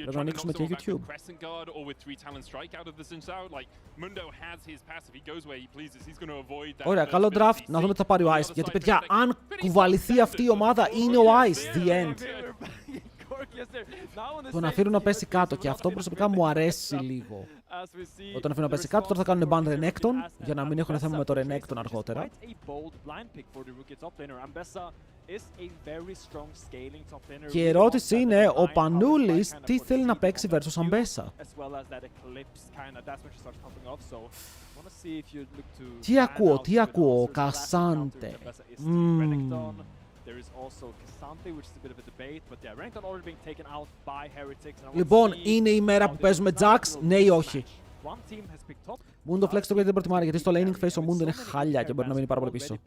Πρέπει να ανοίξουμε και YouTube. Ωραία, καλό draft. Να δούμε τι θα πάρει ο Ice. Γιατί, παιδιά, αν κουβαληθεί αυτή η ομάδα, είναι ο Ice. The end. Το να αφήνουν να πέσει κάτω και αυτό προσωπικά μου αρέσει λίγο. Όταν αφήνουν να πέσει κάτω, τώρα θα κάνουν ban Renekton για να μην έχουν θέμα με το Renekton αργότερα. Και η ερώτηση είναι, ο Πανούλης τι θέλει να παίξει versus Αμπέσα. Τι ακούω, Κασάντε. Λοιπόν, είναι η μέρα που παίζουμε Jax, ναι ή όχι. Moon το flex το γιατί δεν προτιμάρει, γιατί στο laning phase ο Moon είναι χάλια και μπορεί να μείνει πάρα πολύ πίσω.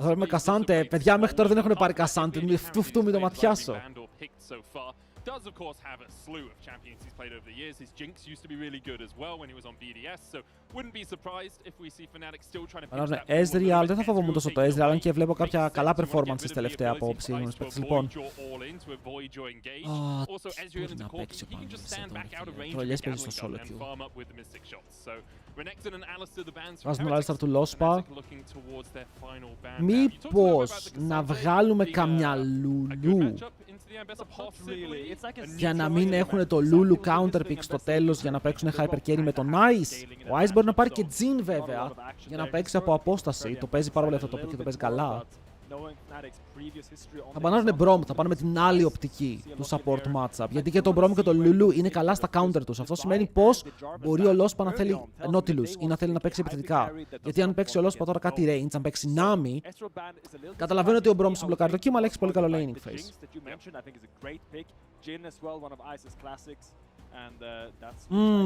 Θα δούμε Κασάντε. Παιδιά, μέχρι τώρα δεν έχουν πάρει Κασάντε. Φτού μην το ματιάσω. Does of course have a slew of champions he's played over the years. His Jinx used to be really good as well when he was on BDS, so wouldn't be surprised if we see Fnatic still trying to pitch that forward. Ezreal, δεν θα φοβόμουν τόσο το Ezreal, αν και βλέπω κάποια καλά performances τελευταία από ψήγονες παίκτες. Λοιπόν, μπορεί να παίξει ο Πανούλης εδώ, τρολιές παίζει στο solo queue. Βάζουμε το Alistar του Lospa. Μήπως να βγάλουμε καμιά Λουλού για να μην έχουν το Lulu counter pick στο τέλος για να παίξουν hyper carry με τον Ice. Ο Ice μπορεί να πάρει και Jhin βέβαια για να παίξει από απόσταση. Το παίζει πάρα πολύ αυτό το pick και το παίζει καλά. Θα μπανάρουν Braum, θα πάνε με την άλλη οπτική του support matchup. Γιατί και το Braum και το Lulu είναι καλά στα counter τους. Αυτό σημαίνει πως μπορεί ο Lospa να θέλει Nautilus ή να θέλει να παίξει επιθετικά. Γιατί αν παίξει ο Lospa τώρα κάτι range, αν παίξει Nami, καταλαβαίνω ότι ο Braum σου μπλοκάρει το κύμα, αλλά έχει πολύ καλό laning phase.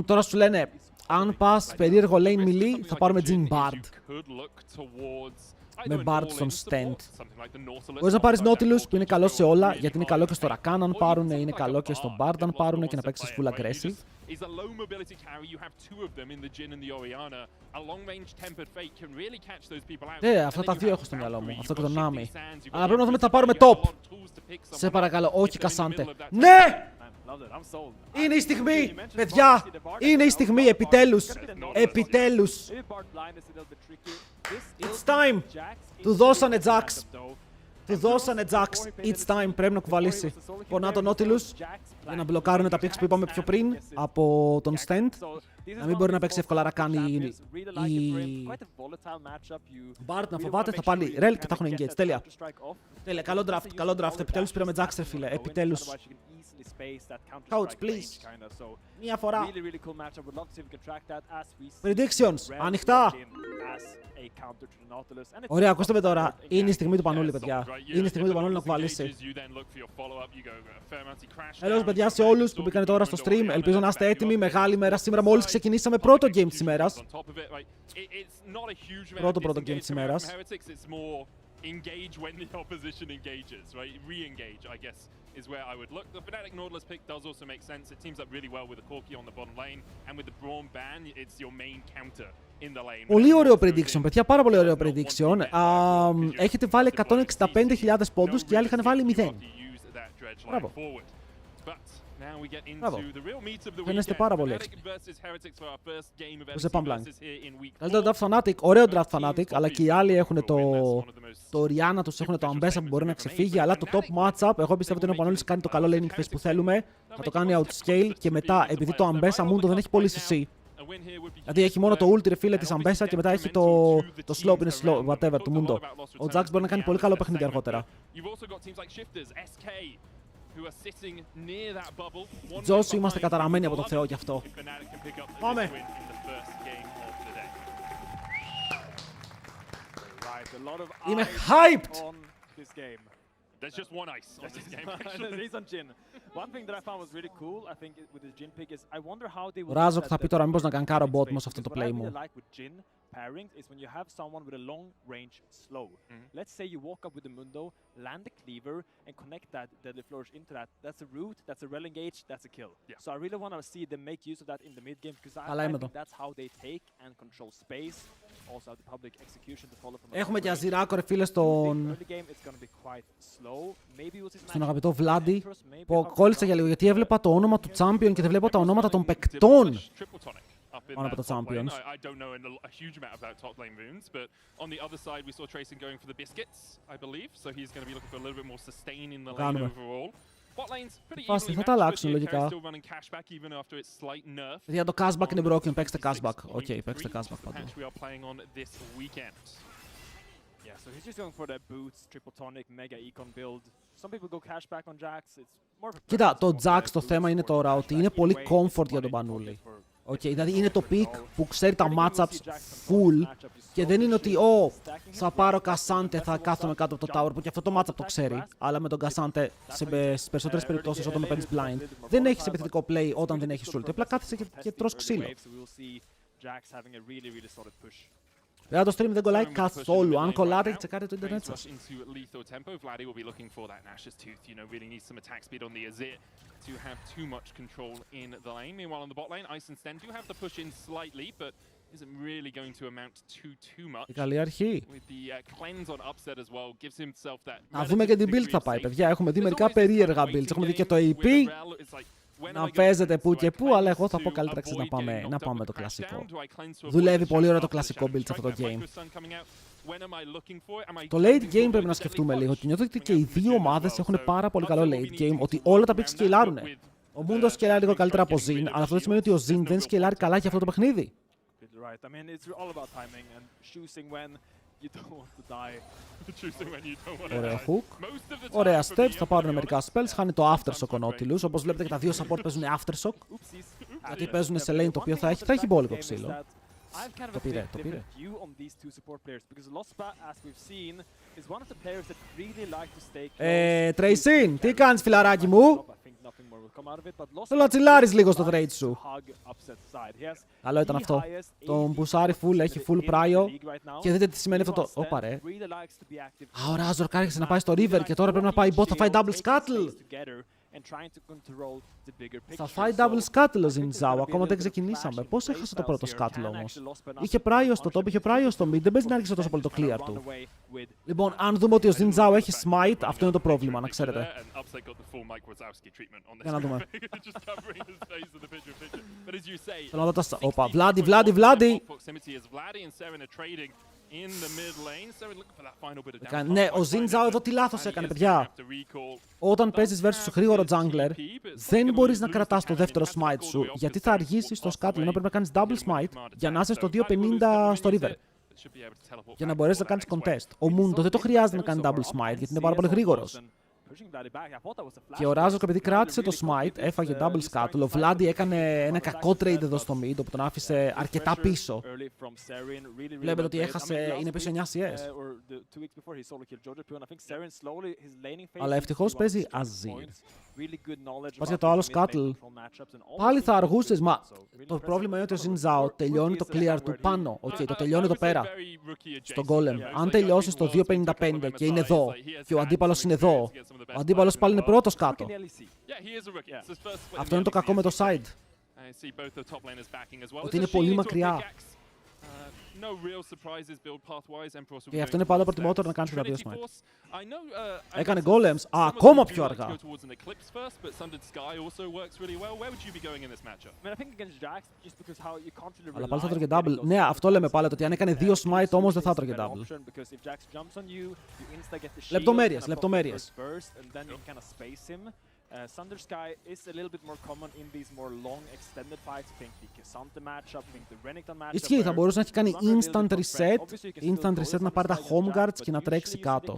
Τώρα σου λένε, αν πας περίεργο lane melee, θα πάρουμε Jhin Bard. Με Bard στον stand. Μπορείς να πάρεις Nautilus που είναι καλό σε όλα, γιατί είναι καλό και στο Rakan αν πάρουν, είναι καλό και στο Bard αν πάρουν και να παίξεις full aggressive. Αυτά τα δύο έχω στο μυαλό μου, αυτό και το Nami. Αλλά πρέπει να δούμε τι θα πάρουμε top. Σε παρακαλώ, όχι Κασάντε. Ναι! Είναι η στιγμή, παιδιά! Είναι η στιγμή, επιτέλους! Επιτέλους! It's time! Του δώσανε Jax! Του δώσανε Jax! It's time! Πρέπει να κουβαλήσει. Πονά τον Nautilus για να μπλοκάρουν τα picks που είπαμε πιο πριν από τον stand. Να μην μπορεί να παίξει εύκολα Rakan η Bard να φοβάται, θα πάλι Rel και θα έχουν engage. Τέλεια. Τέλεια, καλό draft, καλό draft. Επιτέλους πήραμε Jax, φίλε. Επιτέλους. Coach, please. Μία φορά. Predictions. Ανοιχτά. Ωραία, ακούστε με τώρα. Είναι η στιγμή του Πανούλη, παιδιά. Είναι η στιγμή του Πανούλη να κουβαλήσει. Hello, παιδιά, σε όλους που μπήκαν τώρα στο stream. Ελπίζω να είστε έτοιμοι. Μεγάλη μέρα σήμερα. Μόλις ξεκινήσαμε πρώτο game της ημέρας. Πρώτο game της ημέρας. Engage when the opposition engages, right? Re-engage, I guess, is where I would look. The Fnatic Nautilus pick does also make sense. It teams up really well with the Corki on the bottom lane, and with the Braum ban, it's your main counter in the lane. Πολύ ωραίο prediction, παιδιά, πάρα πολύ ωραίο prediction. Έχετε βάλει 165.000 πόντους και οι άλλοι είχαν βάλει 0. Μπράβο. Μπράβο. Φαίνεστε πάρα πολύ έξυπνοι. Σε Pamblank. Καλύτερο draft Fnatic, ωραίο draft Fnatic, αλλά και οι άλλοι έχουν το Rihanna τους, έχουν το Ambessa που μπορεί να ξεφύγει, αλλά το top matchup, εγώ πιστεύω ότι ο Πανόλης κάνει το καλό laning phase που θέλουμε, θα το κάνει outscale και μετά, επειδή το Ambessa Mundo δεν έχει πολύ CC, δηλαδή έχει μόνο το ult φίλε της Ambessa και μετά έχει το slope, είναι slow, whatever, του Mundo. Ο Jax μπορεί να κάνει πολύ καλό παιχνίδι αργότερα. Τζόσου, είμαστε καταραμένοι από τον Θεό γι' αυτό. Πάμε! Είμαι hyped! There's just one ice on this game, actually. He's on Jhin. One thing that I found was really cool, I think, with his Jhin pick is I wonder how they would. Ο Ράζοκ θα πει τώρα μήπως να γκανκάρω bot μου σε αυτό το play μου. pairings is when you have someone with a long range slow. Let's say you walk up with the Mundo, land the cleaver, and connect that deadly flourish into that. That's a root, that's a rel engage, that's a kill. Yeah. So I really want to see them make use of that in the mid game because I think that's how they take and control space. Also have the public execution to follow from. Έχουμε και Αζιράκο, ρε φίλε, στον αγαπητό Βλάντι, που κόλλησα για λίγο γιατί έβλεπα το όνομα του Champion και δεν βλέπω τα ονόματα των παικτών πάνω από το Champions. I don't know a huge amount about top lane wounds, but on the other side we saw Tracing going for the biscuits, I believe, so he's going to be looking for a little bit more sustain in the lane overall. Bot lane's pretty evenly θα τα αλλάξουν matched, λογικά. still running cashback even after its slight nerf. Για το cashback είναι broken, παίξτε cashback. Οκ, παίξτε cashback παντού. We are playing on this weekend. Yeah, so he's just going for the boots, triple tonic, mega econ build. Some people go cashback on Jax. It's more of a. Κοίτα, το Jax το θέμα είναι τώρα ότι είναι πολύ comfort για τον Πανούλη. Δηλαδή είναι το pick που ξέρει τα matchups full και δεν είναι ότι θα πάρω Κασάντε, θα κάθομαι κάτω από το tower που και αυτό το matchup το ξέρει. Αλλά με τον Κασάντε στις περισσότερες περιπτώσεις όταν με παίρνεις blind δεν έχεις επιθετικό play όταν δεν έχεις ult. Απλά κάθεσαι και τρως ξύλο. Βέβαια το stream δεν κολλάει καθόλου. Αν κολλάτε, τσεκάρετε το ίντερνετ σας. To have too much control in the lane. Meanwhile, on the bot lane, Ice and Sten do have to push in slightly, but isn't really going to amount to too much. Καλή αρχή. With the cleanse on upset as well, gives himself that. Να δούμε και την build θα πάει, παιδιά. Έχουμε δει μερικά περίεργα builds. Έχουμε δει και το AP να παίζετε που και που, αλλά εγώ θα πω καλύτερα να πάμε με το κλασικό. Δουλεύει πολύ ωραία το κλασικό build σε αυτό το game. Το late game πρέπει να σκεφτούμε λίγο και νιώθω ότι και οι δύο ομάδες έχουν πάρα πολύ καλό late game, ότι όλα τα picks σκελάρουνε. Ο Mundo σκελάρει λίγο καλύτερα από Zin, αλλά αυτό δεν σημαίνει ότι ο Zin δεν σκελάρει καλά για αυτό το παιχνίδι. Ωραίο hook. Ωραία steps, θα πάρουν μερικά spells, χάνει το aftershock ο Nautilus. Όπως βλέπετε και τα δύο support παίζουν aftershock. Γιατί παίζουν σε lane το οποίο θα έχει μπόλικο ξύλο. Το πήρε, το πήρε. Τρέισιν, τι κάνεις φιλαράκι μου? Θέλω να τσιλάρεις λίγο στο trade σου. Καλό ήταν αυτό. Τον μπουσάρι full, έχει full πράιο. Και δείτε τι σημαίνει αυτό το... Ωπα ρε. Α, ο Razork άρχισε να πάει στο river και τώρα πρέπει να πάει bot, θα φάει double scuttle. Θα φάει double scuttle ο Zinzao, ακόμα δεν ξεκινήσαμε. Πώς έχασε το πρώτο scuttle όμως? Είχε πράιο στο top, είχε πράιο στο mid, δεν παίζει να άρχισε τόσο πολύ το clear του. Λοιπόν, αν δούμε ότι ο Zinzao έχει smite, αυτό είναι το πρόβλημα, να ξέρετε. Για να δούμε. Θέλω να δω τα... Όπα, Vladi! Ναι, ο Zinzao εδώ τι λάθος έκανε, παιδιά. Όταν παίζεις versus γρήγορο jungler, δεν μπορείς να κρατάς το δεύτερο smite σου, γιατί θα αργήσεις το scuttle, ενώ πρέπει να κάνεις double smite για να είσαι στο 2.50 στο river. Για να μπορέσεις να κάνεις contest. Ο Mundo δεν το χρειάζεται να κάνει double smite, γιατί είναι πάρα πολύ γρήγορος. Και ο Razork, επειδή κράτησε το smite, έφαγε double scuttle. Ο Vladi έκανε ένα κακό trade εδώ στο mid, όπου τον άφησε αρκετά πίσω. Βλέπετε ότι έχασε, είναι πίσω 9 CS. Αλλά ευτυχώς παίζει Azir. Πας για το άλλο scuttle. Πάλι θα αργούσες, μα το πρόβλημα είναι ότι ο Zinzao τελειώνει το clear του πάνω. Το τελειώνει εδώ πέρα, στον golem. Αν τελειώσει στο 2.55 και είναι εδώ, και ο αντίπαλος είναι εδώ, ο αντίπαλος πάλι είναι πρώτος κάτω. Αυτό είναι το κακό με το side. Ότι είναι πολύ μακριά. Και γι' αυτό είναι πάντα προτιμότερο να κάνεις και τα δύο smite. Έκανε golems, ακόμα πιο αργά. Αλλά πάλι θα τρώγε double. Ναι, αυτό λέμε πάλι, ότι αν έκανε δύο smite όμως δεν θα τρώγε double. Λεπτομέρειες. Thunder Sky is a little bit more common in these more long extended fights. Think the K'Sante matchup, think the Renekton matchup. Ισχύει, θα μπορούσε να έχει κάνει instant reset να πάρει τα home guards και να τρέξει κάτω.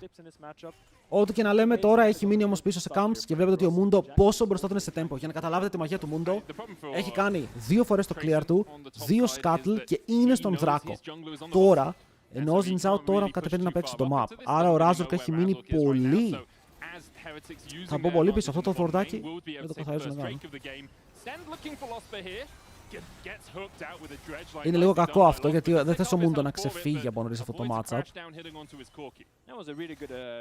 Ό,τι και να λέμε τώρα έχει μείνει όμως πίσω σε camps και βλέπετε ότι ο Mundo πόσο μπροστά του είναι σε tempo. Για να καταλάβετε τη μαγεία του Mundo, έχει κάνει 2 φορές το clear του, 2 scuttle και είναι στον δράκο. Τώρα, ενώ ο Zinzao τώρα κατεβαίνει να παίξει το map. Άρα ο Razork έχει μείνει πολύ. Θα πω πολύ πίσω, αυτό το φορτάκι δεν το καθαρίζω να κάνω. Είναι λίγο κακό αυτό, γιατί δεν θες ο Mundo να ξεφύγει από νωρίς αυτό το matchup.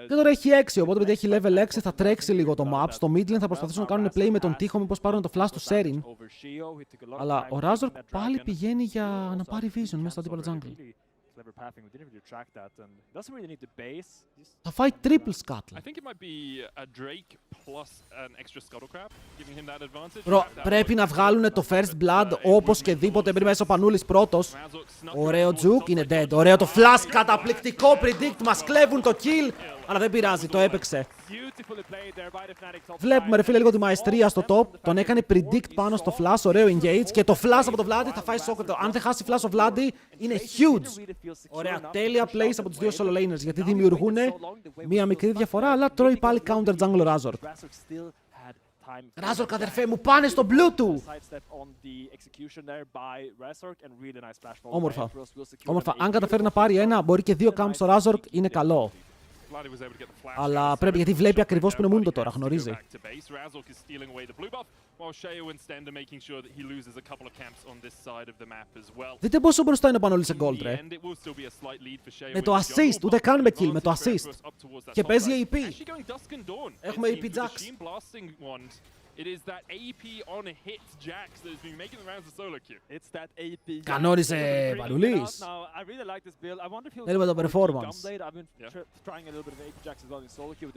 Και τώρα έχει 6, οπότε επειδή έχει level 6 θα τρέξει λίγο το map. Στο mid lane θα προσπαθήσουν να κάνουν play με τον τοίχο, μήπως πάρουν το flash του Serin. Αλλά ο Razork πάλι πηγαίνει για να πάρει vision μέσα στο αντίπαλο jungle. Θα φάει triple scuttle. Πρέπει να βγάλουν το first blood όπως και δίποτε πριν μέσα ο Πανούλης πρώτος. Ωραίο juke, είναι dead. Ωραίο το flash, καταπληκτικό predict, μας κλέβουν το kill. Αλλά δεν πειράζει, το έπαιξε. Βλέπουμε ρε φίλε λίγο τη μαεστρία στο top. Τον έκανε predict πάνω στο flash, ωραίο engage. Και το flash από το Vladi θα φάει shock. Αν δεν χάσει flash ο Vladi είναι huge. Ωραία, τέλεια plays από τους δύο solo laners, γιατί δημιουργούν μία μικρή διαφορά, αλλά τρώει πάλι counter jungle Razork. Razork αδερφέ μου, πάνε στο blue του! Όμορφα. Όμορφα. Αν καταφέρει να πάρει ένα, μπορεί και δύο camps στο Razork, είναι καλό. Αλλά πρέπει, γιατί βλέπει ακριβώς που είναι Mundo τώρα, γνωρίζει. Δείτε πόσο μπροστά είναι ο Πανόλης σε gold, ρε. Με το assist, ούτε καν με kill, με το assist. Και παίζει AP. Έχουμε AP Jax. Κανόνισε Πανούλης. Θέλουμε το performance.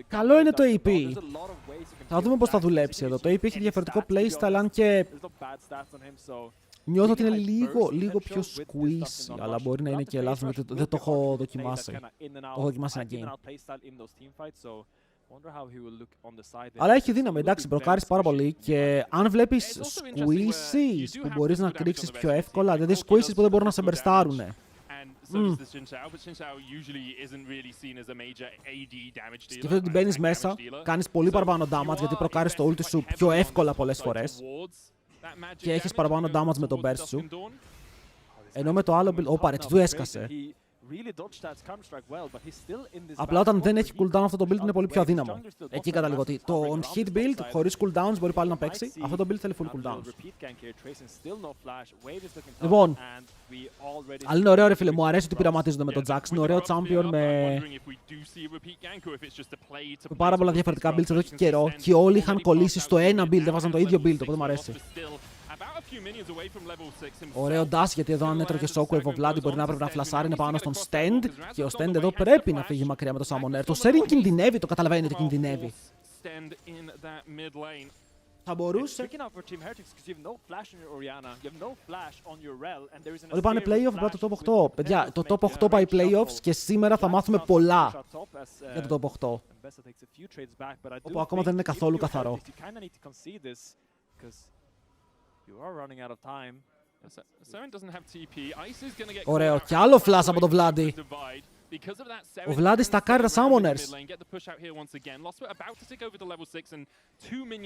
Καλό είναι το AP. Θα δούμε πώς θα δουλέψει εδώ. Το AP έχει διαφορετικό playstyle, αν και νιώθω ότι είναι λίγο πιο squeezy, αλλά μπορεί να είναι και λάθος, γιατί δεν το έχω δοκιμάσει. Το έχω δοκιμάσει ένα game. Αλλά έχει δύναμη, εντάξει, μπροκάρεις πάρα πολύ και αν βλέπεις squeezes που μπορείς να κρίξεις πιο εύκολα, δηλαδή squeezes που δεν μπορούν να σε μπερστάρουνε. Σκεφτείτε ότι μπαίνεις μέσα, κάνεις πολύ παραπάνω damage γιατί προκάρεις το ulti σου πιο εύκολα πολλές φορές και έχεις παραπάνω damage με τον burst σου. Ενώ με το άλλο build, όπα ρε, του έσκασε. Απλά όταν δεν έχει cooldown αυτό το build είναι πολύ πιο αδύναμο. Εκεί καταλήγω ότι το on hit build χωρίς cooldowns μπορεί πάλι να παίξει. Αυτό το build θέλει full cooldowns. Λοιπόν, αλλά είναι ωραίο ρε φίλε, μου αρέσει ότι πειραματίζονται με τον Jax. Είναι ωραίο champion με πάρα πολλά διαφορετικά builds εδώ και καιρό και όλοι είχαν κολλήσει στο ένα build, δεν βάζαν το ίδιο build, οπότε μου αρέσει. Ωραίο dash, γιατί εδώ αν έτρωγε shockwave ο Vladi μπορεί να πρέπει να φλασάρει, είναι πάνω στον stand και ο stand εδώ πρέπει να φύγει μακριά με το summoner. Το Serin κινδυνεύει, το καταλαβαίνει ότι κινδυνεύει. Θα μπορούσε. Όλοι πάνε playoff από το top 8. Παιδιά, το top 8 πάει playoffs και σήμερα θα μάθουμε πολλά για το top 8. Όπου ακόμα δεν είναι καθόλου καθαρό. Ωραίο, κι άλλο flash από το Vladi. Ο Vladi στακάρει τα summoners.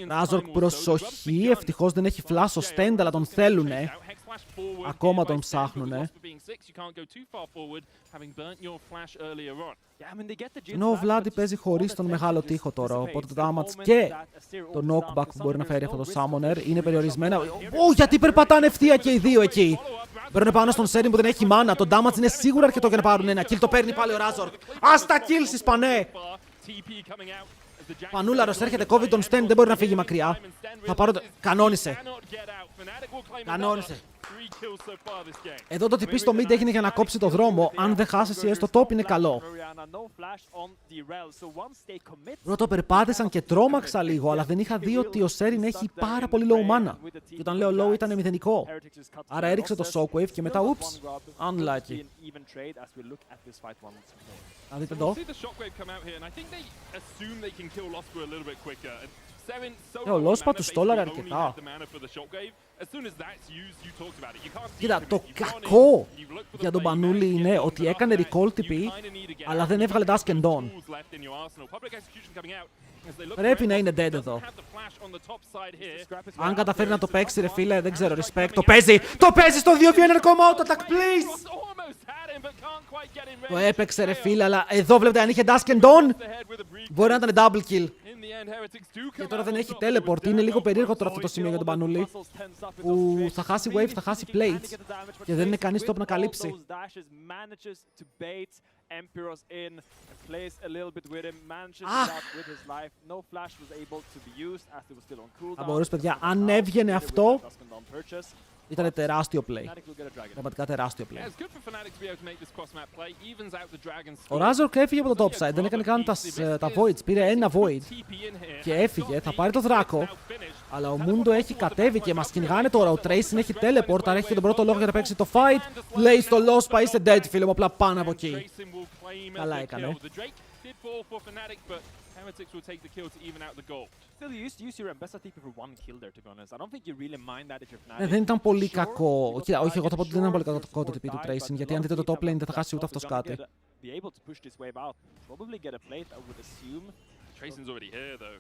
Razork προσοχή, ευτυχώς δεν έχει flash στο stand, αλλά τον θέλουνε. Ακόμα τον ψάχνουνε. Ενώ ο Vladi παίζει χωρίς τον μεγάλο τοίχο τώρα, οπότε το damage και το knockback που μπορεί να φέρει αυτό το summoner είναι περιορισμένα. Γιατί περπατάνε ευθεία και οι δύο εκεί. Παίρνουν πάνω στον Serin που δεν έχει mana. Το damage είναι σίγουρα αρκετό για να πάρουν ένα kill. Το παίρνει πάλι ο Razork. Ας τα kills Ισπανέ! Πανούλαρος έρχεται, κόβει τον stand, δεν μπορεί να φύγει μακριά. Θα πάρω το... Κανόνισε. Κανόνισε. Εδώ το τυπί στο mid έγινε για να κόψει το δρόμο. Αν δεν χάσει η στο top είναι καλό. Πρώτο περπάτησαν και τρόμαξα λίγο, αλλά δεν είχα δει ότι ο Serin έχει πάρα πολύ low mana. Και όταν λέω low ήταν μηδενικό. Άρα έριξε το shockwave και μετά oops, unlucky. Να δείτε εδώ. Ο Λόσπα του στόλαρε αρκετά. Κοίτα, το κακό για τον Πανούλη είναι ότι έκανε recall TP, αλλά δεν έβγαλε Dusk and Dawn. Πρέπει να είναι dead εδώ. Αν καταφέρει να το παίξει ρε φίλε, δεν ξέρω, respect. Το παίζει! Το παίζει στο 2v1 ακόμα auto-attack, please! Το έπαιξε ρε φίλε, αλλά εδώ βλέπετε αν είχε Dusk and Dawn, μπορεί να ήταν double kill. Και τώρα δεν έχει teleport. Είναι λίγο περίεργο τώρα αυτό το σημείο για τον Πανούλη. Που θα χάσει wave, θα χάσει plates. Και δεν είναι κανείς top να καλύψει. Θα μπορούσε, παιδιά, αν έβγαινε αυτό, ήταν τεράστιο play. Πραγματικά τεράστιο play. Ο Razork έφυγε από το top side, δεν έκανε καν τα voids. Πήρε ένα void και έφυγε. Θα πάρει το δράκο. Αλλά ο Mundo έχει κατέβει και μας κυνηγάνε τώρα. Ο Tracing έχει teleport, άρα έχει και τον πρώτο λόγο για να παίξει το fight. Λέει στο Lospa, είστε dead, φίλε μου, απλά πάνω από εκεί. Καλά έκανε. Heretics will take the kill to even out the goal. Still, you used your Ambessa TP for one kill there, to be honest. I don't think you really mind that if you're Fnatic. Δεν ήταν πολύ κακό. Κοίτα, όχι, εγώ θα πω ότι δεν ήταν πολύ κακό το TP του Tracing, γιατί αν δείτε το top lane δεν θα χάσει ούτε αυτός κάτι. Be able to push this wave out. Probably get a plate, I would assume. Tracing's already here, though.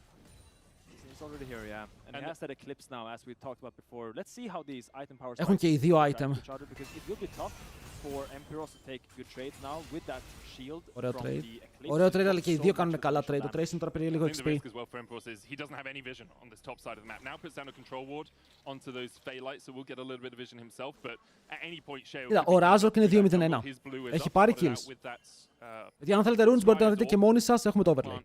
He's already here, yeah. And he has that eclipse now, as we talked about before. Let's see how these item powers έχουν και οι δύο item. because it will be tough for Empiros to take good trades now with that shield Ωραίο from trade. the eclipse. Ωραίο trade, αλλά και οι δύο κάνουν καλά trade. Το Tracing τώρα πήρε λίγο XP. He doesn't have any vision on this top side of the map. Now puts down a control ward onto those Fey lights, so we'll get a little bit of vision himself, but at any point Sheo. Κοίτα, ο Razork είναι 2-0-1. Έχει πάρει kills. Γιατί αν θέλετε runes μπορείτε να δείτε και μόνοι σας, έχουμε το overlay.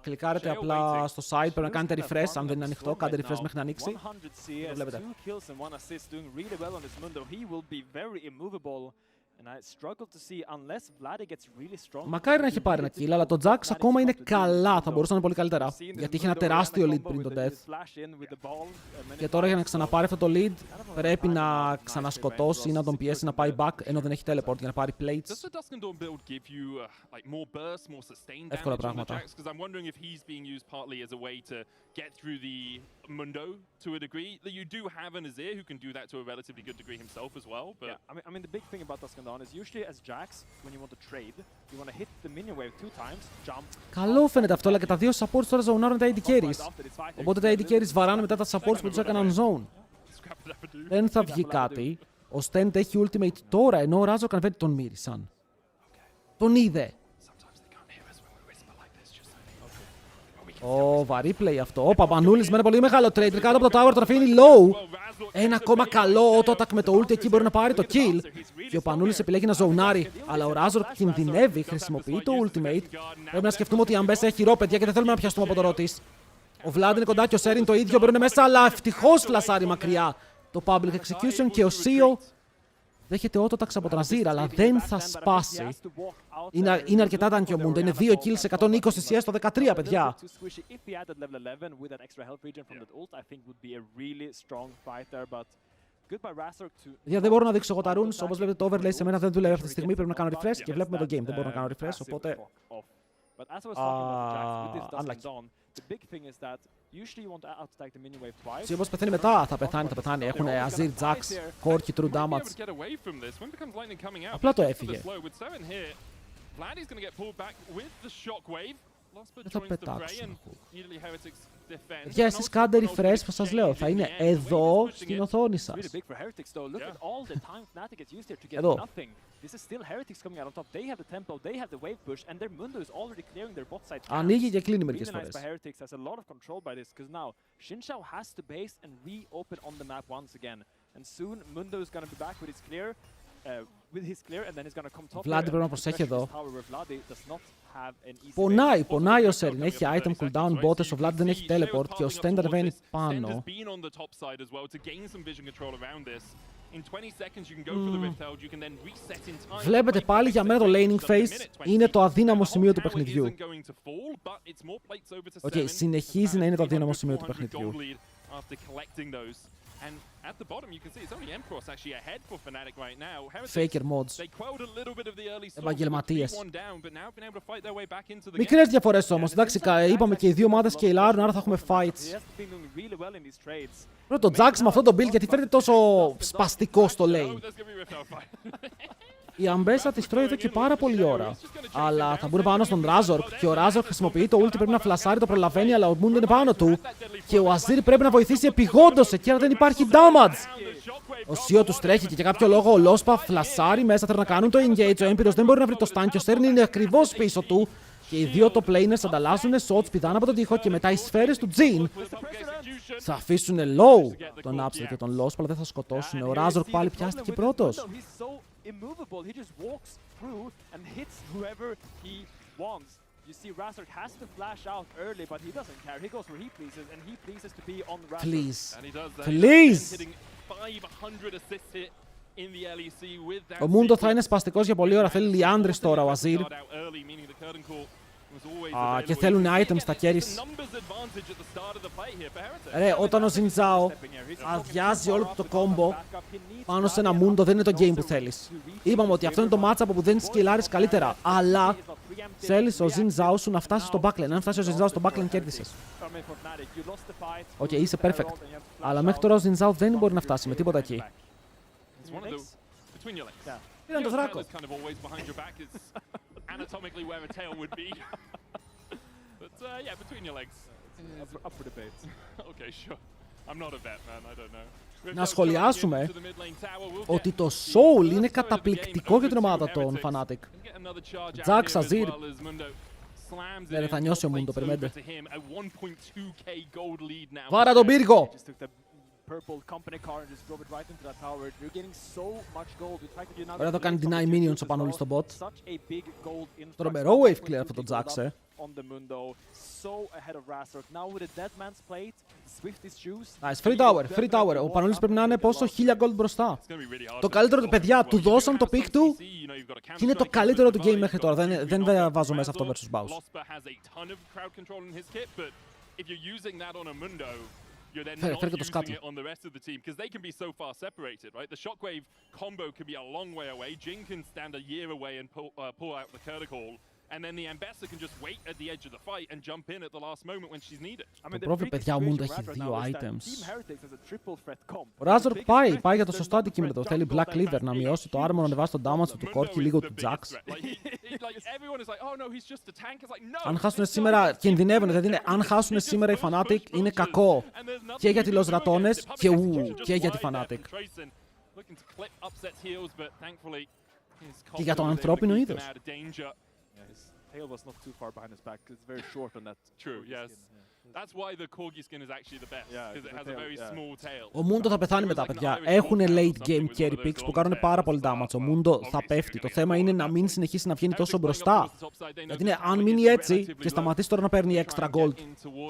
Κλικάρετε απλά στο site, πρέπει να κάνετε refresh αν δεν είναι ανοιχτό, κάντε refresh μέχρι να ανοίξει. Το βλέπετε. Μακάρι να έχει πάρει ένα kill, αλλά το Jax ακόμα είναι καλά, θα μπορούσε να είναι πολύ καλύτερα. Γιατί είχε ένα τεράστιο lead πριν το death. Και τώρα για να ξαναπάρει αυτό το lead πρέπει να ξανασκοτώσει ή να τον πιέσει να πάει back, ενώ δεν έχει teleport για να πάρει plates. Εύκολα πράγματα. Get through the Mundo to a degree. You do have an Azir who can do that to a relatively good degree himself as well. But yeah, I mean the big thing about Duskendon is usually as Jax, when you want to trade, you want to hit the minion wave 2 times, jump. Καλό φαίνεται αυτό, αλλά και τα δύο supports τώρα ζωνάρουν τα AD carries. Οπότε τα AD carries βαράνε μετά τα supports που τους έκαναν zone. Δεν θα βγει κάτι. Ο Stent έχει ultimate τώρα, ενώ ο Razork ανεβαίνει τον μύρισαν. Τον είδε. Βαρύ play αυτό. Ο Παπανούλης με ένα πολύ μεγάλο trade κάτω από το tower, τον αφήνει low. Ένα ακόμα καλό auto attack με το ult εκεί μπορεί να πάρει το kill. Και ο Πανούλης επιλέγει να ζωνάρει. Αλλά ο Razork κινδυνεύει, χρησιμοποιεί το ultimate. Πρέπει να σκεφτούμε ότι η Ambessa έχει ρο, παιδιά, και δεν θέλουμε να πιαστούμε από το ρο της. Ο Vlad είναι κοντά και ο Serin το ίδιο, μπαίνουν μέσα, αλλά ευτυχώς φλασάρει μακριά το public execution και ο Sio δέχεται auto attack από τον Azir, αλλά δεν θα σπάσει. Είναι αρκετά tanky ο Mundo, είναι 2 kills, 120 CS στο 13, παιδιά. Δεν μπορώ να δείξω εγώ τα runes, όπως βλέπετε το overlay σε μένα δεν δουλεύει αυτή τη στιγμή, πρέπει να κάνω refresh και βλέπουμε το game, δεν μπορώ να κάνω refresh, οπότε... Όπως πεθαίνει μετά, θα πεθάνει. Έχουν Azir, Jax, Corki, True Damage. Απλά το έφυγε. Δεν θα πετάξουν. Παιδιά, εσείς κάντε refresh που σας λέω. Θα είναι εδώ στην οθόνη σας. Εδώ. Ανοίγει και κλείνει μερικές φορές. Vlad πρέπει να προσέχει εδώ. Πονάει ο Serin. Έχει item cooldown bottom, ο Vlad δεν έχει teleport και ο Stand ανεβαίνει πάνω. Βλέπετε πάλι για μένα το laning phase είναι το αδύναμο σημείο του παιχνιδιού. Συνεχίζει να είναι το αδύναμο σημείο του παιχνιδιού. And at the bottom you can see it's only Empiros actually ahead for Fnatic right now. Faker mods. They quelled a little bit of the early Επαγγελματίες. but now been able to fight their way back into the game. Μικρές διαφορές όμως. Εντάξει, είπαμε και οι δύο ομάδες και οι Larn, άρα θα έχουμε fights. Πρώτο Jax με αυτό το build γιατί φαίνεται τόσο σπαστικό στο lane. Η Ambessa της τρώει εδώ και πάρα πολλή ώρα. Αλλά θα μπουν πάνω στον Razork και ο Razork χρησιμοποιεί το ulti, πρέπει να φλασάρει, το προλαβαίνει, αλλά ο Mundo είναι πάνω του. Και ο Azir πρέπει να βοηθήσει επειγόντως εκεί, αλλά δεν υπάρχει damage. Ο Sio τους τρέχει και για κάποιο λόγο ο Lospa φλασάρει μέσα, θέλουν να κάνουν το engage. Ο Empiros δεν μπορεί να βρει το stun και ο Serin είναι ακριβώς πίσω του. Και οι δύο top laners ανταλλάσσουν shots πηδάνε από τον τοίχο και μετά οι σφαίρες του Jhin θα αφήσουν low τον Upset και τον Lost, αλλά δεν θα σκοτώσουν. Ο Razork πάλι πιάστηκε πρώτος. You see, Razork has to flash out early, but he doesn't care. He goes where he pleases, and he pleases to be on Razork. Please. And he does that. Please. Hitting 500 assists hit in the LEC with that. Ο Mundo θα είναι σπαστικός για πολλή ώρα. Θέλει Λιάνδρης τώρα ο Azir. Και θέλουν items στα carries. Ρε, όταν ο Xin Zhao αδειάζει όλο το combo πάνω σε ένα Mundo, δεν είναι το game που θέλεις. Είπαμε ότι αυτό είναι το matchup που δεν σκυλάρεις καλύτερα. Αλλά θέλεις ο Xin Zhao σου να φτάσει στο backline. Αν φτάσει ο Xin Zhao στο backline, κέρδισες. Οκ, είσαι perfect. Αλλά μέχρι τώρα ο Xin Zhao δεν μπορεί να φτάσει με τίποτα εκεί. Είναι το δράκο. Anatomically where a tail would be. But yeah, between your legs. Up for debate. Okay, sure. I'm not a vet, man. I don't know. Να σχολιάσουμε ότι το Soul είναι καταπληκτικό για την ομάδα των Fnatic. Jax, Azir. Δεν θα νιώσει ο Mundo, περιμένετε. Βάρα τον πύργο! Ωραία, εδώ κάνει deny minions ο Πανούλης στο bot. Τρομερό wave clear αυτό το Jax, Nice, free tower. Ο Πανούλης πρέπει να είναι πόσο 1000 gold μπροστά. Το καλύτερο του, παιδιά, του δώσαν το pick του και είναι το καλύτερο του game μέχρι τώρα. Δεν βάζω μέσα αυτό versus Baus. You're then not using it on the rest of the team because they can be so far separated, right? The shockwave combo can be a long way away. Jhin can stand a year away and pull out the Curticall, and then the Ambassador can just wait at the edge of the fight and jump in at the last moment when she's needed. Το πρόβλημα, παιδιά, ο Mundo έχει δύο items. Ο Razork πάει για το σωστό αντικείμενο. Θέλει Black Cleaver να μειώσει το armor, να ανεβάσει το damage του Corki, λίγο του Jax. Αν χάσουν σήμερα, κινδυνεύουν. Δηλαδή, αν χάσουν σήμερα οι Fnatic, είναι κακό και για τις Ρατώνες και για τη Fnatic. Και για το ανθρώπινο είδος. Tail was not too far behind his back. It's very short on that. True, yes. That's why the corgi skin is actually the best, because it has a very small tail. Ο Mundo θα πεθάνει μετά, παιδιά. Έχουν late game carry picks που κάνουν πάρα πολύ damage. Ο Mundo θα πέφτει. Το θέμα είναι να μην συνεχίσει να βγαίνει τόσο μπροστά. Γιατί είναι, αν μείνει έτσι και σταματήσει τώρα να παίρνει extra gold,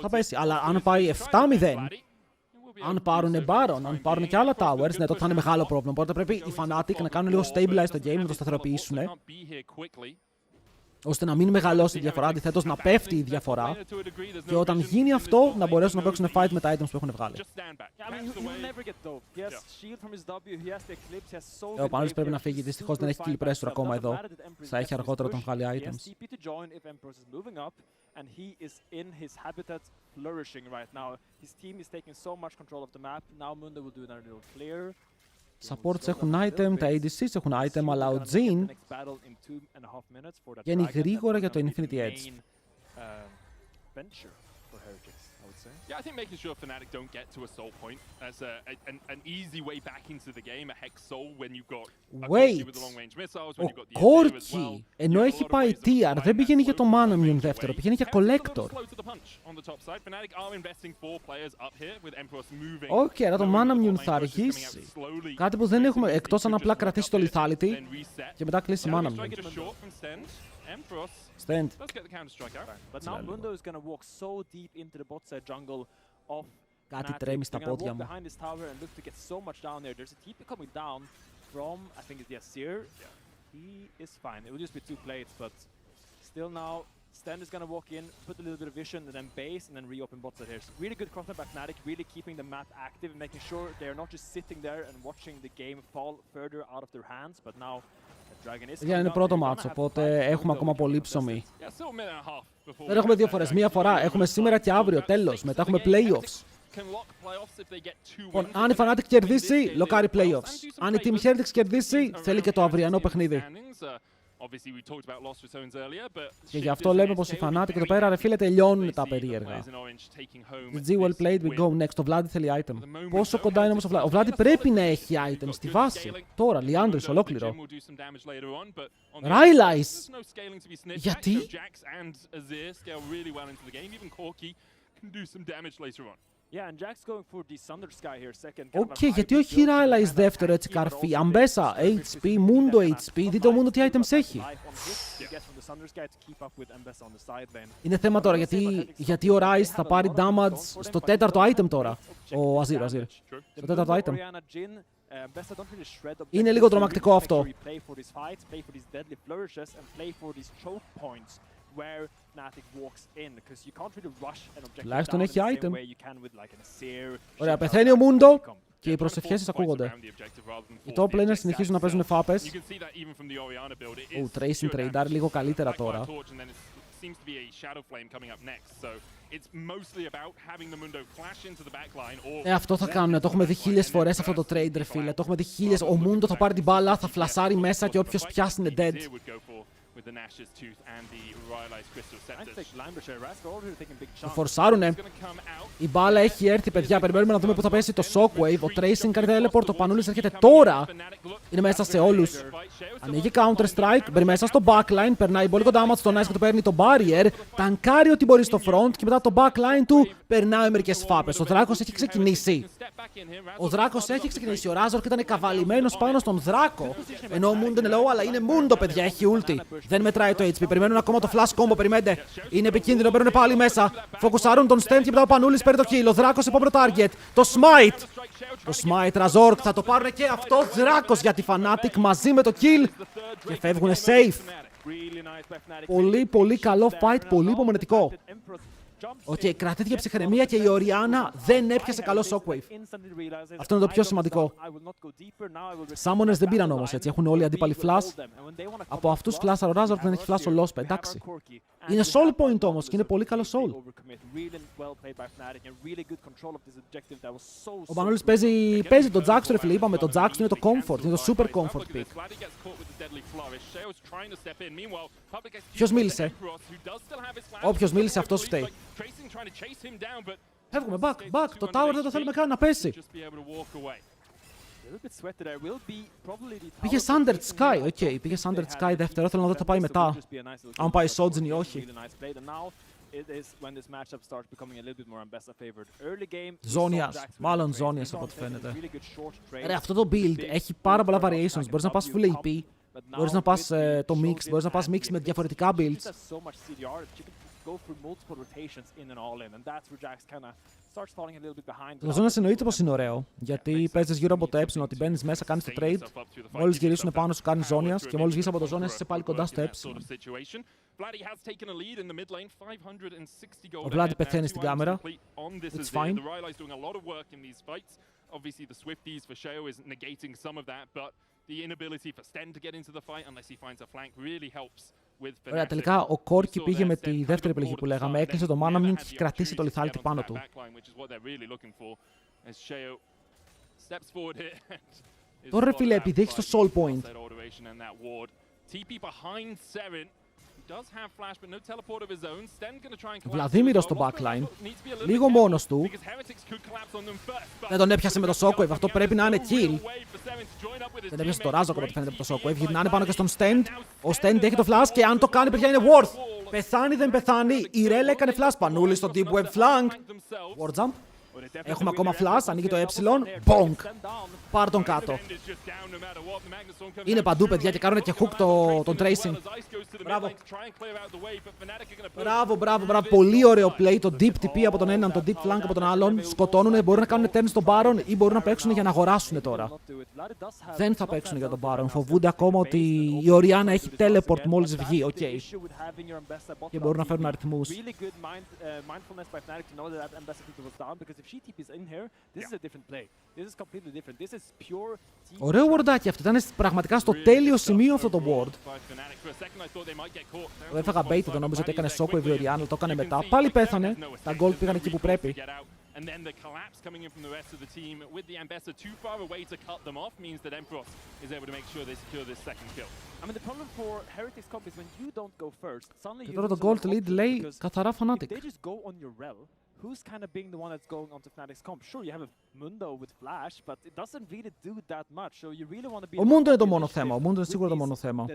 θα πέσει. Αλλά αν πάει 7-0, αν πάρουν Baron, αν πάρουν και άλλα towers, ναι, τότε θα είναι μεγάλο πρόβλημα. Οπότε πρέπει οι Fnatic να κάνουν λίγο stabilize το game, να το σταθεροποιήσουν, ώστε να μην μεγαλώσει η διαφορά, αντιθέτως να πέφτει η διαφορά και όταν γίνει αυτό να μπορέσουν να παίξουν fight με τα items που έχουν βγάλει. Ο Πανούλης πρέπει να φύγει, δυστυχώς δεν έχει kill pressure ακόμα εδώ. Θα έχει αργότερα όταν βγάλει items. And he is in his habitat flourishing right now. His team is taking so much control of the map. Now Mundo will do another little clear. Supports έχουν item, τα ADCs έχουν item, αλλά ο Jhin βγαίνει γρήγορα για το Infinity Edge. Yeah, I think making sure Fnatic don't get to a soul point as an easy way back into the game, a hex soul when you've got a Corki with the long range missiles, when you've got the Corki, ενώ έχει πάει TR, δεν πηγαίνει για το Mana Immune δεύτερο, πηγαίνει για Collector. Οκ, αλλά το Mana Immune θα αργήσει. Κάτι που δεν έχουμε, εκτός αν απλά κρατήσει το Lethality και μετά κλείσει Mana Immune. Stand. Let's get the counter strike out. But now Mundo is going to walk so deep into the bot side jungle of Κάτι τρέμει στα πόδια μου. behind this tower and look to get so much down there. There's a TP coming down from, I think it's Yasir. He is fine. It will just be 2 plates, but still now Sten is going to walk in, put a little bit of vision, and then base, and then reopen bot side here. So really good crossman by Fnatic, really keeping the map active and making sure they're not just sitting there and watching the game fall further out of their hands, but now Για είναι πρώτο μάτσο, οπότε έχουμε ακόμα πολύ ψωμί. Δεν έχουμε 2 φορές, 1 φορά. Έχουμε σήμερα και αύριο, τέλος. Μετά έχουμε playoffs. Αν η Fnatic κερδίσει, λοκάρει playoffs. Αν η Team Heretics κερδίσει, θέλει και το αυριανό παιχνίδι. Και γι' αυτό λέμε πως οι Fnatic εδώ πέρα, ρε φίλε, τελειώνουν τα περίεργα. GG well played, we go next. Ο Vladi θέλει item. Πόσο κοντά είναι όμως ο Vladi? Ο Vladi πρέπει να έχει item στη βάση. Τώρα, Liandry's ολόκληρο. Rylai's! Γιατί? Οκ, γιατί όχι Rylai's δεύτερο έτσι καρφί? Αμπέσα, HP, Mundo HP, δείτε ο Mundo τι items έχει. Είναι θέμα τώρα, γιατί ο Ryze θα πάρει damage στο τέταρτο item τώρα. Ο Azir. Στο τέταρτο item. Είναι λίγο τρομακτικό αυτό. Τουλάχιστον έχει item. Ωραία, πεθαίνει ο Mundo και οι προσευχές σας ακούγονται. Οι top laners συνεχίζουν να παίζουν φάπες. Ο Tracing tradeάρει λίγο καλύτερα τώρα. Αυτό θα κάνουν. Το έχουμε δει 1000 φορές αυτό το trade, ρε φίλε. Το έχουμε δει 1000. Ο Mundo θα πάρει την μπάλα, θα φλασάρει μέσα και όποιος πιάσει είναι dead. Το φορσάρουνε. Η μπάλα έχει έρθει, παιδιά. Περιμένουμε να δούμε πού θα πέσει το Shockwave. Ο Tracing κάνει teleport. Ο Πανούλης έρχεται τώρα. Είναι μέσα σε όλους. Ανοίγει Counter Strike. Μπαίνει μέσα στο backline. Περνάει πολύ κοντά μας στο Nice και του παίρνει το barrier. Τανκάρει ό,τι μπορεί στο front. Και μετά το backline του περνάει μερικές φάπες. Ο Δράκος έχει ξεκινήσει. Ο Razork ήταν καβαλημένος πάνω στον Δράκο. Ενώ ο Mundo είναι low, αλλά είναι Mundo, παιδιά. Έχει ulti. Δεν μετράει το HP. Περιμένουν ακόμα το flash combo. Περιμένετε. Είναι επικίνδυνο. Παίρνουν πάλι μέσα. Φοκουσάρουν τον Stand και μετά ο Πανούλης παίρνει το kill. Ο Δράκος επόμενο target. Το Smite. Το Smite Razork. Θα το πάρουν και αυτό. Δράκος για τη Fnatic μαζί με το kill. Και φεύγουν safe. Πολύ καλό fight. Πολύ υπομονετικό. Οκ, κρατήθηκε ψυχραιμία και η Orianna δεν έπιασε καλό Shockwave. Αυτό είναι το πιο σημαντικό. Summoners δεν πήραν όμως έτσι. Έχουν όλοι αντίπαλοι flash. Από αυτούς flash ο Razork δεν έχει flash ο Lospe. Εντάξει. Είναι soul point όμως και είναι πολύ καλό soul. Ο Πανόλης παίζει το Jax, ρε φίλε. Είπαμε το Jax είναι το comfort. Είναι το super comfort pick. Ποιος μίλησε? Όποιος μίλησε αυτός φταίει. Φεύγουμε, back. Το tower δεν το θέλουμε καν να πέσει. Πήγε Sundered Sky, οκ. Πήγε Sundered Sky δεύτερο, θέλω να δω τι θα πάει μετά. Αν πάει Sojin ή όχι. Ζώνιας, μάλλον Ζώνιας από ό,τι φαίνεται. Ρε, αυτό το build έχει πάρα πολλά variations. Μπορείς να πας full AP, μπορείς να πας το mix, μπορείς να πας mix με διαφορετικά builds. Το Ζώνιας εννοείται πως είναι ωραίο, γιατί παίζεις γύρω από το ε, ότι μπαίνεις μέσα, κάνεις το trade, μόλις γυρίσουν πάνω σου κάνεις Ζώνιας και μόλις βγεις από το Ζώνιας είσαι πάλι κοντά στο ε. Ο Vladi πεθαίνει στην κάμερα. It's fine. Ωραία, τελικά ο Corki πήγε με τη δεύτερη επιλογή που λέγαμε. Έκλεισε το mana mine και έχει κρατήσει το lethality πάνω του. Τώρα, ρε φίλε, επειδή έχεις το soul point. Βλαδίμηρος στο backline. Λίγο μόνος του. Δεν τον έπιασε με το Shockwave. Αυτό πρέπει να είναι kill. Δεν έπιασε το Razork από ό,τι φαίνεται από το Shockwave. Γυρνάνε πάνω και στον Stand. Ο Stand έχει το flash και αν το κάνει, παιδιά, είναι worth. Πεθάνει, δεν πεθάνει. Η Rel έκανε flash. Πανούλη στο deep web flank. Ward jump. Έχουμε ακόμα flash, ανοίγει το ε. Bonk. Πάρ' τον κάτω. Είναι παντού, παιδιά, και κάνουν και hook τον tracing. Μπράβο. Πολύ ωραίο play. Το deep TP από τον έναν, το deep flank από τον άλλον. Σκοτώνουνε, μπορούν να κάνουν turn στον Baron ή μπορούν να παίξουν για να αγοράσουν τώρα. Δεν θα παίξουν για τον Baron. Φοβούνται ακόμα ότι η Orianna έχει teleport μόλις βγει. Οκ. Και μπορούν να φέρουν αριθμούς. Ωραίο wardάκι αυτό. Ήταν πραγματικά στο τέλειο σημείο αυτό το ward. Εγώ έφαγα bait, το νόμιζα ότι έκανε shockwave η Orianna, το έκανε μετά. Πάλι πέθανε. Τα gold πήγαν εκεί που πρέπει. And then the collapse coming in from the rest of the team with the Ambessa too far away to cut them off means that Emperos is able to make sure they secure this second kill. I mean, the problem for Heretics Comp is when you don't go first, suddenly Και you τώρα το lose a lot gold of lead options λέει because καθαρά if Fnatic. they just go on your rel, who's kind of being the one that's going onto Fnatic's comp? Sure, you have a Mundo with Flash, but it doesn't really do that much. So you really want to be. Ο Mundo είναι το μόνο θέμα. Ο Mundo είναι σίγουρα το μόνο θέμα.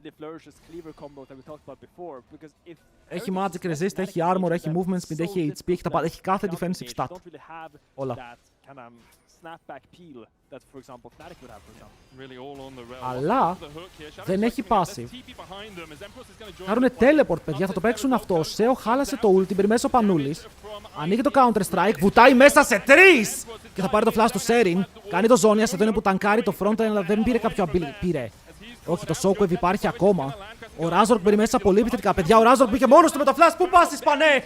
Έχει magic resist, έχει armor, έχει movement speed, έχει HP, έχει τα πάντα. Έχει κάθε defensive stat. Όλα. Αλλά δεν έχει passive. Κάνουν teleport, παιδιά, θα το παίξουν αυτό. Ο Σέο χάλασε το ulti, μπαίνει μέσα ο Πανούλης. Ανοίγει το counter strike, βουτάει μέσα σε 3! Και θα πάρει το flash του Serin. Κάνει το Zonias, εδώ είναι που τανκάρει το front, αλλά δεν πήρε κάποιο ability. Πήρε. Όχι, το Shockwave υπάρχει ακόμα. Ο Razork μπαίνει μέσα πολύ επιθετικά. Παιδιά, ο Razork μπήκε μόνος του με το flash. Πού πας, Ισπανέ!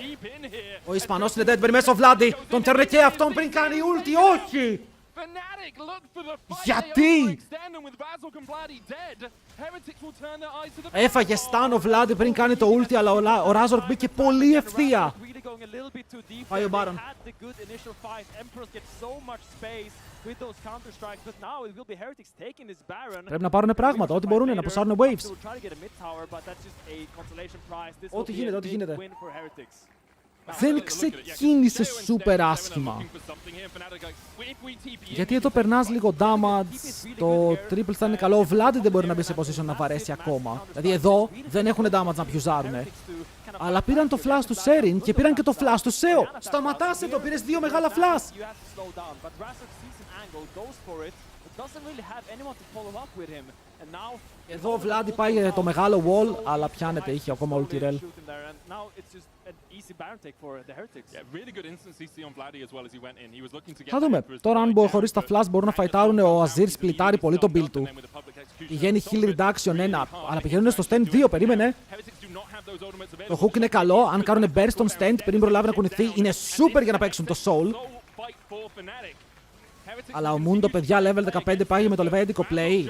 Ο Ισπανός είναι dead, μπαίνει μέσα ο Vladi. Τον τέρνε και αυτόν πριν κάνει ulti. Όχι! Γιατί! Έφαγε stun ο Vladi πριν κάνει το ulti, αλλά ο Razork μπήκε πολύ ευθεία. Πάει ο Baron. Πρέπει να πάρουν πράγματα, ό,τι μπορούν να ποσάρουν waves. Ό,τι γίνεται, ό,τι γίνεται. Δεν ξεκίνησε super άσχημα. Γιατί εδώ περνάς λίγο damage, το triple θα είναι καλό. Ο Vladi δεν μπορεί να μπει σε position να βαρέσει ακόμα. Δηλαδή εδώ δεν έχουν damage να πιουζάρουνε. Αλλά πήραν το flash του Serin και πήραν και το flash του Seo. Σταματάς εδώ, πήρες δύο μεγάλα flash. Εδώ ο Vladi πάει για το μεγάλο wall, αλλά πιάνεται, είχε ακόμα ulti rel. Θα δούμε. Τώρα αν χωρίς τα flash μπορούν να φαϊτάρουν, ο Azir σπλιτάρει πολύ τον build του. Πηγαίνει heal reduction 1, αλλά πηγαίνουν στο stand 2, περίμενε. Το hook είναι καλό, αν κάνουν burst στον stand πριν προλάβει να κουνηθεί, είναι super για να παίξουν το soul. Αλλά ο Mundo, παιδιά, level 15 πάει με το λεβέντικο play.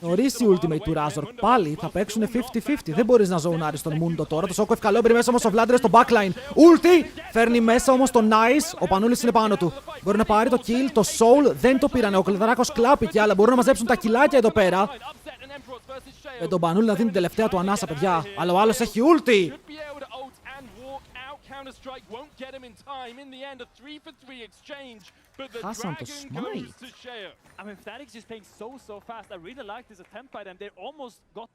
Νωρίς η ultimate του Razork. Πάλι θα παίξουν 50-50. Δεν μπορείς να ζωνάρεις τον Mundo τώρα. Το Shockwave καλό, μπαίνει μέσα όμως ο Vlad στο backline. Ulti! Φέρνει μέσα όμως το Nice. Ο Πανούλης είναι πάνω του. Μπορεί να πάρει το kill. Το Soul δεν το πήρανε. Ο Κλειδαράκος κλάπηκε, αλλά μπορούν να μαζέψουν τα κιλάκια εδώ πέρα. Με τον Πανούλη να δίνει την τελευταία του ανάσα, παιδιά. Αλλά ο άλλος έχει ulti. Χάσαν το smite.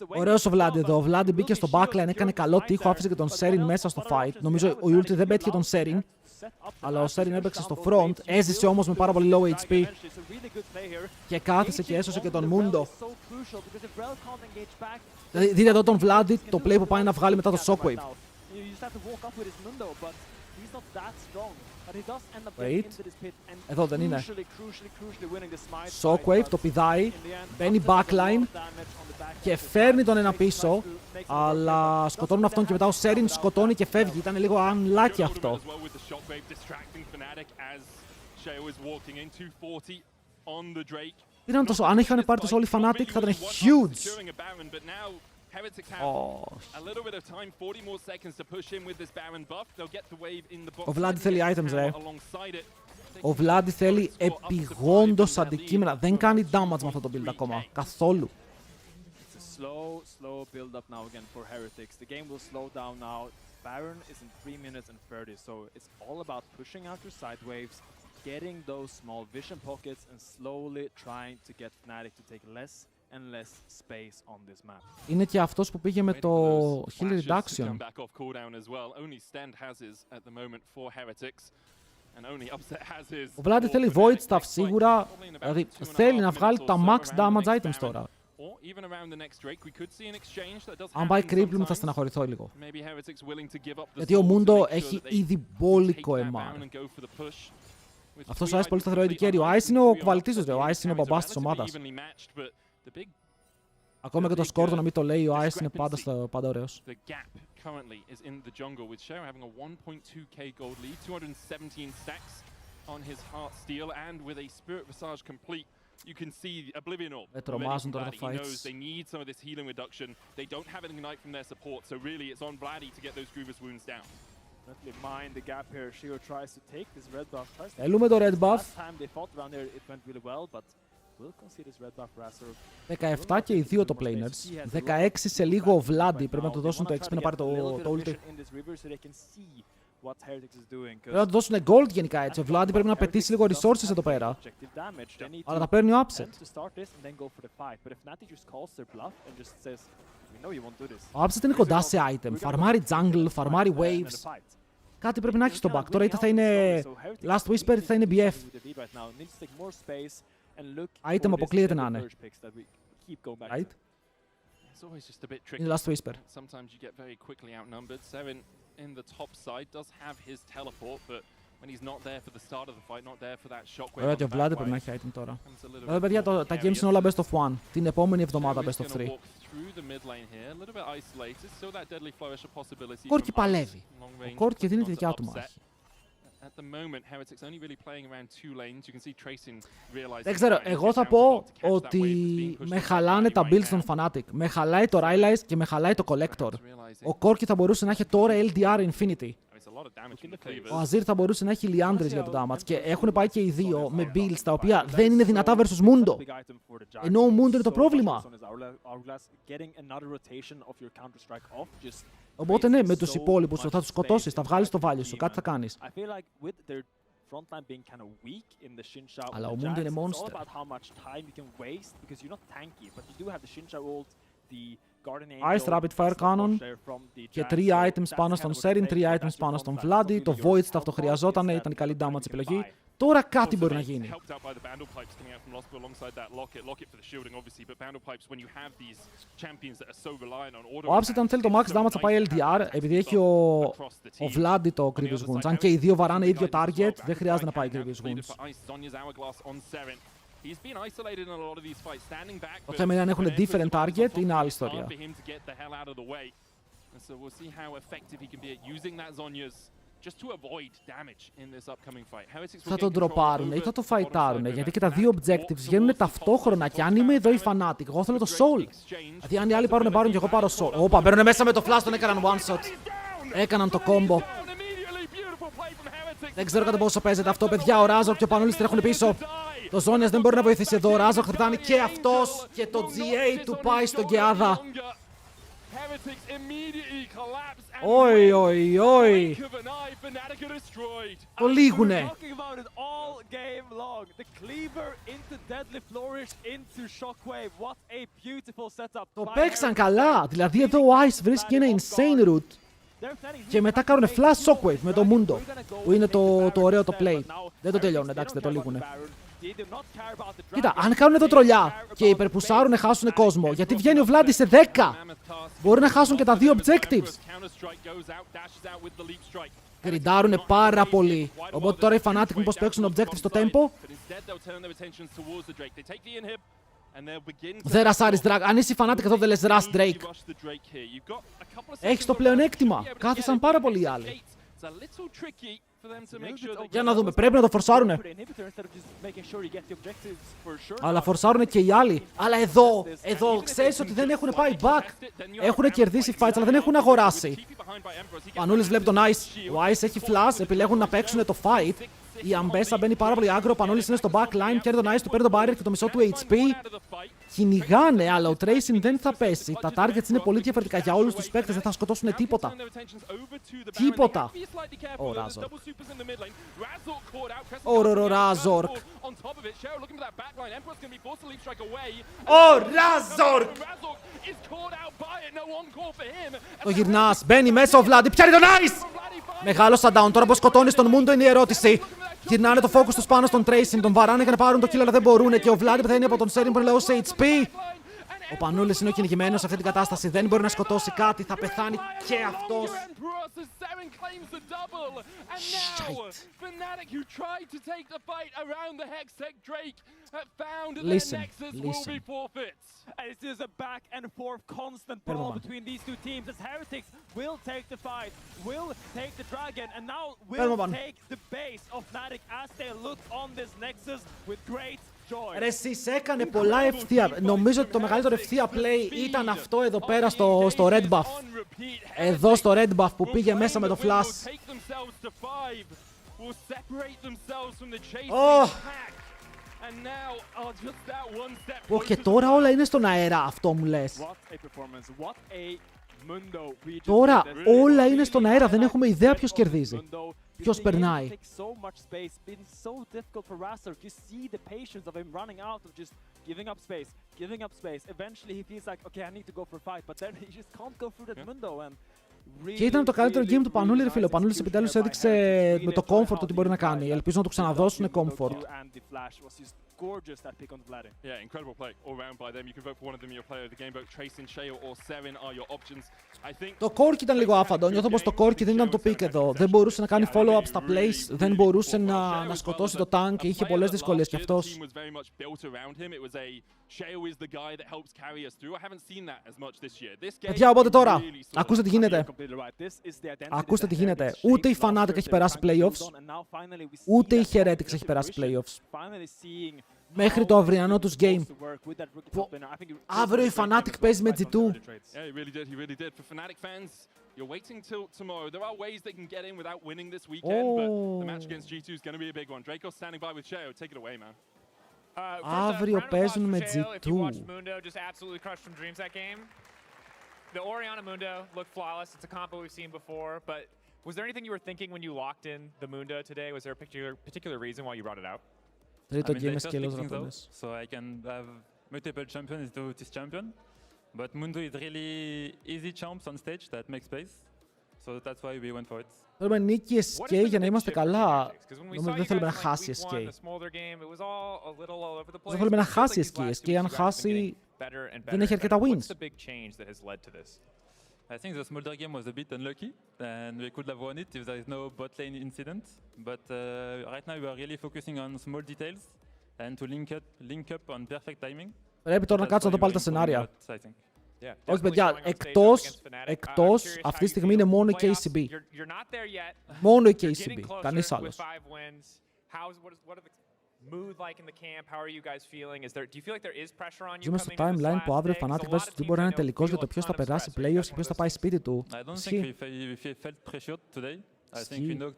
Ωραίος ο Vlad εδώ. Ο Vlad μπήκε στο backline, έκανε καλό τείχο, άφησε και τον Serin μέσα στο fight. Νομίζω ο ulti δεν πέτυχε τον Serin, αλλά ο Serin έπαιξε στο front. Έζησε όμως με πάρα πολύ low HP και κάθισε και έσωσε και τον Mundo. Δείτε εδώ τον Vlad, το play που πάει να βγάλει μετά το Shockwave. Wait. Εδώ δεν είναι. Shockwave το πηδάει, μπαίνει backline και φέρνει τον ένα πίσω, αλλά σκοτώνουν αυτόν και μετά ο Serin σκοτώνει και φεύγει. Ήταν λίγο unlucky αυτό. Αν είχαν πάρει τόσο όλοι Fnatic θα ήταν huge. Ο Vlad θέλει items, ρε. Ο Vlad θέλει επιγόντως αντικείμενα. Δεν κάνει damage με αυτό το build ακόμα. Καθόλου. Getting those small vision pockets and slowly trying to get Fnatic to take less and less space on this map. Είναι και αυτός που πήγε με το heal reduction. Ο Vlad θέλει void stuff σίγουρα, δηλαδή θέλει να βγάλει τα max damage items τώρα. Αν πάει cripple μου θα στεναχωρηθώ λίγο. Γιατί ο Mundo έχει ήδη μπόλικο MR. Αυτός ο Ice πολύ σταθερό AD carry. Ο Ice είναι ο κουβαλητής τους, ο Ice είναι ο μπαμπάς της ομάδας. Ακόμα και το σκόρ να μην το λέει, ο Ice είναι πάντα ωραίος. Με τρομάζουν τώρα τα fights. Θέλουμε το red buff. 17 και οι δύο το planers. 16 σε λίγο ο Vladi. Πρέπει να του δώσουν το XP να πάρει το ulti. Πρέπει να του δώσουν gold γενικά έτσι. Ο Vladi πρέπει να πετύσει λίγο resources εδώ πέρα. Αλλά τα παίρνει ο Upset. Ο Upset είναι κοντά σε item. Φαρμάρει jungle, φαρμάρει waves. Κάτι πρέπει να έχει στο back. Τώρα είτε θα είναι Last Whisper είτε θα είναι BF. Item αποκλείεται να είναι. Right? Είναι Last Whisper. In the top side does have his teleport, but when he's not there for the start of the fight, not there for that shockwave. Βέβαια και ο Vlad πρέπει να έχει item τώρα. Βέβαια παιδιά τα games είναι όλα best of 1. Την επόμενη εβδομάδα best of 3. Ο Κόρκι παλεύει. Ο Κόρκι δίνει τη δικιά του μάχη. Δεν ξέρω, εγώ θα πω ότι με χαλάνε τα builds των Fnatic. Με χαλάει το Rylai's και με χαλάει το Collector. Ο Κόρκι θα μπορούσε να έχει τώρα LDR Infinity. Ο Azir θα μπορούσε να έχει Liandry's για το damage. Και έχουν πάει και οι δύο με builds τα οποία δεν είναι δυνατά versus Mundo. Ενώ ο Mundo είναι το πρόβλημα. Οπότε ναι, με τους υπόλοιπους θα τους σκοτώσεις, θα βγάλεις το value σου, κάτι θα κάνεις. Αλλά ο Mundo είναι monster. Ice Rapid Fire Cannon και 3 items πάνω στον Serin, 3 items πάνω στον Vladi. Το Void Staff το χρειαζόταν, ήταν η καλή damage επιλογή. Τώρα κάτι μπορεί να γίνει. Ο Upset αν θέλει το max damage θα πάει LDR, επειδή έχει ο Vladi το Grievous Wounds. Αν και οι δύο βαράνε ίδιο target, δεν χρειάζεται να πάει Grievous Wounds. Το θέμα είναι αν έχουν different target, είναι άλλη ιστορία. Θα τον ντροπάρουν ή θα το φαϊτάρουν, γιατί και τα δύο objectives βγαίνουν ταυτόχρονα και αν είμαι εδώ η Fnatic, εγώ θέλω το soul. Δηλαδή αν οι άλλοι πάρουν και εγώ πάρω soul. Όπα, μπαίνουν μέσα με το flash, τον έκαναν one shot. Έκαναν το combo. Δεν ξέρω κατά πόσο παίζεται αυτό, παιδιά. Ο Razork και ο Πανούλης τρέχουν πίσω. Το Zonias δεν μπορεί να βοηθήσει εδώ. Ο Razork θα πετάνει και αυτός και το GA του πάει στον Κεάδα. Όι, όι, όι. Το λύγουνε. Το παίξαν καλά. Δηλαδή εδώ ο Ice βρίσκει ένα insane route. Και μετά κάνουν flash shockwave με το Mundo, που είναι το ωραίο το play. Δεν το τελειώνουν, εντάξει, δεν το λύγουνε. Κοίτα, αν κάνουν εδώ τρολιά και υπερπουσάρουν, χάσουν κόσμο. Γιατί βγαίνει ο Vladi σε 10. Μπορεί να χάσουν και τα δύο objectives. Γκριντάρουνε πάρα πολύ. Οπότε τώρα οι Fnatic μήπως παίξουν objectives στο tempo. Δεν ρασάρεις Drake. Αν είσαι Fnatic εδώ δεν λες rush Drake. Έχεις το πλεονέκτημα. Κάθισαν πάρα πολλοί οι άλλοι. Για να δούμε, πρέπει να το φορσάρουνε. Αλλά φορσάρουνε και οι άλλοι. Αλλά εδώ ξέρεις ότι δεν έχουν πάει back. Έχουν κερδίσει fights, αλλά δεν έχουν αγοράσει. Πανούλης βλέπει τον Ice. Ο Ice έχει flash, επιλέγουν να παίξουν το fight. Η Αμπέσα μπαίνει πάρα πολύ άγκρο, ο Πανούλης είναι στο backline, κέρδει τον Ice, του παίρνει τον barrier και το μισό του HP. Κυνηγάνε, αλλά ο Tracing δεν θα πέσει. Τα targets είναι πολύ διαφορετικά για όλους τους παίκτες, δεν θα σκοτώσουν τίποτα. Τίποτα. Ο Razork. Ο Razork. Ο Razork. Το γυρνάς, μπαίνει μέσα ο Vladi, πιάνει τον Ice. Μεγάλο shutdown, τώρα πως σκοτώνεις τον Mundo είναι η ερώτηση. Γυρνάνε το focus τους πάνω στον Tracing, τον βαράνε για να πάρουν το kill αλλά δεν μπορούν και ο Vladi πεθαίνει από τον Serin που είναι low σε HP. Ο Πανούλης είναι ο κυνηγημένος σε αυτή την κατάσταση, δεν μπορεί να σκοτώσει κάτι, θα πεθάνει και αυτός. Listen. And it is a back and forth constant brawl between these two teams as Heretics will take the fight, will take the dragon, and now will take the base of Fnatic as they look on this Nexus with great joy. Ρε εσείς έκανε πολλά ευθεία. Νομίζω ότι το μεγαλύτερο ευθεία play ήταν αυτό εδώ πέρα στο Red Buff. Εδώ στο Red Buff που πήγε μέσα με το flash. themselves to 5, will separate themselves from the chasing pack. And now, just that one step. Και τώρα όλα είναι στον αέρα, αυτό μου λες. What a performance. What a Mundo. Τώρα όλα είναι στον αέρα, δεν έχουμε ιδέα ποιος κερδίζει. Ποιος περνάει. Και ήταν το καλύτερο game του Πανούλη, ρε φίλε. Ο Πανούλης επιτέλους έδειξε με το comfort ότι μπορεί να κάνει. Ελπίζω να του ξαναδώσουν comfort. Yeah, incredible play all round by them. You can vote for one of them in your player of the game. Vote Trace and Shale or Seven are your options. I think. Το Corki ήταν λίγο άφαντο. Νιώθω πως το Corki δεν ήταν το pick εδώ. Δεν μπορούσε να κάνει follow-up στα plays. Δεν μπορούσε να σκοτώσει το tank και είχε πολλές δυσκολίες κι αυτός. Παιδιά, οπότε τώρα, ακούστε τι γίνεται. Ακούστε τι γίνεται. Ούτε η Fnatic έχει περάσει playoffs, ούτε η Heretics έχει περάσει playoffs. Μέχρι το αυριανό τους game. Αύριο η Fnatic παίζει με G2. You're waiting till tomorrow. There are ways they can get in without winning this weekend, but the match against G2 is going to be a big one. Draco standing by with Sheo. Take it away, man. Αύριο παίζουν με G2. The Orianna Mundo looked flawless. It's a combo we've seen before, but was there anything you were thinking when you locked in the Mundo today? Was there a particular reason why you brought it out? Τρίτο game με σκέλος ρατώνες. So I can have multiple champions to this champion, but Mundo is really easy champs on stage that make space, so that's why we went for it. Θέλουμε νίκη η SK για να είμαστε καλά. Δεν θέλουμε να χάσει η SK. Δεν θέλουμε να χάσει η SK. Η SK αν χάσει δεν έχει αρκετά wins. I think the Smolder game was a bit unlucky, and we could have won it if there is no bot lane incident. But right now we are really focusing on small details and to link up on perfect timing. Πρέπει τώρα να κάτσω να δω πάλι τα σενάρια. Όχι παιδιά, εκτός αυτή τη στιγμή είναι μόνο η KCB. Μόνο η KCB, κανείς άλλος. Ζούμε στο timeline που αύριο Fnatic vs G2 μπορεί να είναι τελικός για το ποιος θα περάσει playoffs και ποιος θα πάει σπίτι του. Ισχύει.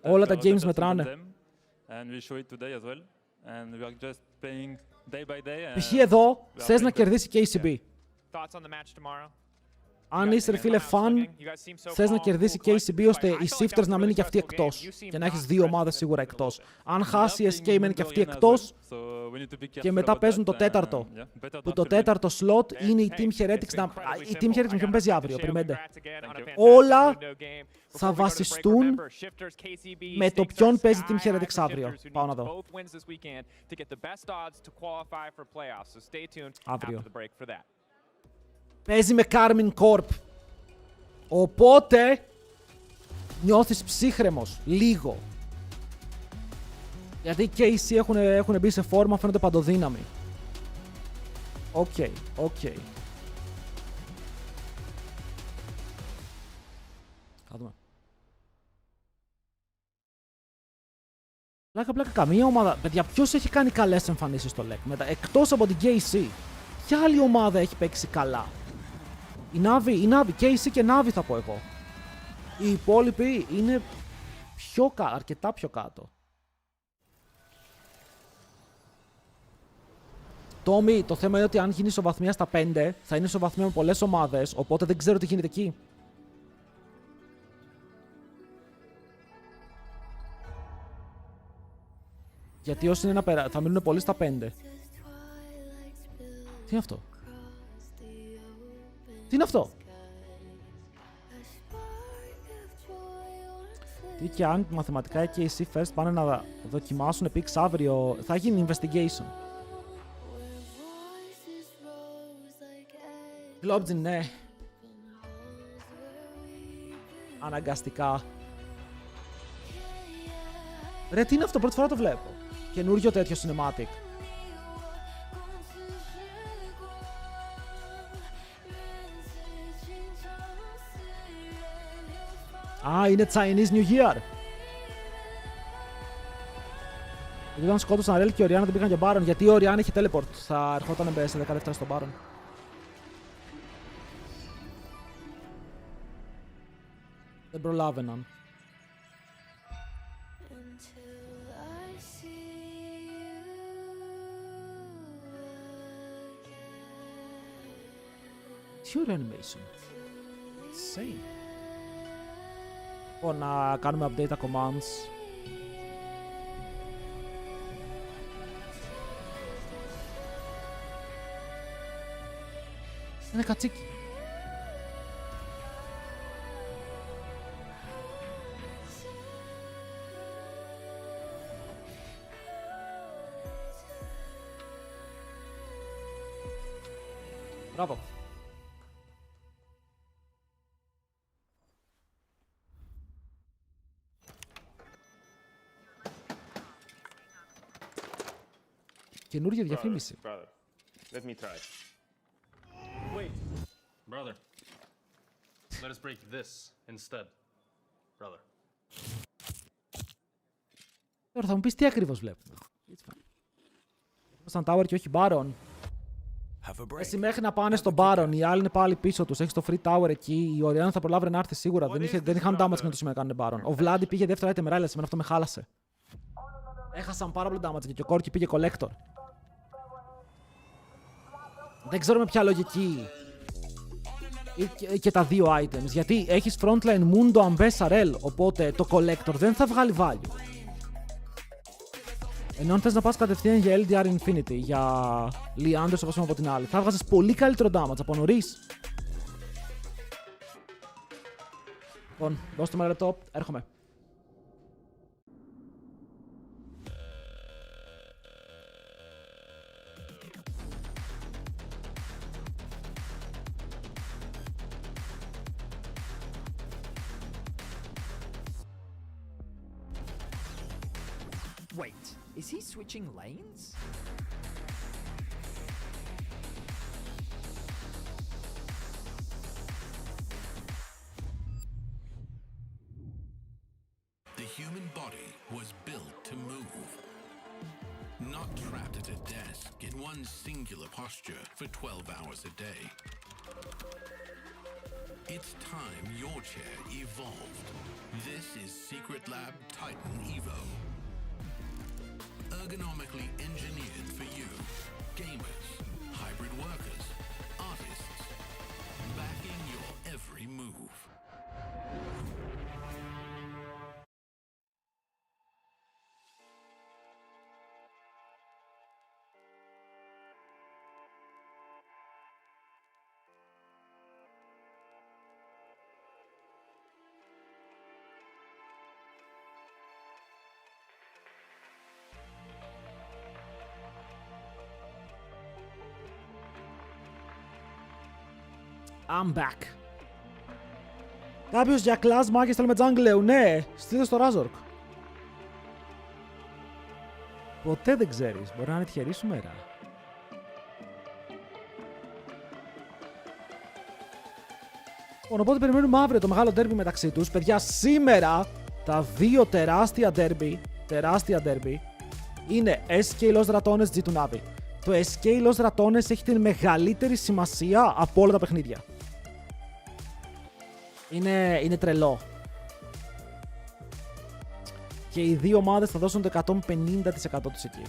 Όλα τα games μετράνε. Π.χ. εδώ θες να κερδίσει KCB. Αν είσαι, ρε φίλε, φαν, θες να κερδίσει KCB ώστε οι Shifters να μείνει και αυτοί εκτός και να έχεις δύο ομάδες σίγουρα εκτός. Αν χάσει η SK μένει και αυτοί εκτός και μετά παίζουν το τέταρτο. Που το τέταρτο slot είναι η Team Heretics. Η Team Heretics με ποιον παίζει αύριο, περιμένετε. Όλα θα βασιστούν με το ποιον παίζει Team Heretics αύριο. Πάω να δω. Αύριο. Παίζει με Carmine Corp. Οπότε νιώθεις ψύχρεμος, λίγο. Γιατί και οι KC έχουν μπει σε φόρμα, φαίνονται παντοδύναμοι. Οκ. Θα δούμε. Πλάκα, καμία ομάδα. Παιδιά, ποιος έχει κάνει καλές εμφανίσεις στο Lec? Εκτός από την KC. Ποια άλλη ομάδα έχει παίξει καλά? Η Navi, KC και Navi θα πω εγώ. Οι υπόλοιποι είναι αρκετά πιο κάτω. Τόμι, το θέμα είναι ότι αν γίνει ισοβαθμία στα 5, θα είναι ισοβαθμία με πολλές ομάδες, οπότε δεν ξέρω τι γίνεται εκεί. Γιατί όσοι είναι θα μείνουν πολλοί στα 5. Τι είναι αυτό? Τι είναι αυτό? Τι και αν μαθηματικά και οι C First πάνε να δοκιμάσουν picks αύριο, θα γίνει investigation. Globjin, ναι. Αναγκαστικά. Ρε, τι είναι αυτό? Πρώτη φορά το βλέπω. Καινούριο τέτοιο cinematic. Είναι Chinese New Year. Γιατί όταν σκότωσαν Ρέλ και ο Orianna δεν πήγαν για Baron, γιατί ο Orianna είχε teleport. Θα ερχόταν σε 10 δεύτερα στον Baron. Δεν προλάβαιναν. Τι ωραίο animation. Insane. Λοιπόν, να κάνουμε update τα commands. Είναι κατσίκι. Μπράβο. Καινούργια διαφήμιση. Brother, let me try. Wait. Brother, let us break this instead. Brother. Τώρα θα μου πεις τι ακριβώς βλέπουμε. Σαν tower και όχι baron. Εσύ μέχρι να πάνε στο baron, οι άλλοι είναι πάλι πίσω τους. Έχεις το free tower εκεί. Η Orianna θα προλάβει να έρθει σίγουρα. Δεν είχαν damage και να το σήμερα κάνουν baron. Ο Vladi πήγε δεύτερο item rally, σήμερα αυτό με χάλασε. Έχασαν πάρα πολύ damage και ο Corki πήγε collector. Δεν ξέρω με ποια λογική και τα δύο items. Γιατί έχεις frontline Mundo, Ambessa, Rel. Οπότε το collector δεν θα βγάλει value. Ενώ αν θες να πας κατευθείαν για LDR Infinity, για Leanders όπως είπαμε από την άλλη, θα βγάζεις πολύ καλύτερο damage από νωρίς. Λοιπόν, δώστε μου ένα λεπτό, έρχομαι. Wait, is he switching lanes? The human body was built to move, not trapped at a desk in one singular posture for 12 hours a day. It's time your chair evolved. This is Secret Lab Titan Evo. Ergonomically engineered for you, gamers, hybrid workers, artists, backing your every move. I'm back. Κάποιος για class μάκες θέλει με jungle, ναι, στείλτε στο Razork. Ποτέ δεν ξέρεις, μπορεί να είναι τυχερή σου μέρα. Οπότε περιμένουμε αύριο το μεγάλο derby μεταξύ τους. Παιδιά, σήμερα τα δύο τεράστια derby είναι SK Los Ratones G2 Navi. Το SK Los Ratones έχει την μεγαλύτερη σημασία από όλα τα παιχνίδια. Είναι τρελό. Και οι δύο ομάδες θα δώσουν το 150% τους εκεί.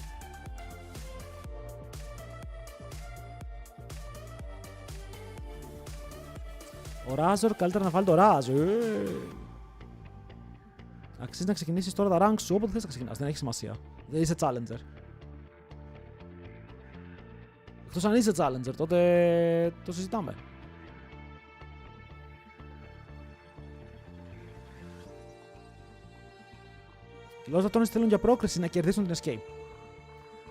Ο Razor, καλύτερα να βάλει το Razor. Αξίζει να ξεκινήσεις τώρα τα rank σου όποτε θες να ξεκινάς, δεν έχει σημασία. Δεν είσαι challenger. Εκτός αν είσαι challenger, τότε το συζητάμε. Οι Los Ratones θέλουν για πρόκριση να κερδίσουν την escape.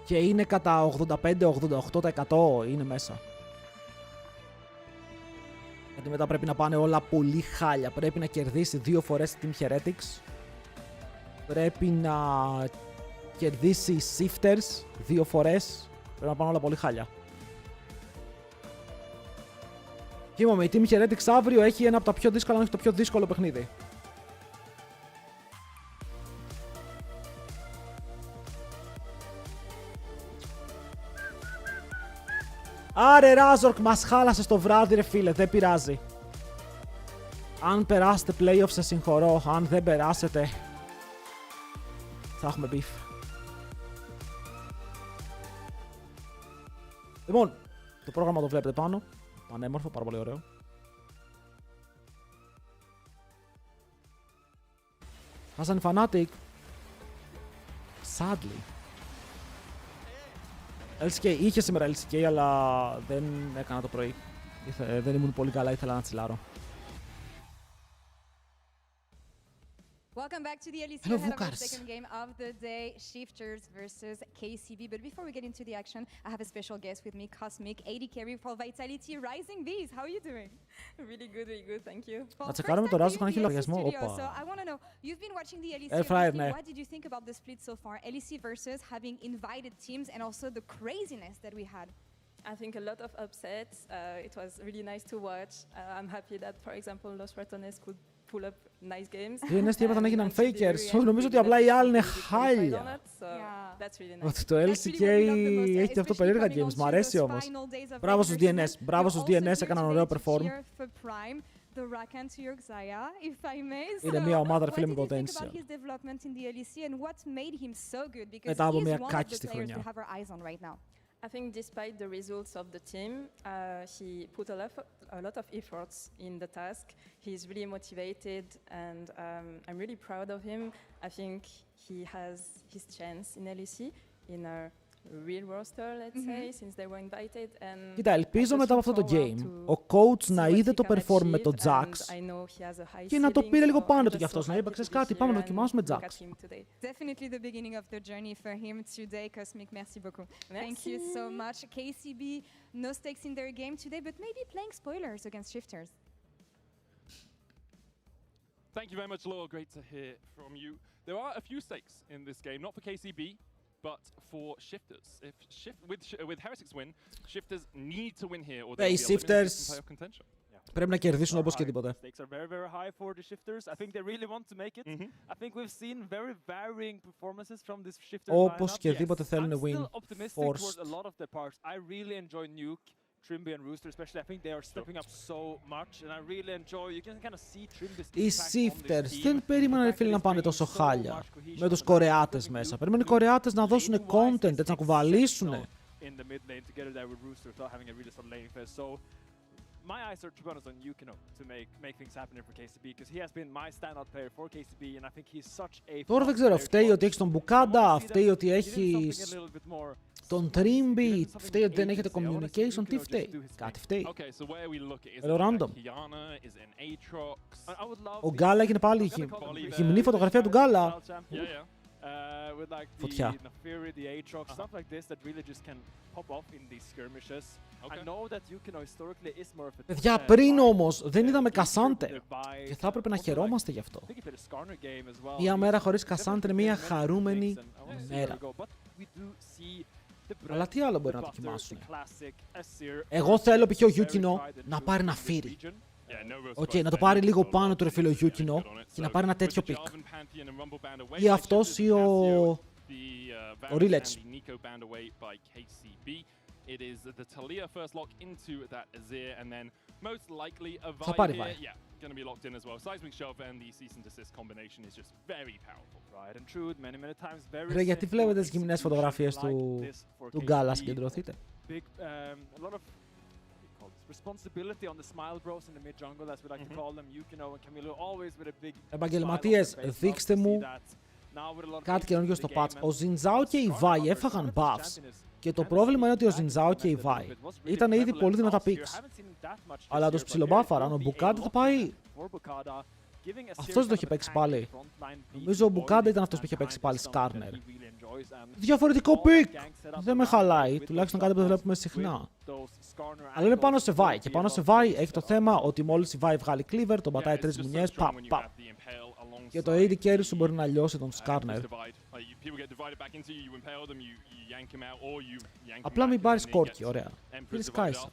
Και είναι κατά 85-88% είναι μέσα. Γιατί μετά πρέπει να πάνε όλα πολύ χάλια. Πρέπει να κερδίσει 2 φορές Team Heretics. Πρέπει να κερδίσει Shifters 2 φορές. Πρέπει να πάνε όλα πολύ χάλια. Και είπαμε, η Team Heretics αύριο έχει ένα από τα πιο δύσκολα, αν όχι το πιο δύσκολο παιχνίδι. Άρε Razork, μας χάλασε το βράδυ ρε φίλε, δεν πειράζει. Αν περάσετε playoff σε συγχωρώ, αν δεν περάσετε... θα έχουμε beef. Λοιπόν, το πρόγραμμα το βλέπετε πάνω. Πανέμορφο, πάρα πολύ ωραίο. Χάσανε Fnatic. Sadly. LCK, είχε σήμερα LCK, αλλά δεν έκανα το πρωί. Δεν ήμουν πολύ καλά, ήθελα να τσιλάρω. Welcome back to the LEC Hello, ahead of Vukars. the second game of the day, Shifters versus KCB. But before we get into the action, I have a special guest with me, Cosmic, AD carry for Vitality, Rising Bees. How are you doing? Really good, thank you. Να τσεκάρουμε το Ράζο αν έχει λογαριασμό. So Όπα. I want to know, you've been watching the LEC. Airfryer, ναι. What did you think about the split so far? LEC versus having invited teams and also the craziness that we had. I think a lot of upsets. It was really nice to watch. I'm happy that, for example, Los Ratones could pull up nice games. Είναι τι έπαθαν, έγιναν fakers. Νομίζω ότι απλά οι άλλοι είναι χάλια. Ότι το LCK έχει αυτό περίεργα games. Μ' αρέσει όμως. Μπράβο στους DNS. Μπράβο στους DNS, έκαναν ωραίο perform. Είναι μια ομάδα, ρε φίλε, με potential. Μετά από μια κάκιστη χρονιά. I think despite the results of the team, he put a lot of efforts in the task. He's really motivated and I'm really proud of him. I think he has his chance in LEC in a real roster, let's say, since they were invited. And κοίτα, ελπίζω μετά από αυτό το game ο coach να είδε το perform με το Jax και να το πήρε λίγο πάνω του κι αυτός, να είπε, ξέρεις κάτι, πάμε να δοκιμάσουμε Jax. Definitely the beginning of the journey for him today, Cosmic. Merci beaucoup. Thank you so much. KCB, no stakes in their game today, but maybe playing spoilers against Shifters. Thank you very much, Laura. Great to hear from you. There are a few stakes in this game, not for KCB, but for Shifters. If with Heretics win, Shifters need to win here or they'll be eliminated from playoff contention. Πρέπει να κερδίσουν όπως και τίποτε. Stakes are very, very high for the Shifters. I think they really want to make it. I think we've seen very varying performances from this Shifters lineup. Όπως και τίποτε θέλουν win. I'm still optimistic towards a lot of their parts. I really enjoy Nuke, Trimby and Rooster especially. I think they are stepping up so much and I really enjoy. You can kind of see Trimby's Οι Shifters δεν περίμεναν, ρε φίλε, να πάνε τόσο χάλια με τους Κορεάτες μέσα. Περίμεναν οι Κορεάτες να δώσουν content, έτσι να κουβαλήσουν. My eyes are, to be honest, on Yukino to make things happen here for KCB because he has been my standout player for KCB and I think he's such a. Τώρα δεν ξέρω, φταίει ότι έχεις τον Μπουκάντα, φταίει ότι έχεις τον Trimby, φταίει ότι δεν έχετε communication, τι φταίει? Κάτι φταίει. Λέω random. Ο Γκάλα έγινε πάλι χειμνή φωτογραφία του Γκάλα. Φωτιά. Παιδιά, πριν όμως δεν είδαμε Κασάντε και θα έπρεπε να χαιρόμαστε γι' αυτό. Μια μέρα χωρίς Κασάντε είναι μια χαρούμενη μέρα. Αλλά τι άλλο μπορεί να δοκιμάσουν? Εγώ θέλω π.χ. ο Yukino να πάρει ένα φύρι. Να το πάρει λίγο πάνω του, ρε φίλο, Yukino και να πάρει ένα τέτοιο πικ. Ή αυτός ή ο Ρίλετς. Θα πάρει βάει. Ρε, γιατί βλέπετε τις γυμνές φωτογραφίες του Γκάλα, συγκεντρωθείτε. Εμπαγγελματίες, δείξτε μου κάτι καινούργιο στο patch. Ο Ζινζάο και η Βάι έφαγαν buffs. Και το πρόβλημα είναι ότι ο Ζινζάο και η Βάι ήταν ήδη πολύ δυνατά picks. Αλλά τους ψιλομπάφαραν. Ο Μπουκάντα θα πάει. Αυτός δεν το είχε παίξει πάλι. Νομίζω ο Μπουκάντα ήταν αυτός που είχε παίξει πάλι Σκάρνερ. Διαφορετικό pick! Δεν με χαλάει. Τουλάχιστον κάτι που δεν βλέπουμε συχνά. Αλλά είναι πάνω σε Βάι. Και πάνω σε Βάι έχει το θέμα ότι μόλις η Βάι βγάλει cleaver, τον πατάει 3 μουνιές, παπ. Και το AD carry σου μπορεί να λιώσει τον Σκάρνερ. Απλά μην πάρεις κόρκι, ωραία. Πήρες Κάισα.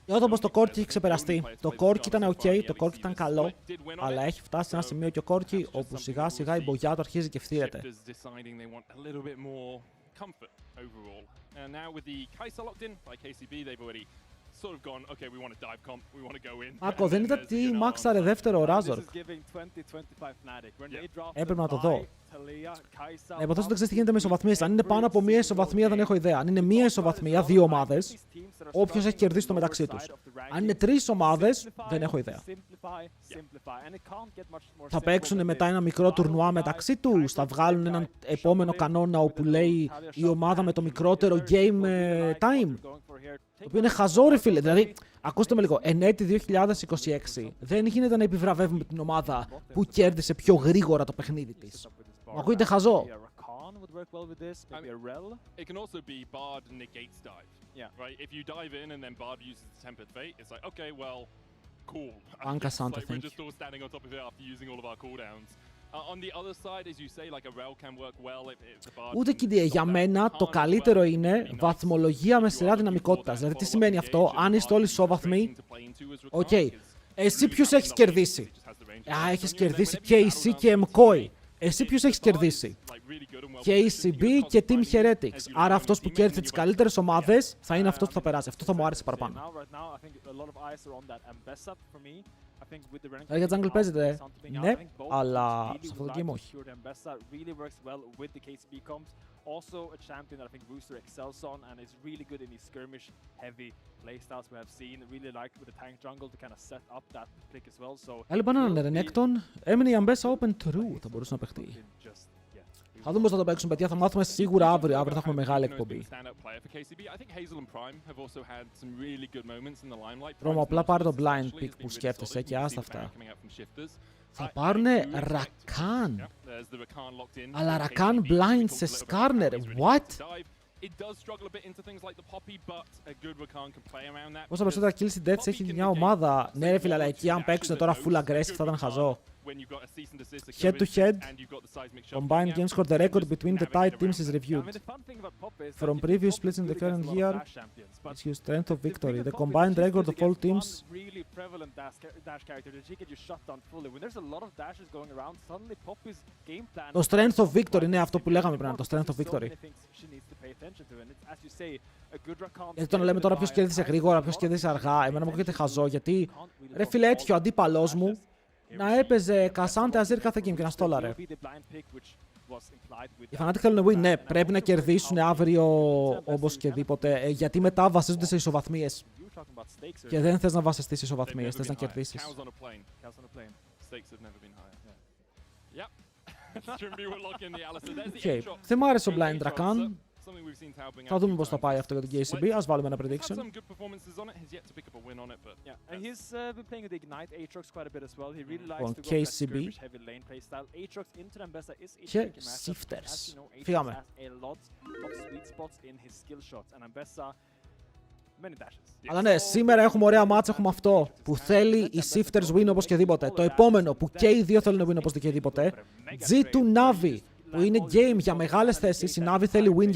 Νιώθω πως το κόρκι έχει ξεπεραστεί. Το κόρκι ήταν ok, το κόρκι ήταν καλό, αλλά έχει φτάσει σε ένα σημείο και ο κόρκι όπου σιγά σιγά η μπογιά του αρχίζει και φθήρεται. sort of gone, okay, we want to dive comp, we want to go in. Μάκο, δεν είδα τι μάξαρε δεύτερο ο Razork. Έπρεπε να το δω. Να υποθέσω ότι δεν ξέρεις τι γίνεται με ισοβαθμίες. Αν είναι πάνω από μία ισοβαθμία δεν έχω ιδέα. Αν είναι μία ισοβαθμία, δύο ομάδες, όποιος έχει κερδίσει το μεταξύ τους. Αν είναι τρεις ομάδες, δεν έχω ιδέα. Θα παίξουν μετά ένα μικρό τουρνουά μεταξύ τους, θα βγάλουν έναν επόμενο κανόνα όπου λέει η ομάδα με το μικρότερο game time. Το οποίο είναι χαζό, ρε φίλε. Δηλαδή, ακούστε με λίγο, εν έτη 2026 δεν γίνεται να επιβραβεύουμε την ομάδα που κέρδισε πιο γρήγορα το παιχνίδι της. Μου ακούγεται χαζό. It can also be Bard negates dive. Right? If you dive in and then Bard uses the Tempered Fate, it's like, okay, well, cool. Anka Santa, We're just all standing on top of it after using all of our cooldowns. On the other side, as you say, like a rel can work well if the Bard... Ούτε και για μένα το καλύτερο είναι βαθμολογία με σειρά δυναμικότητας. Δηλαδή, τι σημαίνει αυτό? Αν είστε όλοι ισόβαθμοι, οκ. Εσύ ποιος έχεις κερδίσει? Έχεις κερδίσει KC και MKOI. Εσύ ποιος έχεις κερδίσει? KCB και Team Heretics. Άρα αυτός που κέρδισε τις καλύτερες ομάδες θα είναι αυτός που θα περάσει. Αυτό θα μου άρεσε παραπάνω. Για jungle παίζετε? Ναι, αλλά σε αυτό το game όχι. Also a champion that I think Rooster excels on and is really good in these skirmish heavy playstyles we have seen. Really like with the tank jungle to kind of set up that pick as well. So Άλλη μπανάνα Renekton. Έμεινε η Αμπέσα open true. Θα μπορούσε να παιχτεί. Θα δούμε πώς θα το παίξουν, παιδιά. Θα μάθουμε σίγουρα αύριο. Αύριο θα έχουμε μεγάλη εκπομπή. Ρώμα, απλά πάρε το blind pick που σκέφτεσαι και άστα αυτά. Θα πάρουνε Rakan. Αλλά Rakan blind σε Skarner. What? Όσα περισσότερα kills στην Death έχει μια ομάδα. Ναι ρε φίλε, αλλά εκεί αν παίξουν τώρα full aggressive θα ήταν χαζό. Head to head, combined game score, the record between the tied teams is reviewed. From previous splits in the current year, it's your strength of victory. The combined record of all teams. Το strength of victory, ναι, αυτό που λέγαμε πριν, το strength of victory. Γιατί το να λέμε τώρα ποιος κέρδισε γρήγορα, ποιος κέρδισε αργά, εμένα μου ακούγεται χαζό, γιατί ρε φίλε έτυχε ο αντίπαλός μου να έπαιζε Κασάντε Αζίρ κάθε game και να στόλαρε. Οι Fnatic θέλουν win, ναι, πρέπει να κερδίσουν αύριο οπωσδήποτε, γιατί μετά βασίζονται σε ισοβαθμίες. Και δεν θες να βασιστείς σε ισοβαθμίες, θες να κερδίσεις. Okay. Δεν μ' άρεσε ο Blind Rakan. Θα δούμε πώς θα πάει αυτό για το KCB. Ας βάλουμε ένα prediction. Λοιπόν, KCB και Shifters. Φύγαμε. Αλλά ναι, σήμερα έχουμε ωραία μάτσα, έχουμε αυτό που θέλει οι Shifters win οπωσδήποτε. Το επόμενο που και οι δύο θέλουν win οπωσδήποτε. G2 Navi, που είναι game για μεγάλες θέσεις. Η Navi θέλει win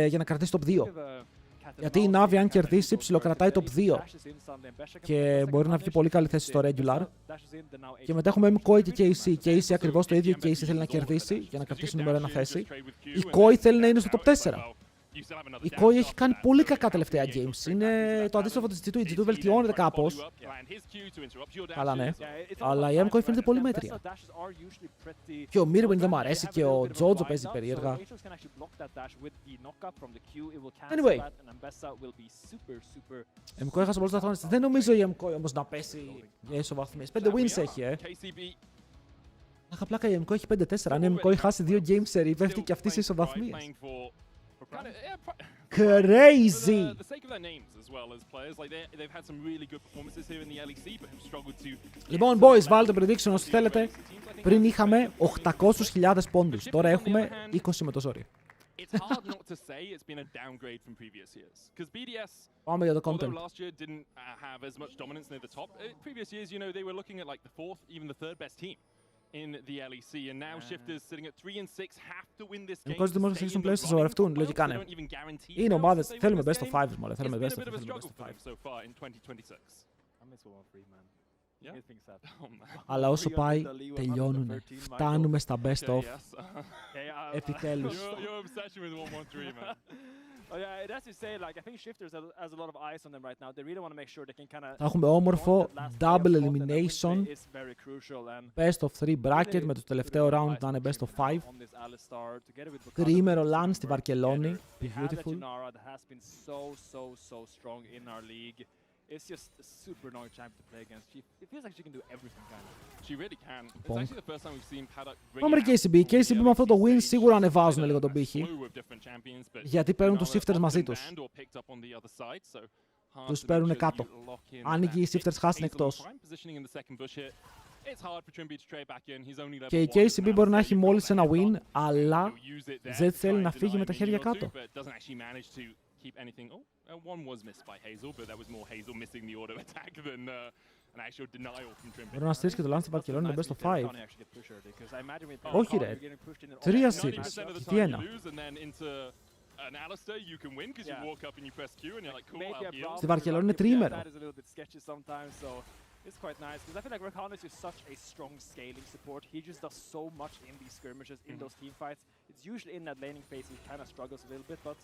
για να κρατήσει top 2. Γιατί η Navi αν κερδίσει ψιλοκρατάει top 2. Και μπορεί να βγει πολύ καλή θέση στο regular. Και μετά έχουμε MKOI και KC. KC ακριβώς το ίδιο, KC θέλει να κερδίσει για να κρατήσει νούμερο 1 θέση. Η KOI θέλει να είναι στο top 4. Η KOI έχει κάνει πολύ κακά τελευταία games. Είναι το αντίστοιχο της G2. Η G2 βελτιώνεται κάπως. Αλλά ναι. Αλλά η MKOI φαίνεται πολύ μέτρια. Και ο Mirwin δεν μου αρέσει και ο Jojo παίζει περίεργα. Anyway. MKOI έχασε πολλούς αγώνες. Δεν νομίζω η MKOI όμως να πέσει για ισοβαθμίες. 5 wins έχει, Αχ, πλάκα η MKOI έχει 5-4. Αν η MKOI χάσει 2 games series, πέφτει και αυτή σε ισοβαθμίες. Crazy! Λοιπόν, boys, βάλτε το prediction όσοι θέλετε. Πριν είχαμε 800.000 πόντους. Τώρα έχουμε 20 με το ζόρι. Πάμε για το content. In the LEC, and now Shifters sitting at 3-6 have to win this game. Εμείς δημόσια season players θα σοβαρευτούν, λογικά ναι. Είναι ομάδες, θέλουμε best of 5, μόλι, θέλουμε best of 5. Αλλά όσο πάει, τελειώνουνε. Φτάνουμε στα best of. Επιτέλους. Oh yeah, as you say, like I think Shifters has a lot of eyes on them right now. They really want to make sure they can kind of. Θα έχουμε όμορφο double elimination, best of 3 bracket με το τελευταίο round να είναι best of 5. Τριήμερο LAN στη Βαρκελόνη. Beautiful. It's just a super annoying champion to play against. It feels like she can do everything, kind of. She really can. It's actually the first time we've seen Paddock bring Πάμε KCB. KCB με αυτό το win σίγουρα ανεβάζουν λίγο τον πύχη. Γιατί παίρνουν τους shifters μαζί τους. Τους παίρνουν κάτω. Αν οι shifters χάσουν εκτός. Και η KCB μπορεί να έχει μόλις ένα win, αλλά δεν θέλει να φύγει με τα χέρια κάτω. Keep anything. Oh, one was missed by Hazel, but that was more Hazel missing the auto attack than an actual denial from Trimby. Μπορεί να στήσει και το λάνς στη Βαρκελόνη με best of 5. Όχι ρε. 3 series. Τι ένα. An Alistair, you can win because you walk up and you press Q and you're like, cool, I'll heal. Στη Βαρκελόνη είναι τριήμερο. It's quite nice because I feel like Rakanus is such a strong scaling support. He just does so much in these skirmishes, in those team fights. It's usually in that laning phase he kind of struggles a little bit, but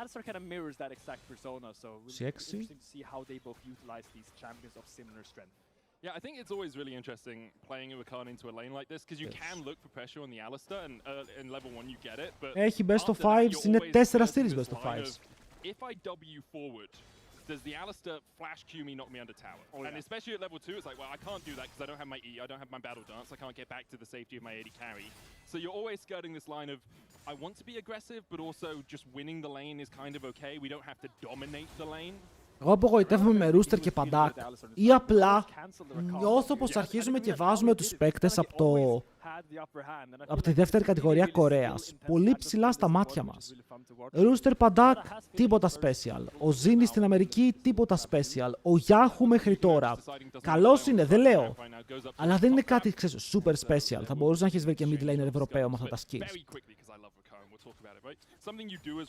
Alistair kind of mirrors that exact persona, so really interesting to see how they both utilize these champions of similar strength. Yeah, I think it's always really interesting playing a Rakan into a lane like this because you can look for pressure on the Alistair and in level 1 you get it, but έχει best of 5s, είναι 4 series best of 5s. If I W forward, does the Alistair flash Q me, knock me under tower? And especially at level 2, it's like, well, I can't do that because I don't have my E, I don't have my battle dance, I can't get back to the safety of my AD carry. So you're always skirting this line of, I want to be aggressive, but also just winning the lane is kind of okay. We don't have to dominate the lane. Εγώ απογοητεύομαι με Rooster και Paddock ή απλά νιώθω πως αρχίζουμε και βάζουμε τους παίκτες από τη δεύτερη κατηγορία Κορέας πολύ ψηλά στα μάτια μας. Rooster, Paddock, τίποτα special. Ο Zini στην Αμερική, τίποτα special. Ο Yahoo μέχρι τώρα. Καλός είναι, δεν λέω. Αλλά δεν είναι κάτι, ξέρεις, super special. Θα μπορούσε να έχεις βρει και mid laner Ευρωπαίο με αυτά τα skills.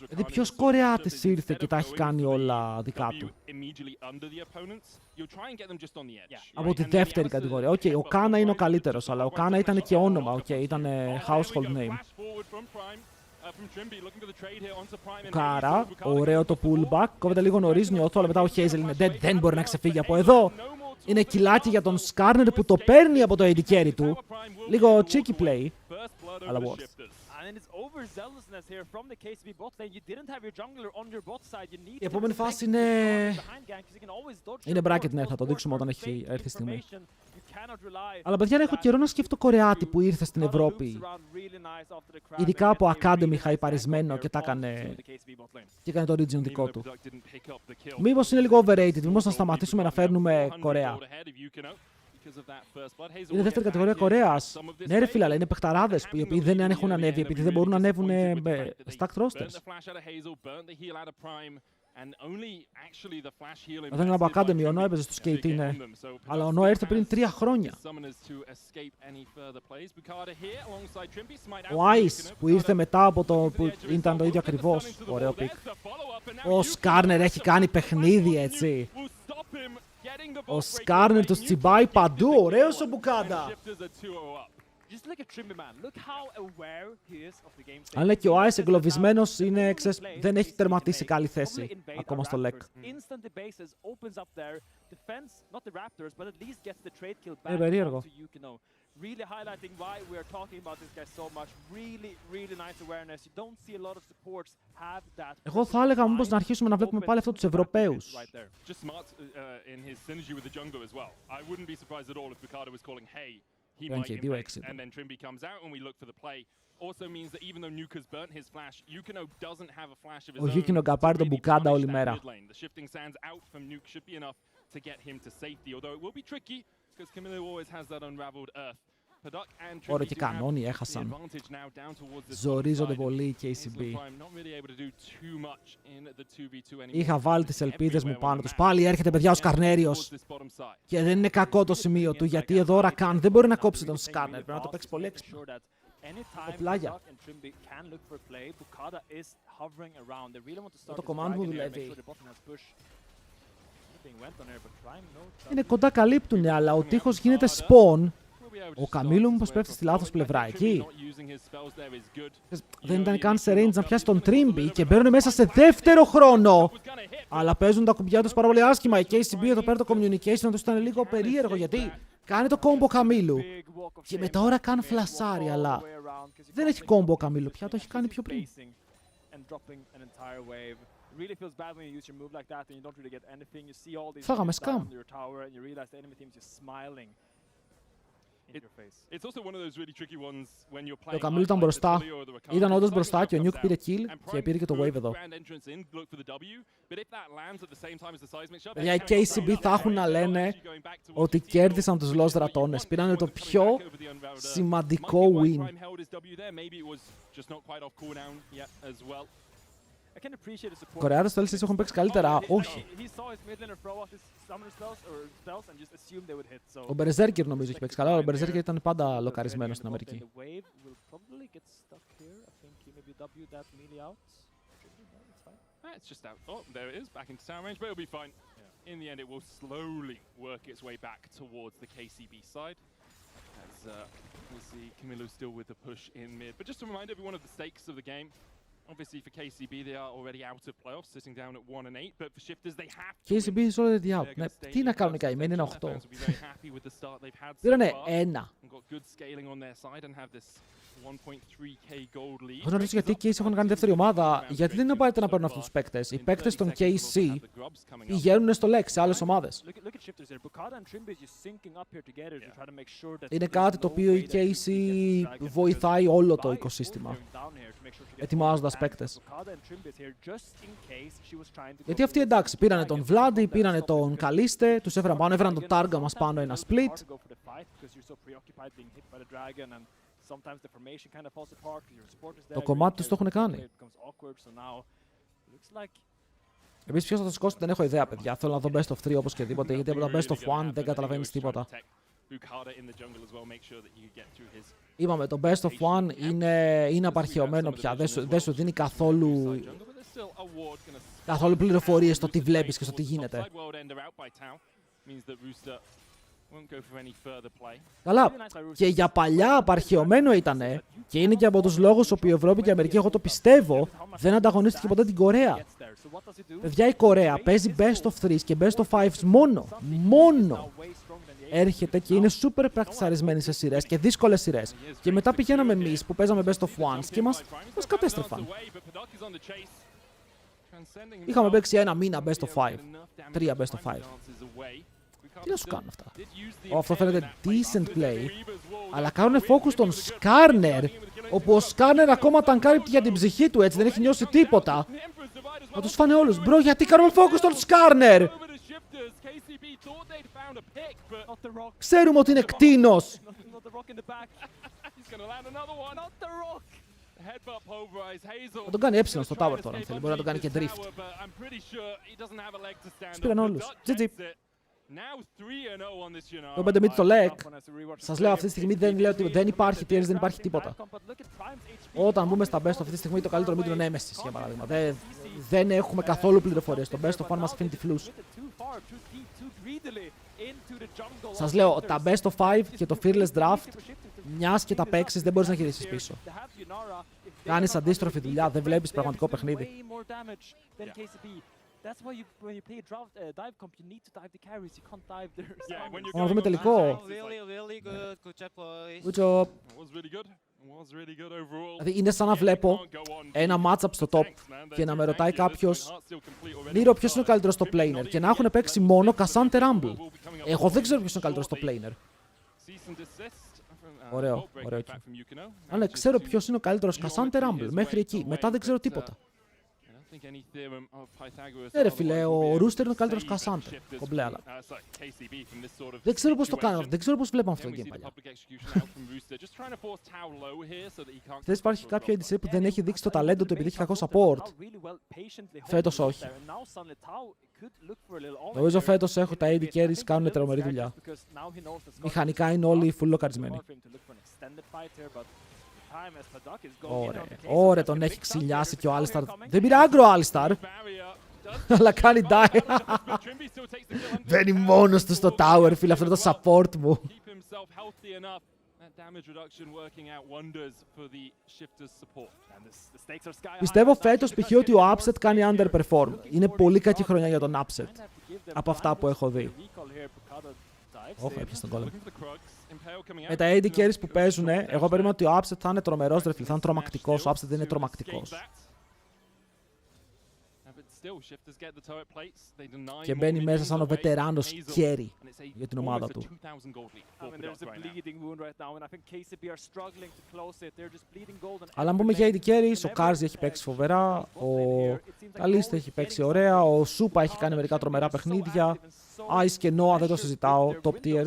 Δηλαδή ποιος Κορεάτης ήρθε και τα έχει κάνει όλα δικά του. Από τη δεύτερη κατηγορία. Οκ, ο Κάνα είναι ο καλύτερος, αλλά ο Κάνα ήταν και όνομα, οκ, ήταν household name. Ο Κάρα, ωραίο το pullback, κόβεται λίγο νωρίς νιώθω, αλλά μετά ο Hazel είναι dead, δεν μπορεί να ξεφύγει από εδώ. Είναι κιλάκι για τον Skarner που το παίρνει από το AD carry του. Λίγο cheeky play, αλλά worth. Η επόμενη φάση είναι bracket, ναι, θα το δείξουμε όταν έχει έρθει η στιγμή. Αλλά παιδιά, έχω καιρό να σκέφτω Κορεάτη που ήρθε στην Ευρώπη. Ειδικά από Academy χαϊπαρισμένο και τα έκανε. Και έκανε το region δικό του. Μήπως είναι λίγο overrated, μήπως να σταματήσουμε να φέρνουμε Κορέα. Είναι δεύτερη κατηγορία Κορέας. Ναι, ρε φίλε, αλλά είναι παιχταράδες οι οποίοι δεν έχουν ανέβει επειδή δεν μπορούν να ανέβουν με stacked rosters. Δεν είναι από Academy, ο Νό έπαιζε στο skate, ναι. Αλλά ο Νό ήρθε πριν 3 χρόνια. Ο Ice που ήρθε μετά από το που ήταν το ίδιο ακριβώς. Ωραίο pick. Ο Skarner έχει κάνει παιχνίδι, έτσι. Ο Skarner τους τσιμπάει παντού, ωραίος ο Μπουκάντα. Αν λέει και ο Ice εγκλωβισμένος, δεν έχει τερματίσει καλή θέση ακόμα στο Lec. Είναι περίεργο. Really highlighting why we are talking about this guy so much. Really nice awareness. You don't see a lot of supports have that. Εγώ θα έλεγα μήπως να αρχίσουμε να βλέπουμε πάλι αυτό τους Ευρωπαίους. Just smart in his synergy with the jungler as well. I wouldn't be surprised at all if Bukada was calling, hey, he might impact, and then Trimby comes out and we look for the play. Also means that even though Nuka's burnt his flash, Yukino doesn't have a flash of his own. Ο Yukino θα πάρει τον Bukada όλη μέρα. The shifting sands out from Nuke should be enough to get him to safety, although it will be tricky because Camilo always has that unraveled earth. Ωραία και κανόνι έχασαν. Ζορίζονται πολύ οι KCB. Είχα βάλει τις ελπίδες μου πάνω τους. Πάλι έρχεται παιδιά ο Σκαρνέριος. Και δεν είναι κακό το σημείο του, γιατί εδώ ο Rakan δεν μπορεί να κόψει τον Skarner. Πρέπει να το παίξει πολύ έξυπνα. Οπλάγια. Το command μου δουλεύει. Είναι κοντά καλύπτουνε, αλλά ο τείχος γίνεται spawn Ο Καμίλου μήπως πέφτει στη λάθος πλευρά εκεί. Δεν ήταν καν σε range να πιάσει τον Trimby και μπαίνουν μέσα σε δεύτερο χρόνο. Αλλά παίζουν τα κουμπιά τους πάρα πολύ άσχημα. Η KCB εδώ πέρα το communication τους ήταν λίγο περίεργο γιατί κάνει το combo Καμίλου. Και μετά ώρα κάνει φλασάρι, αλλά δεν έχει combo ο Καμίλου πια, το έχει κάνει πιο πριν. Φάγαμε σκάμ. Ο Καμίλου ήταν μπροστά. Ήταν όντως μπροστά και ο Nuke πήρε kill και πήρε και το wave εδώ. Παιδιά, οι KCB θα έχουν να λένε ότι κέρδισαν τους Lost Ratones. Πήρανε το πιο σημαντικό win. Οι Κορεάτες στο LCS έχουν παίξει καλύτερα. Όχι. Ο Berserker νομίζω έχει παίξει καλά, αλλά ο Berserker ήταν πάντα λοκαρισμένος στην Αμερική. It's just out. Oh, there it is, back into sound range, but it'll be fine. In the end, it will slowly work its way back towards the KCB side. As we'll see Camilo still with the push in mid. But just to remind everyone of the stakes of the game, obviously for KCB, they are already out of playoffs, sitting down at 1-8, but for Shifters, they have to KCB is already out. Ναι, τι να κάνουν οι καημένοι, είναι 8. Πήρανε 1. Έχω να ρωτήσω γιατί οι KC έχουν κάνει δεύτερη ομάδα, γιατί δεν είναι απαραίτητα να παίρνουν αυτούς τους παίκτες. Οι παίκτες των KC πηγαίνουν στο Lec σε άλλες ομάδες. Είναι κάτι το οποίο η KC βοηθάει όλο το οικοσύστημα, ετοιμάζοντας παίκτες. Γιατί αυτοί εντάξει, πήρανε τον Vladi, πήρανε τον Καλίστε, τους έφεραν πάνω, έφεραν τον Targa μας πάνω ένα split. Το κομμάτι τους το έχουν κάνει. Επίσης ποιος θα το σηκώσει δεν έχω ιδέα, παιδιά. Θέλω να δω best of 3 όπως και τίποτε, γιατί από τα best of 1 δεν καταλαβαίνεις τίποτα. Είπαμε, το best of 1 είναι απαρχαιωμένο πια. Δεν σου δίνει καθόλου πληροφορίες στο τι βλέπεις και στο τι γίνεται. Καλά, και για παλιά απαρχαιωμένο ήτανε και είναι και από τους λόγους όπου η Ευρώπη και η Αμερική, εγώ το πιστεύω, δεν ανταγωνίστηκε ποτέ την Κορέα. Παιδιά, η Κορέα παίζει best of 3 και best of 5 μόνο. Έρχεται και είναι super πρακτισαρισμένη σε σειρές και δύσκολες σειρές. Και μετά πηγαίναμε εμείς που παίζαμε best of 1 και μας κατέστρεφαν. Είχαμε παίξει ένα μήνα best of 5, 3 best of 5. Τι να σου κάνουν αυτά. Αυτό φαίνεται decent play, αλλά κάνουν focus στον Skarner, όπου ο Skarner ακόμα ταγκάρει για την ψυχή του, έτσι δεν έχει νιώσει τίποτα. Θα τους φάνε όλους. Μπρο, γιατί κάνουμε focus στον Skarner. Ξέρουμε ότι είναι κτήνος. Θα τον κάνει έψιλον στο tower τώρα, αν θέλει. Μπορεί να τον κάνει και drift. Τους πήραν όλους. GG. Το 5 mid στο Lec, σας λέω αυτή τη στιγμή δεν υπάρχει tiers, δεν υπάρχει τίποτα. Όταν μπούμε στα best αυτή τη στιγμή το καλύτερο mid είναι ο Nemesis, για παράδειγμα. Δεν έχουμε καθόλου πληροφορίες. Το best of 1 μας αφήνει τυφλούς. Σας λέω, τα best of 5 και το fearless draft, μιας και τα παίξεις δεν μπορείς να γυρίσεις πίσω. Κάνεις αντίστροφη δουλειά, δεν βλέπεις πραγματικό παιχνίδι. Να δούμε τελικό. Good job. Δηλαδή είναι σαν να βλέπω ένα matchup στο top και να με ρωτάει κάποιος Νίρο ποιος είναι ο καλύτερος στο planer και να έχουν παίξει μόνο Cassante Rumble. Εγώ δεν ξέρω ποιος είναι ο καλύτερος στο planer. Ωραίο. Αλλά ξέρω ποιος είναι ο καλύτερος Cassante Rumble μέχρι εκεί. Μετά δεν ξέρω τίποτα. Ναι ρε φίλε, ο Rooster είναι ο καλύτερος Cassante. Κομπλέ, αλλά δεν ξέρω πώς το κάνω, δεν ξέρω πώς βλέπω αυτό το game παλιά. Θες υπάρχει κάποιο ADC που δεν έχει δείξει το ταλέντο του επειδή έχει κακό support. Φέτος όχι. Νομίζω φέτος έχω τα AD carries κάνουν τρομερή δουλειά. Μηχανικά είναι όλοι full λοκαρισμένοι. Ωραία, τον έχει ξυλιάσει και ο Alistar. Δεν πήρε άγκρο ο Alistar. Αλλά κάνει die. Μπαίνει μόνος του στο tower, φίλε, αυτό είναι το support μου. Πιστεύω φέτος π.χ. ότι ο Upset κάνει underperform. Είναι πολύ κακή χρονιά για τον Upset. Από αυτά που έχω δει. Όχι, έπιασε τον κόλλο. Με τα AD carries που παίζουν, εγώ περίμενα ότι ο Upset θα είναι τρομερός, θα είναι τρομακτικός. Ο Upset δεν είναι τρομακτικός. Και μπαίνει μέσα σαν ο βετεράνος carry για την ομάδα του. Αλλά αν πούμε για AD carries, ο Κάρζι έχει παίξει φοβερά, ο Καλίστα έχει παίξει ωραία, ο Σούπα έχει κάνει μερικά τρομερά παιχνίδια, Ice και Noah δεν το συζητάω, top tier.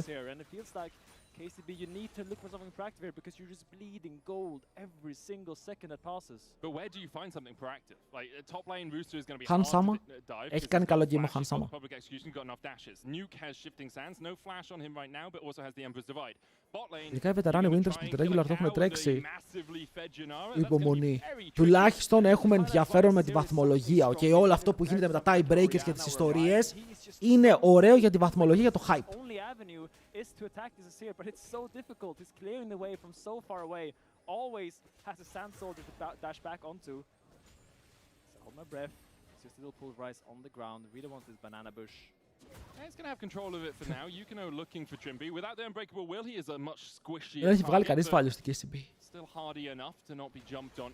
KCB, you need to look for something proactive here because you're just bleeding gold every single second that passes. But where do you find something proactive? Like top lane Rooster is going to be Han hard Sama to dive. έχει κάνει καλό game ο Han Sama. Public execution got enough dashes. Nuke has shifting sands, no flash on him right now, but also has the Emperor's Divide. Ειδικά οι βετεράνοι Winters που την regular το έχουν τρέξει. Υπομονή. Τουλάχιστον έχουμε ενδιαφέρον με τη βαθμολογία. Okay, όλο αυτό που γίνεται με τα tie breakers και τις ιστορίες είναι ωραίο για τη βαθμολογία, για το hype. Is to attack this here, but it's so difficult. He's clearing the way from so far away. Always has a sand soldier to dash back onto. So hold my breath. Just a little pulverize on the ground. Really wants this banana bush. And he's going to have control of it for now. Yukino looking for Trimby. Without the unbreakable will, he is a much squishier. Δεν έχει βγάλει κανείς φάλιο στην KCB. Still hardy enough to not be jumped on.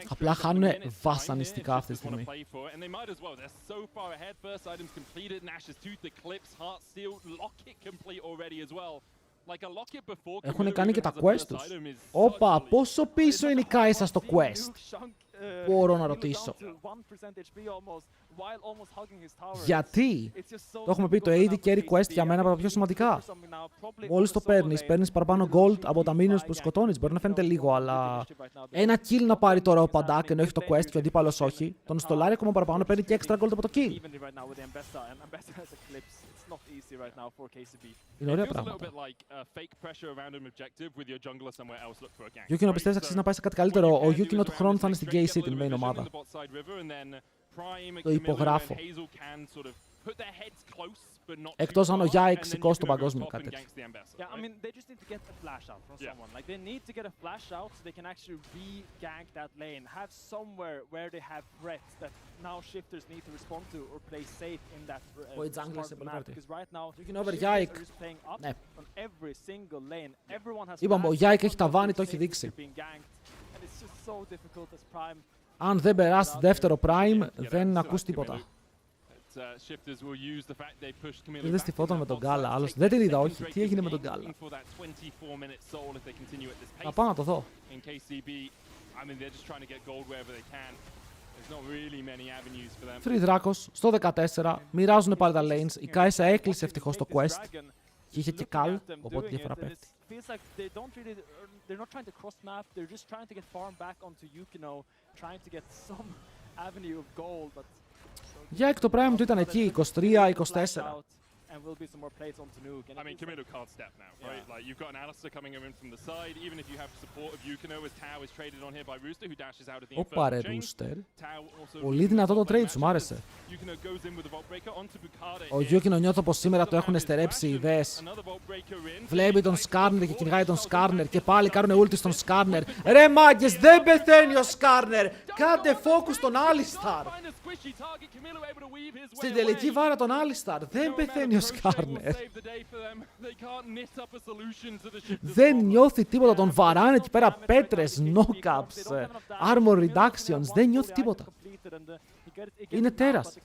Απλά χάνουν βασανιστικά αυτή τη στιγμή. Έχουν κάνει και τα quest τους. Όπα, πόσο πίσω είναι η Κάισα στο quest? Μπορώ να ρωτήσω. Γιατί? Το έχουμε πει, το AD carry quest για μένα από τα πιο σημαντικά. Μόλις το παίρνεις παραπάνω gold από τα minions που σκοτώνεις. Μπορεί να φαίνεται λίγο, αλλά ένα kill να πάρει τώρα ο Παντάκ ενώ έχει το quest και ο αντίπαλος όχι. Τον στολάρει ακόμα παραπάνω, παίρνει και extra gold από το kill. Είναι ωραία πράγματα. Yukino πιστεύεις αξίζει να πάει σε κάτι καλύτερο? Ο Yukino του χρόνου θα είναι στην KC, την main ομάδα. Το υπογράφω. Εκτός αν ο Yike σηκώσει το παγκόσμιο κάτι τέτοιο. Yeah, I mean, they just need to get a flash out from someone. Like, they need to get a flash out so they can actually re-gank that lane. Have somewhere where they have threats that now shifters need to respond to or play safe in that part of the map. Because right now, shifters are just playing up on every single lane. Everyone has Είπαμε, ο Yike έχει ταβάνι, το έχει δείξει. And it's just so difficult as Prime. Αν δεν περάσει δεύτερο Prime, δεν ακούς τίποτα. Είδες τη φώτο με τον Γκάλα, άλλος δεν την είδα, όχι. Τι έγινε με τον Γκάλα? Θα πάω να το δω. Free Δράκος στο 14, μοιράζουν πάλι τα lanes. Η Κάισα έκλεισε ευτυχώς το quest και είχε και Καλ, οπότε η διαφορά πέφτει. Για εκ το πράγμα του ήταν εκεί, 23-24. And will be some more plates onto Nuke. I mean, Kamido can't step now, right? Like, you've got an Alistar coming in from the side, even if you have support of Yukino, as Tao is traded on here by Rooster, who dashes out of the Ωπα ρε Rooster. Πολύ δυνατό το trade σου, μ' άρεσε. Ο Yukino νιώθω πως σήμερα το έχουν στερέψει οι ιδέες. Βλέπει τον Σκάρνερ και κυνηγάει τον Σκάρνερ και πάλι κάνουν ulti στον Σκάρνερ. Ρε μάγκες, δεν πεθαίνει ο Σκάρνερ! Κάντε focus στον Alistar! Στην τελική βάρα τον Alistar, δεν πεθαίνει ο Σκάρνερ. Δεν νιώθει τίποτα, τον βαράνε εκεί πέρα πέτρες, knockups, armor reductions, δεν νιώθει τίποτα. Είναι τέρας.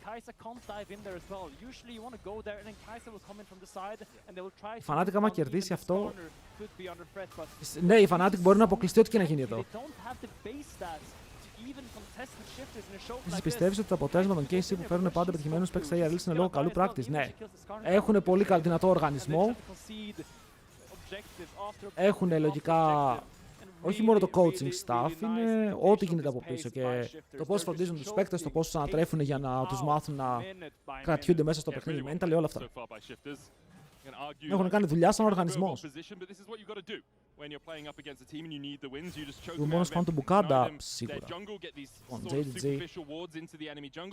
Η Fnatic άμα κερδίσει αυτό... Ναι, η Fnatic μπορεί να αποκλειστεί ό,τι και να γίνει εδώ. Εσείς πιστεύεις ότι το αποτέλεσμα των KC που φέρνουν πάντα πετυχημένους παίκτες στα ARLs είναι λόγω καλού practice? Ναι. Έχουν πολύ δυνατό οργανισμό. Έχουν λογικά όχι μόνο το coaching staff, είναι ό,τι γίνεται από πίσω και το πώς φροντίζουν τους παίκτες, το πώς τους ανατρέφουν για να τους μάθουν να κρατιούνται μέσα στο παιχνίδι, mental, όλα αυτά. Έχουν κάνει δουλειά σαν οργανισμός. Ο μόνος πάνω του Μπουκάντα, σίγουρα. On JDG,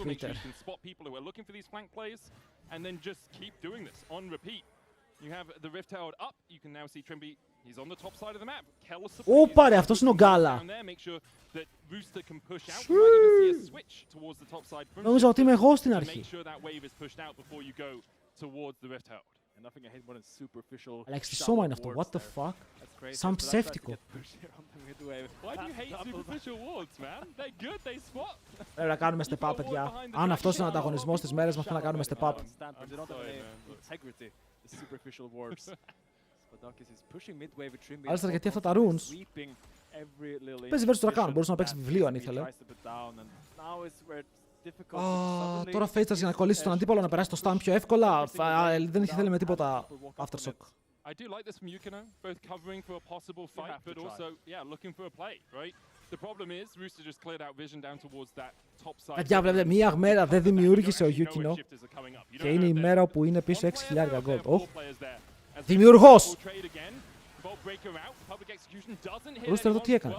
Twitter. You have the Rift held up. You can now see Trimby He's on the top side of the map. Όπα ρε, αυτός είναι ο Γκάλα. Νόμιζα ότι είμαι εγώ στην αρχή. Αλλά εξισώμα είναι αυτό, what the fuck. Σαν ψεύτικο. Πρέπει να κάνουμε step up, παιδιά. Αν αυτός είναι ο ανταγωνισμός της μέρας μας, πρέπει να κάνουμε step up. Άλιστα, γιατί αυτά τα runes. Παίζει versus τώρα μπορούσε να παίξει βιβλίο αν ήθελε. Τώρα Faceless για να κολλήσει τον αντίπαλο να περάσει το stun πιο εύκολα. Δεν ήθελε με τίποτα aftershock. I do like this from Yukino, both covering for a possible fight, but also, looking for a play, right? The problem is, Rooster just cleared out vision down towards that top side. Παιδιά, βλέπετε, μία μέρα δεν δημιούργησε ο Yukino και είναι η μέρα όπου είναι πίσω 6.000 gold. Δημιουργός! Ρούστερ εδώ τι έκανε.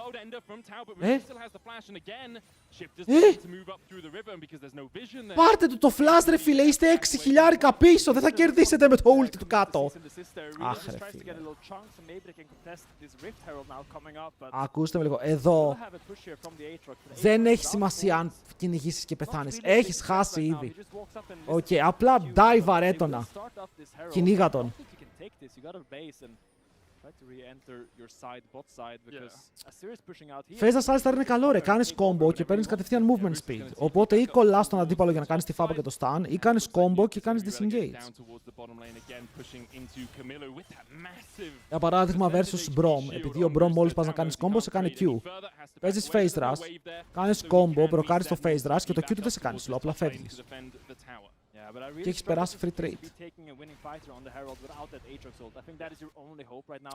Πάρτε του το flash ρε φίλε, είστε 6.000 πίσω, δεν θα κερδίσετε με το ulti του κάτω. Αχ ρε φίλε. Ακούστε με λίγο, εδώ δεν έχει σημασία αν κυνηγήσεις και πεθάνεις, έχεις χάσει ήδη. Οκ, απλά die βαρέτονα. Κυνήγα τον. Φες να σάλεις είναι καλό ρε, κάνεις combo και παίρνεις κατευθείαν movement speed. Οπότε ή κολλάς τον αντίπαλο για να κάνεις τη φάπα και το stun, ή κάνεις combo και κάνεις disengage. Για παράδειγμα versus Brom, επειδή ο Brom μόλις πας να κάνεις combo σε κάνει Q. Παίζεις face rush, κάνεις combo, προκάρεις το face rush και το Q του δεν σε κάνει slow, απλά φεύγεις. Και έχεις περάσει free trade.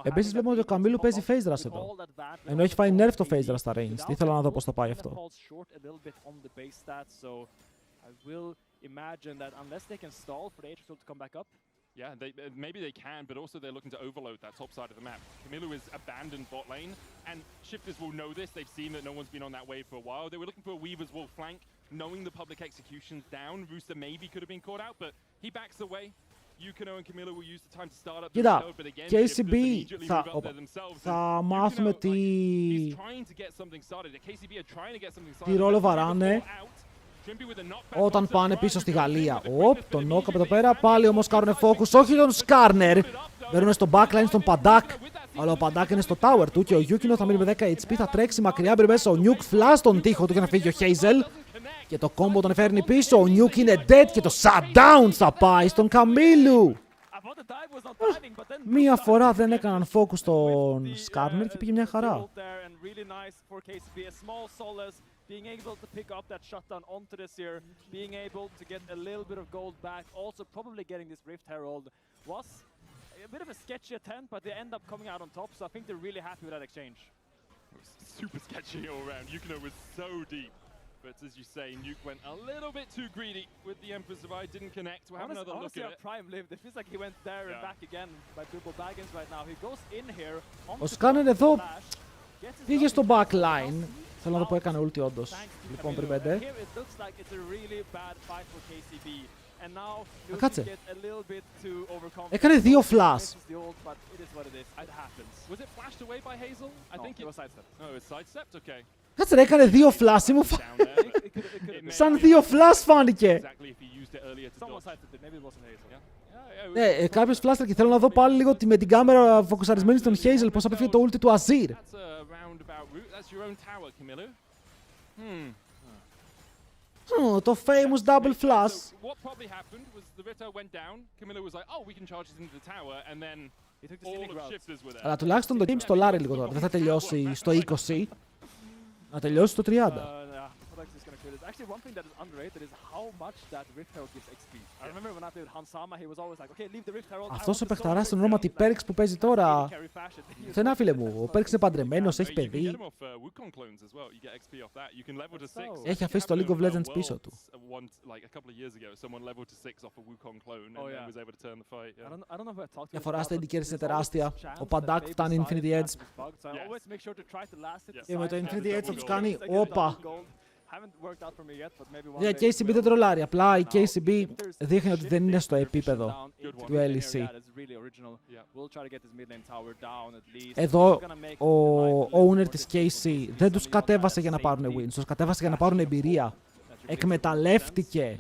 Επίσης βλέπουμε ότι ο Καμίλου παίζει face rush εδώ. Ενώ έχει φάει nerf το face rush στα range. Τι ήθελα να δω πώς θα πάει αυτό. Yeah, maybe they can, but also they're looking to overload that top side of the map. Camilo is abandoned bot lane, and Shifters will know this. They've seen that no one's been on that wave for a while. They were looking for a Weaver's Wolf flank, knowing the public execution's down. Rooster maybe could have been caught out, but he backs away. Yukino and Camilo will use the time to start up the reload, but again, KCB θα μάθουμε τι... He's trying to get something started. KCB are trying to get something started. Τι ρόλο βαράνε όταν πάνε πίσω στη Γαλλία. Τον νόκαπ εδώ πέρα. Πάλι όμως κάνουν focus. Όχι τον Σκάρνερ. Μπαίνουν στο backline στον Παντάκ. Αλλά ο Παντάκ είναι στο tower του και ο Yukino θα μείνει με 10 HP. Θα τρέξει μακριά. Μπει μέσα ο Nuke flash στον τοίχο του για να φύγει ο Hazel. Και το combo τον φέρνει πίσω. Ο Nuke είναι dead και το shutdown θα πάει στον Καμίλου. Μία φορά δεν έκαναν focus στον Σκάρνερ και πήγε μια χαρά. Being able to pick up that shutdown onto the Seer, being able to get a little bit of gold back, also probably getting this Rift Herald was a bit of a sketchy attempt, but they end up coming out on top, so I think they're really happy with that exchange. It was super sketchy all around. Yukino was so deep, but as you say, Nuke went a little bit too greedy with the Emperor's Divide, didn't connect. We'll have another look at it. Prime lived. It feels like he went there and back again by Triple Baggins right now. He goes in here. Ο Σκάνερ εδώ πήγε στο backline. Θέλω να δω που έκανε ulti όντως. Λοιπόν, πριν 5. Κάτσε. Έκανε 2 flash. Κάτσε ρε, έκανε 2 flash. Σαν 2 flash φάνηκε. Ναι, κάποιος flash και θέλω να δω πάλι λίγο με την κάμερα φοκουσαρισμένη στον Hazel πώς απέφυγε το ulti του Azir. Το famous double flash. Αλλά τουλάχιστον το game στο Larry λίγο τώρα. Δεν θα τελειώσει στο 20. Να τελειώσει στο 30. Actually, one thing that is underrated is how much that Rift Herald gives XP. I remember when I played with Hansama, he was always like, okay, leave the Rift Herald. Αυτός ο παιχταράς στον ονόματι Perks που παίζει τώρα. Θενά φίλε μου, ο Perks είναι παντρεμένος, έχει παιδί. Έχει αφήσει το League of Legends πίσω του. Η διαφορά στα indicators είναι τεράστια. Ο Παντάκ φτάνει Infinity Edge. Και με το Infinity Edge θα τους κάνει όπα. Η KCB δεν τρολάρει, απλά η KCB δείχνει ότι δεν είναι στο επίπεδο του LEC. Εδώ ο owner της KC δεν τους κατέβασε για να πάρουν wins, τους κατέβασε για να πάρουν εμπειρία. Εκμεταλλεύτηκε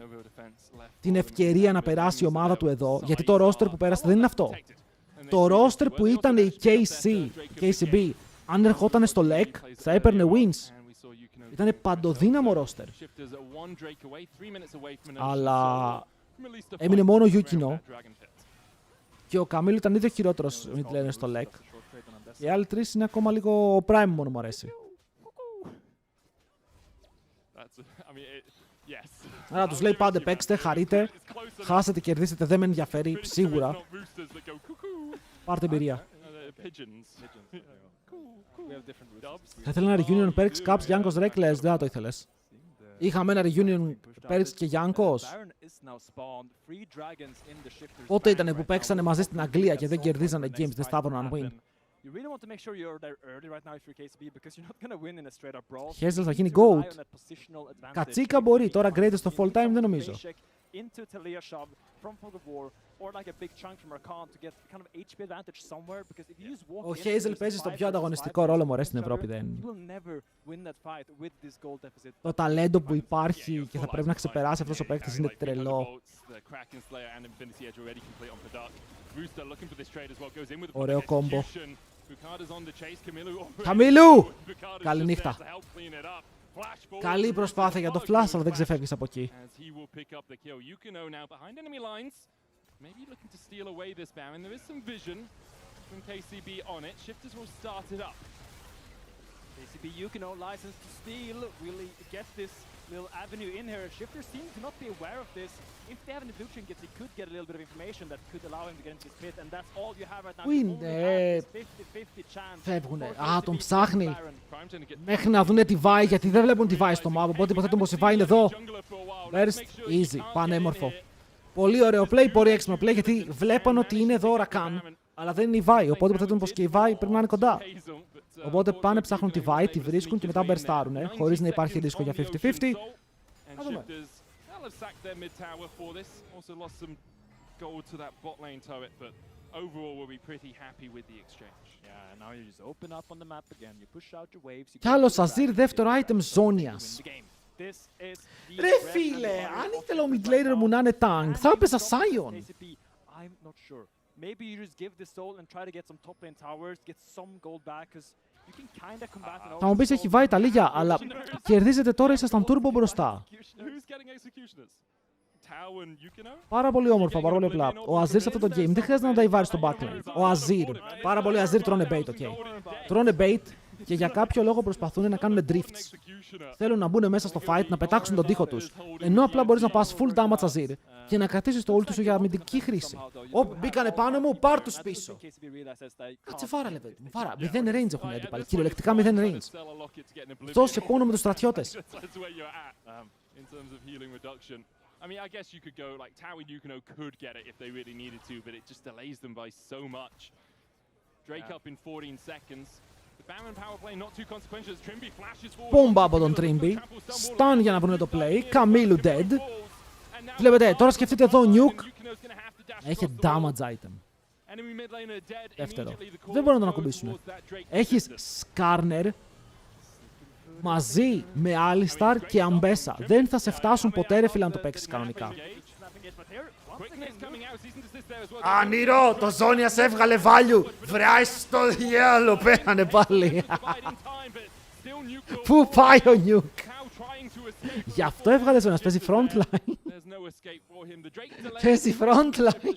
την ευκαιρία να περάσει η ομάδα του εδώ, γιατί το roster που πέρασε δεν είναι αυτό. Το roster που ήταν η KCB, αν ερχόταν στο Lec, θα έπαιρνε wins. Ήταν παντοδύναμο roster. Αλλά έμεινε μόνο ο Yukino και ο Καμίλου ήταν ήδη χειρότερος mid laner στο Lec. Οι άλλοι τρεις είναι ακόμα λίγο ο Prime μόνο μου αρέσει. Άρα τους λέει πάντε παίξτε, χαρείτε, χάσετε, κερδίσετε, δεν με ενδιαφέρει, σίγουρα. Πάρτε εμπειρία. Θα ήθελα ένα reunion Perks, Caps, Yankos, Reckless, δεν θα το ήθελες. Είχαμε ένα reunion Perks και Yankos. Πότε ήτανε που παίξανε μαζί στην Αγγλία και δεν κερδίζανε games, δεν σταύρωναν win. Hazel θα γίνει GOAT. Κατσίκα μπορεί, τώρα greatest στο full time δεν νομίζω. Ο Hazel παίζει στο πιο ανταγωνιστικό ρόλο μωρέ στην Ευρώπη. Το ταλέντο που υπάρχει και θα πρέπει να ξεπεράσει αυτός ο παίκτης είναι τρελό. Ωραίο κόμπο. Καμίλου! Καληνύχτα. Καλή προσπάθεια για το flash, αλλά δεν ξεφεύγεις από εκεί. KCB Yukino license to steal will get this little avenue in here. Shifters seem to not be aware of this. If they have any blue trinkets, he could get a little bit of information that could allow him to get into his pit, and that's all you have right now. Πού είναι? Φεύγουνε. Α, τον ψάχνει. Μέχρι να δούνε τη Βάη, γιατί δεν βλέπουν τη Βάη στο map, οπότε υποθέτουν πως η Βάη είναι εδώ. Burst, easy, πανέμορφο. Πολύ ωραίο play, πολύ έξυπνο play, γιατί βλέπαν ότι είναι εδώ ο Rakan, αλλά δεν είναι η Βάη, οπότε υποθέτουν πως και η Βάη πρέπει να είναι κοντά. Οπότε πάνε, ψάχνουν τη Βάη, τη βρίσκουν και μετά μπερστάρουνε, χωρίς να υπάρχει ρίσκο για 50-50. Να δούμε. Κι άλλο Azir, δεύτερο item Zonias. Ρε φίλε, αν ήθελε ο mid laner μου να είναι tank, θα έπαιζα Sion. Maybe you just give this soul and try to get some top lane towers, get some gold back, because you can kind of combat an Θα μου πεις έχει βάει τα λίγια, αλλά κερδίζετε τώρα, ήσασταν turbo μπροστά. Πάρα πολύ όμορφα, πάρα πολύ απλά. Ο Azir σε αυτό το game δεν χρειάζεται να τα ιβάρει στο backline. Ο Azir, πάρα πολύ Azir τρώνε bait, ok. Τρώνε bait και για κάποιο λόγο προσπαθούν να κάνουν drifts. Θέλουν να μπουν μέσα στο fight, να πετάξουν τον τοίχο τους. Ενώ απλά μπορείς να πας full damage Azir και να κρατήσεις το ult σου για αμυντική χρήση. Όπ, μπήκανε πάνω μου, πάρ' τους πίσω. Κάτσε φάρα, λεβέντη μου, φάρα. 0 range έχουν οι αντίπαλοι, κυριολεκτικά 0 range. Δώσε πόνο με τους στρατιώτες. I mean, I guess you could go like Tao and Yukino could get it if they really needed to, but it just delays them by so much. Drake up in 14 seconds. The Baron power play not too consequential as Trimby flashes forward. Πόμπα από τον Trimby. Stun για να βρουν το play. Καμίλου dead. Βλέπετε, τώρα σκεφτείτε εδώ Nuke. Έχει damage item. Δεύτερο. Δεν μπορούν να τον ακουμπήσουν. Έχεις Skarner μαζί με Alistar και Ambessa. Δεν θα σε φτάσουν ποτέ ρε φίλε να το παίξεις κανονικά. Ανήρω, το Zonias έβγαλε value. Βράει στο διάλο, πέρανε πάλι. Πού πάει ο Nuke? Γι' αυτό έβγαλε Zonias, παίζει frontline. Παίζει frontline.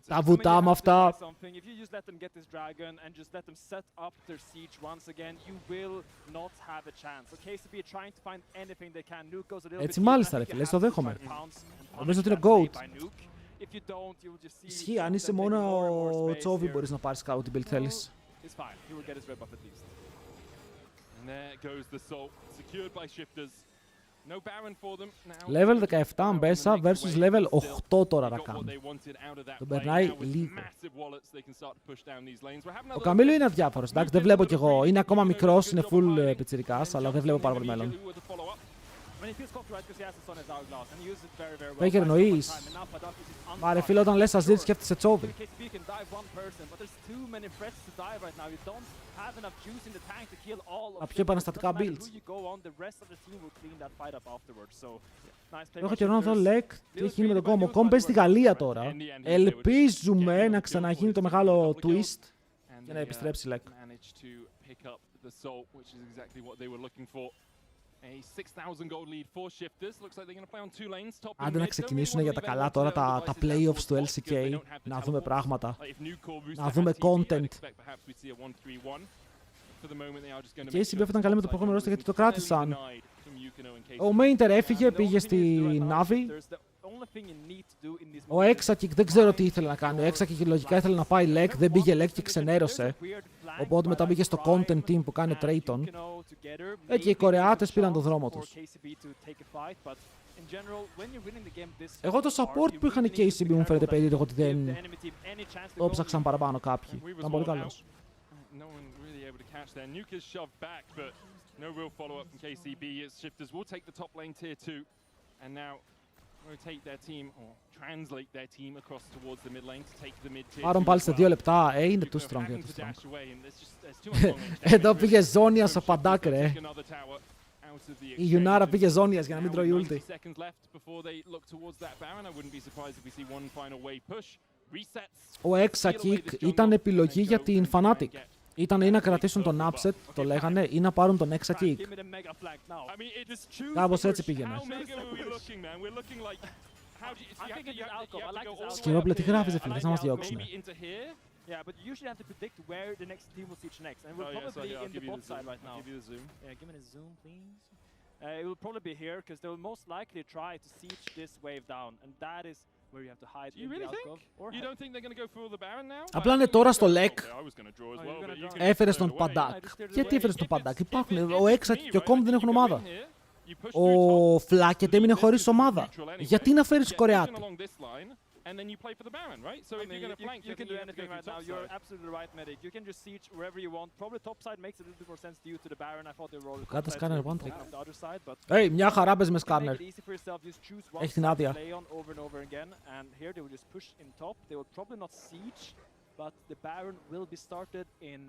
Τα βουτά με αυτά. Έτσι μάλιστα ρε φίλε, το δέχομαι. Νομίζω ότι είναι GOAT. Ισχύει, αν είσαι μόνο ο Τσόβι μπορείς να πάρεις κάπου την build θέλεις. And there goes the Salt, secured by Shifters. Level 17 Μπέσα versus level 8 τώρα Ρακάν. Τον περνάει λίγο. Ο Καμίλου είναι αδιάφορος, εντάξει, δεν βλέπω κι εγώ. Είναι ακόμα μικρός, είναι full πιτσιρικάς, αλλά δεν βλέπω πάρα πολύ μέλλον. Faker εννοείς. Μα ρε φίλε, όταν λες Azir σκέφτεσαι Τσόβι. Τα πιο επαναστατικά builds. Έχω καιρό να δω Lec τι έχει γίνει με τον κόμμα. Ο κόμμα παίζει στη Γαλλία τώρα. Ελπίζουμε να ξαναγίνει το μεγάλο twist και να επιστρέψει Lec. Άντε να ξεκινήσουν για τα καλά τώρα τα playoffs του LCK, να δούμε πράγματα, να δούμε content. Και η CBF ήταν καλή με το πρόγραμμα ρόστερ γιατί το κράτησαν. Ο Mainter έφυγε, πήγε στη Navi. Ο Exakik δεν ξέρω τι ήθελε να κάνει. Ο Exakik λογικά ήθελε να πάει Lec, δεν πήγε Lec και ξενέρωσε. Οπότε μετά πήγε στο content team που κάνει ο Trayton. Και οι Κορεάτες πήραν τον δρόμο τους. Εγώ το support που είχαν οι KCB μου φαίνεται περίεργο ότι δεν το ψάξαν παραπάνω κάποιοι. Ήταν πολύ καλός. No real follow-up from KCB as Shifters will take the top lane tier 2 and now rotate their team or translate their team across towards the mid lane to take the mid tier 2. Πάρουν πάλι σε 2 λεπτά. Είναι too strong για too strong. Εδώ πήγε ζώνιας ο Παντάκ ρε. Η Γιουνάρα πήγε ζώνιας για να μην τρώει ούλτι. Ο Exakik ήταν επιλογή για την Fnatic. Ήταν ή να κρατήσουν τον upset, το λέγανε, ή να πάρουν τον Exakik. Κάπως έτσι πήγαινε. Σκυρόπλε, τι γράφεις, φίλε, θες να μας διώξουνε. Yeah, but you usually have to predict where the next team will siege next, and we're probably in the bot side right now. Give you the zoom. Yeah, give me the zoom, please. It will probably be here because they will most likely try to siege this wave down, and that is where you have to hide. You really think? You don't think they're going to go for the Baron now? Απλά είναι τώρα στο Lec. Έφερες τον Παντάκ. Γιατί έφερες τον Παντάκ? Υπάρχουν. Ο Exakik και ο Κόμ δεν έχουν ομάδα. Ο Φλάκετ έμεινε χωρίς ομάδα. Γιατί να φέρεις Κορεάτη? And then you play for the Baron, right? So if you're going to flank, you can do anything right now. You're absolutely right, Medic. You can just siege wherever you want. Probably top side makes a little bit more sense due to the Baron. I thought they were Κάτω σκάνερ, one trick. the other side, but Hey, μια χαρά παίζει με σκάνερ. Έχει την άδεια. Over and over again, and here they will just push in top. They will probably not siege, but the Baron will be started in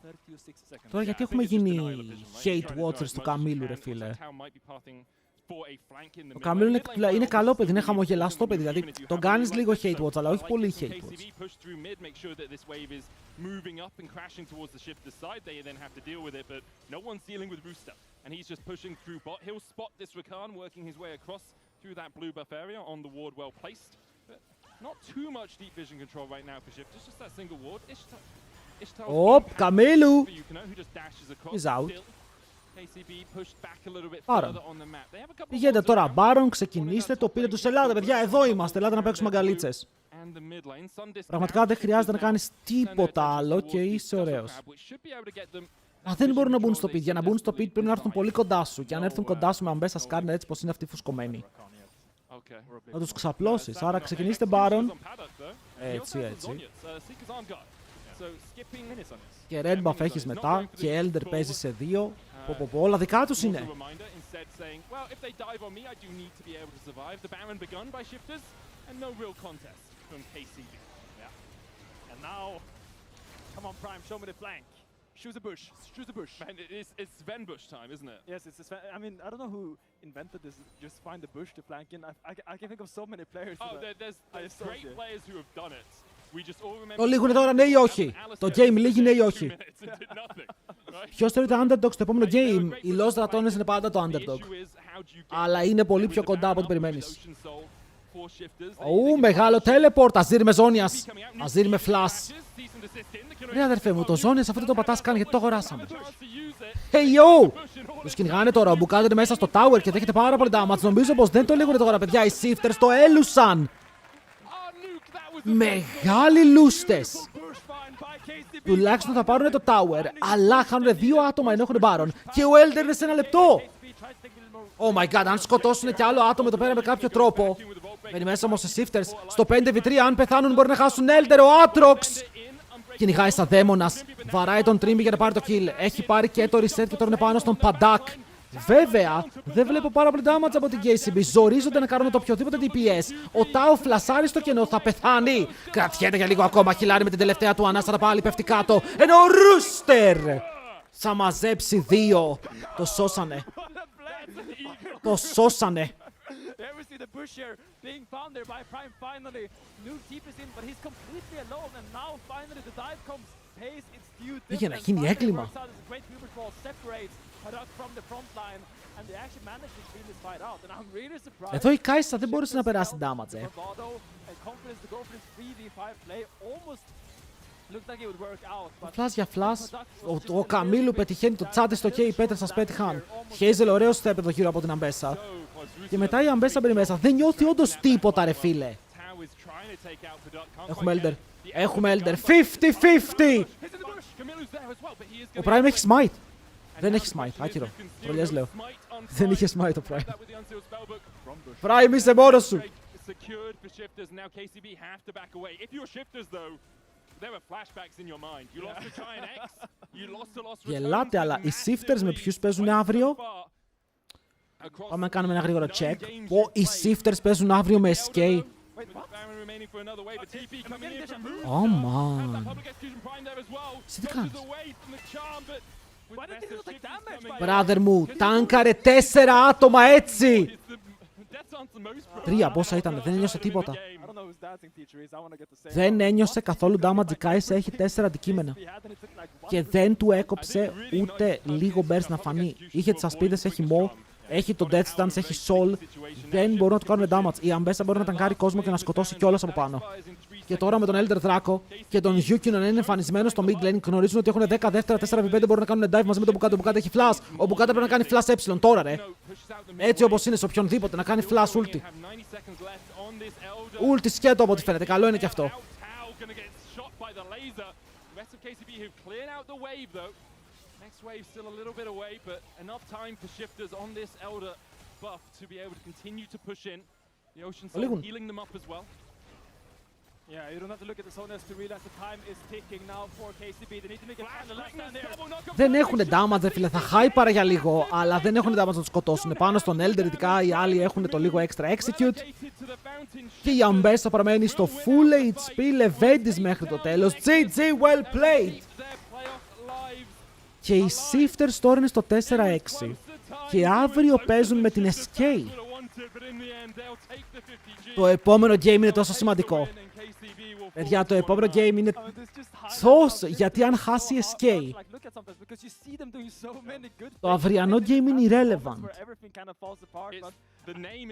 36 seconds. Τώρα γιατί έχουμε γίνει hate watchers του Καμίλου, ρε φίλε. Ο Καμίλου είναι καλό παιδί, είναι χαμογελαστό παιδί, δηλαδή τον κάνεις λίγο hate watch, αλλά όχι πολύ hate watch. And he's just pushing through bot. He'll spot this Rakan working his way across through that blue buff area on the ward well placed. But not too much deep vision control right now for Shift. It's just that single ward. Οπ, Καμίλου! He's out. Πάρον. Πηγαίνετε τώρα Baron, ξεκινήστε το, πείτε τους, ελάτε παιδιά, εδώ είμαστε, ελάτε να παίξουμε αγκαλίτσες. Πραγματικά δεν χρειάζεται να κάνεις τίποτα άλλο και είσαι ωραίος. Μα δεν μπορούν να μπουν στο pit. Για να μπουν στο pit πρέπει να έρθουν πολύ κοντά σου. Και αν έρθουν κοντά σου με αμπέσα σκάρνερ έτσι πως είναι αυτοί φουσκωμένοι. Να τους ξαπλώσεις. Άρα ξεκινήστε Baron. Έτσι, έτσι. Και Red Buff έχεις μετά. Και Elder παίζει σε 2. Όλα δικά τους είναι. Choose a bush. Choose a bush. Man, it's Sven Bush time, isn't it? Yes, it's Sven. I mean, I don't know who invented this. Just find the bush to flank in. I can think of so many players. Oh, there's great players who have done it. We just all remember. Το λίγουνε τώρα ναι ή όχι. Το game λίγη ναι ή όχι. Ποιος θεωρείται underdog στο επόμενο game? Οι Lost Ratones είναι πάντα το underdog. Αλλά είναι πολύ πιο κοντά από ό,τι περιμένεις. Μεγάλο teleport. Azir με ζώνιας. Azir με flash. Ρε αδερφέ μου, το ζώνιας αυτό το πατάς καν γιατί το αγοράσαμε. Hey yo! Τους κυνηγάνε τώρα, ο Μπουκάτ είναι μέσα στο tower και δέχεται πάρα πολύ damage. Νομίζω πως δεν το λέγουνε τώρα παιδιά, οι shifters το έλουσαν. Μεγάλοι λούστες. Τουλάχιστον θα πάρουν το tower. Αλλά χάνουν 2 άτομα ενώ έχουν Baron. Και ο Elder είναι σε 1 λεπτό. Oh my god, αν σκοτώσουν κι άλλο άτομο εδώ πέρα με κάποιο τρόπο. Μένει μέσα όμως σε Shifters. Στο 5v3, αν πεθάνουν, μπορεί να χάσουν Elder. Ο Aatrox κυνηγάει σαν δαίμονας. Βαράει τον Trimby για να πάρει το kill. Έχει πάρει και το reset και τώρα είναι πάνω στον Padak. Βέβαια, δεν βλέπω πάρα πολύ damage από την KCB. Ζορίζονται να κάνουν το οποιοδήποτε DPS. Ο Tao φλασάρει στο κενό, θα πεθάνει. Κρατιέται για λίγο ακόμα. Χιλάρει με την τελευταία του ανάσα, πάλι πέφτει κάτω. Ενώ ο Rooster θα μαζέψει 2. Το σώσανε. Το σώσανε. Είχε να γίνει έγκλημα. Εδώ η Κάισα δεν μπορούσε να περάσει damage. Φλάς για φλάς. Ο Καμίλου πετυχαίνει το τσάτι στο και οι πέτρες σας πέτυχαν. Χέιζελ ωραίο στο έπεδο γύρω από την Αμπέσα. Και μετά η Αμπέσα μπαίνει μέσα. Δεν νιώθει όντως τίποτα ρε φίλε. Έχουμε Elder. Έχουμε Elder. 50-50. Ο Prime έχει smite. Δεν έχει smite. Άκυρο. Τρολιές λέω. Δεν είχε smite ο Prime. Prime είσαι μόνος σου. Γελάτε, αλλά οι Shifters με ποιους παίζουν αύριο? Πάμε να κάνουμε ένα γρήγορο check. Οι Shifters παίζουν αύριο με SK. Oh man. Εσύ τι κάνεις? Brother μου, τάνκαρε 4 άτομα έτσι. 3, πόσα ήταν, δεν ένιωσε τίποτα. Δεν ένιωσε καθόλου damage, η Κάισα έχει 4 αντικείμενα. Και δεν του έκοψε ούτε λίγο burst να φανεί. Είχε τις ασπίδες, έχει Mo, έχει το Death Stance, έχει Soul. Δεν μπορούν να του κάνουν damage. Η Αμπέσα μπορεί να ταγκάρει κόσμο και να σκοτώσει κιόλας από πάνω. Και τώρα με τον Elder Draco και τον Yuki να είναι εμφανισμένο στο mid lane, γνωρίζουν ότι έχουν 10 δεύτερα 4v5, μπορούν να κάνουν dive μαζί με τον Bukata. Ο Bukata έχει flash. Ο Bukata πρέπει να κάνει flash ε τώρα, ρε. Έτσι όπως είναι, σε οποιονδήποτε να κάνει flash ulti. Ulti σκέτο από ό,τι φαίνεται. Καλό είναι και αυτό. Λίγουν. Δεν έχουν damage, φίλε. Θα hyper για λίγο, αλλά δεν έχουν damage να τους σκοτώσουν. Πάνω στον Elder, ειδικά οι άλλοι έχουν το λίγο extra execute. Και η Αμπέσα παραμένει στο full HP Leventis μέχρι το τέλος. GG, well played! Και οι Shifters τώρα είναι στο 4-6. Και αύριο παίζουν με την SK. Το επόμενο game είναι τόσο σημαντικό. Παιδιά, το επόμενο game είναι τόσο, γιατί αν χάσει η SK, το αυριανό game είναι irrelevant.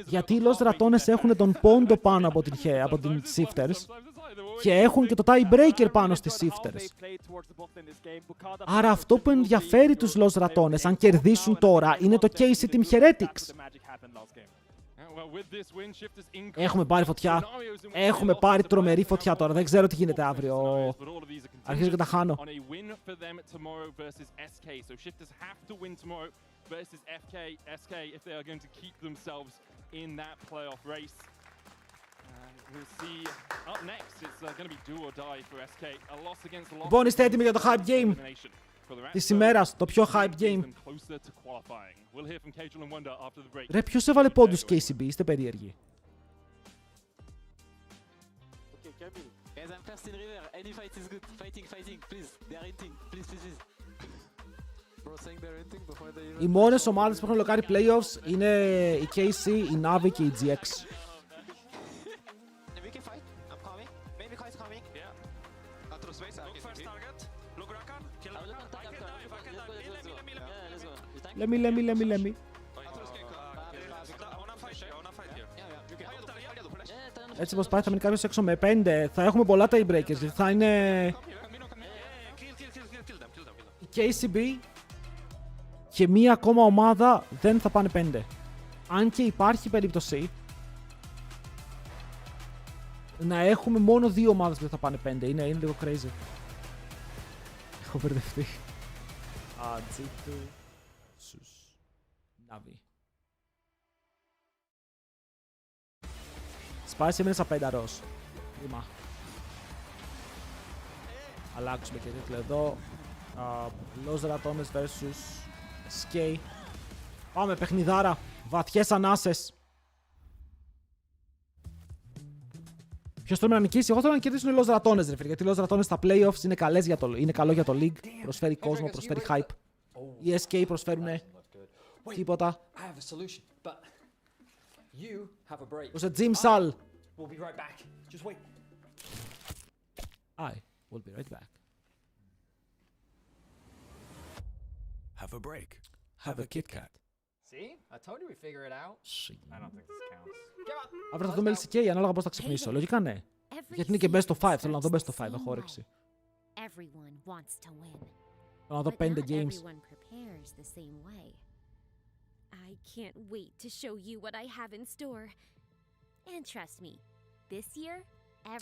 Γιατί οι Los Ratones έχουν τον πόντο πάνω από την Shifters και έχουν και το tiebreaker πάνω στις Shifters. Άρα αυτό που ενδιαφέρει τους Los Ratones, αν κερδίσουν τώρα, είναι το KC Team Heretics. Έχουμε πάρει φωτιά. Έχουμε πάρει τρομερή φωτιά τώρα. Δεν ξέρω τι γίνεται αύριο. Αρχίζω και τα χάνω. Λοιπόν, είστε έτοιμοι για το hype game της ημέρας, το πιο hype game. Ρε, ποιος έβαλε πόντους KCB, είστε περίεργοι. Οι μόνες ομάδες που έχουν λοκάρει playoffs είναι η KC, η Navi και η GX. Λέμι. Έτσι πως πάει θα μείνει κάποιος έξω με 5. Θα έχουμε πολλά tiebreakers, γιατί θα είναι η KCB και μία ακόμα ομάδα δεν θα πάνε 5. Αν και υπάρχει περίπτωση να έχουμε μόνο 2 ομάδες που δεν θα πάνε 5. Είναι λίγο crazy. Έχω μπερδευτεί. G2 versus Navi. Spice έμεινε σαν πένταρος. Κρίμα. Αλλάξουμε και τίτλο εδώ. Los Ratones versus SK. Πάμε παιχνιδάρα. Βαθιές ανάσες. Ποιος θέλει να νικήσει? Εγώ θέλω να κερδίσουν οι Los Ratones, ρε φίλε. Γιατί οι Los Ratones στα playoffs είναι καλό για το league. Προσφέρει κόσμο, προσφέρει hype. Οι SK προσφέρουν τίποτα. Ο σε Jim Sal. I will be right back. Have a break. Have a Kit Kat. See? I told you we figure it out. I don't think this counts. Αύριο θα δούμε LCK ανάλογα πώς θα ξυπνήσω. Λογικά ναι. Γιατί είναι και best of 5. Θέλω να δω best of 5. Έχω όρεξη. Θέλω να δω 5 games. I can't wait to show you what I have in store. And trust me, this year,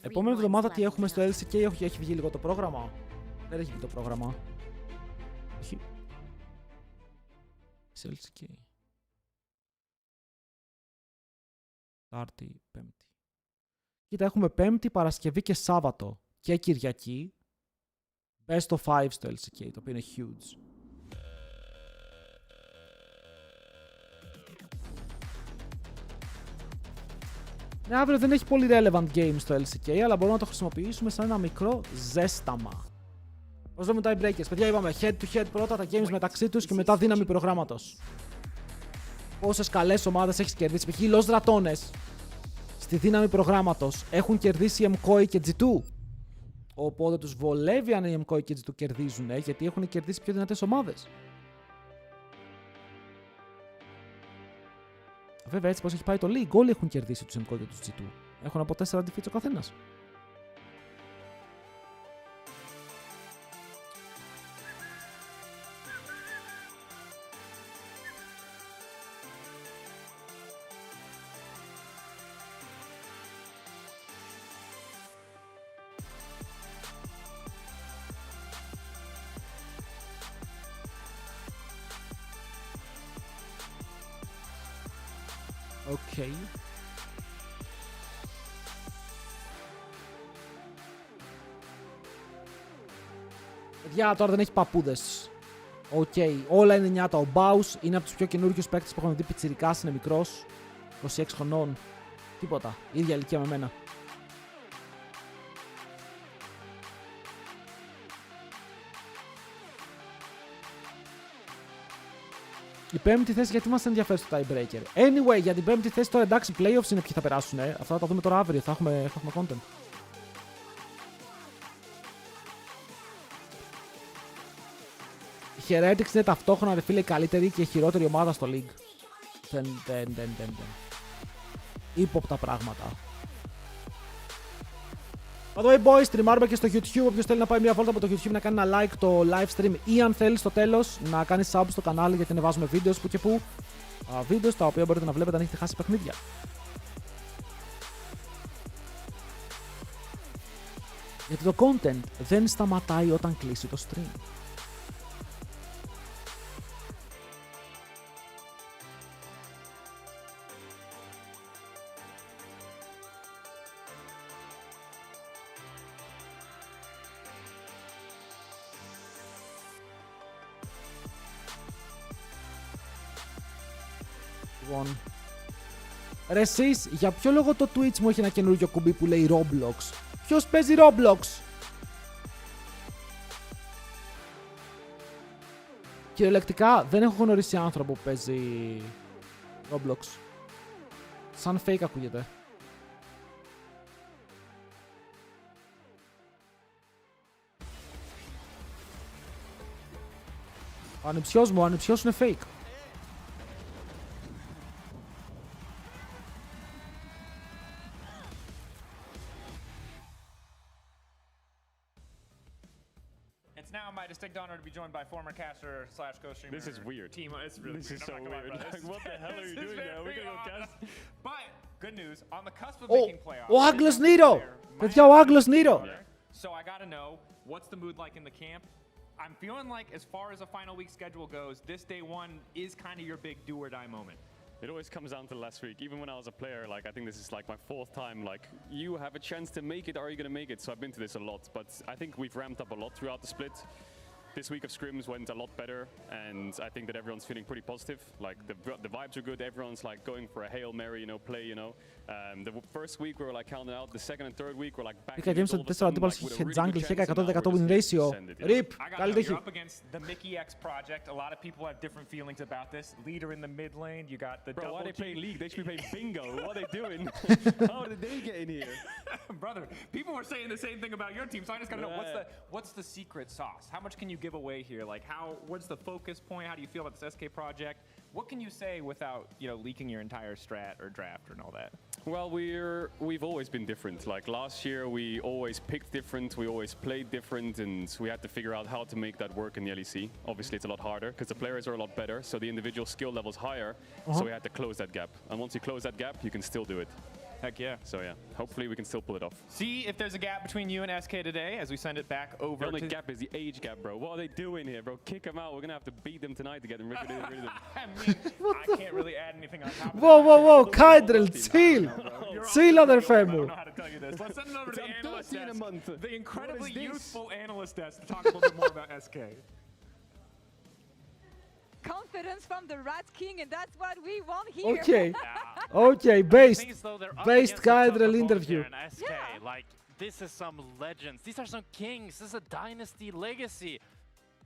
Επόμενη εβδομάδα τι έχουμε στο LCK? Έχει βγει λίγο το πρόγραμμα. Δεν έχει βγει το πρόγραμμα. Έχει. Σε LCK. Τάρτη, Πέμπτη. Κοίτα, έχουμε Πέμπτη, Παρασκευή και Σάββατο. Και Κυριακή. Best of 5 στο LCK, το οποίο είναι huge. Ναι, αύριο δεν έχει πολύ relevant games στο LCK, αλλά μπορούμε να το χρησιμοποιήσουμε σαν ένα μικρό ζέσταμα. Ως δούμε τα tiebreakers. Παιδιά, είπαμε head to head πρώτα τα games μεταξύ τους και μετά δύναμη προγράμματος. Πόσες καλές ομάδες έχεις κερδίσει? Π.χ. οι Los Ratones στη δύναμη προγράμματος έχουν κερδίσει MKOI και G2. Οπότε τους βολεύει αν οι MKOI και G2 κερδίζουν, γιατί έχουν κερδίσει πιο δυνατές ομάδες. Βέβαια, έτσι πως έχει πάει το League, όλοι έχουν κερδίσει τους MKOI και τους G2. Έχουν από 4 defeats ο καθένας. Okay. Παιδιά, τώρα δεν έχει παππούδες. Okay. Όλα είναι νιάτα. Ο Baus είναι από τους πιο καινούριους παίκτες που έχουν δει. Πιτσιρικάς, είναι μικρός. 26 χρονών. Τίποτα. Ίδια ηλικία με μένα. Η πέμπτη θέση γιατί μας ενδιαφέρει στο tiebreaker. Anyway, για την πέμπτη θέση τώρα εντάξει, playoffs είναι ποιοι θα περάσουν. Αυτά θα τα δούμε τώρα αύριο, θα έχουμε content. Η Heretics είναι ταυτόχρονα, ρε φίλε, η καλύτερη και η χειρότερη ομάδα στο league. Δεν. Ύποπτα πράγματα. By the way, boys, streamάρουμε και στο YouTube. Όποιος θέλει να πάει μια βόλτα από το YouTube να κάνει ένα like το live stream ή αν θέλει στο τέλος να κάνει sub στο κανάλι γιατί ανεβάζουμε βίντεο που και που. Βίντεο τα οποία μπορείτε να βλέπετε αν έχετε χάσει παιχνίδια. Γιατί το content δεν σταματάει όταν κλείσει το stream. Ρε εσείς, για ποιο λόγο το Twitch μου έχει ένα καινούργιο κουμπί που λέει Roblox? Ποιος παίζει Roblox? Κυριολεκτικά δεν έχω γνωρίσει άνθρωπο που παίζει Roblox. Σαν fake ακούγεται. Ο ανιψιός είναι fake. Now my distinct honor to be joined by former caster / COSTREAM. This is weird. Team, it's really this weird. is so weird. Like, what the hell are you doing now? We're gonna go cast. But good news, on the cusp of making playoffs. Ο Άγγλος Νίρο! Παιδιά, ο Άγγλος Νίρο! So I gotta know, what's the mood like in the camp? I'm feeling like as far as the final week schedule goes, this day one is kind of your big do or die moment. It always comes down to last week. Even when I was a player, like I think this is like my 4th time. Like you have a chance to make it, are you gonna make it? So I've been to this a lot, but I think we've ramped up a lot throughout the split. This week of scrims went a lot better, and I think that everyone's feeling pretty positive. Like the vibes are good. Everyone's like going for a Hail Mary, play. The first week we were like counting out. The second and third week we're like back. Είχα games στο 4 αντίπαλος είχε jungle, είχε 100% win ratio. Rip, καλή τύχη. You're up against the Mickey X project. A lot of people have different feelings about this. Leader in the mid lane. You got the Bro, why are they playing League? They should be playing bingo. What are they doing? How did they get in here? Brother, people were saying the same thing about your team, so I just gotta know what's the secret sauce? How much can you give away here? Like what's the focus point? How do you feel about this SK project? What can you say without, leaking your entire strat or draft and all that? Well, we've always been different. Like last year, we always picked different. We always played different, and we had to figure out how to make that work in the LEC. Obviously, it's a lot harder because the players are a lot better, so the individual skill level's higher. So we had to close that gap. And once you close that gap, you can still do it. Heck yeah. So yeah, hopefully we can still pull it off. See if there's a gap between you and SK today as we send it back over. The only gap is the age gap, bro. What are they doing here, bro? Kick them out. We're gonna have to beat them tonight to get them rid of them. I mean, I can't really add anything on top of Whoa, Kydrel, chill. Chill, αδερφέ μου. I don't know how to tell you this. Let's send it over to the analyst desk. The incredibly youthful analyst desk to talk a little bit more about SK. Confidence from the Rat King, and that's what we want here. Okay, based Kydrel interview. Like, this is some legends. These are some kings. This is a dynasty legacy.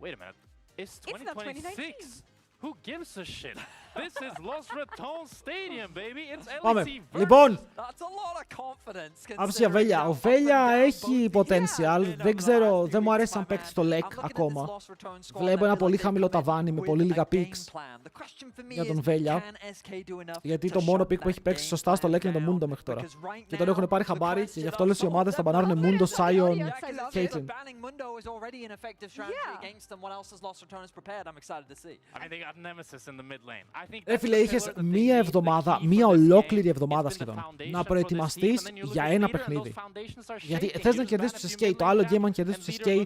Wait a minute. It's 2026. Who gives a shit? This is Los Ratones Stadium, baby. It's LEC Versus. Λοιπόν, That's a lot of confidence. άφησε ο Βέλια. Ο Βέλια έχει potential. Δεν ξέρω, δεν μου αρέσει σαν παίκτη στο Lec ακόμα. Βλέπω ένα πολύ χαμηλό ταβάνι με πολύ λίγα picks για τον Βέλια. Γιατί το μόνο pick που έχει παίξει σωστά στο Lec είναι το Mundo μέχρι τώρα. Και τον έχουν πάρει χαμπάρι και γι' αυτό όλες οι ομάδες θα μπανάρουν Mundo, Sion, Caitlyn. Ρε φίλε, είχες μία ολόκληρη εβδομάδα σχεδόν να προετοιμαστείς για ένα παιχνίδι. Γιατί θες να κερδίσεις τους SK, το άλλο game αν κερδίσεις τους SK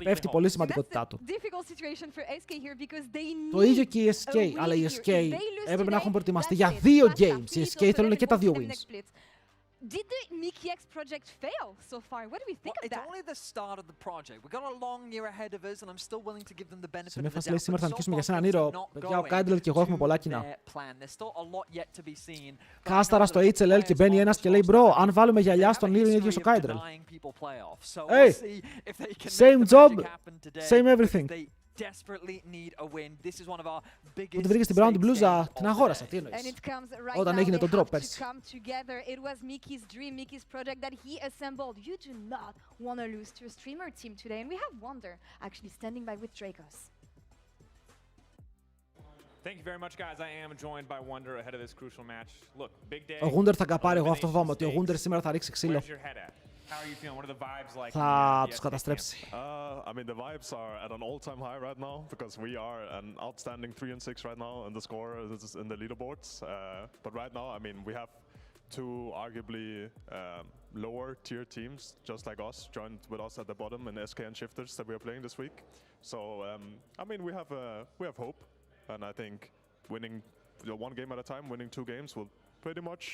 πέφτει πολύ σημαντικότητά του. Το ίδιο και η SK, αλλά οι SK έπρεπε να έχουν προετοιμαστεί για 2 games. Οι SK θέλουν και τα 2 wins. Did the Mickey X project fail so far? What do we think of that? It's only the start of the project. We've got a long year ahead of us, and I'm still willing to give them the benefit of the doubt. Σήμερα θα νικήσουμε για σένα, Νίρο. Παιδιά, ο Kydrel και εγώ έχουμε πολλά κοινά. Κάσταρα στο HLL και μπαίνει ένας και λέει «Μπρο, αν βάλουμε γυαλιά στον Νίρο είναι ίδιος ο Kydrel». Hey, same job, same everything. Που τη βρήκε στην brown την μπλούζα, την αγόρασα, τι εννοείς. Όταν έγινε το drop πέρσι. Thank you very much, guys. I am joined by Wonder ahead of this crucial match. Look, big day. Ο Wunder θα καπάρει, εγώ αυτό φοβάμαι, ότι ο Wunder σήμερα θα ρίξει ξύλο. How are you feeling? What are the vibes like? Θα τους καταστρέψει. I mean, the vibes are at an all-time high right now because we are an outstanding 3-6 right now, and the score is in the leaderboards. But right now, I mean, we have two arguably lower-tier teams, just like us, joined with us at the bottom in SK and Shifters that we are playing this week. So, I mean, we have hope, and I think winning one game at a time, winning 2 games will pretty much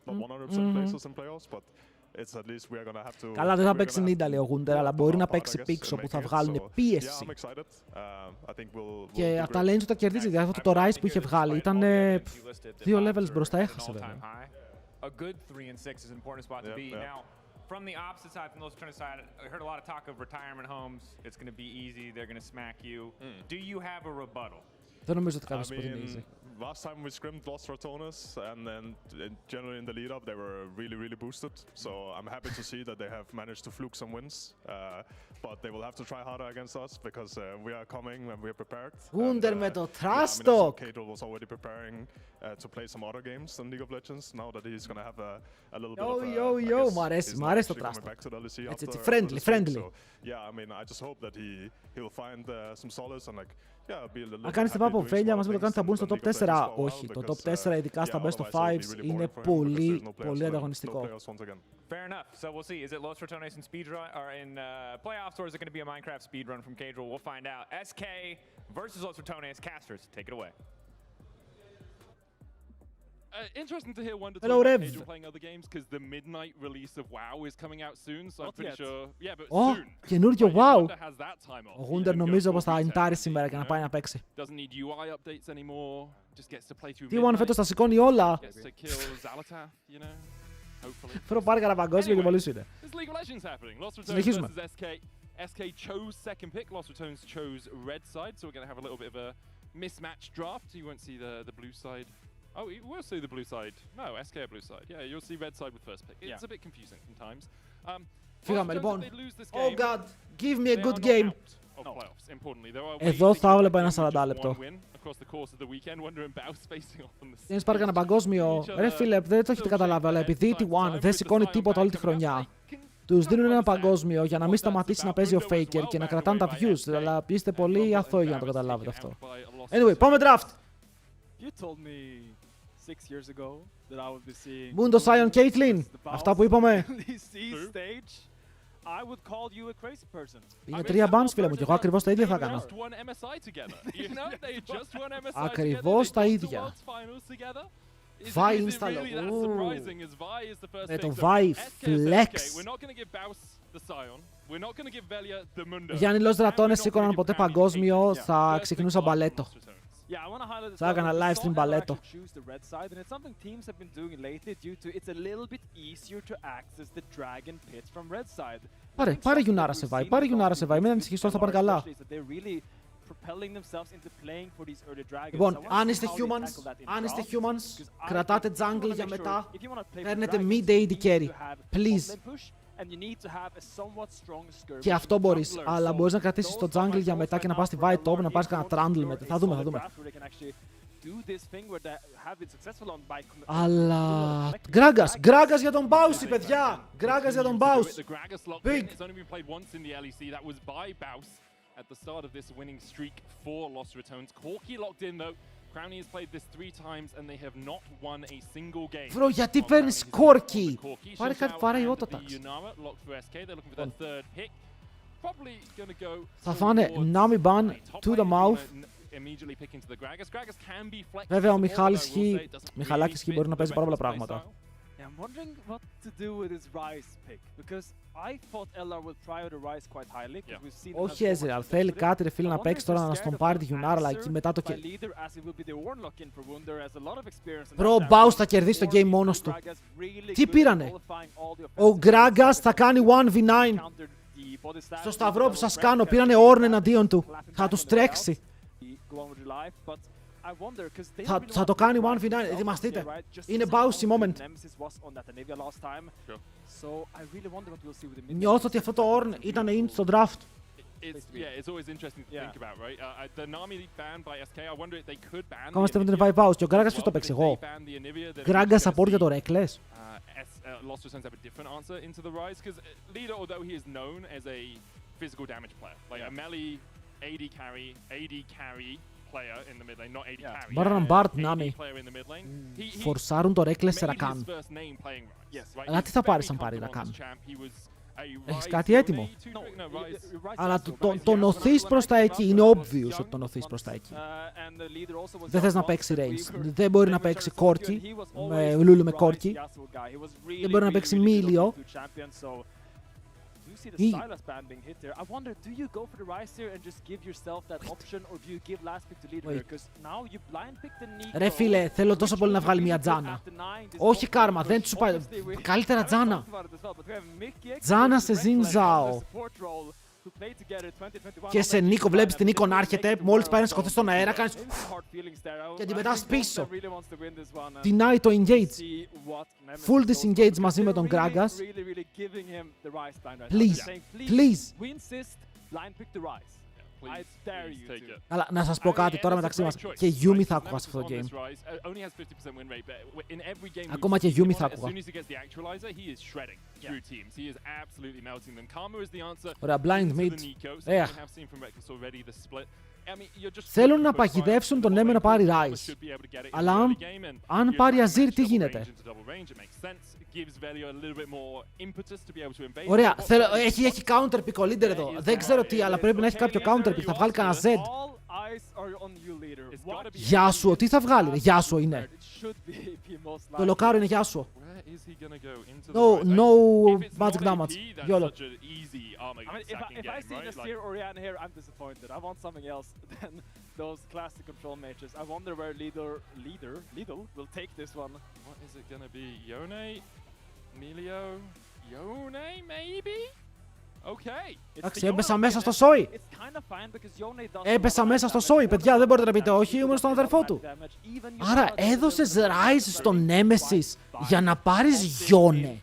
not 100% place us in playoffs, but. Καλά, δεν θα παίξει Νίνταλη ο Wunder, αλλά μπορεί να παίξει πίξο που θα βγάλουν πίεση. Και από τα lanes του τα κερδίζει, δηλαδή αυτό το Rise που είχε βγάλει ήταν 2 levels μπροστά, έχασε βέβαια. From the opposite side, from the Los side, I heard a lot of talk of retirement homes. It's going to be easy. They're going to smack you. Do you have a rebuttal? Δεν νομίζω ότι κάποιος μπορεί να είναι easy. Last time we scrimmed Los Ratones, and then generally in the lead-up, they were really boosted. So I'm happy to see that they have managed to fluke some wins. But they will have to try harder against us because we are coming and we are prepared. Wunder με το trash talk. Kydrel was already preparing to play some other games in League of Legends. Now that he's going to have a little bit of a... Yo, μ' αρέσει το trash talk. Έτσι, friendly. So, yeah, I mean, I just hope that he'll find some solace and like... Αν κάνεις την πάπα Βέλια, μας με το κάνει θα μπουν στο top 4. Όχι, το top 4 ειδικά στα best of 5 είναι πολύ ανταγωνιστικό. Fair enough. So we'll see. Is it Los Ratones in speedrun or in playoffs, or is it going to be a Minecraft speedrun from Cadril? We'll find out. SK versus Los Ratones. Casters, take it away. Interesting to hear Wonder Hello, talk about Rev. Cadril playing other games because the midnight release of WoW is coming out soon, so I'm pretty sure. Yeah, but soon. Καινούριο WoW. Wonder has that time off. Ο Wunder νομίζω πως θα ιντάρει σήμερα και να πάει να παίξει. Doesn't need UI updates anymore. Just gets to play through. T1 φέτος τα σηκώνει όλα. Gets to kill Xalatath, you know. Hopefully. Φέρω πάρει κανένα παγκόσμιο και πολύ σου είναι. There's League of Legends happening. Lost Ratones Συνεχίζουμε. versus SK. SK chose second pick. Lost Ratones chose red side, so we're going to have a little bit of a mismatched draft. You won't see the blue side. Oh, you will see the blue side. No, SK are blue side. Yeah, you'll see red side with first pick. It's a bit confusing sometimes. Φύγαμε λοιπόν. Oh God, give me a good game. Εδώ Εδώ θα έβλεπα ένα 40 λεπτό. Δεν πάρει κανένα παγκόσμιο. Ρε φίλε, δεν το έχετε καταλάβει, αλλά επειδή η T1 δεν σηκώνει τίποτα όλη τη χρονιά, τους δίνουν ένα παγκόσμιο για να μην σταματήσει να παίζει ο Faker και να κρατάνε τα views. Αλλά είστε πολύ αθώοι για να το καταλάβετε αυτό. Anyway, πάμε draft. Mundo Sion Caitlyn. Αυτά που είπαμε. Είναι 3 bans, φίλε μου, και εγώ ακριβώς τα ίδια θα έκανα. Ακριβώς τα ίδια. Vi install. Με το Vi Flex. Γιάννη Los Ratones σήκωναν ποτέ παγκόσμιο, θα ξεκινούσα μπαλέτο. Θα έκανα live stream μπαλέτο. Πάρε Γιουνάρα σε Vi, πάρε Γιουνάρα σε Vi, μην ανησυχείς, τώρα θα πάνε καλά. Λοιπόν, αν είστε humans, κρατάτε jungle για μετά, παίρνετε mid AD carry, please. Και αυτό μπορείς, αλλά μπορείς να κρατήσεις το jungle για μετά και να πας στη Vi top, να πάρεις κανένα trundle μετά. Θα δούμε. Αλλά... Γκράγκας για τον Μπάουσι, παιδιά! Γκράγκας για τον Μπάουσι! Big! At the start of this winning streak for Lost Ratones. Corki locked in though. Crownie has played this 3 times and they have not won a single game. Bro, γιατί παίρνεις Corki? Πάρε κάτι παραϊότατα. Θα φάνε Navi ban to the mouth. Βέβαια ο Μιχαλάκης Χ μπορεί να παίζει πάρα πολλά πράγματα. I'm wondering what to do with his Ryze pick because I thought LR would prior to Ryze quite highly because we've seen. Όχι Ezreal, θέλει κάτι ρε φίλε να παίξει τώρα να στον πάρει τη Γιουνάρα, αλλά εκεί μετά το Bro, ο Baus θα κερδίσει το game μόνος του. Τι πήρανε? Ο Γκράγκας θα κάνει 1v9. Στο σταυρό που σας κάνω, πήρανε Ornn εναντίον του. Θα τους τρέξει. Θα το κάνει 1v9, ετοιμαστείτε. Είναι bouncy moment. Νιώθω ότι αυτό το Ornn ήταν in στο draft. It's always interesting to think about, right? The Nami ban by SK, I wonder if they could ban. Κόμαστε με την Vibe House και ο Γκράγκας ποιος το παίξει, εγώ. Γκράγκας support για το Reckless. Lost Ratones have a different answer into the Ryze because Leader, although he is known as a physical damage player, like a melee AD carry player in the mid lane, not AD carry. Bara έναν Bard Nami. Φορσάρουν το Reckless σε Rakan. Αλλά τι θα πάρεις αν πάρει Rakan? Έχεις κάτι έτοιμο? Αλλά το νοθείς προς τα εκεί. Είναι obvious ότι το νοθείς προς τα εκεί. Δεν θες να παίξει range. Δεν μπορεί να παίξει Corki, Lulu με Corki. Δεν μπορεί να παίξει Μίλιο. See the Sylas ban being hit there. I wonder, do you go for the Ryze here and just give yourself that option, or do you give last pick to leader here? Because now you blind pick the Nico. Ρε φίλε, θέλω τόσο πολύ να βγάλει μια Τζάνα. Όχι Κάρμα, δεν τους πάει. Καλύτερα Τζάνα. Τζάνα σε Ζινζάο. Και σε Νίκο, βλέπεις την Νίκο να έρχεται, μόλις πάει να σκοτώσει στον αέρα, κάνεις και την πετάς πίσω. Deny το engage. Full disengage μαζί με τον Γκράγκας. Please. Αλλά να σας πω κάτι τώρα μεταξύ μας. Και Yumi θα άκουγα σε αυτό το game. Ακόμα και Yumi θα άκουγα. Ωραία, blind mid. Θέλουν να παγιδεύσουν τον Neme να πάρει Rise. Αλλά αν πάρει Azir, τι γίνεται? Ωραία, έχει counter pick ο leader εδώ. Δεν ξέρω τι, αλλά πρέπει να έχει κάποιο counter pick. Θα βγάλει κανένα Z. Γιάσουο, τι θα βγάλει? Γιάσουο είναι. Το λοκάρο είναι Γιάσουο. No magic damage. YOLO. I mean, if I see Nasir Orianna here, I'm disappointed. I want something else than those classic control mages. I wonder where Lidl will take this one. What is it gonna be? Yone? Emilio? Yone, maybe? Okay. Εντάξει, έπεσα μέσα στο σόι. Έπεσα μέσα στο σόι, παιδιά, δεν μπορείτε να πείτε όχι, ήμουν στον αδερφό του. Άρα έδωσες Rise στον Nemesis για να πάρεις Yone.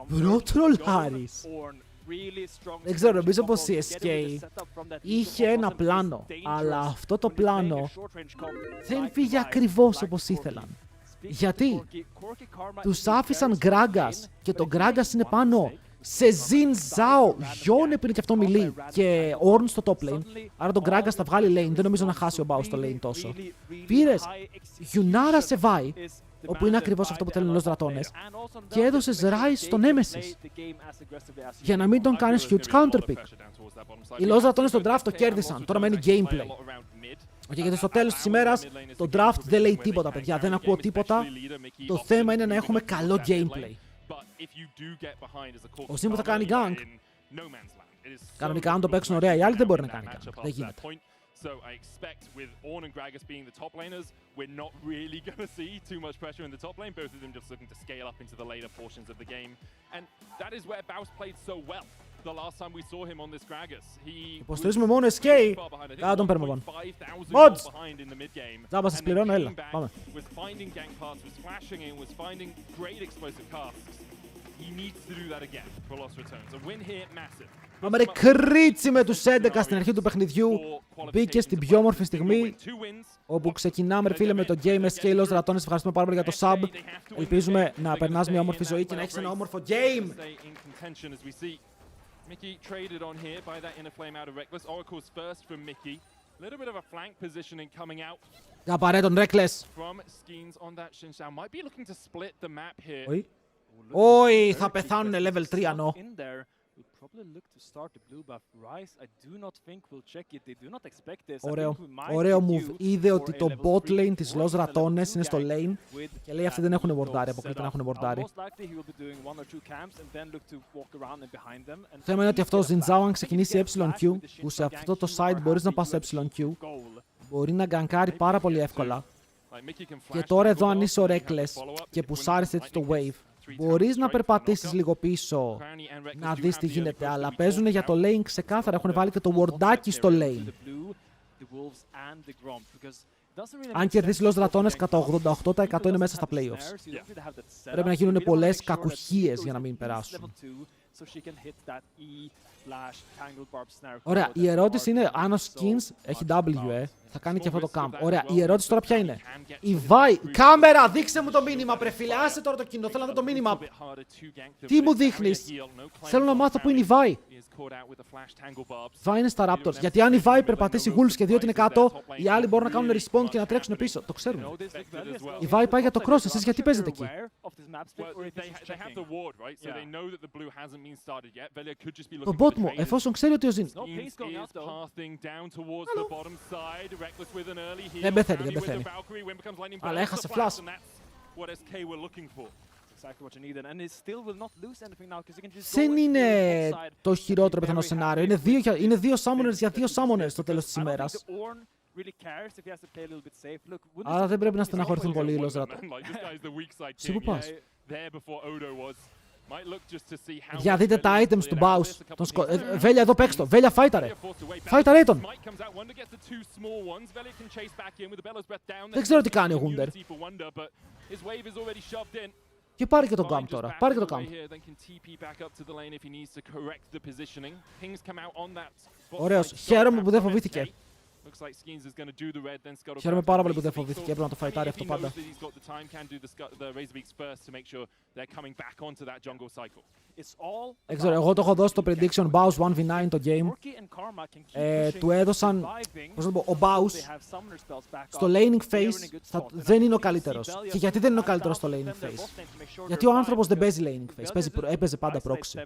Μπρο τρολάρεις. Δεν ξέρω, νομίζω πως η SK είχε ένα πλάνο, αλλά αυτό το πλάνο δεν πήγε ακριβώς όπως ήθελαν. Γιατί τους άφησαν Gragas και το Gragas είναι πάνω σε Zin Zhao. Yone πήρε και αυτό μιλή και Ornn στο top lane, άρα το Gragas θα βγάλει lane, δεν νομίζω να χάσει ο Bao στο lane τόσο. Πήρες Yunara σε Vi, όπου είναι ακριβώς αυτό που θέλουν οι Λοστρατώνες, και έδωσες Rise στο Nemesis για να μην τον κάνεις huge counterpick. Οι Λοστρατώνες στο draft το κέρδισαν, τώρα μένει gameplay. Γιατί στο τέλος της ημέρας το draft δεν λέει τίποτα, παιδιά, δεν ακούω τίποτα. Το θέμα είναι να έχουμε καλό gameplay. Ο Sim που θα κάνει gank, κανονικά αν το παίξουν ωραία οι άλλοι δεν μπορεί να κάνει gank, δεν γίνεται. So I expect with Ornn and Gragas being the top laners, we're not really going to see too much pressure in the top lane. Both of them just looking to scale up into the later portions of the game. And that is where Baus played so well. The last time we saw him on this Gragas, υποστηρίζουμε μόνο SK. Κάνα τον παίρνουμε μόνο. Mods! Τζάμπα σας πληρώνω, έλα, πάμε. Πάμε ρε κρίτσι με τους 11 στην αρχή του παιχνιδιού. Μπήκε στην πιο όμορφη στιγμή όπου ξεκινάμε ρε φίλε με το game SK Los Ratones. Ευχαριστούμε πάρα πολύ για το sub. Ελπίζουμε να περνάς μια όμορφη ζωή και να έχεις ένα όμορφο game. Mickey traded on here by that inner flame out of Reckless. Oracle's first from Mickey. A little bit of a flank positioning coming out Για παρέ τον Reckless. from Skeens on that Shinshao. Might be looking to split the map here. Όχι, θα πεθάνουνε level 3 ανώ. Ωραίο move. Είδε ότι το bot lane της Los Ratones είναι στο lane και λέει αυτοί δεν έχουν wardάρει, αποκλείται να έχουν wardάρει. Το θέμα είναι ότι αυτό ο Xin Zhao αν ξεκινήσει EQ, που σε αυτό το side μπορείς να πας στο EQ, μπορεί να γκανκάρει πάρα πολύ εύκολα. Και τώρα εδώ αν είσαι ο Reckless και πουσάρεις έτσι το wave, μπορείς να περπατήσεις λίγο πίσω, να δεις τι γίνεται, αλλά παίζουν για το lane ξεκάθαρα, έχουν βάλει και το wardάκι στο lane. Αν κερδίσει Los Ratones, κατά 88% είναι μέσα στα playoffs. Πρέπει να γίνουν πολλές κακουχίες για να μην περάσουν. Ωραία, η ερώτηση είναι αν ο Skins έχει W, θα κάνει και αυτό το camp. Ωραία, η ερώτηση τώρα ποια είναι? Η Vi... Κάμερα, δείξε μου το μήνυμα πρε φίλε, άσε τώρα το κοινό, θέλω να δω το μήνυμα. Τι μου δείχνεις? Θέλω να μάθω που είναι η Vi. Vi είναι στα Raptors, γιατί αν η Vi περπατήσει Wolves και δει ότι είναι κάτω, οι άλλοι μπορούν να κάνουν respawn και να τρέξουν πίσω, το ξέρουμε. Η Vi πάει για το cross, εσείς γιατί παίζετε εκεί? Το bot μου, εφόσον ξέρει ότι ο Zin... Δεν πεθαίνει, δεν πεθαίνει. Αλλά έχασε flash. Δεν είναι το χειρότερο πιθανό σενάριο. Είναι δύο summoners για δύο summoners στο τέλος της ημέρας. Άρα δεν πρέπει να στεναχωρηθούν πολύ οι Los Ratones. Εσύ που πας? Για δείτε τα items του Baus. Βέλια εδώ παίξ' το. Βέλια φάιταρε. Φάιταρε τον. Δεν ξέρω τι κάνει ο Wunder. Και πάρει και το camp τώρα. Πάρει και το camp. Ωραίος. Χαίρομαι που δεν φοβήθηκε. Χαίρομαι πάρα πολύ που δεν φοβήθηκε, έπρεπε να το φαϊτάρει αυτό πάντα. Δεν ξέρω, εγώ το έχω δώσει το prediction Baus 1v9 το game. Του έδωσαν, πώς να το πω, ο Baus στο laning phase δεν είναι ο καλύτερος. Και γιατί δεν είναι ο καλύτερος στο laning phase? Γιατί ο άνθρωπος δεν παίζει laning phase, έπαιζε πάντα proxy.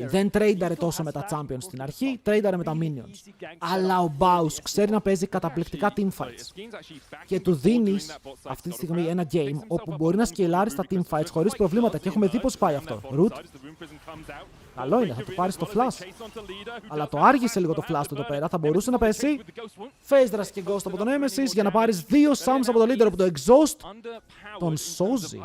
Δεν τρέινταρε τόσο με τα champions στην αρχή, τρέινταρε με τα minions. Αλλά ο Baus ξέρει να παίζει καταπληκτικά teamfights. Και του δίνεις αυτή τη στιγμή ένα game όπου μπορεί να σκελάρει στα teamfights χωρίς προβλήματα. Και έχουμε δει πώς πάει αυτό. Root. Καλό είναι, θα του πάρεις το flash. Αλλά το άργησε λίγο το flash του εδώ πέρα. Θα μπορούσε να πέσει. Phase rush και ghost από τον Nemesis για να πάρεις 2 sums από το leader από το exhaust. Τον σώζει.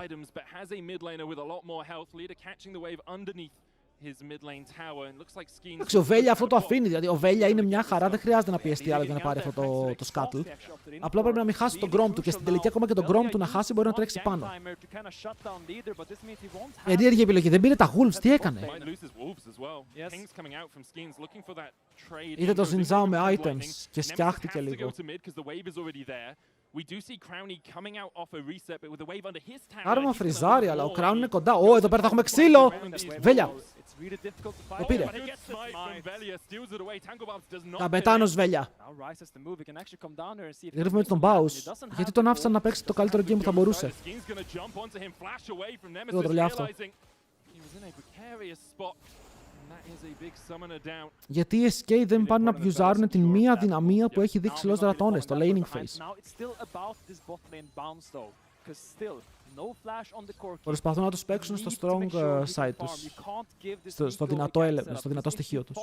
Εντάξει, ο Βέλια αυτό το αφήνει. Δηλαδή, ο Βέλια είναι μια χαρά, δεν χρειάζεται να πιεστεί άλλο για να πάρει αυτό το scuttle. Απλά πρέπει να μην χάσει τον Grom του και στην τελική ακόμα και τον Grom του να χάσει μπορεί να τρέξει πάνω. Περίεργη επιλογή. Δεν πήρε τα Wolves, τι έκανε? Είδε το Zinzao με items και σκιάχτηκε λίγο. Άρωμα φριζάρι, αλλά ο Crown είναι κοντά. Εδώ πέρα θα έχουμε ξύλο! Βέλια! Το πήρε. Καπετάνος Βέλια. Γρήγορα με τον Baus. Γιατί τον άφησαν να παίξει το καλύτερο game που θα μπορούσε? Λίγο τρολιά αυτό. Γιατί οι SK δεν πάνε να abusarουν την μία αδυναμία που έχει δείξει los Ratones, το laning phase. Προσπαθούν να τους παίξουν στο strong side τους, στο δυνατό στοιχείο τους.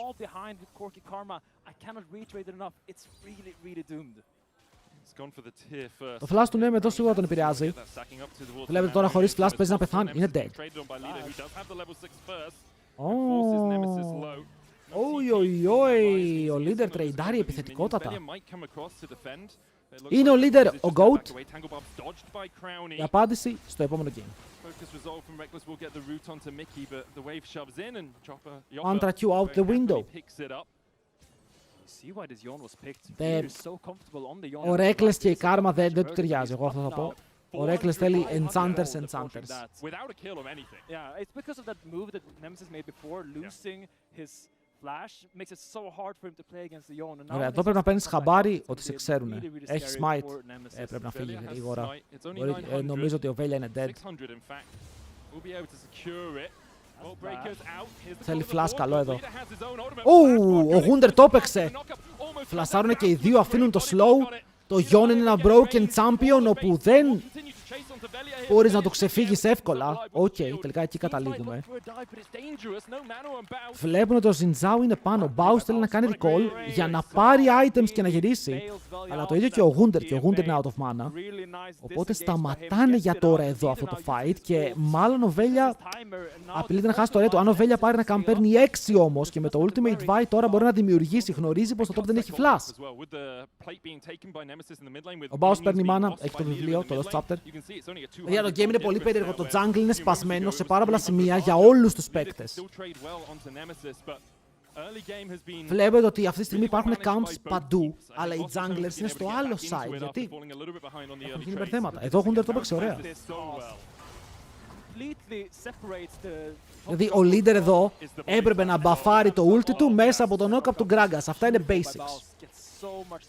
Το flash του Neme εδώ σίγουρα τον επηρεάζει. Βλέπετε τώρα χωρίς flash παίζει να πεθάνει. Είναι dead. Ο leader τρεϊντάρει επιθετικότατα. Είναι ο leader ο GOAT. Η απάντηση στο επόμενο game. Mantra Q out the window. Ο Reckless και η Karma δεν του ταιριάζει, εγώ αυτό θα πω. Ο Reckless θέλει enchanters. Ωραία, εδώ πρέπει να παίρνεις χαμπάρι ότι σε ξέρουνε. Έχει smite. Πρέπει να φύγει γρήγορα. Νομίζω ότι ο Βέλια είναι dead. Θέλει flash καλό εδώ. Ο Wunder το έπαιξε. Φλασάρουνε και οι δύο, αφήνουν το slow. Το Yon είναι ένα broken champion όπου δεν μπορείς να το ξεφύγεις εύκολα. Τελικά εκεί καταλήγουμε. Βλέπουν ότι ο Zinzao είναι πάνω. Ο Baus θέλει να κάνει recall για να πάρει items και να γυρίσει. Αλλά το ίδιο και ο Wunder. Και ο Wunder είναι out of mana. Οπότε σταματάνε για τώρα εδώ αυτό το fight. Και μάλλον ο Βέλια απειλείται να χάσει το ρέτο. Αν ο Βέλια πάρει να παίρνει 6 όμως και με το ultimate Vi τώρα μπορεί να δημιουργήσει. Γνωρίζει πως το top δεν έχει flash. Ο Baus παίρνει mana. Έχει το βιβλίο, το Lost Chapter. Για το game είναι πολύ περίεργο. Το jungle είναι σπασμένο σε πάρα πολλά σημεία για όλους τους παίκτες. Βλέπετε ότι αυτή τη στιγμή υπάρχουν camps παντού, αλλά οι junglers είναι στο άλλο side. Γιατί έχουν γίνει υπερθέματα. Εδώ Wunder το έπαιξε ωραία. Δηλαδή ο leader εδώ έπρεπε να μπαφάρει το ulti του μέσα από τον knock-up του Gragas. Αυτά είναι basics.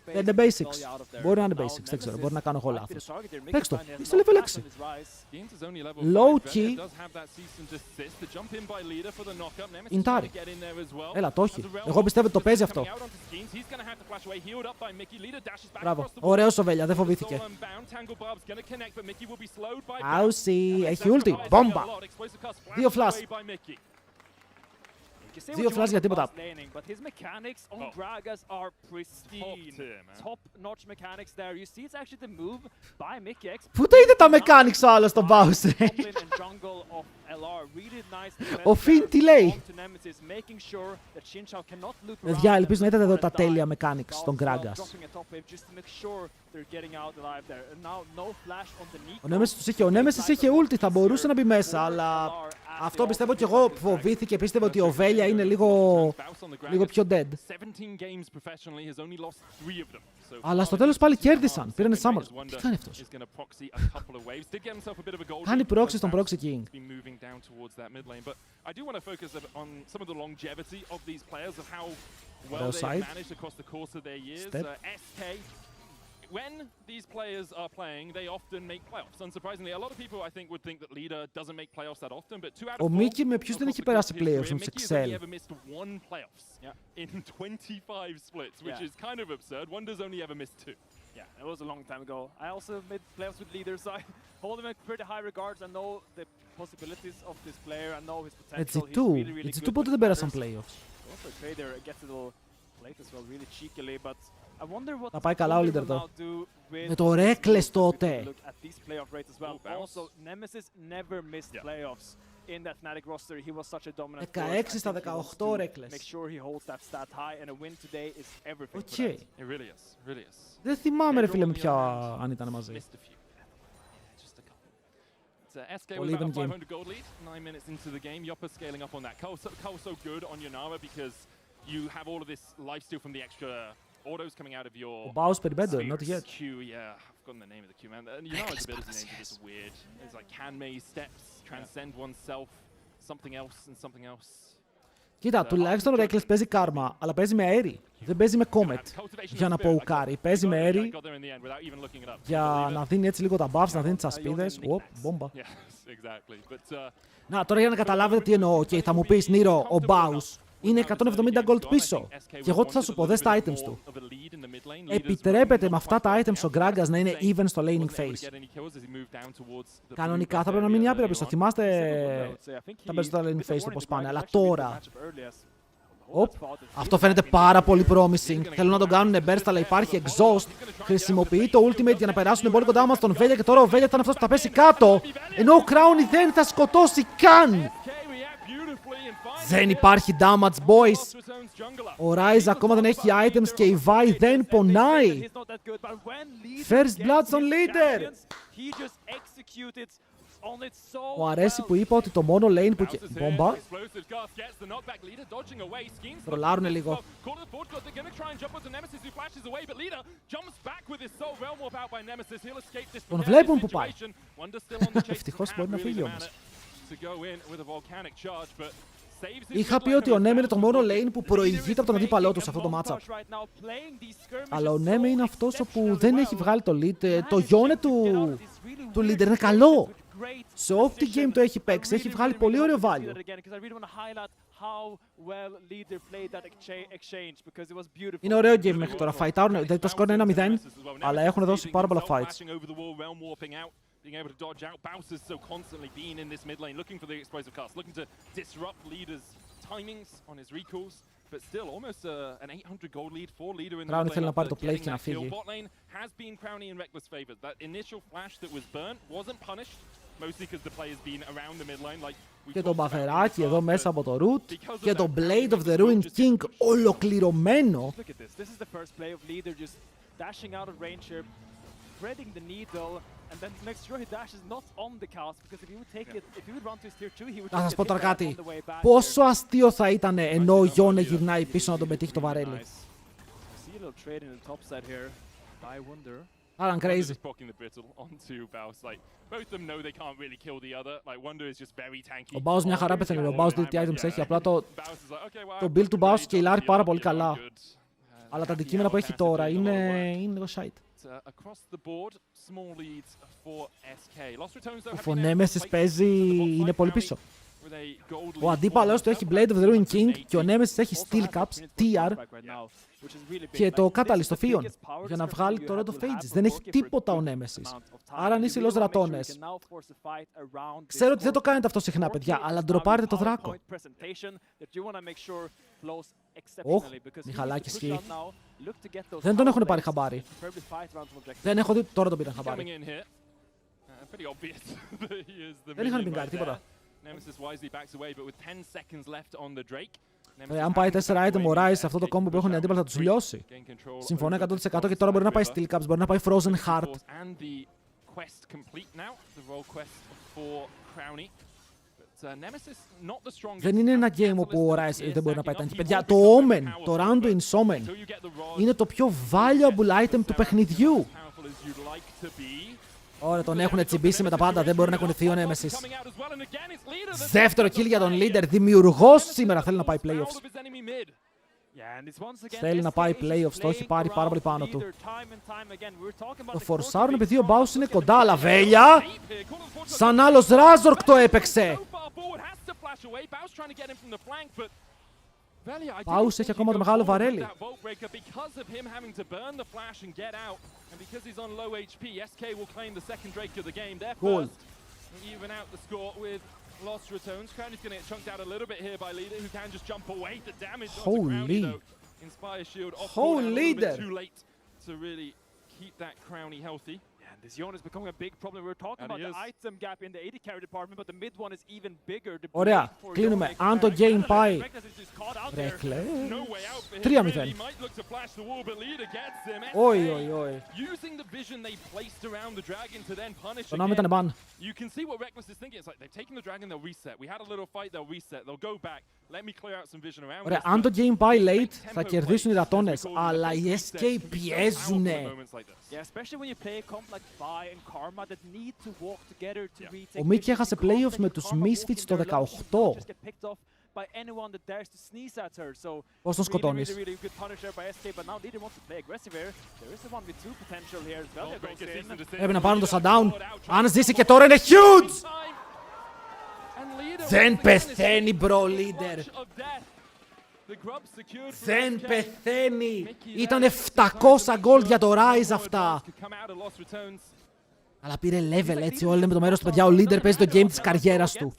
Δεν είναι basics. Μπορεί να είναι basics, δεν ξέρω, μπορεί να κάνω εγώ λάθος. Παίξ' το, είσαι level 6. Low key. Ιντάρι. Έλα, το έχει. Εγώ πιστεύω ότι το παίζει αυτό. Μπράβο, ωραίος ο Βέλια, δεν φοβήθηκε. Άουσι, έχει ulti, μπόμπα. 2 flash. 2 flash για τίποτα. Πού τα είδε τα mechanics ο άλλος τον Baus? Ο Φιν τι λέει? Παιδιά, ελπίζω να είδατε εδώ τα τέλεια mechanics των Gragas. top wave just to make sure they're getting out alive there. And now no flash on the Nico. Ο Νέμεσης τους είχε, ο Νέμεσης είχε ulti, θα μπορούσε να μπει μέσα, αλλά αυτό πιστεύω κι εγώ φοβήθηκε, πίστευε ότι ο Βέλια είναι λίγο πιο dead. Αλλά στο τέλος πάλι κέρδισαν, πήρανε Summer. Τι κάνει αυτός? Κάνει proxy στον proxy king. Well, they've managed across the course of their years. SK, when these players are playing, they often make playoffs. Unsurprisingly, a lot of people, I think, would think that Leader doesn't make playoffs that often, but 2 out of 4. Ο Μίκη με ποιους δεν έχει περάσει playoffs, με τους Excel. Mickey has only ever missed 1 playoffs in 25 splits, which is kind of absurd. Wonder's only ever missed 2. Yeah, it was a long time ago. I also made playoffs with Leader, so I hold him in pretty high regards. I know the possibilities of this player. I know his potential. He's really, really good. Πότε δεν πέρασαν playoffs? Also, Trader gets a little plate as well, really cheekily, but I wonder what θα πάει καλά ο Leader εδώ. with Με το Reckless τότε. look at these playoff rates as well. Also, Nemesis never missed playoffs in that Fnatic roster. He was such a dominant force. 16 στα 18 Reckless. Make sure he holds that stat high, and a win today is everything for Okay. that. It really is, really is. Δεν θυμάμαι ρε φίλε με ποια αν ήταν μαζί. SK with about a 500 gold lead, 9 minutes into the game. Yoppa scaling up on that. Cull so good on Yonara because you have all of this lifesteal from the extra autos coming out of your Baus περιμένω, not yet. Q, yeah, I've forgotten the name of the Q, man. And Yonara's ability names are just weird. It's like Kanmei steps, transcend oneself, something else and something else. Κοίτα, τουλάχιστον ο Reckless παίζει κάρμα, αλλά παίζει με αέρι. Δεν παίζει με Comet για να ποουκάρει. Παίζει με αέρι για να δίνει έτσι λίγο τα buffs, να δίνει τις ασπίδες. Οπ, μπόμπα. Να, τώρα για να καταλάβετε τι εννοώ. Και θα μου πεις, Νίρο, ο Baus είναι 170 gold πίσω. Και εγώ τι θα σου πω, δες τα items του. Επιτρέπεται με αυτά τα items ο Gragas να είναι even στο laning phase. Κανονικά θα πρέπει να μείνει άπειρα πίσω. Θυμάστε τα περισσότερα laning phase του πώς πάνε. Αλλά τώρα... Αυτό φαίνεται πάρα πολύ promising. Θέλουν να τον κάνουν burst, αλλά υπάρχει exhaust. Χρησιμοποιεί το ultimate για να περάσουν πολύ κοντά μας τον Βέλια και τώρα ο Βέλια ήταν αυτός που θα πέσει κάτω. Ενώ ο Crowney δεν θα σκοτώσει καν. Δεν υπάρχει damage, boys. Ο Ryze ακόμα δεν έχει items και η Vi δεν πονάει. First blood στον leader. Μου αρέσει που είπα ότι το μόνο lane που... Μπόμπα. Ρολάρουνε λίγο. Τον βλέπουν που πάει. Ευτυχώς μπορεί να φύγει όμως. Είχα πει ότι ο Νέμι είναι το μόνο lane που προηγείται από τον αντίπαλό του σε αυτό το matchup. Αλλά ο Νέμι είναι αυτός που δεν έχει βγάλει το lead. Το γιόνε του leader είναι καλό. Σε ό,τι game το έχει παίξει, έχει βγάλει πολύ ωραίο value. Είναι ωραίο game μέχρι τώρα. Δηλαδή το σκορ είναι 1-0, αλλά έχουν δώσει πάρα πολλά fights. Being able to dodge out. Baus has so constantly been in this mid lane, looking for the explosive cast, looking to disrupt Leader's timings on his recalls, but still almost an 800 gold lead for Leader in the mid lane after getting that kill. Bot lane has been Crowney in Reckless favors. That initial flash that was burnt wasn't punished, mostly because the player's been around the mid lane. Like και το μπαφεράκι εδώ μέσα από το root και το Blade of the Ruined King ολοκληρωμένο. Look at this. This is the first play of Leader just dashing out of range here, threading the needle. And then make sure he dashes not on the cast because if he would take it, if he would run to his tier 2, he would Να σας πω τώρα on κάτι. the way back. Πόσο αστείο θα ήταν ενώ ο Γιόνε γυρνάει πίσω να τον πετύχει το βαρέλι. Άρα crazy. Ο Baus μια χαρά πεθαίνει. Ο Baus δει τι items έχει. Απλά το build του Baus σκεϊλάρει πάρα πολύ καλά. Αλλά τα αντικείμενα που έχει τώρα είναι λίγο shite. Ο Nemesis παίζει, είναι πολύ πίσω. Ο αντίπαλος του έχει Blade of the Ruined King και ο Nemesis έχει Steel Caps, TR και το Catalyst, το Fion, για να βγάλει το Rod of Ages. Δεν έχει τίποτα ο Nemesis. Άρα αν είσαι λος ρατώνες. Ξέρω ότι δεν το κάνετε αυτό συχνά, παιδιά, αλλά ντροπάρετε το δράκο. Ωχ, Μιχαλάκη ισχύει. Δεν τον έχουν πάρει χαμπάρι. Δεν έχω δει, τώρα τον πήραν χαμπάρι. Δεν είχαν πιγκάρει τίποτα. Αν πάει 4 item ο Ryze σε αυτό το combo που έχουν οι αντίπαλοι θα τους λιώσει. Συμφωνώ 100% και τώρα μπορεί να πάει Steel Caps, μπορεί να πάει Frozen Heart. Δεν είναι ένα game όπου ο Ryze δεν μπορεί να πάει tank. Παιδιά, το Omen, το Randuin's Omen, είναι το πιο valuable item του παιχνιδιού. Ωραία, τον έχουν τσιμπήσει με τα πάντα, δεν μπορεί να κουνηθεί ο Nemesis. Δεύτερο kill για τον leader, δημιουργός σήμερα θέλει να πάει playoffs. Θέλει να πάει playoffs, το έχει πάρει πάρα πολύ πάνω του. Το φορσάρουν επειδή ο Baus είναι κοντά, αλλά βέλια! Σαν άλλος Razork το έπαιξε! Baus έχει ακόμα το μεγάλο βαρέλι. Goal. Lost returns. Crowney's going to get chunked out a little bit here by Leader, who can just jump away. The damage Holy. onto Crowney, though. Inspire shield off Holy a little bit Leader. too late to really keep that Crowney healthy. And this Yone is becoming a big problem. We were talking about the item gap in the AD carry department, but the mid one is even bigger. Ωραία, κλείνουμε. Αν το game πάει... Ρέκλε... 3-0. Όχι, όχι, όχι. Το νόμο ήταν ban. You can see what Reckless is thinking. It's like they've taken the dragon, they'll reset. We had a little fight, they'll reset. They'll go back. Let me clear out some vision around. Ωραία, αν το game πάει late, θα κερδίσουν οι ρατώνες. Αλλά οι SK πιέζουνε. Ο Mickey έχασε playoffs με τους Misfits το 18. Πώς τον σκοτώνεις? Πρέπει να πάρουν το shutdown. Αν ζήσει και τώρα είναι huge! Δεν πεθαίνει, bro leader. Δεν πεθαίνει. Ήταν 700 gold για το Ryze αυτά. Αλλά πήρε level έτσι, όλοι με το μέρος του, παιδιά. Ο leader παίζει το game της καριέρας του.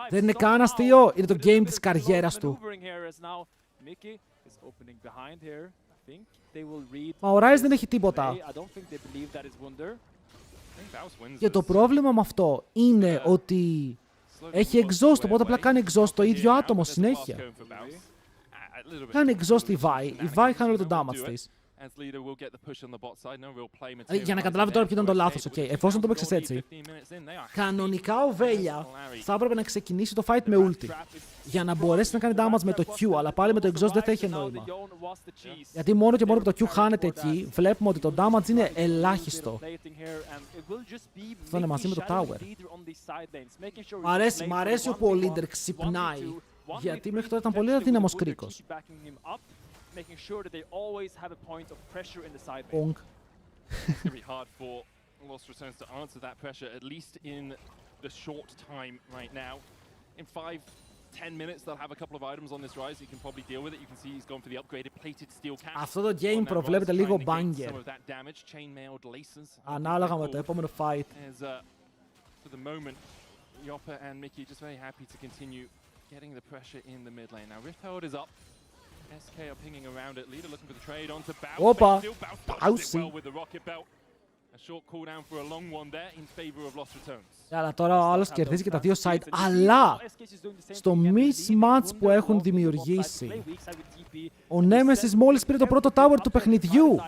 Δεν είναι καν αστείο, είναι το game της καριέρας του. Μα ο Ryze δεν έχει τίποτα. Και το πρόβλημα με αυτό είναι ότι έχει exhaust, οπότε απλά κάνει exhaust το ίδιο άτομο συνέχεια. Κάνει exhaust η Vi. Η Vi κάνει όλο το damage της. Για να καταλάβει τώρα ποιο ήταν το λάθος, okay. Εφόσον το παίξες έτσι, κανονικά ο Βέλια θα έπρεπε να ξεκινήσει το fight με ulti για να μπορέσει να κάνει damage με το Q, αλλά πάλι με το exhaust δεν θα είχε νόημα. Γιατί μόνο και μόνο που το Q χάνεται εκεί, βλέπουμε ότι το damage είναι ελάχιστο. Αυτό είναι μαζί με το tower. Μ' αρέσει όπου ο leader ξυπνάει, γιατί μέχρι τώρα ήταν πολύ αδύναμος κρίκος. Making sure that they always have a point of pressure in the side lane. It's going to be hard for Lost Returns to answer that pressure, at least in the short time right now. In 5-10 minutes, they'll have a couple of items on this Ryze. You can probably deal with it. You can see he's gone for the upgraded plated steel cap. Αυτό το game προβλέπεται λίγο banger. Ανάλογα με το επόμενο fight. For the moment, Yoppa and Mickey just very happy to continue getting the pressure in the mid lane. Now Rifthold is up. SK are pinging around it. Leader looking for the trade onto Baus. Opa! Baus well with the rocket belt. A short cooldown for a long one there in favor of Lost Returns. Αλλά τώρα ο άλλος κερδίζει και τα δύο side. Αλλά στο mismatch που έχουν δημιουργήσει, ο Nemesis μόλις πήρε το πρώτο tower του παιχνιδιού.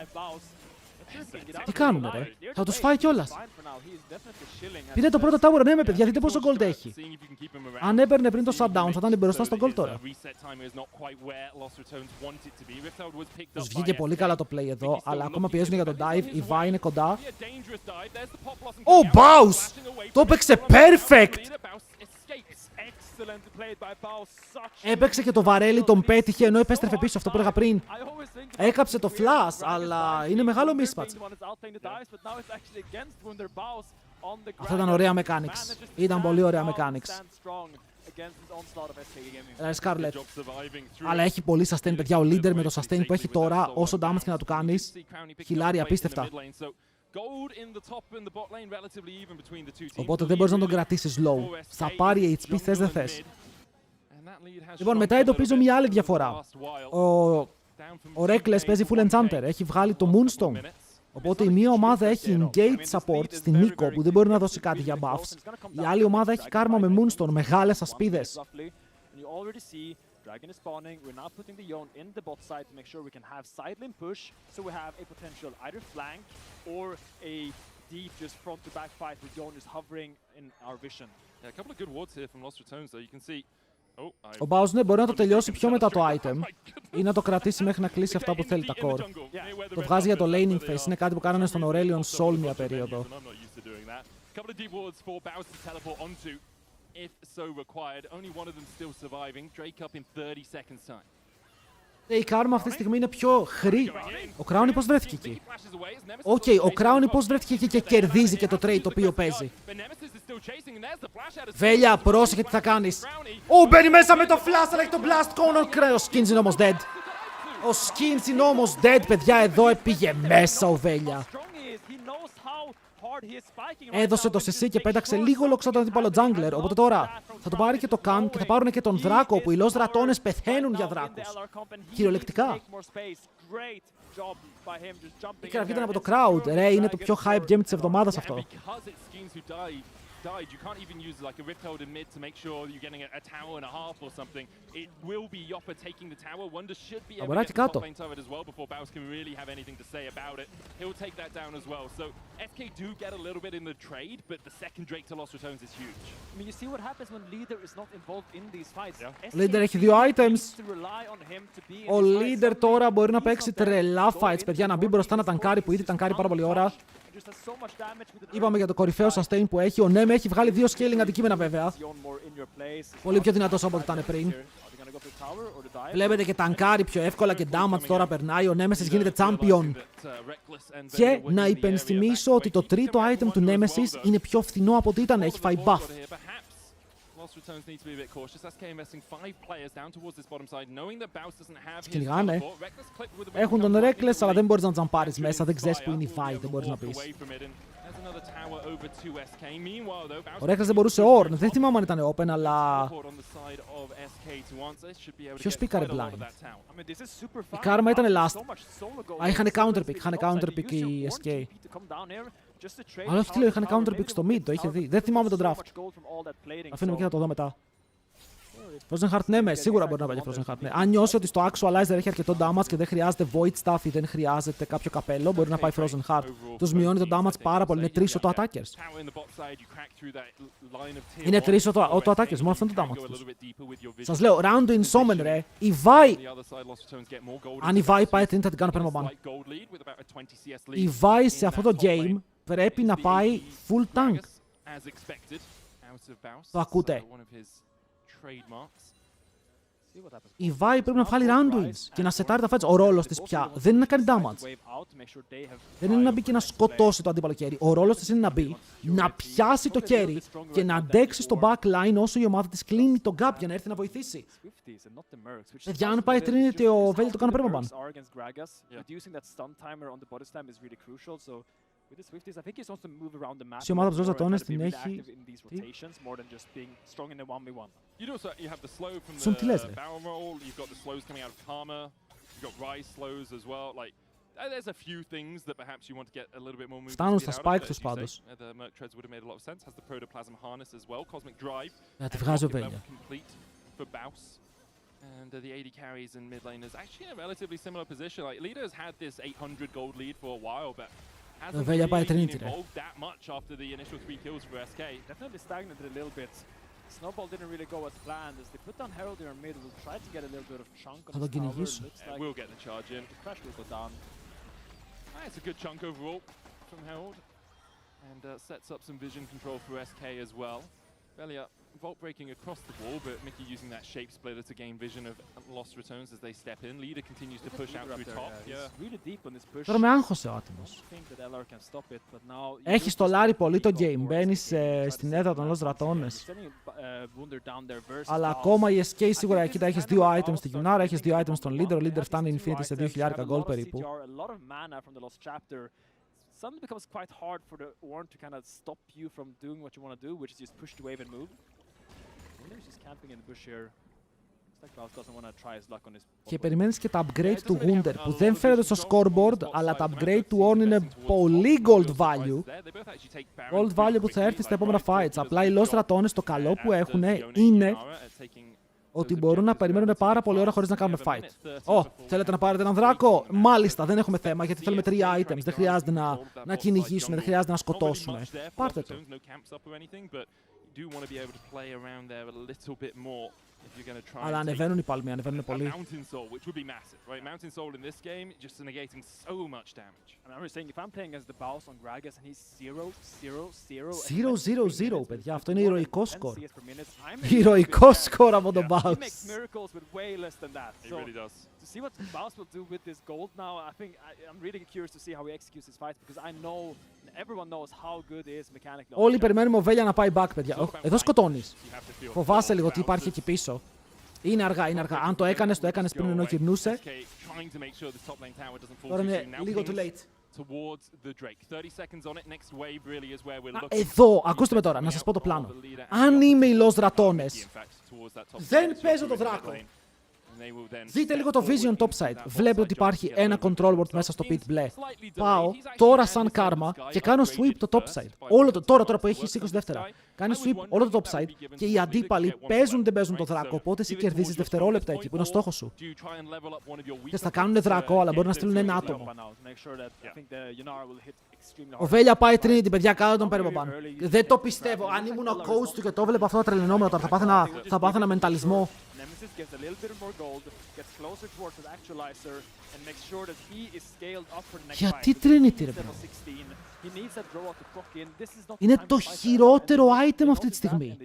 Τι κάνουνε ρε, θα τους φάει κιόλας. Πήρε το πρώτο tower, ναι με παιδιά, δείτε πόσο gold έχει. Αν έπαιρνε πριν το shutdown θα ήταν μπροστά στο gold τώρα. Τους βγήκε πολύ καλά το play εδώ, αλλά ακόμα πιέζουν για το dive, η Vi είναι κοντά. Ο Baus! Το έπαιξε perfect! Έπαιξε και το βαρέλι, τον πέτυχε ενώ επέστρεφε πίσω, αυτό που έλεγα πριν. Έκαψε το flash, αλλά είναι μεγάλο mismatch. Αυτά ήταν ωραία mechanics. Ήταν πολύ ωραία mechanics. Scarlet. Αλλά έχει πολύ sustain, παιδιά. Ο leader με το sustain που έχει τώρα, όσο damage και να του κάνεις, χιλάρει απίστευτα. Οπότε δεν μπορείς να τον κρατήσεις low. Θα πάρει HP, θες δεν θες. Λοιπόν, μετά εντοπίζω μια άλλη διαφορά. Ο Reckless παίζει full enchanter, έχει βγάλει το Moonstone. Οπότε η μία ομάδα έχει engage support στην Nico που δεν μπορεί να δώσει κάτι για buffs. Η άλλη ομάδα έχει κάρμα με Moonstone, μεγάλες ασπίδες. you already see Dragon is spawning. We're now putting the Yone in the bot side to make sure we can have side lane push, so we have a potential either flank or a deep just front to back fight with Yone is hovering in our vision. Yeah, a couple of good wards here from Lost Returns, though. You can see. Ο Baus ναι, μπορεί να το τελειώσει πιο μετά το item ή να το κρατήσει μέχρι να κλείσει αυτά που θέλει τα core. Το βγάζει για το laning phase, είναι κάτι που κάνανε στον Aurelion Sol μια περίοδο. Η Karma αυτή τη στιγμή είναι πιο χρή. Ο Crowney πώς βρέθηκε εκεί? Οκ, ο Crowney πώς βρέθηκε εκεί και κερδίζει και το trade το οποίο παίζει? Βέλια, πρόσεχε τι θα κάνεις. Μπαίνει μέσα με το flash, αλλά έχει το blast cone. Ο Skins είναι όμως dead. Ο Skins είναι όμως dead, παιδιά, εδώ πήγε μέσα ο Βέλια. Έδωσε το CC και πέταξε λίγο λόξα τον αντίπαλο jungler, οπότε τώρα θα το πάρει και το Cam και θα πάρουν και τον Δράκο, που οι Lost Ratones πεθαίνουν για δράκους. Κυριολεκτικά. Η κραυγή ήταν από το crowd, ρε, είναι το πιο hype game της εβδομάδας αυτό. You can't even use like a Rift Hold in mid to make sure you're getting a tower and a half or something. It will be Yoppa taking the tower. Wonder should be able to get the top lane turret as well before Baus can really have anything to say about it. He'll take that down as well. So SK do get a little bit in the trade, but the second Drake to Lost Returns is huge. I mean, you see what happens when Leader is not involved in these fights. Ο Leader έχει 2 items. Ο Leader τώρα μπορεί να παίξει τρελά fights, παιδιά, να μπει μπροστά να τανκάρει, που ήδη τανκάρει πάρα πολύ ώρα. Είπαμε για το κορυφαίο sustain που έχει. Ο Neme έχει βγάλει 2 scaling αντικείμενα βέβαια. Πολύ πιο δυνατός από ό,τι ήταν πριν. Βλέπετε και τανκάρει πιο εύκολα και damage τώρα περνάει. Ο Nemesis γίνεται champion. Και να υπενθυμίσω ότι το τρίτο item του Nemesis είναι πιο φθηνό από ό,τι ήταν. Έχει φάει buff. Κυνηγάνε. Έχουν τον Reckless, αλλά δεν μπορείς να τζαμπάρεις μέσα. Δεν ξέρεις που είναι η fight, δεν μπορείς να πεις. Ο Reckless δεν μπορούσε Orn. Δεν θυμάμαι αν ήταν open, αλλά... Ποιος πήκαρε blind? Η Karma ήταν last. Είχανε counter pick οι SK. Αλλά όχι, τι λέω, είχαν counter pick στο mid, το είχε δει. Δεν θυμάμαι τον draft. Αφήνουμε και θα το δω μετά. Frozen Heart, ναι, σίγουρα μπορεί να πάει για Frozen Heart. Ναι. Αν νιώσει ότι στο Actualizer έχει αρκετό damage και δεν χρειάζεται Void Staff ή δεν χρειάζεται κάποιο καπέλο, μπορεί να πάει Frozen Heart. Τους μειώνει το damage πάρα πολύ. Είναι 3 auto-attackers. Είναι 3 auto-attackers, μόνο αυτό είναι το damage τους. Σας λέω, round to Insomen, ρε. Η Vi... Αν η Vi πάει τρίτη θα την κάνω permaban. Η Vi σε αυτό το game πρέπει να πάει full tank. Το ακούτε? Η Vi πρέπει να βγάλει Randuins και να σετάρει τα fights. Ο ρόλος της πια δεν είναι να κάνει damage. Δεν είναι να μπει και να σκοτώσει το αντίπαλο carry. Ο ρόλος της είναι να μπει, να πιάσει το carry και να αντέξει στο backline όσο η ομάδα της κλείνει τον gap για να έρθει να βοηθήσει. Παιδιά, αν πάει Trinity, ο Βέλη το κάνω permaban. Η ομάδα του Lost Ratones την έχει... Σουν τι λες, ρε. Φτάνουν στα spike τους πάντως. Τη βγάζει ο Βέλια. And the AD carries and mid laners actually in a relatively similar position. Like Leader's had this 800 gold lead for a while, but hasn't really been involved that much after the initial 3 kills for SK. Definitely stagnated a little bit. Snowball didn't really go as planned. As they put down Herald in our mid, we'll try to get a little bit of chunk on the tower. Like we'll get the charge in. The crash will go down. It's a good chunk overall from Herald, and sets up some vision control for SK as well. Velia vault breaking across the wall, but Mickey using that shape splitter to gain vision of Lost Returns as they step in. Leader continues to push out through top. Really deep on this push. Τώρα με άγχωσε ο άτιμος. Έχει στολάρει πολύ το game. Μπαίνει στην έδρα των Lost Ratones. Αλλά ακόμα η SK σίγουρα, κοίτα, έχεις 2 items στη Yunara, έχεις 2 items στον Leader. Ο Leader φτάνει Infinity σε 2.000 gold περίπου. Suddenly becomes quite hard for the Ornn to kind of stop you from doing what you want to do, which is just push the wave and move. He's just camping in the bush here. Looks like Baus doesn't want to try his luck on his... Και περιμένεις και τα upgrade του Wunder, που δεν φαίνονται στο scoreboard, αλλά τα upgrade του Ornn είναι πολύ gold value. Gold value που θα έρθει στα επόμενα fights. Απλά οι Lost Ratones το καλό που έχουν είναι ότι μπορούν να περιμένουν πάρα πολλή ώρα χωρίς να κάνουν fight. Θέλετε να πάρετε έναν δράκο? Μάλιστα, δεν έχουμε θέμα, γιατί θέλουμε 3 items. Δεν χρειάζεται να κυνηγήσουμε, δεν χρειάζεται να σκοτώσουμε. Πάρτε το. Αλλά ανεβαίνουν οι παλμοί, ανεβαίνουν πολύ. Zero, παιδιά, αυτό είναι ηρωικό σκορ. Ηρωικό σκορ από τον Baus. To see what Baus will do with this gold now, I think I'm really curious to see how he executes his fights because I know everyone knows how good he is mechanically. Όλοι περιμένουμε ο Βέλια να πάει back, παιδιά. Εδώ σκοτώνεις. Φοβάσαι λίγο τι υπάρχει εκεί πίσω. Είναι αργά, είναι αργά. Αν το έκανες πριν ενώ γυρνούσε. Τώρα είναι λίγο too late. Εδώ, ακούστε με τώρα, να σας πω το πλάνο. Αν είμαι οι Los Ratones, δεν παίζω το δράκο. Δείτε λίγο το vision topside. Βλέπετε ότι υπάρχει ένα control ward μέσα στο pit μπλε. Πάω τώρα σαν κάρμα και κάνω sweep το topside. Τώρα που έχει 20 δεύτερα. Κάνει sweep όλο το topside και οι αντίπαλοι δεν παίζουν το δράκο. Οπότε εσύ κερδίζεις δευτερόλεπτα εκεί που είναι ο στόχος σου. Και θα κάνουν δράκο, αλλά μπορεί να στείλουν ένα άτομο. Ο Βέλια πάει Trinity, παιδιά, κάτω τον Permaban. Δεν το πιστεύω. Αν ήμουν ο coach του και το βλέπω αυτό το τρελαινόμενο, τώρα θα πάθαινα μενταλισμό. Γιατί Trinity, ρε bro? Είναι το χειρότερο item αυτή τη στιγμή.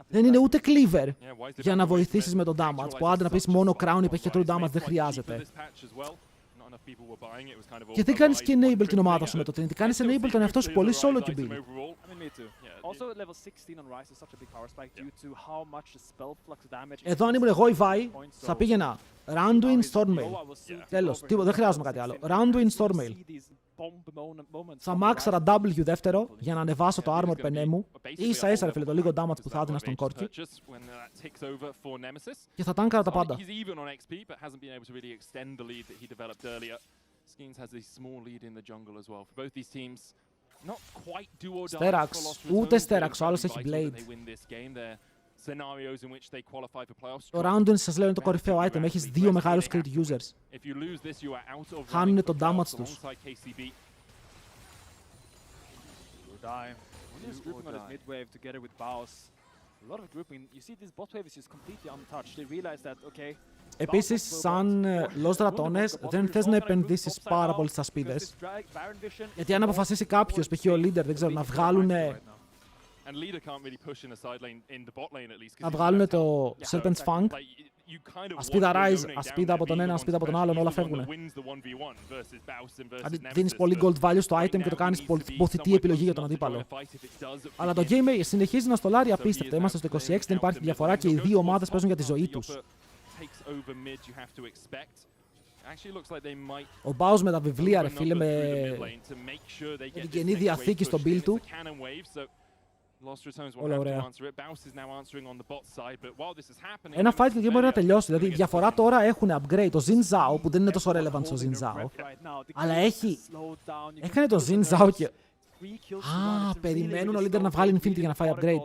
Δεν είναι ούτε cleaver για να βοηθήσεις με το damage, που άντε να πεις μόνο crown υπέχει και true damage δεν χρειάζεται. Και δεν κάνεις και enable την ομάδα σου με το Trinity, κάνεις enable τον εαυτό σου πολύ solo QB. Εδώ αν ήμουν εγώ η Vi, θα πήγαινα Roundwin Stormmail. Τέλος, δεν χρειάζομαι κάτι άλλο. Roundwin Stormmail. Θα μάξαρα W δεύτερο για να ανεβάσω το armor πενέ μου. Ίσα ίσα ρε φίλε το λίγο damage που θα έδινα στον Corki. Και θα τάνκαρα τα πάντα. Στέραξ, ούτε Στέραξ, ο άλλος έχει Blade. Το Roundwin σας λέω είναι το κορυφαίο item, έχεις δύο μεγάλους crit users. Χάνουν το damage τους. Επίσης, σαν Los Ratones, δεν θες να επενδύσεις πάρα πολύ στις ασπίδες. Γιατί αν αποφασίσει κάποιος, π.χ. ο leader, δεν ξέρω, να βγάλουν το Serpent's Fang, ασπίδα Rise, ασπίδα από τον ένα, ασπίδα από τον άλλον, όλα φεύγουν. Δίνεις πολύ gold value στο item και το κάνεις ποθητή επιλογή για τον αντίπαλο. Αλλά το game συνεχίζει να στολάρει απίστευτα. Είμαστε στο 26, δεν υπάρχει διαφορά και οι δύο ομάδες παίζουν για τη ζωή τους. Ο Baus με τα βιβλία, ρε φίλε, με την Καινή Διαθήκη στο build του. Όλα ωραία. Ένα fight και μπορεί να τελειώσει. Δηλαδή, η διαφορά τώρα έχουν upgrade. Το Xin Zhao, που δεν είναι τόσο relevant στο Xin Zhao, αλλά έκανε το Xin Zhao και... περιμένουν ο leader να βγάλει Infinity για να φάει upgrade.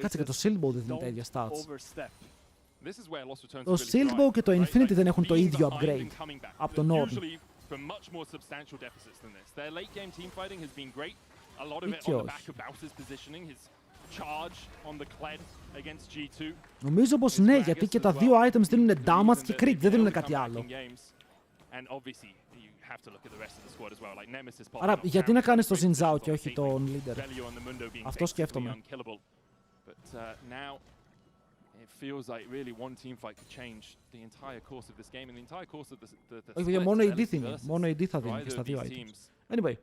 Κάτσε και το Silbow δεν είναι τέτοια stats. Το Silbow και το Infinity δεν έχουν το ίδιο upgrade από τον Norn. Νομίζω πως ναι, γιατί και τα δύο items δίνουν damage και crit, δεν δίνουν κάτι άλλο. Άρα, γιατί να κάνεις το Xin Zhao και όχι τον leader? Αυτό σκέφτομαι. Όχι, μόνο η D δίνει. Μόνο η D θα δίνει και στα δύο items. Anyway.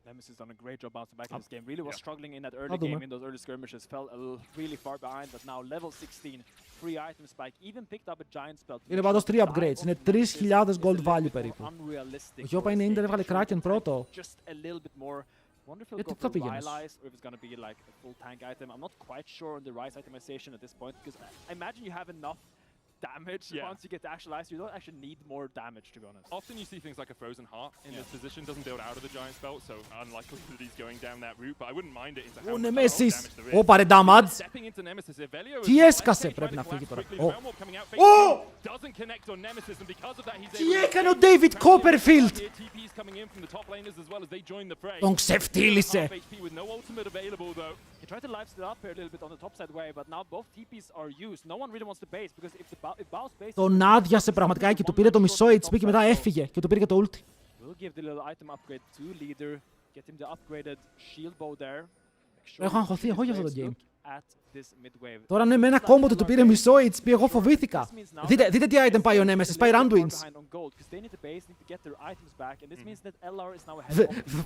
Nemesis has done a great job bouncing back in this game. Really was struggling in that early game, in those early skirmishes. Fell really far behind, but now level 16, free item spike, even picked up a giant spell. Είναι πάντως 3 upgrades, είναι 3.000 gold value περίπου. Ο Γιώπα είναι Ίντερ, έβγαλε Kraken πρώτο. Γιατί θα πήγαινες? damage once you get actualized. You don't actually need more damage, to be honest. Often you see things like a frozen heart in this position, doesn't build out of the Giant's belt, so unlikely that he's going down that route, but I wouldn't mind it into how much Nemesis. damage there is. Ω, πάρε damage. Stepping into Nemesis, Evelio is Τι έσκασε, πρέπει να φύγει τώρα. doesn't connect on Nemesis, and because of that he's Τι έκανε ο David Copperfield. TP's coming in from the top laners as well as they join the fray. Τον ξεφτύλισε. With no ultimate available though. He tried to lifesteal up here a little bit on the top side way, but now both TPs are used. No one really wants to base because if Bao's base. Τον άδειασε πραγματικά και του πήρε το μισό HP και μετά έφυγε και του πήρε και το ulti. We'll give the little item upgrade to leader, get him the upgraded shield bow there. Έχω αγχωθεί εγώ για αυτό το game. Τώρα ναι, με ένα κόμπο του πήρε μισό HP, εγώ φοβήθηκα. Δείτε τι item πάει ο Nemesis, πάει Randwins.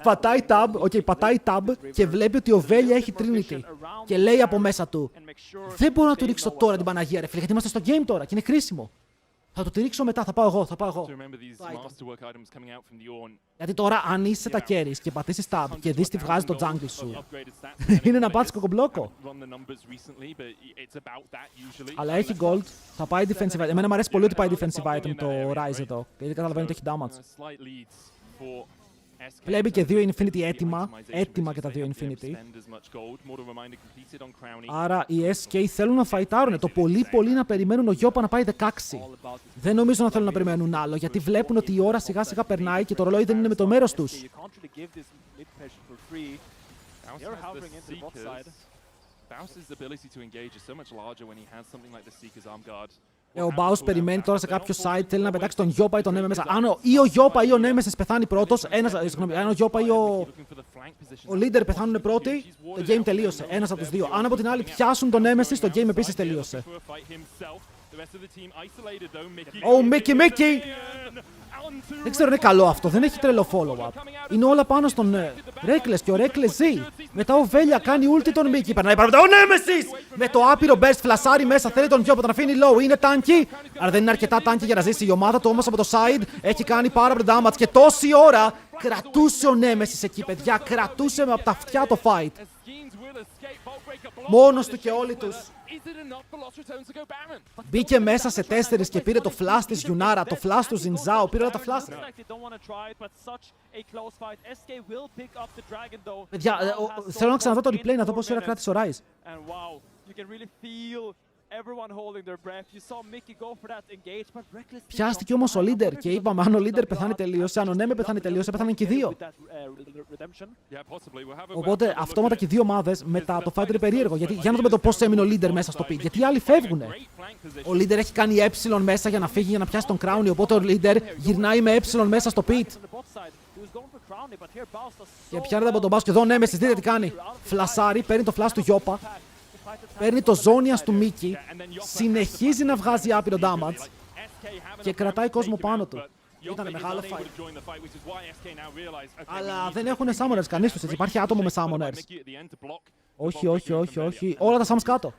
Πατάει tab, πατάει tab και βλέπει ότι ο Βέλια έχει Trinity. Και λέει από μέσα του, δεν μπορώ να του ρίξω τώρα την Παναγία ρε φίλε, γιατί είμαστε στο game τώρα και είναι κρίσιμο. Θα το τη ρίξω μετά, θα πάω εγώ. Γιατί τώρα αν είσαι τα carries και πατήσεις tab και δεις τι βγάζει το jungle σου, είναι να πάτσεις κοκομπλόκο. Αλλά έχει gold, θα πάει defensive item. Εμένα μου αρέσει πολύ ότι πάει defensive item το Rise εδώ, γιατί καταλαβαίνει ότι έχει damage. Βλέπει και δύο Infinity έτοιμα και τα δύο Infinity. Άρα οι SK θέλουν να φαϊτάρουν. Το πολύ να περιμένουν ο Γιώπα να πάει 16. Δεν νομίζω να θέλουν να περιμένουν άλλο, γιατί βλέπουν ότι η ώρα σιγά σιγά περνάει και το ρολόι δεν είναι με το μέρος τους. Ο Baus περιμένει τώρα σε κάποιο site, θέλει να πετάξει τον Γιώπα ή τον Νέμε μέσα. Αν ο Γιώπα ή ο Νέμεσης πεθάνει πρώτος, αν ο Γιώπα ή ο Leader πεθάνουν πρώτοι, το game τελείωσε. Ένας από τους δύο. Αν από την άλλη πιάσουν τον Νέμεσης, το game επίσης τελείωσε. Mickey! Δεν ξέρω, είναι καλό αυτό. Δεν έχει τρελό follow-up. Είναι όλα πάνω στον Reckless και ο Reckless ζει. Μετά ο Βέλια κάνει ulti τον Mickey. Περνάει παραπέρα. Ο Nemesis! Με το άπειρο burst φλασάρει μέσα. Θέλει τον Γιώπα, τον αφήνει low. Είναι tanky. Αλλά δεν είναι αρκετά tanky για να ζήσει η ομάδα του. Όμως από το side έχει κάνει πάρα πολύ damage. Και τόση ώρα κρατούσε ο Nemesis εκεί, παιδιά. Κρατούσε με από τα αυτιά το fight. Μόνος του και όλοι τους. Μπήκε μέσα σε 4 και πήρε το flash της Γιουνάρα, το flash του Ζινζάο, πήρε όλα τα flash. Παιδιά, θέλω να ξαναδώ το replay, να δω πόση ώρα κράτησε ο Rise. Πιάστηκε όμως ο Leader και είπαμε αν ο Leader πεθάνει τελείωσε, αν ο Νέμε πεθάνει τελείωσε, πεθάνουν και οι δύο. Οπότε αυτόματα και οι δύο ομάδες μετά το fight είναι περίεργο. Γιατί για να δούμε το πώς έμεινε ο Leader μέσα στο pit. Γιατί οι άλλοι φεύγουνε. Ο Leader έχει κάνει ε μέσα για να φύγει, για να πιάσει τον Crowny. Οπότε ο Leader γυρνάει με ε μέσα στο pit. Και πιάνεται από τον Baus και εδώ ο Nemesis, δείτε τι κάνει. Φλασάρει, παίρνει το flash του Γιώπα. Παίρνει το Zonias του Μίκη, συνεχίζει να βγάζει άπειρο damage και κρατάει κόσμο πάνω του. Ήτανε μεγάλο fight. Αλλά δεν έχουν summoners κανείς τους, έτσι. Υπάρχει άτομο με summoners. Όχι. Όλα τα sums κάτω.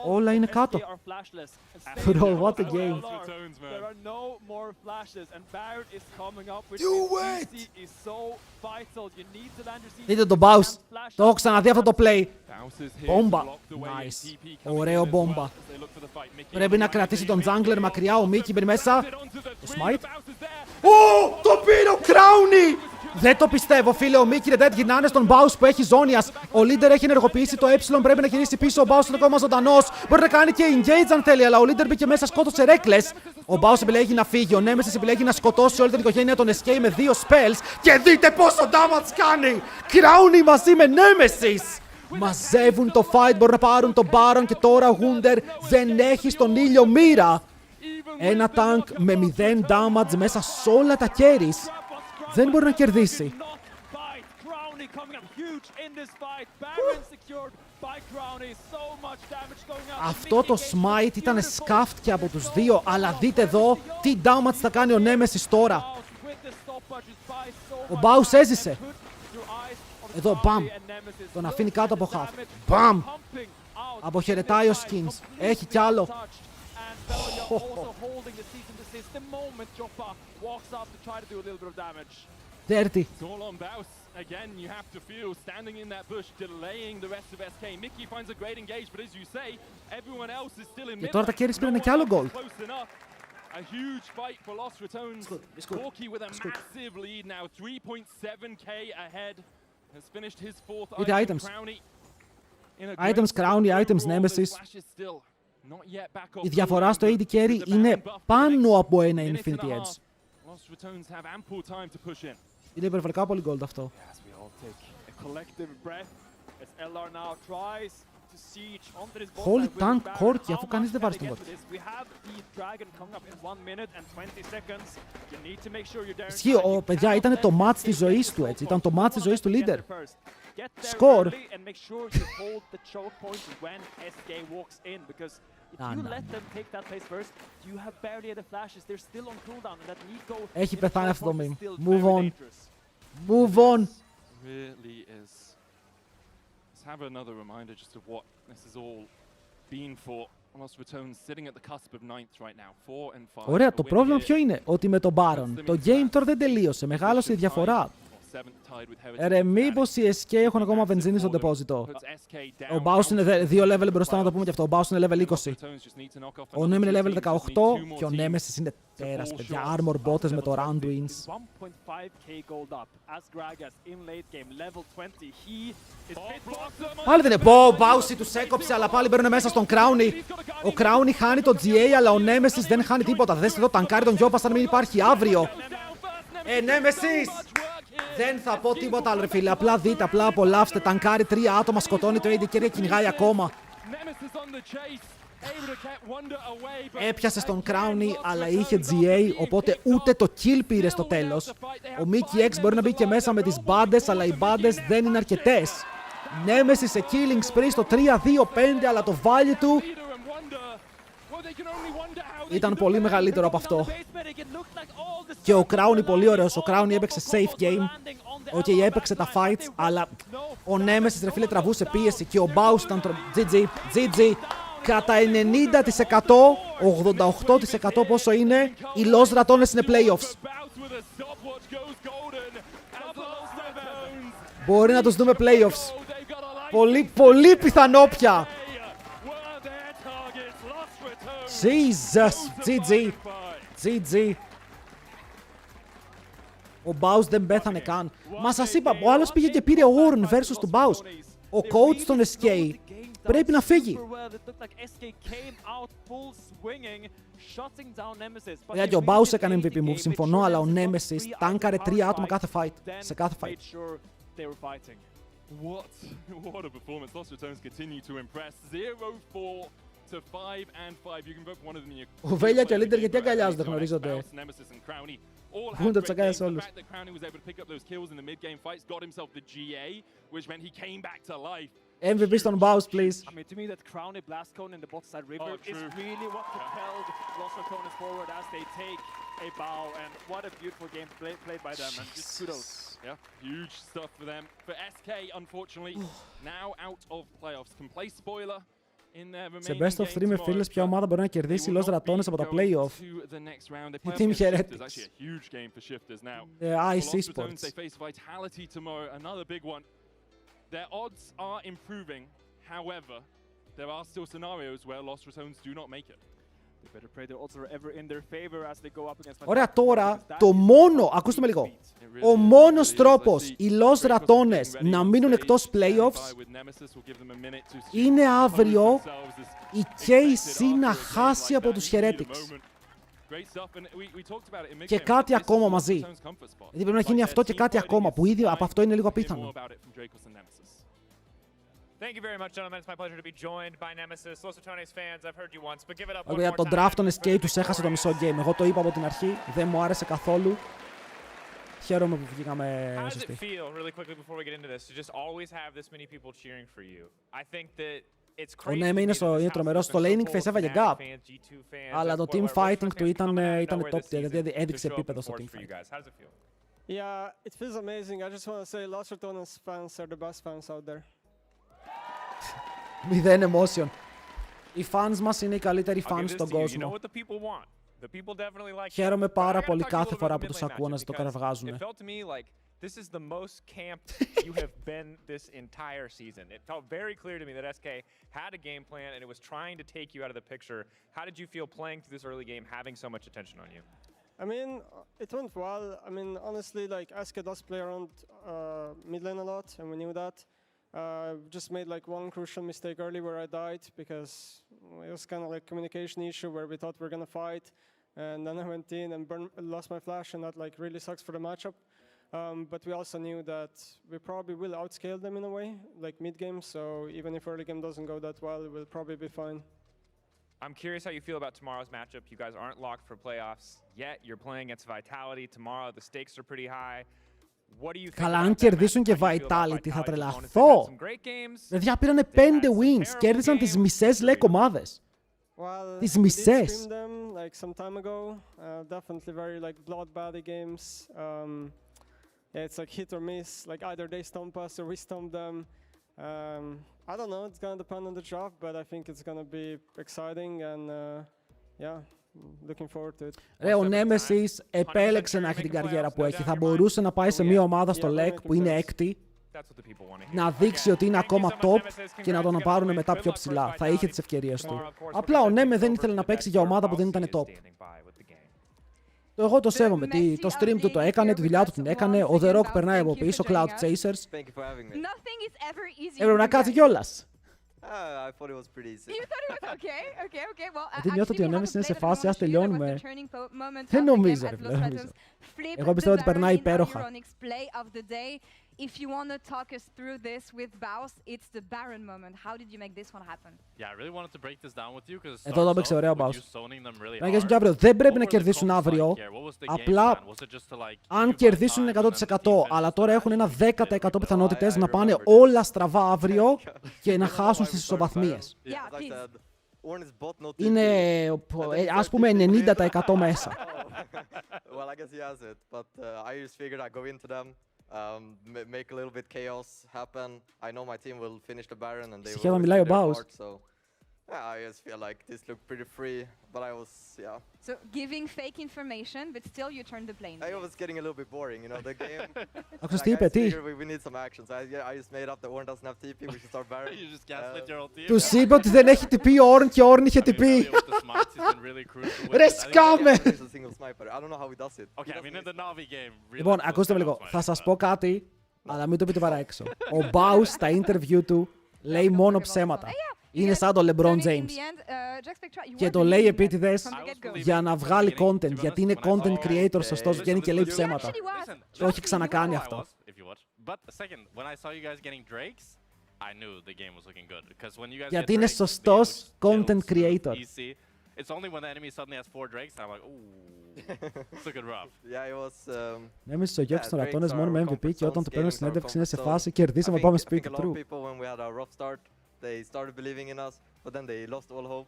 Όλα είναι κάτω. Bro, what a game. Do it! Δείτε τον Baus. Το έχω ξαναδεί αυτό το play. Μπόμπα. Nice. Ωραίο μπόμπα. Πρέπει να κρατήσει τον jungler μακριά. Ο Mickey μπαίνει μέσα. Το smite. Το πήρε ο Crowny! Δεν το πιστεύω, φίλε. Ο Mickey Red γυρνάνε στον Baus που έχει Zonias. Ο Leader έχει ενεργοποιήσει το πρέπει να γυρίσει πίσω. Ο Baus είναι ακόμα ζωντανός. Μπορεί να κάνει και engage αν θέλει, αλλά ο Leader μπήκε μέσα, σκότωσε Reckless. Ο Baus επιλέγει να φύγει. Ο Nemesis επιλέγει να σκοτώσει όλη την οικογένεια των SK με 2 spells. Και δείτε πόσο damage κάνει! Crowny μαζί με Nemesis! Μαζεύουν το fight, μπορούν να πάρουν τον Baron και τώρα ο Wunder δεν έχει στον ήλιο μοίρα. Ένα tank με 0 damage μέσα σε όλα τα carries. Δεν μπορεί να κερδίσει. Αυτό το smite ήταν scuffed από τους δύο, αλλά δείτε εδώ τι damage θα κάνει ο Nemesis τώρα. Ο Baus έζησε. Εδώ, μπαμ. Τον αφήνει κάτω από half. Μπαμ. Αποχαιρετάει ο Skins. Έχει κι άλλο. Dirty. It's all on Baus. Again, you have to feel standing in that bush, delaying the rest of SK. Mickey finds a great engage, but as you say, everyone else is still in mid. Και τώρα τα Carries πήραν κι άλλο goal. A huge fight for Lost Returns. Corky with a massive lead now, 3.7k ahead. Has finished his fourth Είτε item. items. Crowny. Items Crowny, items Nemesis. Η διαφορά στο AD Carry είναι πάνω από ένα Infinity Edge. Lost Returns have ample time to push in. Είναι υπερβολικά πολύ gold αυτό. As we all take a collective breath as LR now tries to siege onto this bot Holy side with tank his Baron. Corky, How αφού κανείς much δεν can βάζει they τον get bot. to this? We have the dragon coming up in 1 minute and 20 seconds. You need to make sure you're there. Ισχύει, παιδιά, ήταν το match της ζωής του, έτσι. Ήταν το match της ζωής του leader. Score. And make sure you hold the choke point when SK walks in, because if you let them take that place first, you have barely the flashes. They're still on cooldown, and that Nico Έχει πεθάνει αυτό το meme. still Move very on. dangerous. Move on. Really is. Let's have another reminder just of what this has all been for. Lost Returns sitting at the cusp of 9th right now, 4 and 5. Ωραία, το πρόβλημα ποιο είναι? Ότι με τον Baron το game τώρα δεν τελείωσε. Μεγάλωσε η διαφορά. Ρε, μήπως οι SK έχουν ακόμα βενζίνη στο deposito. Ο Baus είναι 2 level μπροστά, να το πούμε και αυτό. Ο Baus είναι level 20. Ο Νοέμ είναι level 18 και ο Nemesis είναι τέρας, παιδιά. Armor bottles με το round wins. 1.5k gold up as Gragas in late game level 20. He is Πάλι δεν είναι. Ο Baus τους έκοψε, αλλά πάλι μπαίνουν μέσα στον Crowny. Ο Crowny χάνει το GA, αλλά ο Nemesis δεν χάνει τίποτα. Δέστε εδώ, ταγκάρει τον Γιώπα σαν να μην υπάρχει αύριο. Nemesis! Δεν θα πω τίποτα άλλο, ρε φίλε. Απλά δείτε, απλά απολαύστε. Ταγκάρει 3 άτομα, σκοτώνει το AD Carry και κυνηγάει ακόμα. Έπιασε στον Crowny, αλλά είχε GA, οπότε ούτε το kill πήρε στο τέλος. Ο Mickey X μπορεί να μπει και μέσα με τις μπάντες, αλλά οι μπάντες δεν είναι αρκετές. Nemesis σε killing spree στο 3-2-5, αλλά το value του ήταν πολύ μεγαλύτερο από αυτό. Και ο Crowny πολύ ωραίος. Ο Crowny έπαιξε safe game. Okay, έπαιξε τα fights, αλλά ο Nemesis, ρε φίλε, τραβούσε πίεση και ο Baus ήταν GG. Κατά 90%, 88% πόσο είναι, οι Lost Ratones είναι playoffs. Μπορεί να τους δούμε playoffs. Πολύ πιθανό πια. Jesus, GG. Ο Baus δεν πέθανε καν. Μα σας είπα, ο άλλος πήγε και πήρε Ornn versus του Baus. Ο coach των SK πρέπει να φύγει. Και ο Baus έκανε MVP move, συμφωνώ, αλλά ο Nemesis τάνκαρε 3 άτομα κάθε fight. Σε κάθε fight. What a performance. Lost Returns continue to impress. 0-4 to 5 and 5. You can vote for one of them in your... Ο Βέλια και ο Leader γιατί αγκαλιάζονται, γνωρίζονται. Βγούνται τους αγκάλιας όλους. MVP στον Baus, please. I mean, to me, that Crowny blast cone in the bot side river is really what propelled Lost Returns forward as they take a bow. And what a beautiful game played by them. And just kudos. Yeah, huge stuff for them. For SK, unfortunately, now out of playoffs. Can play spoiler in their remaining Σε best of 3 με φίλες, ποια ομάδα μπορεί να κερδίσει Lost Ratones από τα playoff? Η Team Heretics. Ice Esports. Their odds are improving. However, there are still scenarios where Lost Returns do not make it. They better pray their odds are ever in their favor as they go up against. Ωραία, τώρα το μόνο, ακούστε με λίγο, ο μόνος τρόπος οι Lost Ratones να μείνουν εκτός playoffs είναι αύριο η KC να χάσει από τους Heretics. Και κάτι ακόμα μαζί. Γιατί πρέπει να γίνει αυτό και κάτι ακόμα, που ήδη από αυτό είναι λίγο απίθανο. Thank you very much, gentlemen. It's my pleasure to be joined by Nemesis. Lost Ratones fans, I've heard you once, but give it up one more Για τον time. draft των SK τους έχασε το μισό game. Εγώ το είπα από την αρχή, δεν μου άρεσε καθόλου. Χαίρομαι που βγήκαμε σωστοί. How does it feel, really quickly before we get into this, to just always have this many people cheering for you? I think that it's crazy. Ο Νέμι είναι τρομερός. Στο laning phase έβαγε gap. Αλλά το team fighting του ήταν top tier, γιατί έδειξε επίπεδο στο team fighting. Yeah, it feels amazing. I just want to say Lost Ratones fans are the best fans out there. 0 emotion. Οι fans μας είναι οι καλύτεροι fans στον κόσμο. The people definitely like. Χαίρομαι him. But I πάρα gotta πολύ talk to you a κάθε little φορά bit που of the τους mid-lane ακούω να matchup το because κατεβγάζουν. It felt to me like this is the most camped you have been this entire season. It felt very clear to me that SK had a game plan and it was trying to take you out of the picture. How did you feel playing through this early game, having so much attention on you? I mean, it went well. I mean, honestly, like SK does play around mid lane a lot, and we knew that. Just made like one crucial mistake early where I died because it was kind of like communication issue where we thought we were gonna fight, and then I went in and lost my flash, and that like really sucks for the matchup. But we also knew that we probably will outscale them in a way, like mid game. So even if early game doesn't go that well, it will probably be fine. I'm curious how you feel about tomorrow's matchup. You guys aren't locked for playoffs yet. You're playing against Vitality tomorrow. The stakes are pretty high. What do you think? Καλά, about αν that κερδίσουν matchup? και How do you feel about Vitality θα Vitality's opponents? They've had τρελαθώ. some great games. Παιδιά πήρανε 5 wins, κέρδισαν τις μισές Lec ομάδες. Well, Τις we did μισές. stream them like some time ago. Definitely very like bloodbath games. Yeah, it's like hit or miss. Like either they stomp us or we stomp them. I don't know. It's gonna depend on the draft, but I think it's gonna be exciting and yeah, looking forward to it. Ρε, ο Nemesis επέλεξε να έχει την καριέρα που έχει. Θα μπορούσε να πάει σε μια ομάδα στο Lec που είναι έκτη, να δείξει ότι είναι ακόμα top και να τον πάρουν μετά πιο ψηλά. Θα είχε τις ευκαιρίες του. Απλά ο Neme δεν ήθελε να παίξει για ομάδα που δεν ήταν top. Εγώ το σέβομαι. Το stream του το έκανε, τη δουλειά του την έκανε. Ο The Rock περνάει από πίσω, Cloud Chasers. Έπρεπε να κάτσει κιόλας. I thought it was pretty easy. You thought it was okay? Okay, okay. Well, Γιατί νιώθω ότι ο Nemesis είναι σε φάση, ας τελειώνουμε. Δεν Δεν νομίζω, ρε φίλε. Εγώ πιστεύω ότι περνάει υπέροχα. If you want to talk us through this with Baus, it's the Baron moment. How did you make this one happen? Yeah, I really wanted to break this down with you because Εδώ το έπαιξε ωραίο Baus. Να κερδίσουν και αύριο. Δεν πρέπει να κερδίσουν αύριο. Απλά αν κερδίσουν 100%. Αλλά τώρα έχουν ένα 10% πιθανότητες να πάνε όλα στραβά αύριο και να χάσουν στις ισοβαθμίες. Είναι ας πούμε 90% μέσα. Well, I guess he has it, but I just figured I'd go into them. Make a little bit chaos happen. I know my team will finish the Baron and they will do their part, so yeah, I just feel like this looked pretty free, but I was, yeah. So giving fake information, but still you turned the plane. I was getting a little bit boring, you know, the game. Άκουσες τι είπε, τι? We need some action, so I just made up that Ornn doesn't have TP, we should start Baron. You just gaslit your whole team. Τους είπε ότι δεν έχει TP ο Ornn και ο Ornn είχε TP. Ρε σκάμε! Λοιπόν, ακούστε με λίγο. Θα σας πω κάτι, αλλά μην το πείτε παρά έξω. Ο Baus στα interview του λέει μόνο ψέματα. Είναι σαν το LeBron James. Και το λέει επίτηδες για να βγάλει content. Γιατί είναι content creator σωστός, βγαίνει και λέει ψέματα. Το έχει ξανακάνει αυτό. Γιατί είναι σωστός content creator. It's only when the enemy suddenly has 4 drakes and I'm like, ooh, it's looking rough. Yeah, it was. Νέμεσης ο Γιώκης των Ρατώνες μόνο με MVP και όταν το παίρνουν συνέντευξη είναι σε φάση κερδίσαμε, πάμε σπίτι. True. They started believing in us, but then they lost all hope.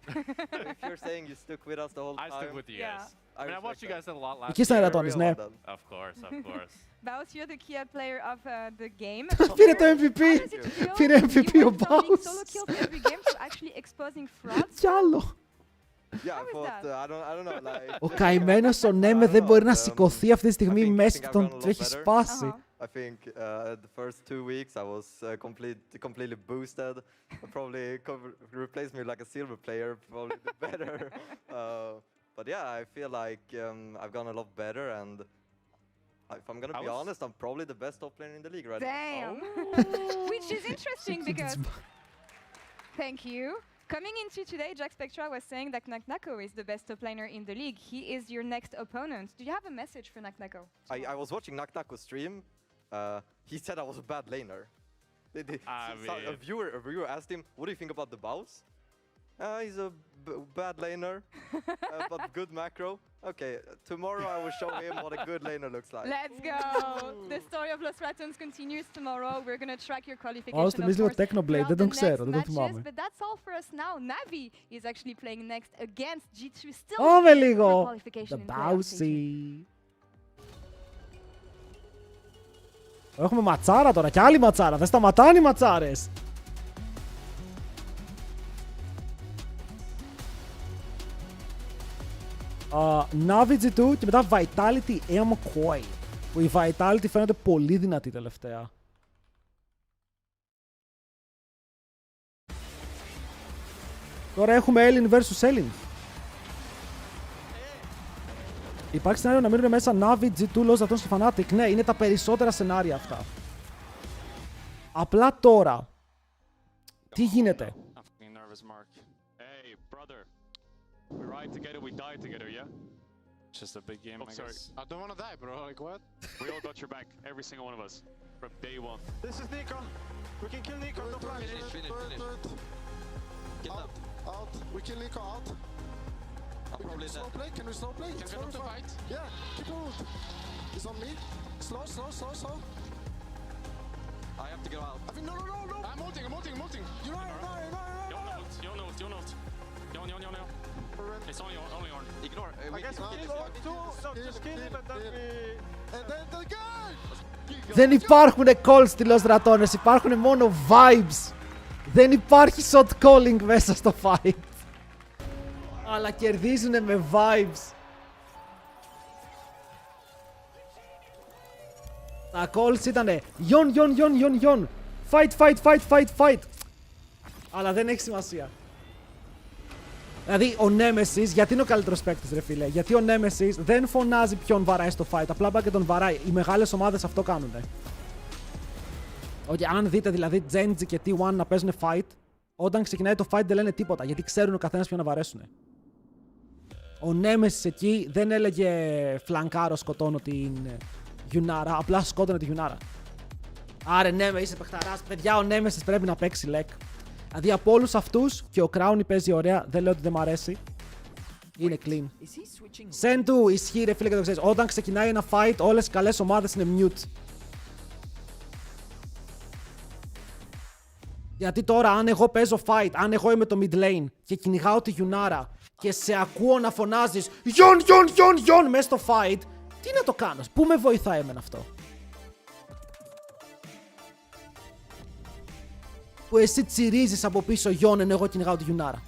If you're saying you stuck with us the whole time. I stuck with you guys. I mean, I watched you guys a lot last Εκεί ήταν Ρατώνες, ναι. Of course, of course. Baus, you're the key player of the game. Πήρε το MVP! Πήρε MVP ο Baus! Solo kills every game to actually exposing frauds. Κι άλλο! Ο καημένος ο Νέμε δεν μπορεί να σηκωθεί αυτή τη στιγμή μέσα και τον έχει σπάσει. I think the first 2 weeks I was completely boosted. Probably replaced me like a silver player, probably better. But yeah, I feel like I've gone a lot better, and if I'm gonna be honest, I'm probably the best top player in the league right now. Damn! Which is interesting because... Thank you. Coming into today, Jack Spectra was saying that Naknako is the best top laner in the league. He is your next opponent. Do you have a message for Naknako? I was watching Naknako stream. He said I was a bad laner. A viewer asked him, what do you think about the Baus? He's a bad laner, but good macro. Okay, tomorrow I will show him what a good laner looks like. Let's go! The story of Los Ratons continues tomorrow. We're going to track your qualification, of course, throughout the next matches. But that's all for us now. Navi is actually playing next against G2. Still for qualification. The Bausy. Έχουμε ματσάρα τώρα, κι άλλη ματσάρα. Δεν σταματάνε οι ματσάρες. Navi G2 και μετά Vitality McCoy. Που η Vitality φαίνεται πολύ δυνατή τελευταία. Τώρα έχουμε Ellen versus Ellen. Υπάρχει σενάριο να μείνουν μέσα Navi, G2, Los Datos και Fnatic. Ναι, είναι τα περισσότερα σενάρια αυτά. Απλά τώρα, τι γίνεται. We ride together, we die together, yeah? Just a big game, I sorry. guess. I don't want to die, bro. Like, what? We all got your back, every single one of us, from day one. This is Nico. We can kill Nico. Don't flash. Finish. Get up. Out. We kill Nico out. I'll probably slow play. Can we slow play? Can we not fight? Yeah. Keep on ult. He's on me. Slow. I have to get out. I think no. I'm ulting. You're right. Don't ult. It's only on. Ignore. I guess we kill two. No, just kill him and then we... And then the guy! Δεν υπάρχουν calls στη Los Ratones, υπάρχουν μόνο vibes. Δεν υπάρχει shot calling μέσα στο fight. Αλλά κερδίζουνε με vibes. Τα calls ήτανε yon. Fight. Αλλά δεν έχει σημασία. Δηλαδή, ο Nemesis, γιατί είναι ο καλύτερος παίκτης, ρε φίλε. Γιατί ο Nemesis δεν φωνάζει ποιον βαράει στο fight. Απλά πάει και τον βαράει. Οι μεγάλες ομάδες αυτό κάνουνε. Αν δείτε δηλαδή Genji και T1 να παίζουν fight, όταν ξεκινάει το fight δεν λένε τίποτα. Γιατί ξέρουν ο καθένας ποιον να βαρέσουν. Ο Nemesis εκεί δεν έλεγε φλανκάρω, σκοτώνω την Γιουνάρα. Απλά σκότωνε τη Γιουνάρα. Άρε, Nemesis είσαι παιχταράς. Παιδιά, ο Nemesis πρέπει να παίξει Lec. Δηλαδή από όλους αυτούς και ο Crowny παίζει ωραία, δεν λέω ότι δεν μ' αρέσει. Είναι clean. Σεν του ισχύει ρε φίλε και το ξέρεις. Όταν ξεκινάει ένα fight όλες οι καλές ομάδες είναι mute. Γιατί τώρα αν εγώ παίζω fight, αν εγώ είμαι το mid lane και κυνηγάω τη Γιουνάρα και σε ακούω να φωνάζεις Γιον μέσα στο fight, τι να το κάνω, πού με βοηθάει εμένα αυτό. Που εσύ τσιρίζεις από πίσω Γιον ενώ εγώ κυνηγάω τη Γιουνάρα.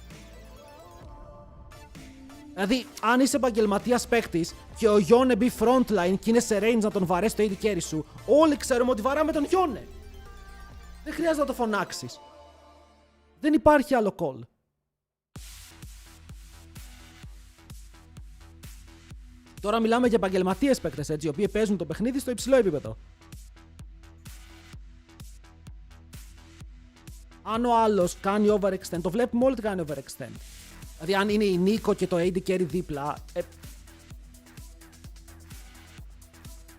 Δηλαδή, αν είσαι επαγγελματίας παίκτης και ο Γιόνε μπει frontline και είναι σε range να τον βαρέσει το AD carry σου, όλοι ξέρουμε ότι βαράμε τον Γιόνε. Δεν χρειάζεται να το φωνάξεις. Δεν υπάρχει άλλο call. Τώρα μιλάμε για επαγγελματίες παίκτες, έτσι, οι οποίοι παίζουν το παιχνίδι στο υψηλό επίπεδο. Αν ο άλλος κάνει overextend, το βλέπουμε όλοι ότι κάνει overextend. Δηλαδή αν είναι η Νίκο και το AD carry δίπλα...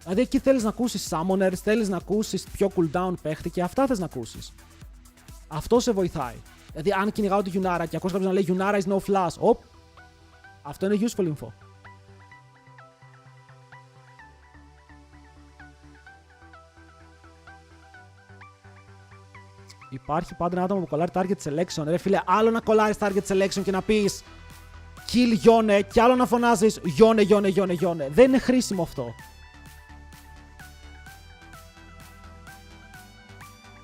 Δηλαδή εκεί θέλεις να ακούσεις summoners, θέλεις να ακούσεις πιο cooldown παίχτη και αυτά θες να ακούσεις. Αυτό σε βοηθάει. Δηλαδή αν κυνηγάω τη Γιουνάρα και ακούς κάποιος να λέει Γιουνάρα is no flash, αυτό είναι useful info. Υπάρχει πάντα ένα άτομο που κολλάρει target selection. Ρε φίλε, άλλο να κολλάρεις target selection και να πεις kill Γιόνε και άλλο να φωνάζεις Γιόνε. Δεν είναι χρήσιμο αυτό.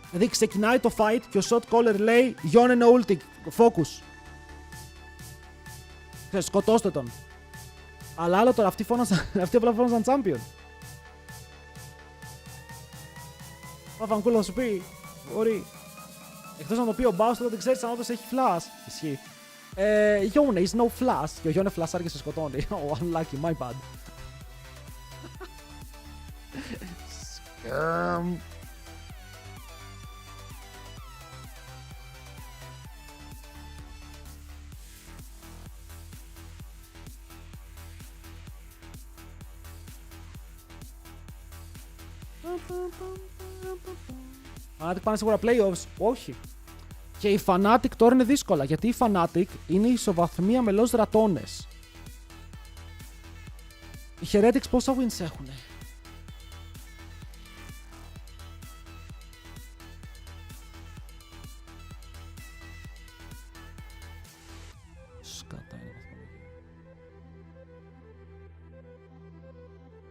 Δηλαδή ξεκινάει το fight και ο shot caller λέει Γιόνε no ulti, focus. Σκοτώστε τον. Αλλά άλλο τώρα, αυτοί απλά φώναζαν champion. Παφανκούλα να σου πει, μπορεί. Εκτός να το πει ο Μπάους, τότε δεν ξέρεις αν όντως έχει flash. Ισχύει. Γιόνε is no flash. Και ο Γιόνε φλασάρει και σε σκοτώνει. Oh, unlucky, my bad. Fnatic πάνε σίγουρα playoffs. Όχι. Και η Fnatic τώρα είναι δύσκολα. Γιατί η Fnatic είναι η ισοβαθμία με Los Ratones. Οι Heretics πόσα wins έχουνε? Σκατά είναι βαθμολογία.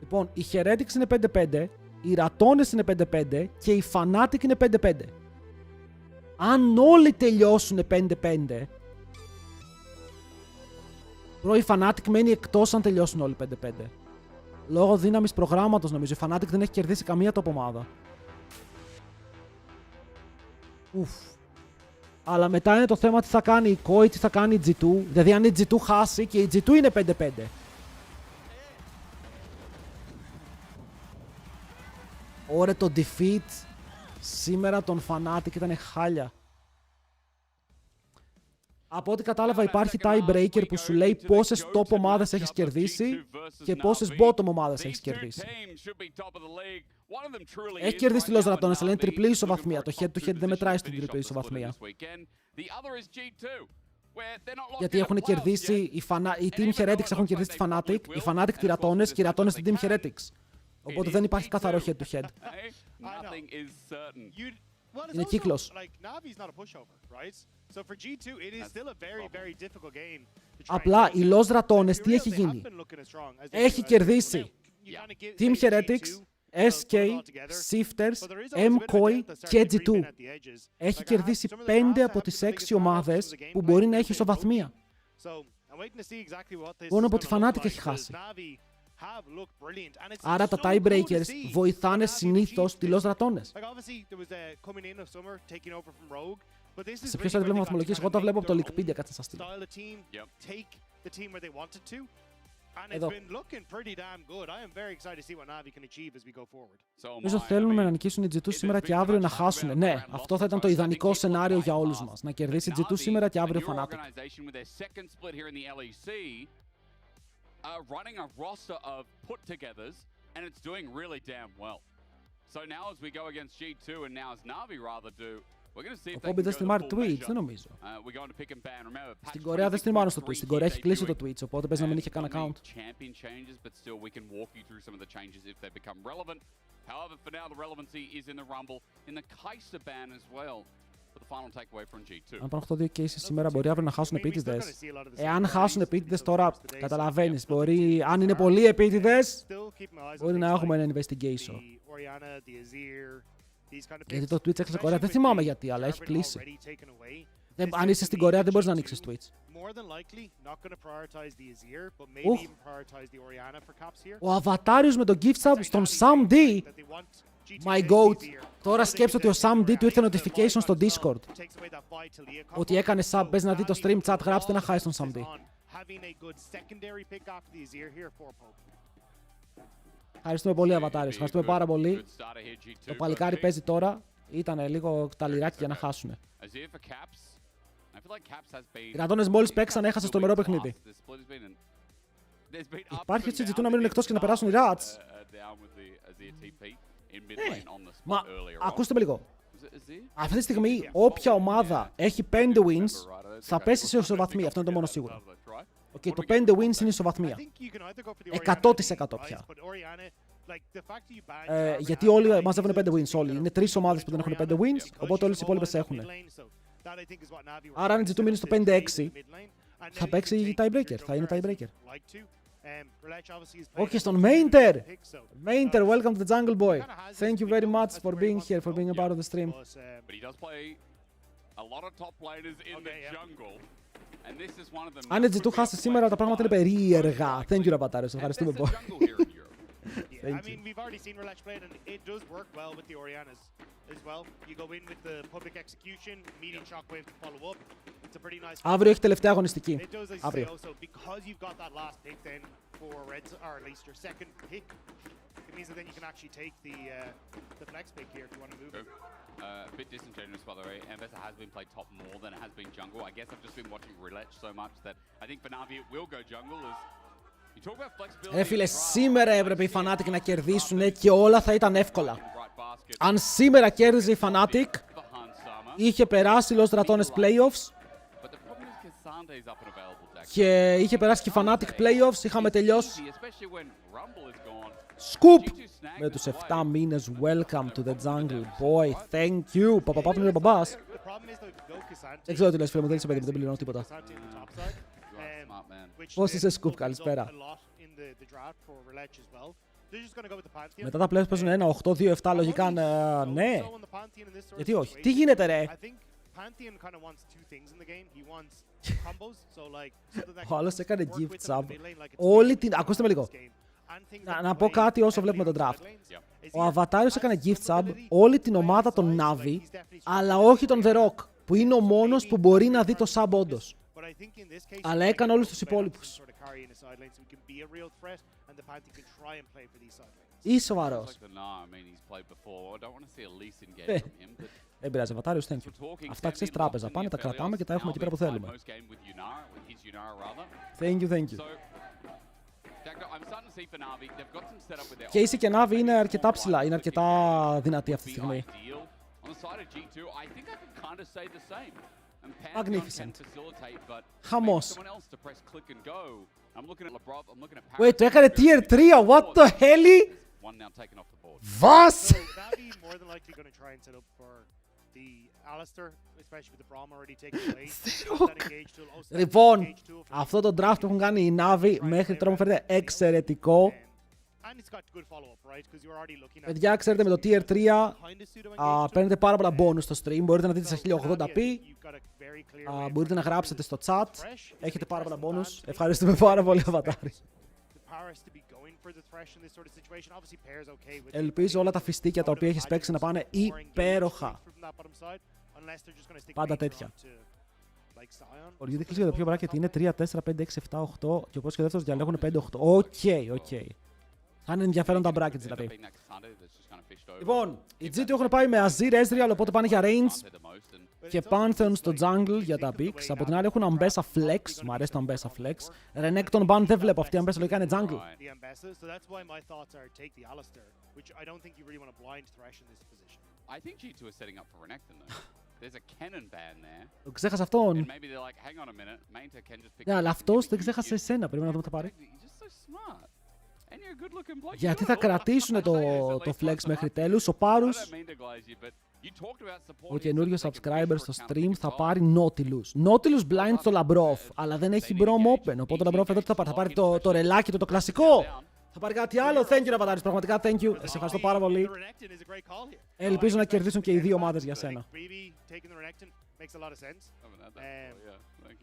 Λοιπόν, οι Heretics είναι 5-5. Οι Ratones είναι 5-5 και η Fnatic είναι 5-5. Αν όλοι τελειώσουν 5-5, Bro, η Fnatic μένει εκτός αν τελειώσουν όλοι 5-5. Λόγω δύναμης προγράμματος νομίζω. Η Fnatic δεν έχει κερδίσει καμία top ομάδα. Ουφ. Αλλά μετά είναι το θέμα τι θα κάνει η Koi, τι θα κάνει η G2. Δηλαδή αν η G2 χάσει και η G2 είναι 5-5. Ωραία, το defeat σήμερα των Fnatic ήταν χάλια. Από ό,τι κατάλαβα υπάρχει tiebreaker που σου λέει πόσες top ομάδες έχεις κερδίσει και πόσες bottom ομάδες έχεις κερδίσει. Έχει κερδίσει τη Los Ratones, αλλά είναι τριπλή ισοβαθμία. Το head-to-head δεν μετράει στην τριπλή ισοβαθμία. Γιατί έχουν κερδίσει, οι Team Heretics έχουν κερδίσει τη Fnatic, οι Fnatic τη Ratones και οι Ratones την Team Heretics. Οπότε δεν υπάρχει καθαρό head-to-head. Είναι κύκλος. Απλά η Los Ratones τι έχει γίνει. Έχει κερδίσει Team Heretics, SK, Shifters, MKOI και G2. Έχει κερδίσει 5 από τις 6 ομάδες που μπορεί να έχει ισοβαθμία. Μόνο από τη Fnatic έχει χάσει. Άρα τα tiebreakers βοηθάνε συνήθως τη Los Ratones. Σε ποιος θα τη βλέπουμε βαθμολογίες, εγώ τα βλέπω από το Wikipedia, κάτσε να σας στείλω. Εδώ. Νομίζω θέλουμε να νικήσουν οι G2 σήμερα και αύριο να χάσουν. Ναι, αυτό θα ήταν το ιδανικό σενάριο για όλους μας. Να κερδίσει G2 σήμερα και αύριο Fnatic. Running a roster of put-togethers, and it's doing really damn well. So now as we go against G2 and now as Navi rather do, we're going to see if they can go the full Twitch, δεν νομίζω. We're going to pick and ban. Remember, στην Κορέα δεν στριμάρουν στο Twitch. Στην Κορέα έχει κλείσει το Twitch, οπότε παίζει να μην είχε καν account. Champion changes, but still we can walk you through some of the changes if they become relevant. However, for now the relevancy is in the Rumble, in the Kai'Sa ban as well. Αν πάνε 8-2 cases σήμερα, μπορεί αύριο να χάσουν επίτηδες. Εάν χάσουν επίτηδες τώρα, καταλαβαίνεις, μπορεί, αν είναι πολλοί επίτηδες, μπορεί να έχουμε ένα investigation. Γιατί το Twitch έκλεισε Κορέα, δεν θυμάμαι γιατί, αλλά έχει κλείσει. Αν είσαι στην Κορέα, δεν μπορείς να ανοίξεις Twitch. Ο Αβατάριος με τον gift sub στον Sam D. My goat. Τώρα σκέψω ότι ο Sam D του ήρθε notification στο Discord. Ότι έκανε sub, πες να δει το stream chat, γράψτε ένα hi στον Sam D. Ευχαριστούμε πολύ, Αβατάριος. Ευχαριστούμε πάρα πολύ. Το παλικάρι παίζει τώρα. Ήτανε λίγο τα λιράκι για να χάσουνε. Οι Ratones μόλις παίξαν, έχασε στο μερό παιχνίδι. Υπάρχει έτσι ζητούν να μείνουν εκτός και να περάσουν οι Rats. Μα ακούστε με λίγο. Αυτή τη στιγμή όποια ομάδα έχει 5 wins θα πέσει σε ισοβαθμία. Αυτό είναι το μόνο σίγουρο. Okay, το 5 wins είναι ισοβαθμία. 100% πια. Γιατί όλοι μαζεύουν 5 wins. Όλοι. Είναι 3 ομάδες που δεν έχουν 5 wins, οπότε όλες οι υπόλοιπες έχουν. Άρα αν η G2 μείνει στο 5-6 θα παίξει tiebreaker. Θα είναι tiebreaker. Όχι, στον Mainter! Mainter, welcome to the Jungle Boy. Thank you very much for being here, for being a part of the stream. Αν η G2 χάσει σήμερα, τα πράγματα είναι περίεργα. Thank you, Rabatarios. Ευχαριστούμε πολύ. I mean, we've already seen Relax play, and it does work well with the Orianas as well. You go in with the public execution, meeting Shockwave to follow up. It's a pretty nice. Αύριο έχει τελευταία αγωνιστική. It does, as you say, also because you've got that last pick then for Reds, or at least your second pick. It means that then you can actually take the flex pick here if you want to move it. A bit disingenuous, by the way. Ambessa has been played top more than it has been jungle. I guess I've just been watching Relax so much that I think for Navi it will go jungle. Φίλε, σήμερα έπρεπε οι Fnatic να κερδίσουν και όλα θα ήταν εύκολα. Αν σήμερα κέρδιζε η Fnatic, είχε περάσει Los Ratones Playoffs και είχε περάσει και η Fnatic Playoffs, είχαμε τελειώσει. Σκουπ! Με τους 7 μήνες, welcome to the jungle, boy, thank you. Παπαπάπ είναι ο μπαμπάς. Δεν ξέρω τι λες φίλε μου, δεν πληρώνω τίποτα. Πώς είσαι Σκουπ, καλησπέρα. Μετά τα playoffs παίζουν 1, 8, 2, 7 λογικά, ναι. Γιατί όχι. Τι γίνεται ρε. Pantheon kind of wants two things in the game. He wants combos, so like something that Ο άλλος έκανε can work gift with them sub. in the mid lane like it's Όλη made την... in Ακούστε με λίγο. this game. And things that Να play πω κάτι όσο heavily βλέπουμε on τον the draft. side lanes. Ο Αβατάριος έκανε gift sub όλη την ομάδα των Navi, αλλά όχι τον The Rock, που είναι ο μόνος που μπορεί να δει το sub όντως. Αλλά έκανε όλους τους υπόλοιπους. Είσαι σοβαρός. Δεν πειράζει, Αβατάριος, thank you. Αυτά ξέρεις τράπεζα. Πάνε, τα κρατάμε και τα έχουμε εκεί πέρα που θέλουμε. Thank you, thank you. Και είσαι και Navi είναι αρκετά ψηλά, είναι αρκετά δυνατή αυτή τη στιγμή. Magnificent. Χαμός. Wait, το έκανε tier 3, what the hell? Βας! Λοιπόν, αυτό το draft που έχουν κάνει οι Navi μέχρι τώρα μου φαίνεται εξαιρετικό. Παιδιά, ξέρετε, με το tier 3 παίρνετε πάρα πολλά bonus στο stream. Μπορείτε να δείτε σε 1080p. Μπορείτε να γράψετε στο chat. Έχετε πάρα πολλά bonus. Ευχαριστούμε πάρα πολύ, Αβατάρη. Ελπίζω όλα τα φιστίκια τα οποία έχεις παίξει να πάνε υπέροχα. Πάντα τέτοια. Ο Ριού δείχνει για το πιο bracket είναι 3, 4, 5, 6, 7, 8 και όπως και ο δεύτερος διαλέγουν 5, 8. Οκ. Θα είναι ενδιαφέρον τα brackets δηλαδή. Λοιπόν, οι G2 έχουν πάει με Azir, Ezreal, οπότε πάνε για range και Pantheon στο jungle για τα picks. Από την άλλη έχουν Ambessa Flex, μου αρέσει το Ambessa Flex. Renekton ban δεν βλέπω, αυτή η Ambessa λογικά είναι jungle. I think G2 is setting up for Renekton though. There's a cannon ban there. Το ξέχασα αυτόν. And maybe they're like, hang on a minute, Mainta can just pick. Ναι, αλλά αυτός δεν ξέχασε εσένα, πρέπει να δούμε τι θα πάρει. Γιατί θα κρατήσουν το flex μέχρι τέλους. Ο Πάρους, ο καινούριος subscriber στο stream, θα πάρει Nautilus. Nautilus blind στο Labrov, αλλά δεν έχει Brom open. Οπότε το Labrov εδώ τι θα πάρει? Θα πάρει το ρελάκι του, το κλασικό. Θα πάρει κάτι άλλο. Thank you, Αβατάρης. Πραγματικά thank you. Σε ευχαριστώ πάρα πολύ. Ελπίζω να κερδίσουν και οι δύο ομάδες για σένα.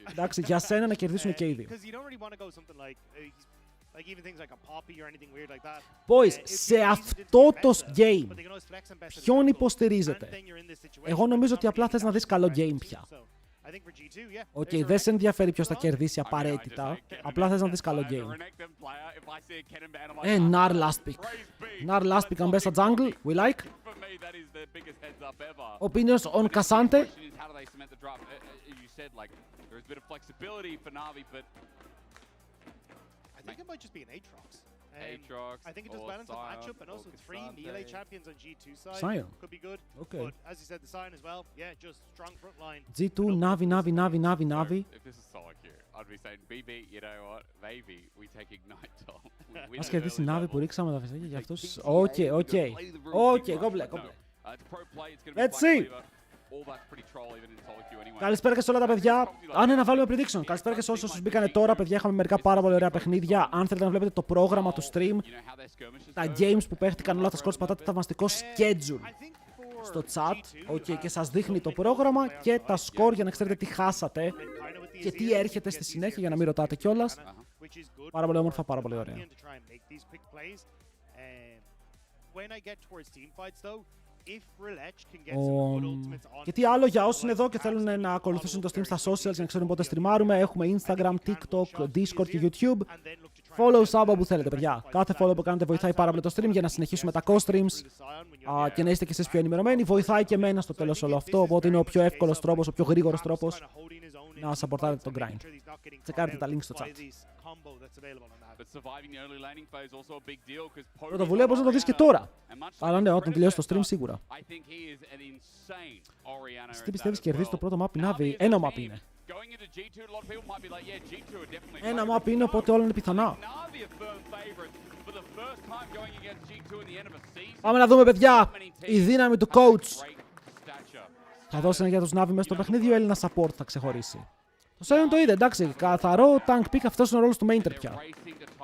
Εντάξει, για σένα να κερδίσουν και οι δύο. Boys, σε αυτό το game, ποιον υποστηρίζετε? Εγώ νομίζω ότι απλά θες να δεις καλό game πια. Οκ, δεν σε ενδιαφέρει ποιος θα κερδίσει απαραίτητα. Απλά θες να δεις καλό game. Nar last pick. Nar last pick Ambessa jungle. We like. Opinions on Cassante. I think it might just be an Aatrox. I think it does balance the matchup, and also 3 melee champions on G2 side Sion could be good. Okay. But as you said, the Sion as well. Yeah, just strong front line. G2, Navi. If this is solo queue, I'd be saying, BB, you know what? Maybe we take Ignite top. Ας κερδίσει Navi που ρίξαμε τα φυσάκια για αυτούς. Οκ, κόμπλε. Let's see. Καλησπέρα και σε όλα τα παιδιά. Ναι, να βάλουμε prediction. Καλησπέρα και σε όσους μπήκανε τώρα, παιδιά. Είχαμε μερικά πάρα πολύ ωραία παιχνίδια. Αν θέλετε να βλέπετε το πρόγραμμα του stream, τα games που παίχτηκαν, όλα τα scores, πατάτε θαυμαστικό schedule στο chat. Και σας δείχνει το πρόγραμμα και τα score για να ξέρετε τι χάσατε και τι έρχεται στη συνέχεια για να μην ρωτάτε κιόλας. Πάρα πολύ όμορφα, πάρα πολύ ωραία. Και τι άλλο για όσους είναι εδώ και θέλουν να ακολουθήσουν το stream στα socials για να ξέρουν πότε streamάρουμε. Έχουμε Instagram, TikTok, Discord και YouTube. Follow, sub όπου θέλετε, παιδιά. Κάθε follow που κάνετε βοηθάει πάρα πολύ το stream για να συνεχίσουμε τα co-streams και να είστε κι εσείς πιο ενημερωμένοι. Βοηθάει και εμένα στο τέλος όλο αυτό, οπότε είναι ο πιο εύκολος τρόπος, ο πιο γρήγορος τρόπος να supportάρετε το grind. Τσεκάρετε τα links στο chat. Πρωτοβουλία μπορείς να το δεις και τώρα. Αλλά ναι, όταν τελειώσει το stream σίγουρα. Τι πιστεύεις κερδίζει το πρώτο map η Navi? Ένα map είναι. Ένα map είναι, οπότε όλα είναι πιθανά. Πάμε να δούμε, παιδιά, η δύναμη του coach. Θα δώσει ένα για τους Navi μέσα στο παιχνίδι, ο Έλληνα support θα ξεχωρίσει. Το Sion το είδε, εντάξει, καθαρό tank pick, αυτός είναι ο ρόλος του Mainter πια.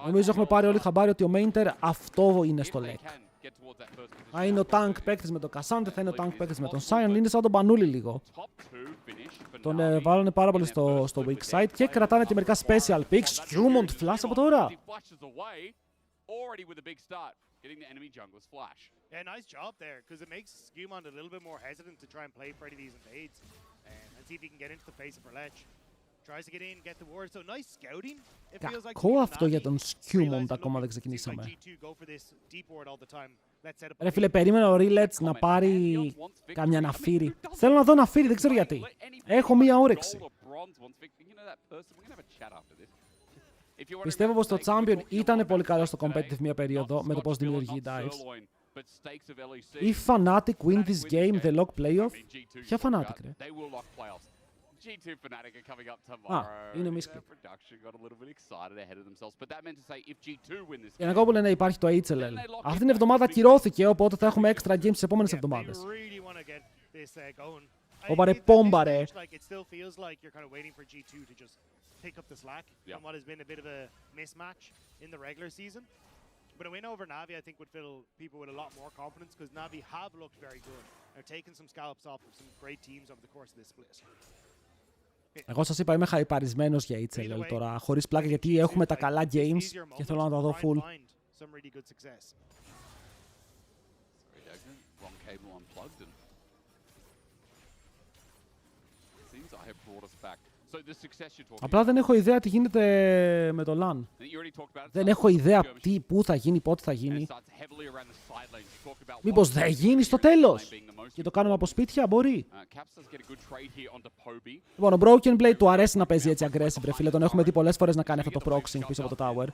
Νομίζω έχουμε πάρει όλοι χαμπάρι ότι ο Mainter αυτό είναι στο Lec. Θα είναι ο tank παίκτης με τον Cassandra, θα είναι ο tank παίκτης με τον Sion. Είναι σαν τον Πανούλη λίγο. Τον βάλανε πάρα πολύ στο weak side και κρατάνε και μερικά special picks. Skirmont flash από τώρα. Getting the enemy jungler's flash. Yeah, nice job there, because it makes Skirmont a little bit more hesitant to try and play for any of these invades and see if he can get into the face of Lec. Tries to get in, get the ward, so nice scouting. It feels like Κακό αυτό για τον Skirmont, ακόμα δεν ξεκινήσαμε. Ρε φίλε, περίμενα ο Relets να πάρει καμιά ναφύρι. Θέλω να δω ναφύρι, δεν ξέρω γιατί. Έχω μία όρεξη. Πιστεύω πως το Champion ήταν πολύ καλό στο competitive μία περίοδο με το πώς δημιουργεί dives. If Fnatic win this game, the lock playoff. Ποια Fnatic, ρε? Είναι μίσκι. Για να κόμπω λένε υπάρχει το HLL. Αυτή την εβδομάδα ακυρώθηκε, οπότε θα έχουμε extra games τις επόμενες εβδομάδες. Όπα ρε, πόμπα ρε. Pick up the slack from what has been a bit of a mismatch in the regular season. But a win over Navi, I think, would fill people with a lot more confidence because Navi have looked very good. They're taking some scallops off of some great teams over the course of this split. Εγώ σας είπα, είμαι χαϊπαρισμένος για HLL τώρα, χωρίς πλάκα, γιατί έχουμε τα καλά games και θέλω να τα δω full. Απλά δεν έχω ιδέα τι γίνεται με το LAN. Δεν έχω ιδέα πού θα γίνει, πότε θα γίνει. Μήπως δεν γίνει στο τέλος και το κάνουμε από σπίτια, μπορεί. Λοιπόν, ο Broken Blade του αρέσει να παίζει έτσι aggressive, ρε φίλε. Τον έχουμε δει πολλές φορές να κάνει αυτό το proxing πίσω από το tower.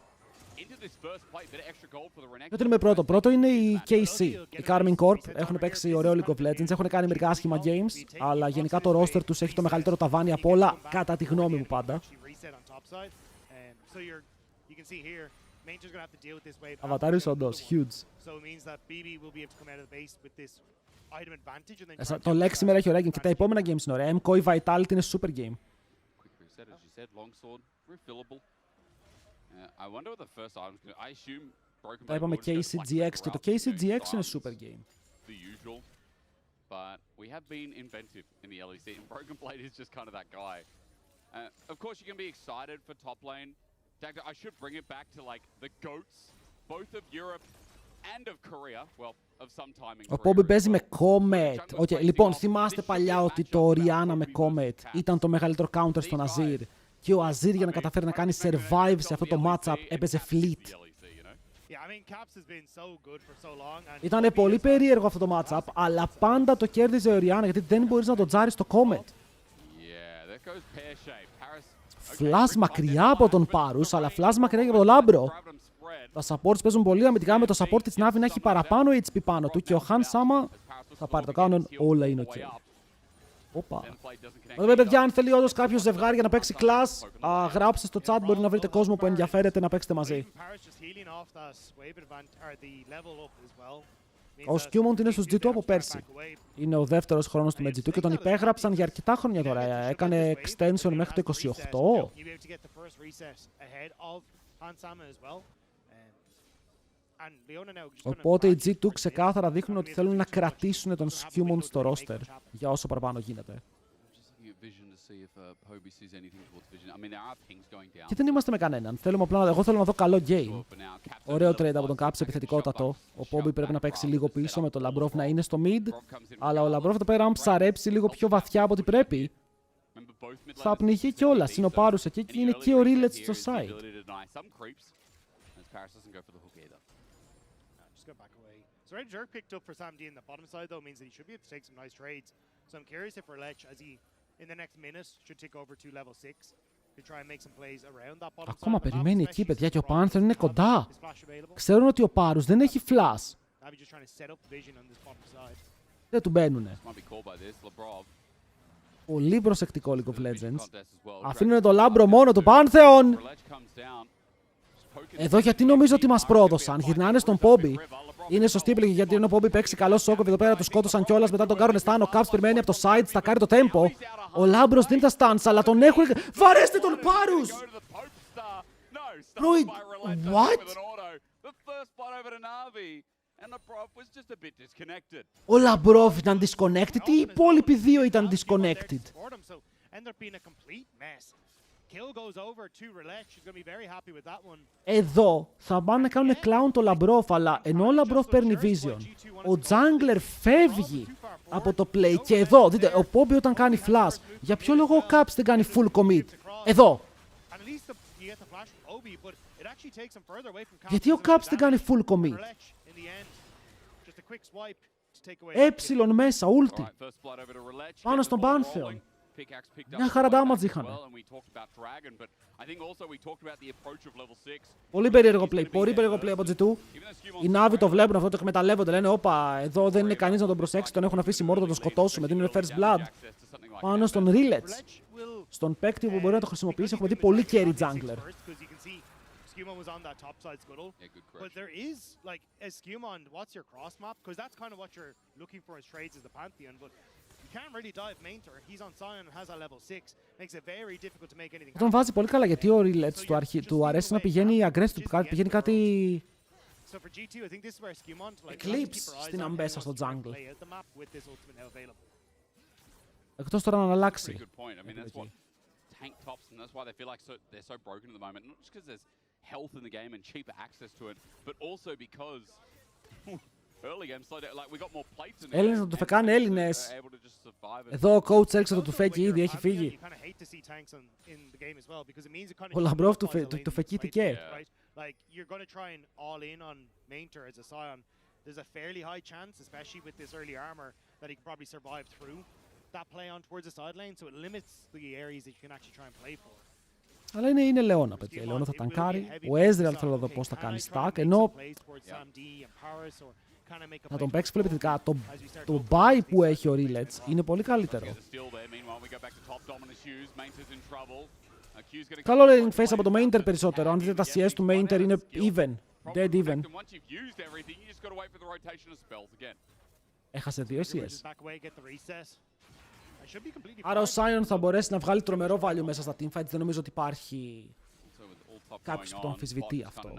Γιατί είμαι πρώτο. Πρώτο είναι η KC. Η Carmine Corp. Έχουν παίξει ωραίο League of Legends. Έχουν κάνει μερικά άσχημα games. Αλλά γενικά το roster τους έχει το μεγαλύτερο ταβάνι από όλα, κατά τη γνώμη μου πάντα. Αβατάριος όντως. Huge. Το Lec σήμερα έχει ωραία game. Και τα επόμενα games είναι ωραία. MCOI Vitality είναι super game. Τα είπαμε KCGX και το KCGX είναι super game. But we have been inventive in the LEC, and Broken Blade is just kind of that guy. Of course, you can be excited for top lane. I should bring it back to like the GOATs, both of Europe and of Korea. Well, of some time in Korea. Ο Poby παίζει με Comet. Okay, λοιπόν, θυμάστε παλιά ότι το Orianna με Comet ήταν το μεγαλύτερο counter στον Azir. Και ο Azir για να καταφέρει να κάνει survive σε αυτό το matchup έπαιζε Fleet. Ήταν πολύ περίεργο αυτό το matchup, αλλά πάντα το κέρδιζε ο Orianna γιατί δεν μπορείς να το τζάρεις στο Comet. Flash μακριά από τον Πάρους, αλλά flash μακριά και από τον Λάμπρο. Τα supports παίζουν πολύ αμυντικά, με το support της Navi να έχει παραπάνω HP πάνω του και ο Han Sama θα πάρει το κάνον, όλα είναι ok. Όπα. Εδώ παιδιά, αν θέλει όντως κάποιο ζευγάρι για να παίξει class, γράψτε στο chat, μπορεί να βρείτε κόσμο που ενδιαφέρεται να παίξετε μαζί. Ο Skirmont είναι στους G2 από πέρσι. Είναι ο δεύτερος χρόνος του με G2 και τον υπέγραψαν για αρκετά χρόνια τώρα. Έκανε extension μέχρι το 28. Οπότε οι G2 ξεκάθαρα δείχνουν ότι θέλουν να κρατήσουν τον Skirmont στο roster για όσο παραπάνω γίνεται. Και δεν είμαστε με κανέναν. Εγώ θέλω να δω καλό game. Ωραίο trade από τον Caps, επιθετικότατο. Ο Poby πρέπει να παίξει λίγο πίσω με τον Labrov να είναι στο mid. Αλλά ο Labrov εδώ πέρα, αν ψαρέψει λίγο πιο βαθιά από ό,τι πρέπει, θα πνιγεί κιόλας. Είναι ο Πάρους εκεί και είναι και ο Relets στο side. So Red Jerk picked up for Sam D in the bottom side though means that he should be able to take some nice trades. So I'm curious if Lec, as he in the next minute should tick over to level 6 to try and make some plays around that bottom side. Ακόμα περιμένει εκεί παιδιά και ο Panther είναι κοντά. Ξέρουν ότι ο Πάρους δεν έχει flash. Δεν του μπαίνουνε. Πολύ προσεκτικό League of Legends. Αφήνουνε το Λάμπρο μόνο του Pantheon. Εδώ γιατί νομίζω ότι μας πρόδωσαν. Γυρνάνε στον Poby. Είναι σωστή επιλογή γιατί ενώ ο Poby παίξει καλό σόκοβ εδώ πέρα, του σκότωσαν κιόλας. Μετά τον κάνουν stun. Ο Caps περιμένει από το side, θα κάνει το tempo. Ο Λάμπρος δίνει τα stuns, αλλά τον έχουν. Βαρέστε τον Πάρους! What? Ο Λαμπρόφ ήταν disconnected ή οι υπόλοιποι δύο ήταν disconnected? Εδώ θα πάνε να κάνουν clown το Λαμπρόφ, αλλά ενώ ο Λαμπρόφ παίρνει vision, ο Jungler φεύγει από το play. Και εδώ, δείτε, ο Poppy όταν κάνει flash, για ποιο λόγο ο Caps δεν κάνει full commit? Εδώ. Γιατί ο Caps δεν κάνει full commit? Έψιλον μέσα, ulti. Πάνω στον Pantheon. Μια χαρά damage είχαν. Πολύ περίεργο play, πολύ περίεργο play από G2. Οι Navi το βλέπουν αυτό, το εκμεταλλεύονται. Λένε, όπα, εδώ δεν είναι κανείς να τον προσέξει, τον έχουν αφήσει μόνο να τον σκοτώσουμε. Δίνουν first blood. Πάνω στον Rillets. Στον παίκτη που μπορεί να το χρησιμοποιήσει, έχουμε δει πολύ carry jungler. Skewmon was on that top side scuttle, but there is, like, as Skewmon, what's your cross map? Because that's kind of what you're looking for as trades as the Pantheon, but you can't really dive main turret. He's on Sion and has a level 6. Makes it very difficult to make anything happen. Τον βάζει πολύ καλά, γιατί ο Rillets του αρέσει να πηγαίνει aggressive, πηγαίνει κάτι Eclipse στην αμπέσα στο jungle. Εκτός τώρα να αλλάξει. Tank tops, and that's why they feel like they're so broken at the moment. Not just because there's health in the game and cheaper access to it, but also because early game slowed down. Like we got more plates in Έλληνες να του φεκάνε Έλληνες. Εδώ ο coach έριξε το του φέκει ήδη, έχει φύγει. Ο Λαμπρόφ του φεκήθηκε. Like you're going to try and all in on main turret as a Sion. There's a fairly high chance, especially with this early armor, that he could probably survive through that play on towards the side lane, so it limits the areas that you can actually try and play for. Αλλά είναι Λεώνα, παιδιά. Η Λεώνα θα τανκάρει. Ο Ezreal θέλω να δω πώς θα κάνει stack, ενώ να τον παίξει πλεπιτικά. Το buy που έχει ο Rillets είναι πολύ καλύτερο. Καλό laning face από το Mainter περισσότερο. Αν δείτε τα CS του Mainter είναι even. Dead even. Έχασε 2 CS. Άρα ο Sion θα μπορέσει να βγάλει τρομερό value μέσα στα teamfights. Δεν νομίζω ότι υπάρχει κάποιος που το αμφισβητεί αυτό.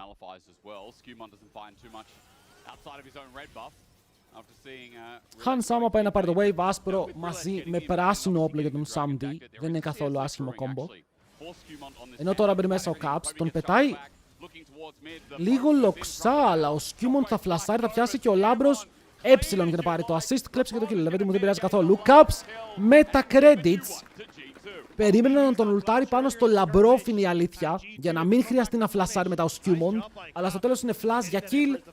Χαν Σάμα πάει να πάρει το wave άσπρο μαζί με πράσινο όπλο για τον Samdi. Δεν είναι καθόλου άσχημο κόμπο. Ενώ τώρα μπαίνει μέσα ο Caps, τον πετάει λίγο λοξά, αλλά ο Skewmon θα φλασάρει, θα πιάσει και ο Λάμπρος έψιλον για να πάρει το assist, κλέψε και το kill. Λεβέντη μου δεν πειράζει καθόλου. Caps με τα credits περίμενε να τον ουλτάρει πάνω στο Λαμπρόφ, είναι η αλήθεια, για να μην χρειαστεί να φλασάρει μετά ο Skewmon, αλλά στο τέλος είναι flash για kill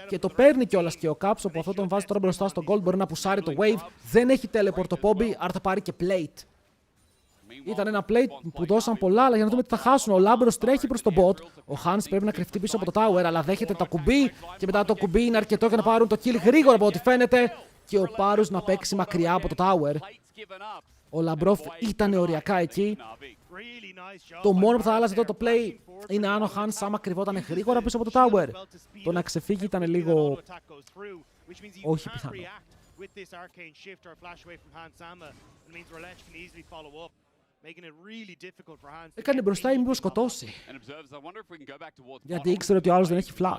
και το παίρνει κιόλας και ο Caps, όπου αυτό τον βάζει τώρα μπροστά στο gold, μπορεί να πουσάρει το wave, δεν έχει teleport το Poppy, άρα θα πάρει και plate. Ήταν ένα plate που δώσαν πολλά, αλλά για να δούμε τι θα χάσουν. Ο Λάμπρος τρέχει προς τον bot. Ο Hans πρέπει να κρυφτεί πίσω από το tower, αλλά δέχεται το κουμπί. Και μετά το κουμπί είναι αρκετό για να πάρουν το kill γρήγορα από ό,τι φαίνεται. Και ο Πάρους να παίξει μακριά από το tower. Ο Λαμπρόφ ήταν οριακά εκεί. Το μόνο που θα άλλαζε εδώ το play είναι αν ο Hans άμα κρυβόταν γρήγορα πίσω από το tower. Το να ξεφύγει ήταν λίγο όχι πιθανό. Έκανε μπροστά ή μήπως σκοτώσει. Γιατί ήξερε ότι ο άλλος δεν έχει flash.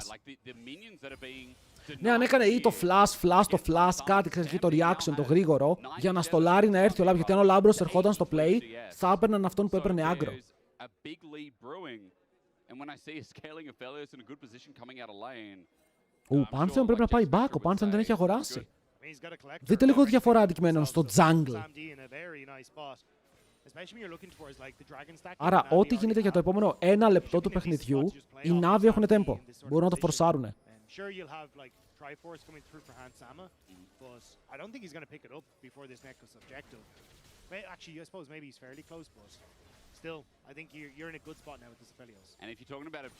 Ναι, αν έκανε ή το flash, κάτι, ξέρεις, το reaction, το γρήγορο, για να στολάρει να έρθει ο Λάμπρος. Γιατί αν ο Λάμπρος ερχόταν στο play, θα έπαιρναν αυτόν που έπαιρνε άγκρο. Ο Pantheon πρέπει να πάει back, ο Pantheon δεν έχει αγοράσει. Δείτε λίγο διαφορά αντικειμένων στο jungle. Άρα, ό,τι γίνεται για το επόμενο 1 λεπτό του παιχνιδιού, οι Navi έχουν tempo. Μπορούν να το φορσάρουνε.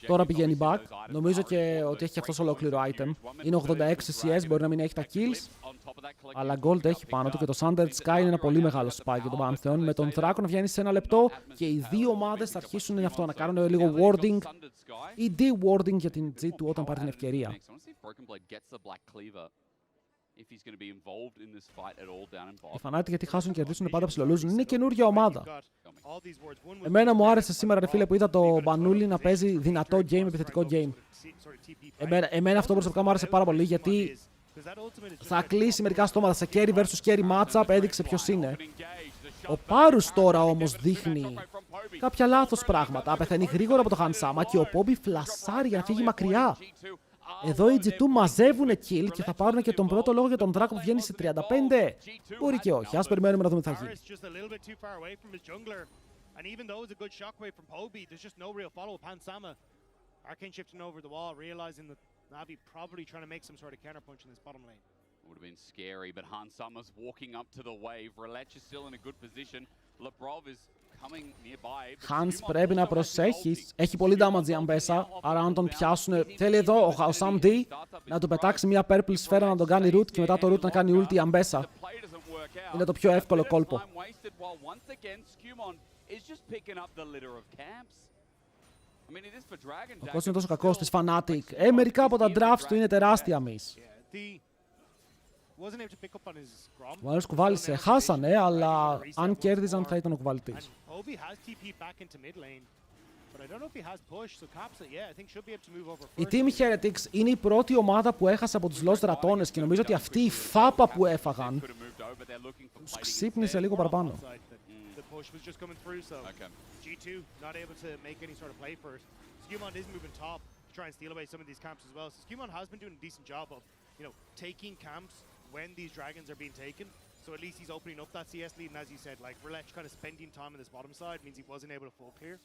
Τώρα πηγαίνει back. Νομίζω και ότι έχει αυτός ολόκληρο item. Είναι 86 CS, μπορεί να μην έχει τα kills. Αλλά gold έχει πάνω του και το Sundered Sky είναι ένα πολύ μεγάλο spike για τον Pantheon. Με τον Thraco να βγαίνει σε 1 λεπτό και οι δύο ομάδες θα αρχίσουν αυτό, να κάνουν λίγο warding ή de-warding για την G2 όταν πάρει την ευκαιρία. Οι Fnatic γιατί χάσουν και κερδίσουν πάντα ψιλολούζουν. Είναι καινούργια ομάδα. Εμένα μου άρεσε σήμερα, ρε φίλε, που είδα το Μπανούλι να παίζει δυνατό game, επιθετικό game. Εμένα αυτό προσωπικά μου άρεσε πάρα πολύ γιατί θα κλείσει μερικά στόματα σε carry versus carry matchup, έδειξε ποιος είναι. Ο Πάρους τώρα όμως δείχνει κάποια λάθος πράγματα. Πεθαίνει γρήγορα από το Hansama και ο Poby φλασάρει για να φύγει μακριά. Εδώ οι G2 μαζεύουν kill και θα πάρουν και τον πρώτο λόγο για τον Δράκο που βγαίνει σε 35. Μπορεί και όχι. Ας περιμένουμε να δούμε τι θα γίνει. And even though it was a good shockwave from Poby, there's just no real follow-up. Hansama, Arcane shifting over the wall, realizing that Navi probably trying to make some sort of counterpunch in this bottom lane. Would have been scary, but Hansama's walking up to the wave. Relech is still in a good position. Lebrov is coming nearby. Hans πρέπει να προσέχεις. Έχει πολύ damage η Ambessa, άρα αν τον πιάσουν... Θέλει εδώ ο Sam D να του πετάξει μια purple σφαίρα να τον κάνει root και μετά το root να κάνει ulti η Ambessa. Είναι το πιο εύκολο κόλπο. Ο κόσμος είναι τόσο κακός της Fnatic. Μερικά από τα drafts του είναι τεράστια miss. Ο άλλος κουβάλισε. Χάσανε, αλλά αν κέρδιζαν θα ήταν ο κουβαλητής. Η Team Heretics είναι η πρώτη ομάδα που έχασε από τους Lost Ratones και νομίζω ότι αυτή η φάπα που έφαγαν τους ξύπνησε λίγο παραπάνω. Was just coming through, so G2 not able to make any sort of play first. Skewmon is moving top to try and steal away some of these camps as well. So Skewmon has been doing a decent job of, you know, taking camps when these dragons are being taken. So at least he's opening up that CS lead, and as you said, like Relech kind of spending time on this bottom side means he wasn't able to full clear.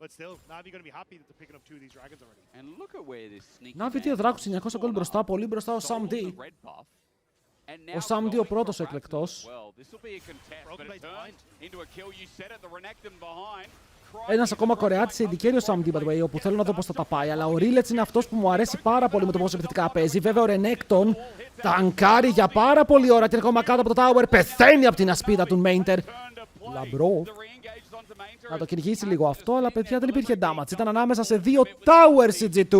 But still, Navi going to be happy that they're picking up 2 of these dragons already. And look at where this sneaky Navi 2 δράκους 900 γκολ μπροστά, πολύ μπροστά ο Sam D. Ο Sam D ο πρώτος εκλεκτός. Ένας ακόμα Κορεάτης σε ειδικέρι ο Sam D, by the way, όπου θέλω να δω πώς θα τα πάει. Αλλά ο Rillets είναι αυτός που μου αρέσει πάρα πολύ με το πόσο επιθετικά παίζει. Βέβαια ο Renekton τανκάρει για πάρα πολλή ώρα και είναι ακόμα κάτω από το tower. Πεθαίνει από την ασπίδα του Mainter. Λαμπρό. Να το κυνηγήσει λίγο αυτό, αλλά παιδιά δεν υπήρχε damage. Ήταν ανάμεσα σε 2 towers η G2.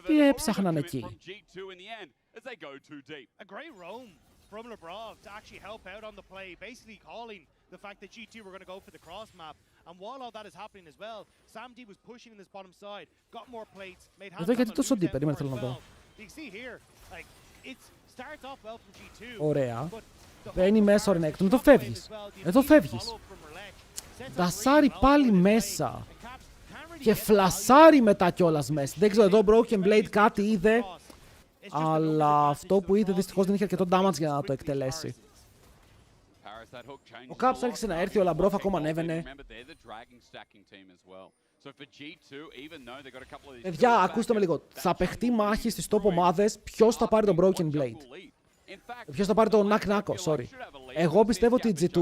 Τι έψαχναν εκεί. As they go too deep. A great roam from Lebrov to actually help out on the play, basically calling the fact that G2 were going to go for the cross map. And while all that is happening as well, Sam D was pushing in this bottom side, got more plates, made hands γιατί τόσο deep, περίμενε θέλω να δω. You can see here, like, it starts off well from G2. Ωραία. Μπαίνει μέσα ο Renekton. Εδώ φεύγεις. Εδώ φεύγεις. Δασάρει πάλι μέσα. Και φλασάρει μετά κιόλας μέσα. Δεν ξέρω, εδώ Broken Blade κάτι είδε. Αλλά αυτό που είδε δυστυχώς δεν είχε αρκετό damage για να το εκτελέσει. Ο Caps άρχισε να έρθει, ο Λαμπρόφ ακόμα ανέβαινε. Παιδιά, ακούστε με λίγο. Θα παιχτεί μάχη στις top ομάδες ποιος θα πάρει τον Broken Blade. Ποιος θα πάρει τον Nack, sorry. Εγώ πιστεύω ότι η G2,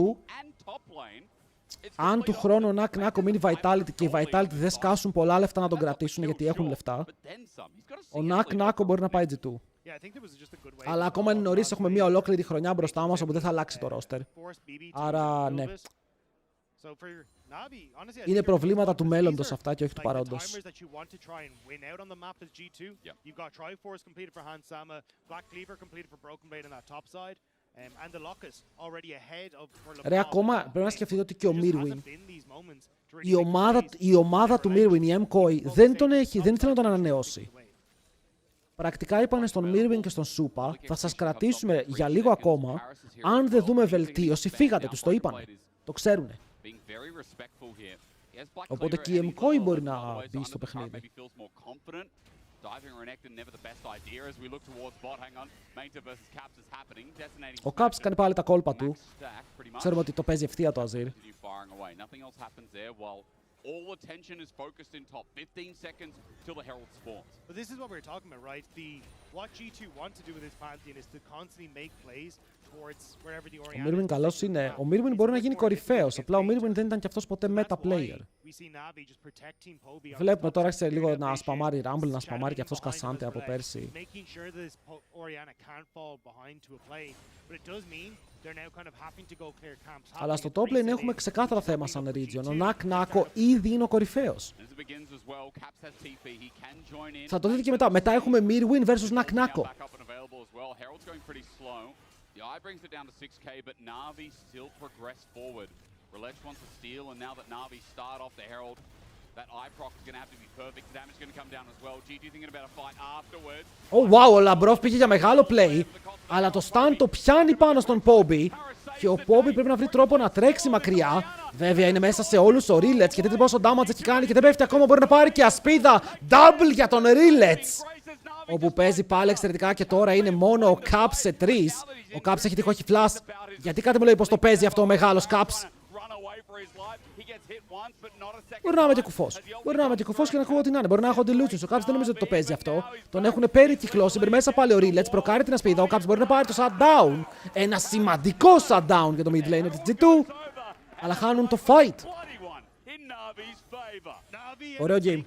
αν του χρόνου ο Nack μείνει Vitality και οι Vitality δεν σκάσουν πολλά λεφτά να τον κρατήσουν γιατί έχουν λεφτά, ο Nack μπορεί να πάει G2. Αλλά ακόμα είναι νωρίς, έχουμε μια ολόκληρη χρονιά μπροστά μας όπου δεν θα αλλάξει το roster. Άρα, ναι. Είναι προβλήματα του μέλλοντος αυτά και όχι του παρόντος. Ρε, ακόμα πρέπει να σκεφτείτε ότι και ο Mirwin, η ομάδα του Mirwin, η MKOI, δεν ήθελε να τον ανανεώσει. Πρακτικά είπανε στον Mirwin και στον Supa, θα σας κρατήσουμε για λίγο ακόμα, αν δεν δούμε βελτίωση, φύγατε, τους το είπανε. Το ξέρουνε. Οπότε και η MKOI μπορεί να μπει στο παιχνίδι. Ο Caps κάνει πάλι τα κόλπα του. Ξέρουμε ότι το παίζει ευθεία το Azir. All attention is focused in top. 15 seconds till the Herald spawns. But this is what we were talking about, right? What G2 want to do with this Pantheon is to constantly make plays towards wherever the Orianna. Ο Mirwin καλός είναι. Ο Mirwin μπορεί να γίνει κορυφαίος. Απλά ο Mirwin δεν ήταν κι αυτός ποτέ meta player. Βλέπουμε τώρα σε λίγο να σπαμάρει Rumble, να σπαμάρει κι αυτός Cassante από πέρσι. Αλλά στο top lane έχουμε ξεκάθαρα θέμα σαν region. Ο Nack ήδη είναι ο κορυφαίος. Θα το δείτε και μετά. Μετά έχουμε Mirwin versus Naknako. The Eye brings it down to 6k, but Navi still progress forward. Relech wants to steal, and now that Navi start off the Herald, that Eye proc is going to have to be perfect. The damage is going to come down as well. GG thinking about a fight afterwards. Oh wow, ο Λαμπρόφ πήγε για μεγάλο play, αλλά το stun το πιάνει πάνω στον Poby και ο Poby πρέπει να βρει τρόπο να τρέξει μακριά. Βέβαια είναι μέσα σε όλους ο Relech και δείτε πόσο damage έχει κάνει και δεν πέφτει ακόμα, μπορεί να πάρει και ασπίδα. Double για τον Relech, όπου παίζει πάλι εξαιρετικά και τώρα είναι μόνο ο Caps σε 3. Ο Caps έχει τύχο, έχει flash. Γιατί κάτι μου λέει πως το παίζει αυτό ο μεγάλος Caps. Μπορεί να είμαι και κουφός. Μπορεί να είμαι και κουφός και να ακούω ό,τι να είναι. Μπορεί να έχω delusions. Ο Caps δεν νομίζω ότι το παίζει αυτό. Τον έχουν περικυκλώσει. Μπαίνει μέσα πάλι ο Relech. Προκάρει την ασπίδα. Ο Caps μπορεί να πάρει το shutdown. Ένα σημαντικό shutdown για το mid laner της G2. Αλλά χάνουν το fight. Ωραίο game.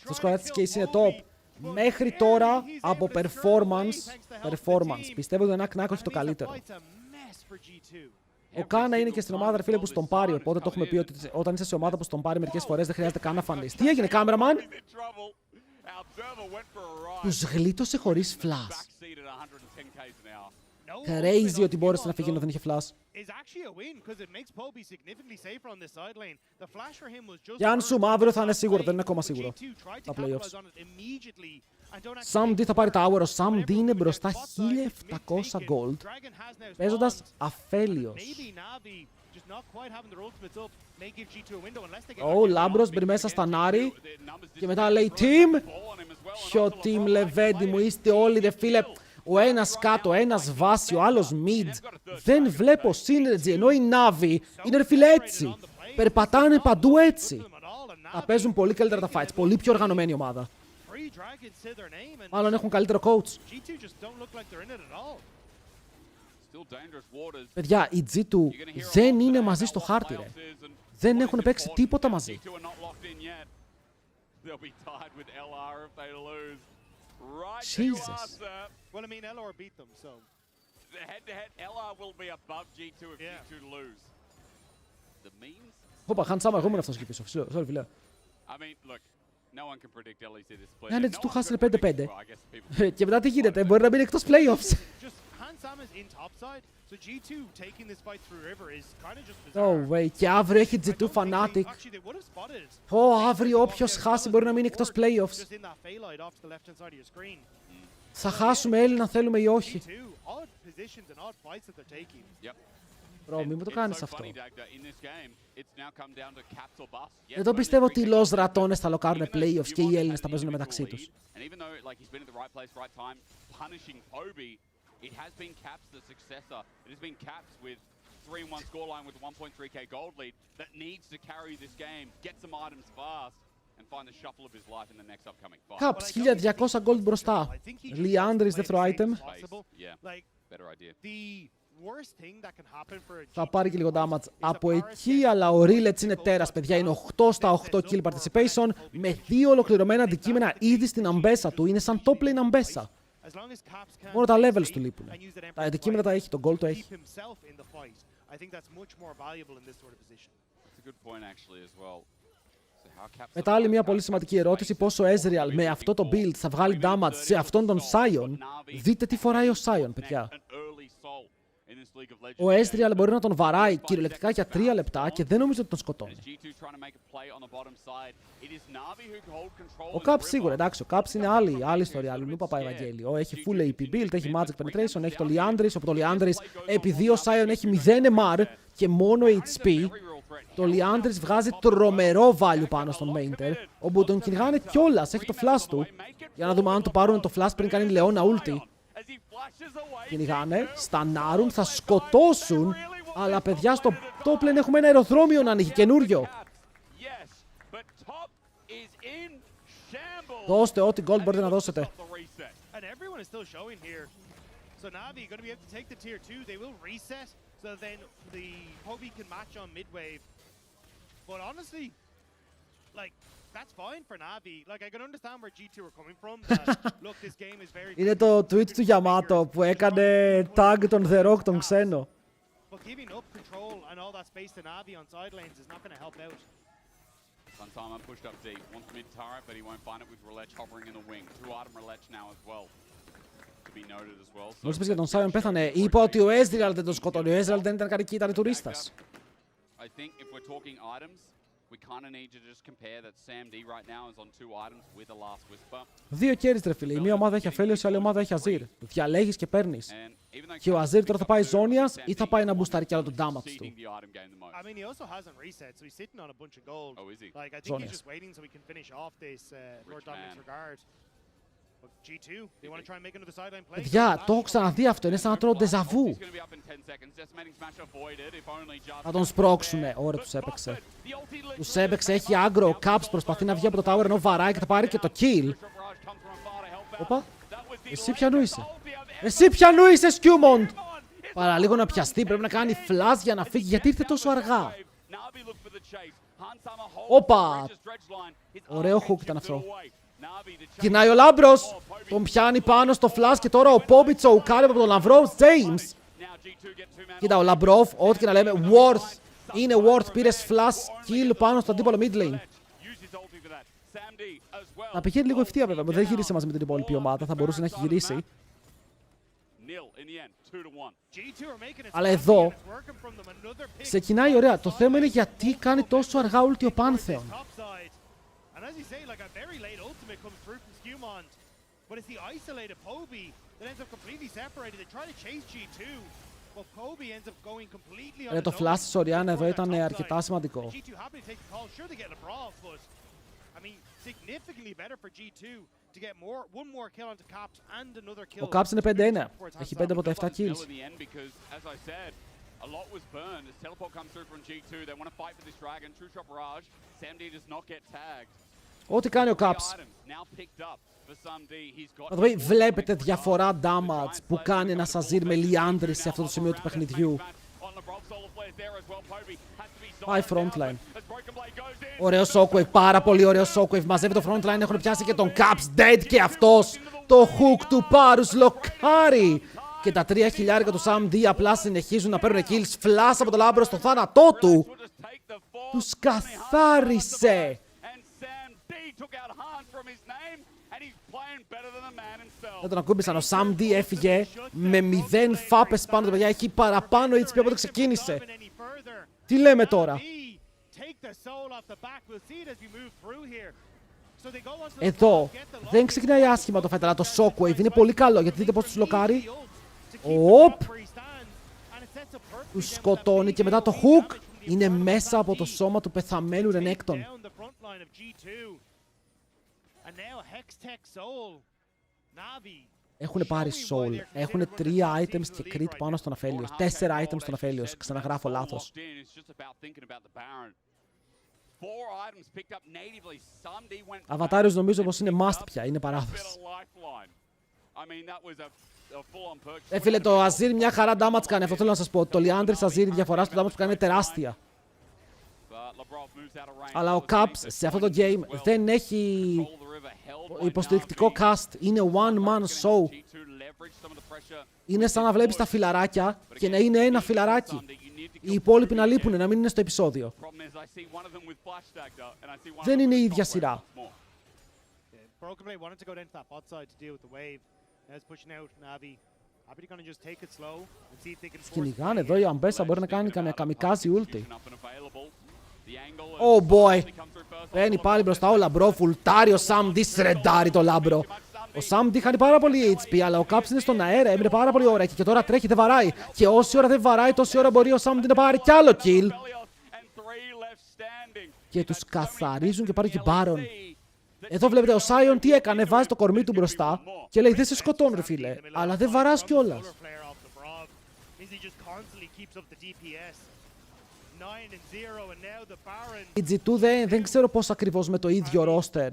Στο σκορά της Case είναι top. Μέχρι τώρα από performance πιστεύω ότι ο Naknako έχει το καλύτερο. Ο Κάνα είναι και στην ομάδα, φίλε, που στον πάρει. Οπότε το έχουμε πει ότι όταν είσαι σε ομάδα που στον πάρει μερικές φορές δεν χρειάζεται καν να φανείς. Τι έγινε, κάμεραμαν? Τους γλίτωσε χωρίς flash. Crazy ότι μπόρεσε να φύγει ενώ δεν είχε flash. Γιάνσου, αύριο θα είναι σίγουρο, δεν είναι ακόμα σίγουρο. Τα playoffs. Sam D θα πάρει tower, ο Sam D είναι μπροστά 1700 gold, παίζοντας αφέλιος. Ο Λάμπρος μπαίνει μέσα στα Νάρι και μετά λέει team. Ποιο team, Λεβέντη μου, είστε όλοι δε φίλε. Ο ένας κάτω, ένας βάση, ο άλλος mid. Δεν βλέπω synergy, ενώ οι Navi είναι ρε φίλε έτσι. Περπατάνε παντού έτσι. Θα παίζουν πολύ καλύτερα τα fights, πολύ πιο οργανωμένη ομάδα. Μάλλον έχουν καλύτερο coach. Παιδιά, η G2 δεν είναι μαζί στο χάρτη, ρε. Δεν έχουν παίξει τίποτα μαζί. Jesus. Well, I mean, LR beat them, so. The head-to-head, LR will be above G2 if G2 lose. The means? Χωπα, χάντσάμα, εγώ ήμουν αυτός εκεί πίσω. Sorry, φίλε. I mean, look, no one can predict LEC this split. Αν έτσι του χάσανε 5-5. Και μετά τι γίνεται, μπορεί να μείνει εκτός playoffs. No way, και αύριο έχει G2 Fnatic. Αύριο όποιος χάσει μπορεί να μείνει εκτός playoffs. Θα χάσουμε Έλληνα, θέλουμε ή όχι. Μπρο, μην μου το κάνεις αυτό. Δεν το πιστεύω ότι οι Los Ratones θα λοκάρουν playoffs και οι Έλληνες θα παίζουν μεταξύ τους. It has been Caps the successor. It has been Caps with 3-1 scoreline with a 1.3k gold lead that needs to carry this game, get some items fast, and find the shuffle of his life in the next upcoming fight. Caps, 1200 gold μπροστά. Leandris δεύτερο item. Yeah, better idea. Θα πάρει και λίγο damage από εκεί, αλλά ο Relech είναι τέρας, παιδιά. Είναι 8 στα 8 kill participation, με 2 ολοκληρωμένα αντικείμενα ήδη στην αμπέσα του. Είναι σαν top lane αμπέσα. Μόνο τα levels του λείπουν. Τα αντικείμενα τα έχει, το gold το έχει. Μετά άλλη μια πολύ σημαντική ερώτηση, πόσο Ezreal με αυτό το build θα βγάλει damage σε αυτόν τον Sion. Δείτε τι φοράει ο Sion, παιδιά. Ο Ezreal μπορεί να τον βαράει κυριολεκτικά για 3 λεπτά και δεν νομίζω ότι τον σκοτώνει. Ο Caps σίγουρα, εντάξει, ο Caps είναι άλλη ιστορία, άλλη νου παπά Ευαγγέλιο. Έχει full AP build, έχει magic penetration, έχει το Leandris, όπου το Leandris επειδή ο Sion έχει 0 MR και μόνο HP, το Leandris βγάζει τρομερό value πάνω στον mainter, όπου τον κυνηγάνε κιόλας, έχει το flash του. Για να δούμε αν του πάρουν το flash πριν κάνει Leona ulti. Κυνηγάνε, στανάρουν, θα σκοτώσουν, αλλά παιδιά στο top lane έχουμε ένα αεροδρόμιο να ανοίγει, καινούριο. Δώστε ό,τι gold μπορείτε να δώσετε. So Navi going to be able to take the tier 2. They will reset so then the Poby can match on mid wave. But honestly, like that's fine for Navi. Like I can understand where G2 are coming from. Look, this game is very. Είναι το tweet του Yamato που έκανε tag τον The Rock τον ξένο. But giving up control control and all that space to Navi on side lanes is not going to help out. Sunsama pushed up deep, wants mid turret, but he won't find it with Relech hovering in the wing. 2-item Relech now as well. To be noted as well. Μόλις πες για τον Sion πέθανε. Είπα ότι ο Ezreal δεν τον σκότωνε. Ο Ezreal δεν ήταν καρική, ήταν τουρίστας. I think if we're talking items, we kind of need to just compare that Sam D right now is on 2 items with a last whisper. Δύο carries ρε φίλε. Η μία ομάδα έχει Aphelios, η άλλη ομάδα έχει Azir. Διαλέγεις και παίρνεις. Και ο Azir τώρα θα πάει ζώνιας ή θα πάει να μπουστάρει κι άλλο τον damage του. I mean, he also hasn't reset, so he's sitting on a bunch of gold. Oh, is he? Like, I think he's just waiting so he can finish off this Lord Dominic's regard. But G2, they want to try and make another sideline play. Παιδιά, το έχω ξαναδεί αυτό. Είναι σαν να τρώω ντεζαβού. Θα τον σπρώξουνε. Ωραία, τους έπαιξε. Τους έπαιξε, έχει άγκρο. Ο Caps προσπαθεί να βγει από το tower ενώ βαράει και θα πάρει και το kill. Οπα, εσύ ποιανού είσαι. Εσύ ποιανού είσαι, Σκιούμοντ. Παραλίγο να πιαστεί, πρέπει να κάνει flash για να φύγει. Γιατί ήρθε τόσο αργά. Όπα. Ωραίο hook ήταν αυτό. Γυρνάει ο Λάμπρος. Τον πιάνει πάνω στο flash και τώρα ο Poppy τσοουκάρει από τον Λαμπρό James. Κοίτα ο Λαμπρόφ, ό,τι και να λέμε, worth. Είναι worth, πήρες flash kill πάνω στο αντίπολο mid lane. Να πηγαίνει λίγο ευθεία βέβαια, δεν γύρισε μαζί με την υπόλοιπη ομάδα, θα μπορούσε να έχει γυρίσει. Αλλά εδώ ξεκινάει ωραία. Το θέμα είναι γιατί κάνει τόσο αργά ulti ο Pantheon. And as you say, like a very late ultimate comes through from Skewmond, but it's the isolated Poby that ends up completely separated. They try to chase G2, but Poby ends up going completely on his own. Το flash της Orianna εδώ ήταν αρκετά σημαντικό. G2 happily take the call. Sure, they get LeBron, but I mean, significantly better for G2 to get one more kill onto Caps and another kill. Ο Caps είναι 5-1. Έχει 5 από τα 7 kills. A lot was burned as teleport comes through from G2. They want to fight for this dragon. True shot barrage. Sam D does not get tagged. Ό,τι κάνει ο Caps. Βλέπετε διαφορά damage που κάνει ένας Azir με Liandry σε αυτό το σημείο του παιχνιδιού. Πάει frontline. Ωραίο shockwave, πάρα πολύ ωραίο shockwave. Μαζεύει το frontline, έχουν πιάσει και τον Caps dead και αυτός. Το hook του Πάρους λοκάρι. Και τα 3 χιλιάρικα του Sam D απλά συνεχίζουν να παίρνουν kills. Flash από το Λάμπρο στο θάνατό του. Τους καθάρισε. Δεν τον ακούμπησαν. Ο Sam D έφυγε με 0 φάπες πάνω του, παιδιά. Έχει παραπάνω HP από ό,τι ξεκίνησε. Τι λέμε τώρα. Εδώ δεν ξεκινάει άσχημα το fight, αλλά το shockwave είναι πολύ καλό γιατί δείτε πως τους λοκάρει. Οπ! Τους σκοτώνει και μετά το hook είναι μέσα από το σώμα του πεθαμένου Renekton. Έχουν πάρει soul. Έχουν 3 items και crit πάνω στον Aphelios. 4 items στον Aphelios. Ξαναγράφω λάθος. Αβατάριος νομίζω πως είναι must πια. Είναι παράδοση. Φίλε, το Azir μια χαρά damage κάνει. Αυτό θέλω να σας πω. Το Liandry's Azir η διαφορά στο damage που κάνει είναι τεράστια. Αλλά ο Caps σε αυτό το game δεν έχει υποστηρικτικό cast. Είναι one man show. Είναι σαν να βλέπεις τα φιλαράκια και να είναι ένα φιλαράκι. Οι υπόλοιποι να λείπουν, να μην είναι στο επεισόδιο. Δεν είναι η ίδια σειρά. Τους κυνηγάνε εδώ, η Αμπέσα μπορεί να κάνει καμία καμικάζι ulti. Oh boy! Παίρνει πάλι μπροστά ο Λαμπρό, φουλτάρει ο Sam D, σρεντάρει το Λαμπρό. Ο Sam D χάνει πάρα πολύ HP, αλλά ο Caps είναι στον αέρα, έμεινε πάρα πολύ ωραία και τώρα τρέχει, δεν βαράει. Και όση ώρα δεν βαράει, τόση ώρα μπορεί ο Sam D να πάρει κι άλλο kill. Και τους καθαρίζουν και πάρει και Baron. Εδώ βλέπετε ο Sion τι έκανε, βάζει το κορμί του μπροστά και λέει δεν σε σκοτώνω ρε φίλε, αλλά δεν βαράς κιόλας. Η G2 δεν ξέρω πώς ακριβώς με το ίδιο roster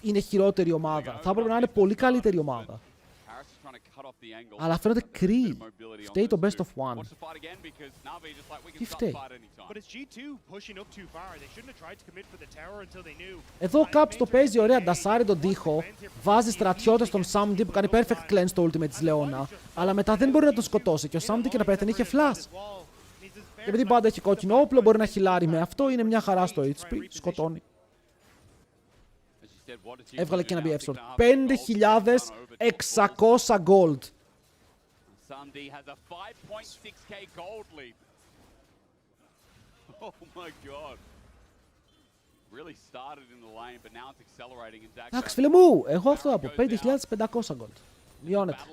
είναι χειρότερη ομάδα. Θα έπρεπε να είναι πολύ καλύτερη ομάδα. Αλλά φαίνονται κρύοι. Φταίει το best of one. Τι φταίει. Εδώ ο Caps το παίζει ωραία, ντασάρει τον τοίχο, βάζει στρατιώτες στον Sam D που κάνει perfect cleanse στο ultimate της Leona, αλλά μετά δεν μπορεί να τον σκοτώσει και ο Sam D και να πέθανε είχε flash. Και επειδή πάντα έχει κόκκινο όπλο, μπορεί να χιλάρει με αυτό. Είναι μια χαρά στο HP. Σκοτώνει. Έβγαλε και ένα BF sword. 5.600 gold. Samdi has a 5.6k gold lead. Oh my god. Really started in the lane, but now it's accelerating in Zach. Εντάξει, φίλε μου, εγώ αυτό από 5.500 gold. Μειώνεται.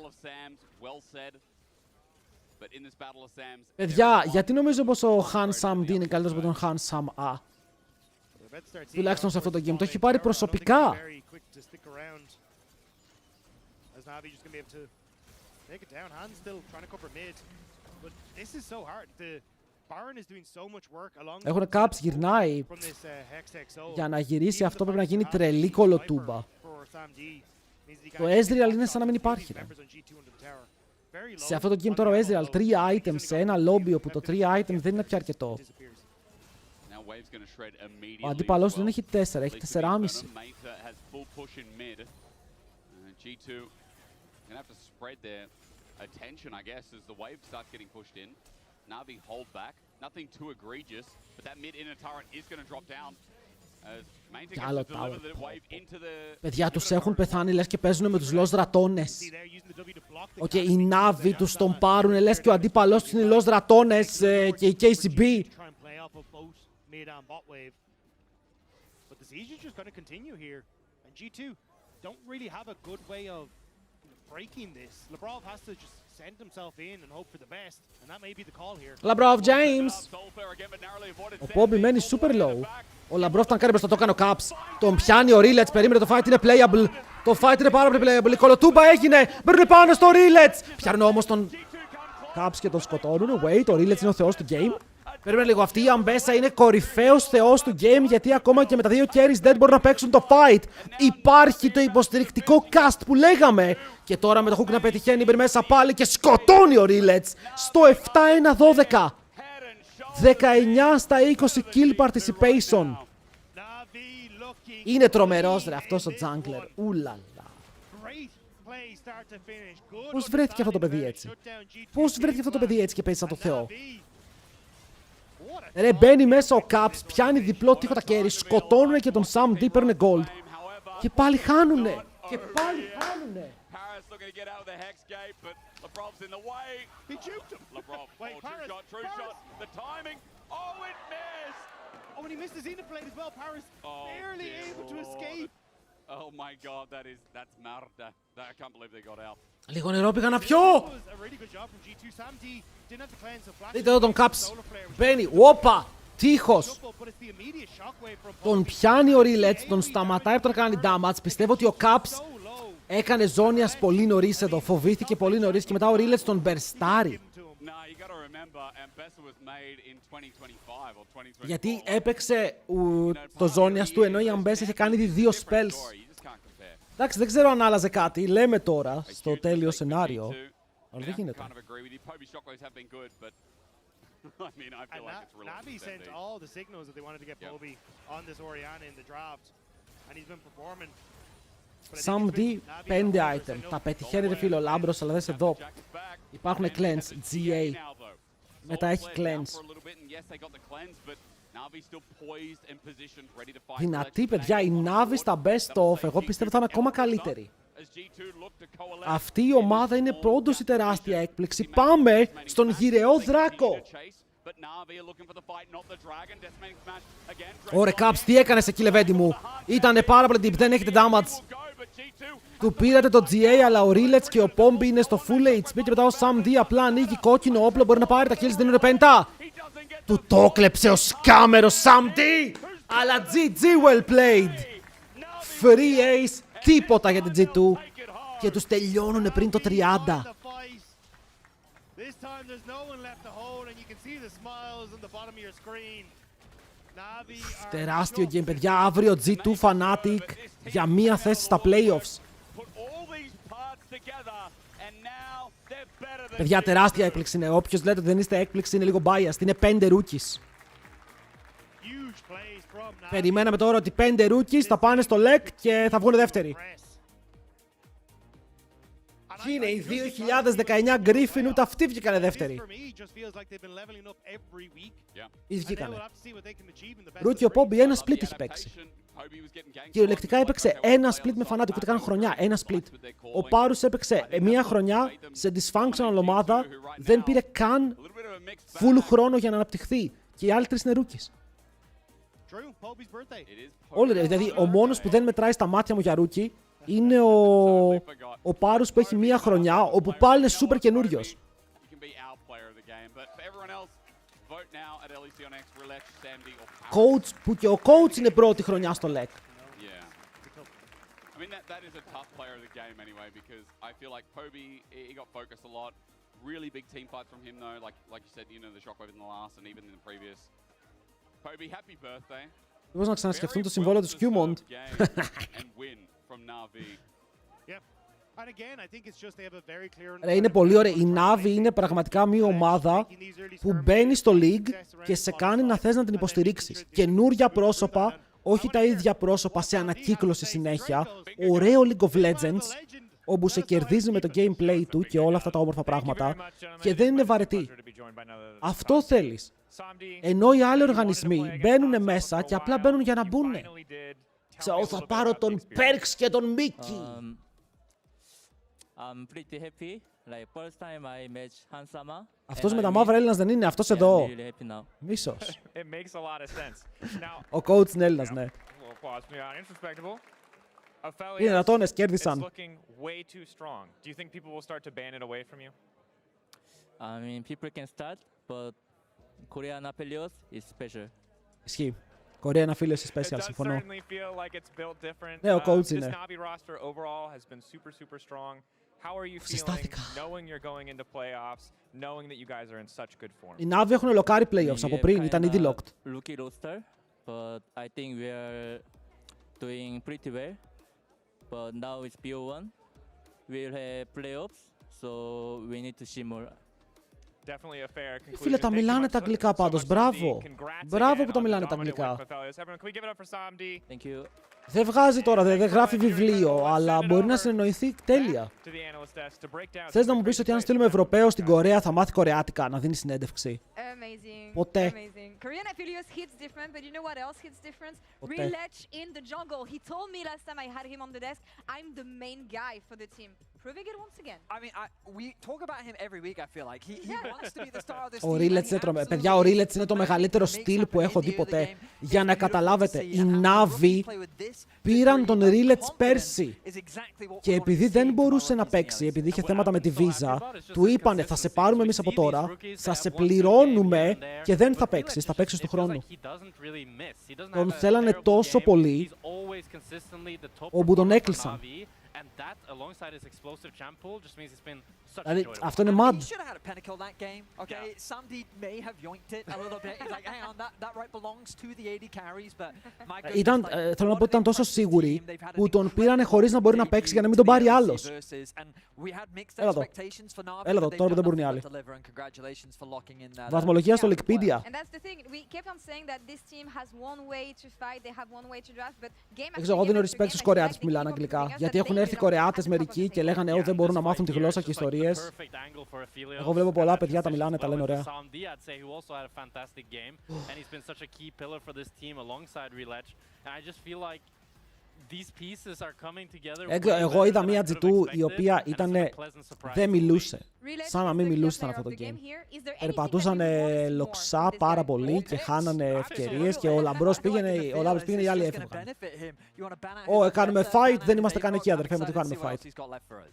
Παιδιά, γιατί νομίζω πως ο Han Samdi είναι καλύτερος από τον Han Sam A? Τουλάχιστον σε αυτό το game. Το έχει πάρει προσωπικά. Έχουν caps, γυρνάει. Για να γυρίσει αυτό πρέπει να γίνει τρελή κολοτούμπα. Το Ezreal είναι σαν να μην υπάρχει. Ρε. Σε αυτό το game τώρα ο Ezreal 3 items σε ένα lobby όπου το 3 items δεν είναι πια αρκετό. Ο αντίπαλός δεν έχει 4, έχει 4,5. Navi hold back. Nothing too egregious, but that mid inner turret is going to drop down. Κι άλλο tower. Παιδιά, τους έχουν πεθάνει λες και παίζουν με τους Los Ratones. Οκ, οι Navi τους τον πάρουν λες και ο αντίπαλός τους είναι οι Los Ratones και η KCB. Labrov James. Ο Bobby μένει super low. Ο Labrov ήταν κάτι μπροστά, το έκανε ο Caps. Τον πιάνει ο Rillets, περίμενε, το fight είναι playable. Το fight είναι πάρα πολύ playable. Η κολοτούμπα έγινε. Μπαίνουν πάνω στο Rillets. Πιάνουν όμως τον Caps και τον σκοτώνουν. Wait, ο Rillets είναι ο θεός του game. Περίμενε λίγο, αυτή η Αμπέσα είναι κορυφαίος θεός του game, γιατί ακόμα και με τα δύο carries dead μπορούν να παίξουν το fight. Υπάρχει το υποστηρικτικό cast που λέγαμε. Και τώρα με το hook να πετυχαίνει, μπαίνει μέσα πάλι και σκοτώνει ο Rillets στο 7-1-12. 19 στα 20 kill participation. Είναι τρομερός ρε αυτός ο jungler. Ουλαλα. Πώς βρέθηκε αυτό το παιδί έτσι? Πώς βρέθηκε αυτό το παιδί έτσι και παίζει σαν το θεό? Ρε μπαίνει μέσα ο Caps, πιάνει διπλό τείχο τα carry, σκοτώνουνε και τον Sam D, παίρνουνε gold. Και πάλι χάνουνε. Και πάλι χάνουνε. Λίγο νερό πήγα να πιω. Δείτε εδώ τον Caps. Μπαίνει, όπα, τείχος. Τον πιάνει ο Rillets, τον σταματάει από το να κάνει damage. Πιστεύω ότι ο Caps έκανε ζώνιας πολύ νωρίς εδώ. Φοβήθηκε πολύ νωρίς και μετά ο Rillets τον μπερστάρει. Γιατί έπαιξε το ζώνιας του ενώ η Αμπέσα είχε κάνει δύο spells. Εντάξει, δεν ξέρω αν άλλαζε κάτι. Λέμε τώρα στο τέλειο σενάριο. Αλλά δεν γίνεται. Navi sent all the signals that they wanted to get Bobby on this Orianna in the draft, and he's been performing. Sam D, 5 item. Τα πετυχαίνει ρε φίλο Λάμπρος, αλλά δες εδώ. Υπάρχουν cleanse, GA. Μετά έχει cleanse. Δυνατή παιδιά, η Navi στα best of, εγώ πιστεύω θα είναι ακόμα καλύτερη. Αυτή η ομάδα είναι όντως η τεράστια έκπληξη. Πάμε στον γυρεό δράκο. Ωρε Caps, τι έκανες εκεί λεβέντη μου? Ήτανε πάρα πολύ deep, δεν έχετε damage. Του πήρατε το GA, αλλά ο Rillets και ο Pombi είναι στο full HP και μετά ο Sam D απλά ανοίγει κόκκινο όπλο, μπορεί να πάρει τα kills, δεν είναι πέντα. Του το κλέψε ο σκάμερος Sam D, αλλά GG well played. Free ace, τίποτα για την G2 και τους τελειώνουνε πριν το 30. Τεράστιο game παιδιά, αύριο G2 Fnatic για μία θέση στα playoffs. Παιδιά, τεράστια έκπληξη είναι. Όποιος λέτε ότι δεν είστε έκπληξη είναι λίγο biased. Είναι 5 rookies. Περιμέναμε τώρα ότι 5 rookies θα πάνε στο Lec και θα βγουν δεύτεροι. Ποιοι είναι οι 2019 Griffin, ούτε αυτοί βγήκανε δεύτεροι. Ή βγήκανε. Ρούκι ο Πόμπι ένα split έχει παίξει. Κυριολεκτικά έπαιξε ένα split με Fnatic, ούτε καν χρονιά, ένα split. Ο Πάρους έπαιξε μία χρονιά σε dysfunctional ομάδα, δεν πήρε καν full χρόνο για να αναπτυχθεί. Και οι άλλοι τρεις είναι rookies. Όλοι, δηλαδή, ο μόνος που δεν μετράει στα μάτια μου για rookie είναι ο Πάρους που έχει μία χρονιά, όπου πάλι είναι super καινούριος. Coach, που και ο coach είναι πρώτη χρονιά στο Lec. I mean, that is a tough player of the game anyway, because I feel like Poby, he got focused a lot. Really big team fights from him though, like you said, you know, the shockwave in the last and even in the previous. Poby, happy birthday. Μήπως να ξανασκεφτούν το συμβόλαιο του Skewmond. Είναι πολύ ωραία. Η Navi είναι πραγματικά μια ομάδα που μπαίνει στο League και σε κάνει να θες να την υποστηρίξεις. Καινούρια πρόσωπα, όχι τα ίδια πρόσωπα σε ανακύκλωση συνέχεια. Ωραίο League of Legends, όπου σε κερδίζει με το gameplay του και όλα αυτά τα όμορφα πράγματα και δεν είναι βαρετή. Αυτό θέλεις. Ενώ οι άλλοι οργανισμοί μπαίνουν μέσα και απλά μπαίνουν για να μπουν. Ξέρω, θα πάρω τον Perks και τον Mickey. Αυτός με τα μαύρα Έλληνας δεν είναι, αυτός εδώ. Μίσος. Ο coach είναι Έλληνας, ναι. Οι Νατώνες κέρδισαν. Ισχύει. Korean affiliates is special, συμφωνώ. Ναι, ο coach είναι. Συστάθηκα. Οι Navi έχουν λοκάρει playoffs από πριν, ήταν ήδη locked. Rookie roster, but I think we are doing pretty well. But now it's BO1. We'll have playoffs, so we need to see more. Φίλε, τα μιλάνε τα αγγλικά πάντως. Μπράβο. Μπράβο που τα μιλάνε τα αγγλικά. Δεν βγάζει τώρα, δεν γράφει βιβλίο, αλλά μπορεί να συνεννοηθεί τέλεια. Θες να μου πεις ότι αν στείλουμε Ευρωπαίο στην Κορέα θα μάθει κορεάτικα, να δίνει συνέντευξη? Ποτέ. Korean affiliates hits different, but you know what else hits different? Ποτέ. Relech in the jungle. He told me last time I had him on the desk, I'm the main guy for the team. Proving it once again. I mean, we talk about him every week, I feel like. He wants to be the star of this team. Ο Relech είναι παιδιά, ο Relech είναι το μεγαλύτερο στυλ που έχω δει ποτέ. Για να καταλάβετε, οι Navi πήραν τον Relech πέρσι. Και επειδή δεν μπορούσε να παίξει, επειδή είχε θέματα με τη βίζα, του είπανε θα σε πάρουμε εμείς από τώρα, θα σε πληρώνουμε και δεν θα παίξεις, θα παίξεις του χρόνου. Τον θέλανε τόσο πολύ, όπου τον έκλεισαν. Δηλαδή, αυτό είναι mad. Θέλω να πω ότι ήταν τόσο σίγουροι που τον πήρανε χωρίς να μπορεί να παίξει για να μην τον πάρει άλλος. Έλα εδώ, τώρα δεν μπορούν οι άλλοι. Βαθμολογία στο Wikipedia. Εγώ δίνω respect στους Κορεάτες που μιλάνε αγγλικά, γιατί έχουν έρθει Κορεάτες μερικοί και λέγανε δεν μπορούν να μάθουν τη γλώσσα και ιστορίες. Εγώ βλέπω πολλά παιδιά τα μιλάνε, τα λένε ωραία. Εγώ είδα μία G2 η οποία δεν μιλούσε. Σαν να μην μιλούσε ήταν αυτό το game. Περπατούσαν λοξά πάρα πολύ και χάνανε ευκαιρίες και ο Λαμπρός πήγαινε, οι άλλοι έφυγαν. Κάνουμε fight, δεν είμαστε καν εκεί αδερφέ μου, τι κάνουμε fight.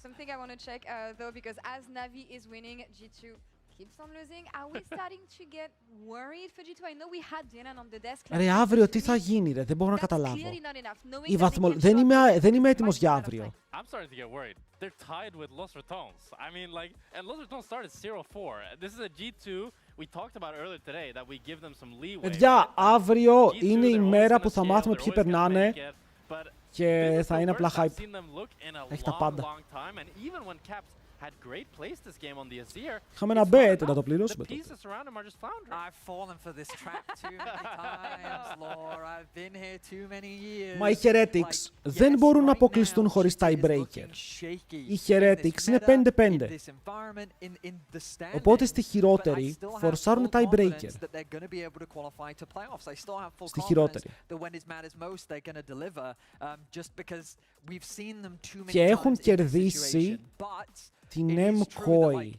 Something I want to check though, because as Navi is winning, G2 keeps on losing. Are we starting to get worried for G2? I know we had Dinan on the desk. Ρε, αύριο τι θα γίνει ρε, δεν μπορώ να καταλάβω. Δεν είμαι έτοιμος για αύριο. I'm starting to get worried. They're tied with Los Ratons. I mean, like, and Los Ratons started 0-4. This is a G2 we talked about earlier today that we give them some leeway. Παιδιά, αύριο είναι η μέρα που θα μάθουμε ποιοι περνάνε και θα είναι απλά hype. Έχει τα πάντα. had great plays this game on the Azir. Είχαμε ένα bet να το πληρώσουμε. The pieces around him are just floundering. I've fallen for this trap too many times, Lore. I've been here too many years. Μα οι Heretics δεν μπορούν να αποκλειστούν χωρίς tiebreaker. Οι Heretics είναι 5-5. Οπότε στη χειρότερη φορσάρουν tiebreaker. Στη χειρότερη. Και έχουν κερδίσει την MCOI.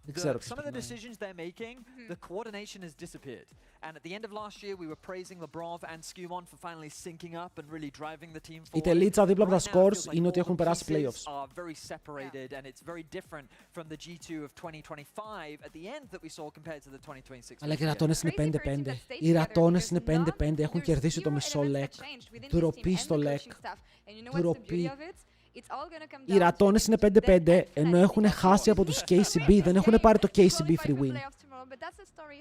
Δεν ξέρω ποιος Some of the decisions they're making, the coordination has disappeared. And at the end of last year, we were praising Lebrov and Skewmon for finally syncing up and really driving the team forward. Η τελίτσα δίπλα από τα scores είναι ότι έχουν περάσει playoffs. Are very separated and it's very different from the G2 of 2025 at the end that we saw compared to the 2026. Αλλά και οι Ρατώνες είναι 5-5. Οι Ρατώνες είναι 5-5. Έχουν κερδίσει το μισό Lec. Ντροπή στο Lec. Ντροπή. Οι Ρατώνες είναι 5-5, ενώ έχουν χάσει από τους KCB. Δεν έχουν πάρει το KCB free win.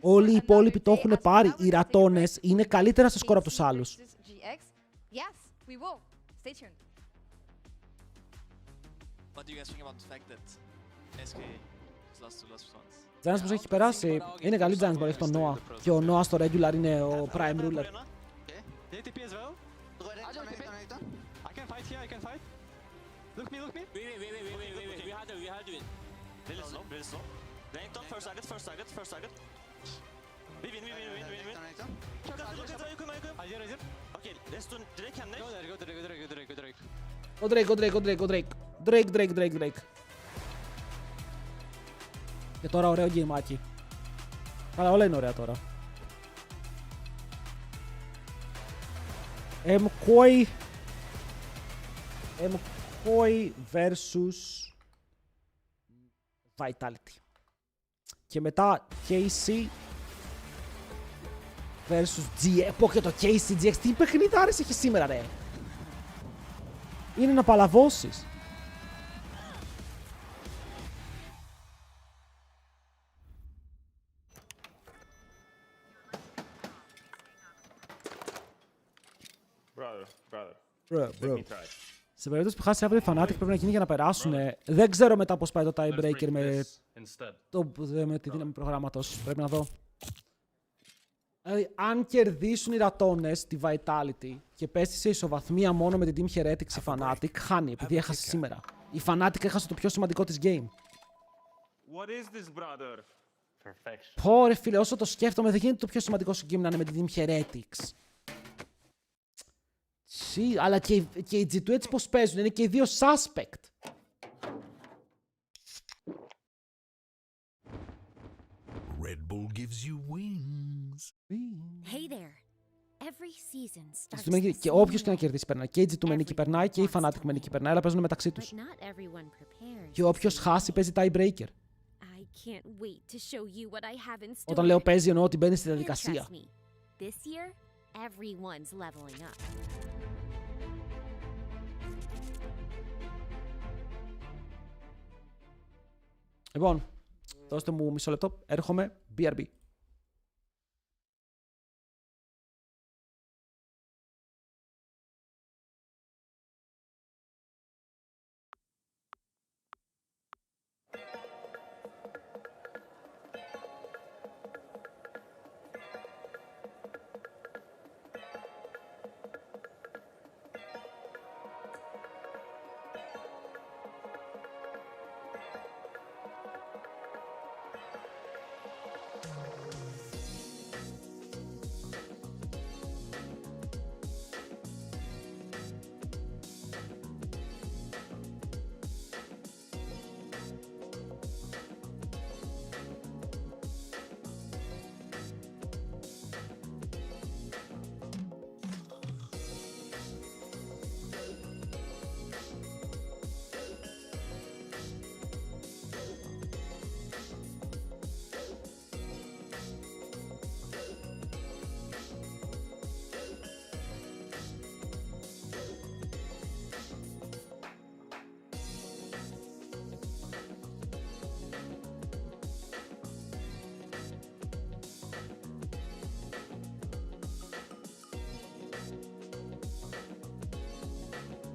Όλοι οι υπόλοιποι το έχουν πάρει. Οι Ρατώνες είναι καλύτερα στο σκορ από τους άλλους. Giants πως έχει περάσει. Είναι καλή Giants που έχει τον Noah. Και ο Noah στο regular είναι ο prime ruler. Look me. Wait. We had to win. Really slow. Renekton, first target. We win. Azir. Okay, let's do Drake and Go Drake. Και τώρα ωραίο γκέιμάκι. Αλλά όλα είναι ωραία τώρα. MCOI versus Vitality. Και μετά KC versus GX. Πω και το KC GX. Τι παιχνιδάρες έχει σήμερα ρε. Είναι να παλαβώσεις. Bro. Σε περίπτωση που χάσει αύριο η Fnatic πρέπει να γίνει για να περάσουν. Δεν ξέρω μετά πώς πάει το tiebreaker με τη δύναμη προγράμματος. Πρέπει να δω. Δηλαδή, αν κερδίσουν οι Ρατώνες τη Vitality και πέσει σε ισοβαθμία μόνο με την Team Heretics η Fnatic, χάνει επειδή έχασε σήμερα. Η Fnatic έχασε το πιο σημαντικό της game. What is this, brother? Πω ρε φίλε, όσο το σκέφτομαι δεν γίνεται το πιο σημαντικό σου game να είναι με την Team Heretics. Αλλά και οι G2 έτσι πως παίζουν, είναι και οι δύο suspect. Red Bull gives you wings. Hey there. Every season starts Και όποιος και να κερδίσει περνάει. Και η G2 με νίκη περνάει και η Fnatic με νίκη περνάει, αλλά παίζουν μεταξύ τους. Και όποιος χάσει παίζει tiebreaker. Όταν λέω παίζει εννοώ ότι μπαίνει στη διαδικασία. Everyone's leveling up. Λοιπόν, δώστε μου μισό λεπτό. Έρχομαι. BRB.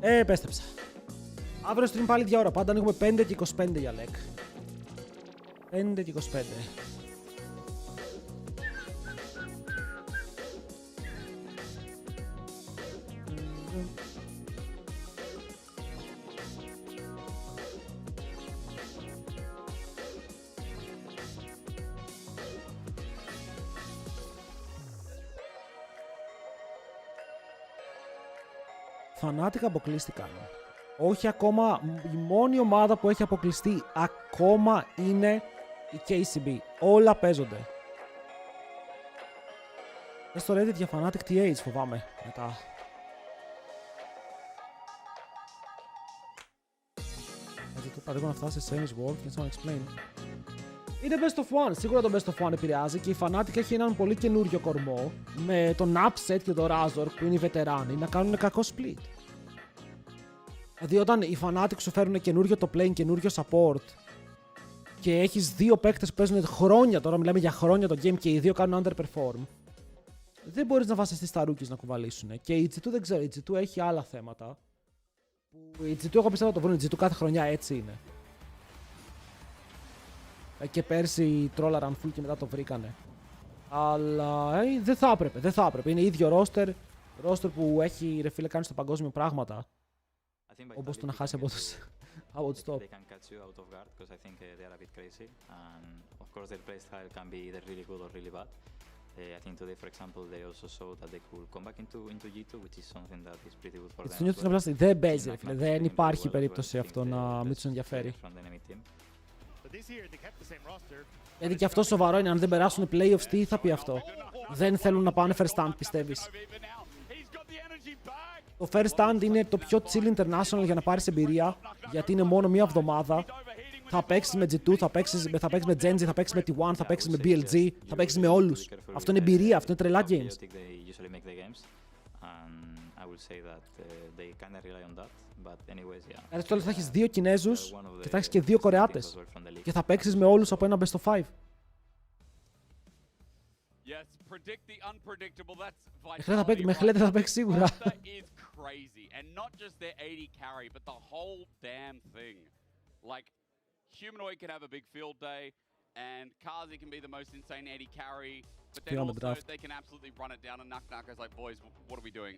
Επέστρεψα. Αύριο stream πάλι 2 ώρα. Πάντα ανοίγουμε 5 και 25 για Lec. 5 και 25. Fnatic αποκλείστηκαν. Όχι ακόμα, η μόνη ομάδα που έχει αποκλειστεί ακόμα είναι η KCB. Όλα παίζονται. Στο Reddit για Fnatic TH φοβάμαι μετά. Γιατί το παρήγω να φτάσει σε Semis World και να explain. Είναι best of one. Σίγουρα το best of one επηρεάζει και η Fnatic έχει έναν πολύ καινούριο κορμό με τον Upset και τον Razor που είναι οι βετεράνοι να κάνουν κακό split. Δηλαδή όταν οι Fnatic σου φέρουν καινούριο το plane, καινούριο support και έχεις δύο παίκτες που παίζουν χρόνια, τώρα μιλάμε για χρόνια το game και οι δύο κάνουν underperform, δεν μπορείς να βασιστείς στα rookies να κουβαλήσουν. Και η G2 δεν ξέρω, η G2 έχει άλλα θέματα. Η G2 εγώ πιστεύω να το βρουν, η G2 κάθε χρονιά έτσι είναι. Και πέρσι τρόλαραν full και μετά το βρήκανε. Αλλά δεν θα έπρεπε. Είναι ίδιο roster που έχει ρε φίλε κάνει στο παγκόσμιο πράγματα. Όπως το να χάσει από τους top. They can catch you out of guard because I think they are a bit crazy and of course their playstyle can be either really good or really bad. I think today, for example, they also showed that they could come back into G2, which is something that is pretty good for them. Δεν παίζει, φίλε. Δεν υπάρχει περίπτωση αυτό να μην τους ενδιαφέρει. Γιατί και αυτό σοβαρό είναι. Αν δεν περάσουν playoffs, τι θα πει αυτό. Δεν θέλουν να πάνε first stand, πιστεύεις. Το first stand είναι το πιο chill international για να πάρεις εμπειρία, γιατί είναι μόνο μία εβδομάδα. Θα παίξεις με G2, θα παίξεις με Genji, θα παίξεις με T1, θα παίξεις με BLG, θα παίξεις με όλους. Αυτό είναι εμπειρία, αυτό είναι τρελά games. Έτσι τώρα θα έχεις δύο Κινέζους και θα έχεις και δύο Κορεάτες. Και θα παίξεις με όλους από ένα best of 5. Με χλέτε θα παίξει σίγουρα. Humanoid can have a big field day, and Kazi can be the most insane AD carry, but then also they can absolutely run it down, and Naknaka's like, boys, what are we doing?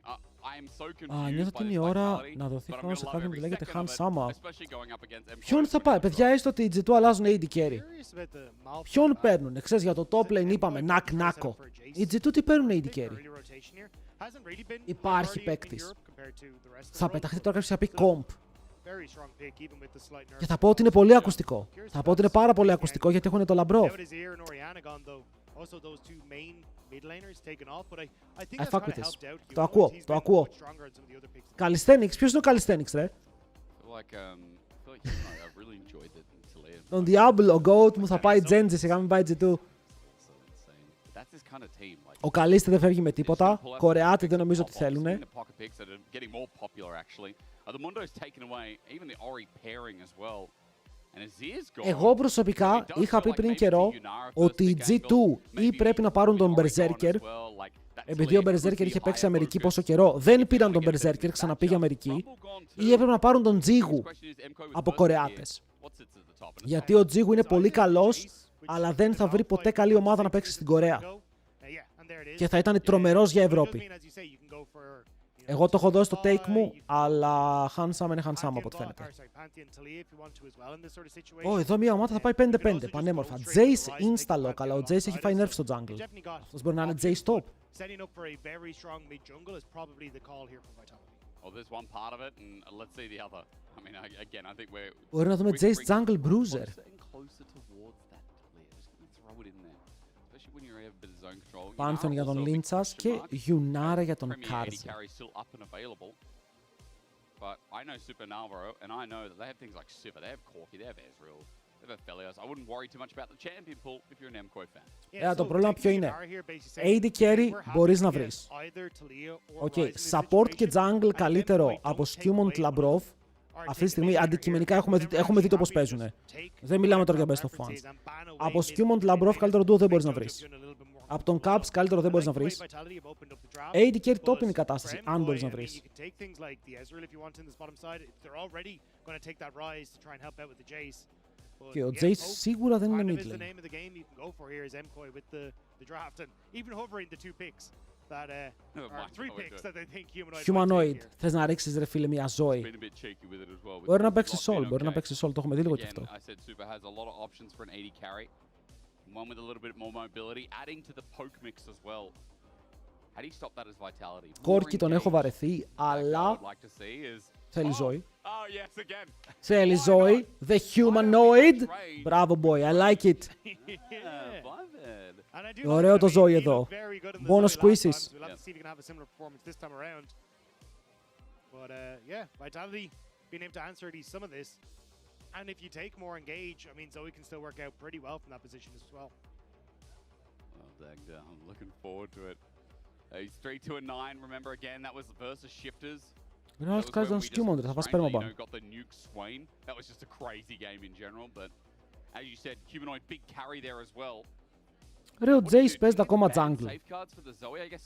I am so confused νιώθω by ότι this είναι η ώρα vitality, να δοθεί but I'm χρόνο going σε to love κάποιον που every λέγεται second Han of it, Sama. especially going up against M4. Ποιον θα πάει, παιδιά, έστω ότι οι G2 αλλάζουν AD carry. Ποιον παίρνουν, ξέρεις για το top lane είπαμε, Naknako. Οι G2 τι παίρνουν AD carry. Υπάρχει παίκτης. Θα πεταχτεί τώρα κάποιος θα πει comp. Και θα πω ότι είναι πολύ ακουστικό. Θα πω ότι είναι πάρα πολύ ακουστικό γιατί έχουν το Labrov. I fuck with this. Το ακούω. Calisthenics, ποιος είναι ο Calisthenics, ρε? Τον Diablo, ο GOAT μου θα πάει Genji, σιγά μην πάει G2. Ο Καλίστη δεν φεύγει με τίποτα. Κορεάτι δεν νομίζω ότι θέλουνε. Εγώ προσωπικά είχα πει πριν καιρό ότι οι G2 ή πρέπει να πάρουν τον Berserker, επειδή ο Berserker είχε παίξει Αμερική πόσο καιρό, δεν πήραν τον Berserker, ξαναπήγε Αμερική, ή έπρεπε να πάρουν τον Jigu από Κορεάτες. Γιατί ο Jigu είναι πολύ καλός, αλλά δεν θα βρει ποτέ καλή ομάδα να παίξει στην Κορέα. Και θα ήταν τρομερός για Ευρώπη. Εγώ το έχω δώσει στο take μου, αλλά Han Sama είναι Han Sama από ό,τι φαίνεται. Εδώ μια ομάδα θα πάει 5-5, πανέμορφα. Jace insta-lock, αλλά ο Jace έχει φάει nerf στο jungle. Αυτός μπορεί να είναι Jace top. Μπορεί να δούμε Jace jungle bruiser. Πάνθον για τον Λίντσας και Γιουνάρα για τον Κάρζι. Το πρόβλημα ποιο είναι? AD carry μπορείς να βρεις. Support και jungle καλύτερο από Skirmishes Labrov. Αυτή τη στιγμή αντικειμενικά έχουμε δει το πώς παίζουν. Δεν μιλάμε τώρα για best of ones. Από Skirmishes Labrov καλύτερο duo δεν μπορείς να βρεις. Από τον Caps καλύτερο δεν μπορείς να βρεις. AD carry top είναι η κατάσταση, αν μπορείς να βρεις. Και ο Jace σίγουρα δεν είναι mid lane. Humanoid, θες να ρίξεις ρε φίλε μια ζωή. Μπορεί να παίξει Soul, μπορεί να παίξει Soul, το έχουμε δει λίγο κι αυτό. One with a little bit more mobility, adding to the poke mix as well. How do you stop that as vitality? Κόρκι τον έχω βαρεθεί, αλλά θέλει ζωή. Θέλει ζωή. The humanoid. Μπράβο boy, I like it. Ωραίο το ζωή εδώ. Bonus squeezes. But yeah, Vitality being able to answer at least some of this. And if you take more engage, I mean, Zoe can still work out pretty well from that position as well. Well, Dagda, I'm looking forward to it. He's 3-2-9. Remember again, that was versus shifters. That was when we just got the nuke Swain. That was just a crazy game in general, but as you said, Humanoid big carry there as well. Ρε, ο Jace παίζει ακόμα jungle.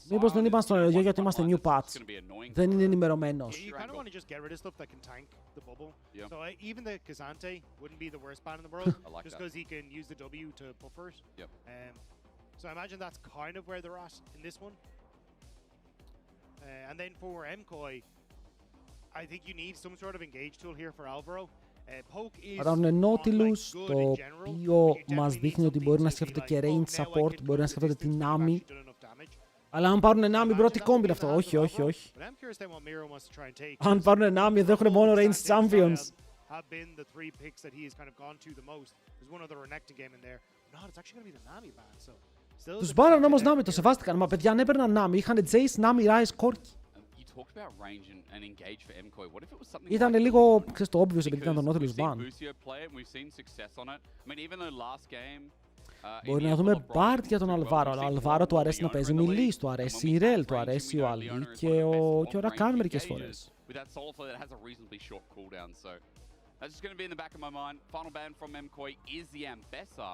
Μήπως δεν είπαν στον Ελεγιό γιατί είμαστε new patch. Δεν είναι ενημερωμένος. You kind of want to just get rid of stuff that can tank the bubble. So even the Kazante wouldn't be the worst ban in the world, just because he can use the W to buffer it. So I imagine that's kind of where they're at in this one. And then for MKOI, I think you need some sort of engage tool here for Alvaro. Παράγουν Nautilus, το οποίο μας δείχνει ότι μπορεί να σκέφτεται και range support, μπορεί να σκέφτεται την Navi. Αλλά αν πάρουν Navi, πρώτη κόμπιν αυτό. Όχι, όχι, όχι. Αν πάρουν Navi, δεν έχουν μόνο range champions. Τους πάραν όμως Navi, το σεβάστηκαν. Μα παιδιά, αν έπαιρναν Navi, είχαν Jace, Navi, Ryze, Corki. Ήταν λίγο, ξέρεις, το obvious επειδή ήταν το Nautilus ban. Μπορεί να δούμε Bard για τον Alvaro, αλλά ο Alvaro του αρέσει να παίζει Melee, του αρέσει η Rel, του αρέσει ο Ali και ο Rakan μερικές φορές. That's just going to be in the back of my mind. Final ban from MKOI is the Ambessa,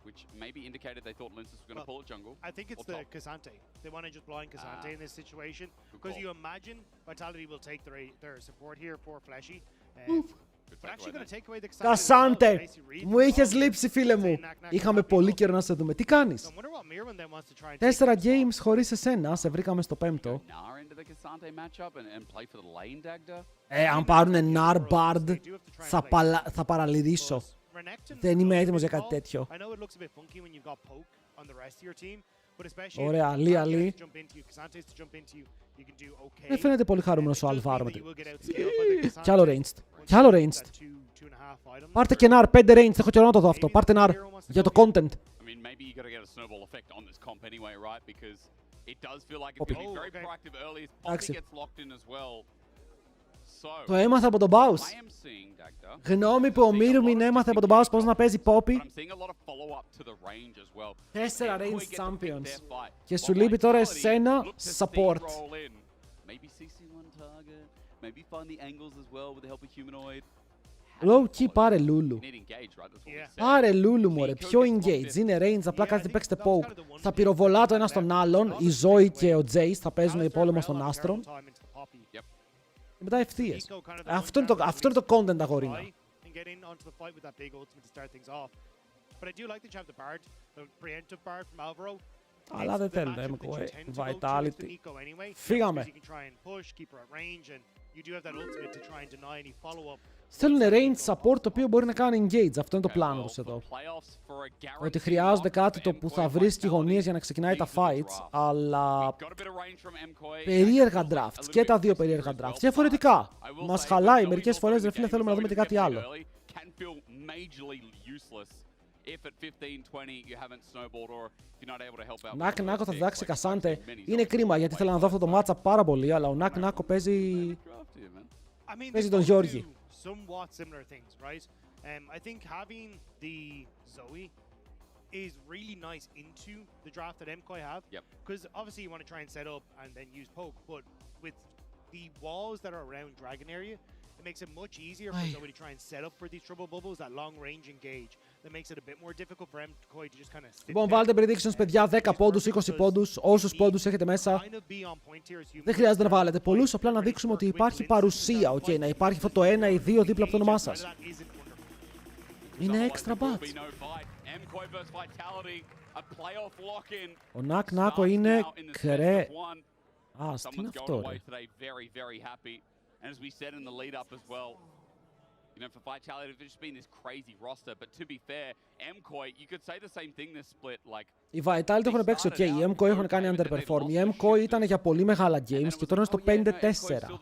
which maybe indicated they thought Linus was going to pull a jungle. I think it's the Kazante. They want to just blind Kazante in this situation. Because you imagine Vitality will take their support here for Fleshy. But actually going to take away the Kazante. Κασάντε! Μου είχες λείψει φίλε μου. Είχαμε πολύ καιρό να σε δούμε. Τι κάνεις? 4 games χωρίς εσένα. Σε βρήκαμε στο 5ο. Αν πάρουνε Nar Bard θα παραλυρίσω. Δεν είμαι έτοιμος για κάτι τέτοιο. Ωραία, Ali. Δεν φαίνεται πολύ χαρούμενος ο Alvaro. Κι άλλο ranged. Κι άλλο ranged. Πάρτε και Nar, 5 ranged. Έχω καιρό να το δω αυτό. Πάρτε Nar για το content. Εντάξει. Το έμαθα από τον Baus. Γνώμη που ο Mirmin έμαθε από τον Baus πώς να παίζει Poppy. 4 range champions. Και σου λείπει τώρα εσένα support. Low key πάρε Lulu. Πάρε Lulu μωρέ, πιο engage, είναι range, απλά κάτι παίξτε poke. Θα πυροβολά το ένα στον άλλον, η Zoe και ο Jace θα παίζουν πόλεμο στον Astron. Και μετά ευθείες. Αυτό είναι το content αγορίνα. Αλλά δεν θέλουν MKOI, Vitality. Φύγαμε. Θέλουν range support το οποίο μπορεί να κάνει engage. Αυτό είναι το πλάνο τους εδώ. Ότι χρειάζονται κάτι το που θα βρίσκει γωνίες για να ξεκινάει τα fights, αλλά περίεργα drafts. Και τα δύο περίεργα drafts. Διαφορετικά. Μας χαλάει μερικές φορές, ρε φίλε, θέλουμε να δούμε και κάτι άλλο. Νακ Νάκο θα διδάξει Κασάντε. Είναι κρίμα γιατί θέλω να δω αυτό το matchup πάρα πολύ, αλλά ο Νακ Νάκο παίζει τον Γιώργη. Somewhat similar things, right? I think having the Zoe is really nice into the draft that MKOI have. Because obviously you want to try and set up and then use poke, but with the walls that are around Dragon area, it makes it much easier for Zoe to try and set up for these triple bubbles, that long range engage. That makes it a bit more difficult for MKOI to just kind of sit. Λοιπόν, βάλτε predictions, παιδιά, 10 πόντους, 20 πόντους, όσους πόντους έχετε μέσα. Δεν χρειάζεται να βάλετε πολλούς, απλά να δείξουμε ότι υπάρχει παρουσία, okay, να υπάρχει αυτό το 1 ή 2 δίπλα από το όνομά σας. Είναι extra bats. Ο Νάκο είναι κρέ... Α, τι είναι αυτό, ρε. And as we said in the lead up as well, you know, for Vitality, they've just been this crazy roster. But to be fair, MKOI, you could say the same thing this split. Like, οι Vitality έχουν παίξει ok, οι MKOI έχουν κάνει underperform. Οι MKOI ήταν για πολύ μεγάλα games και τώρα είναι στο 5-4.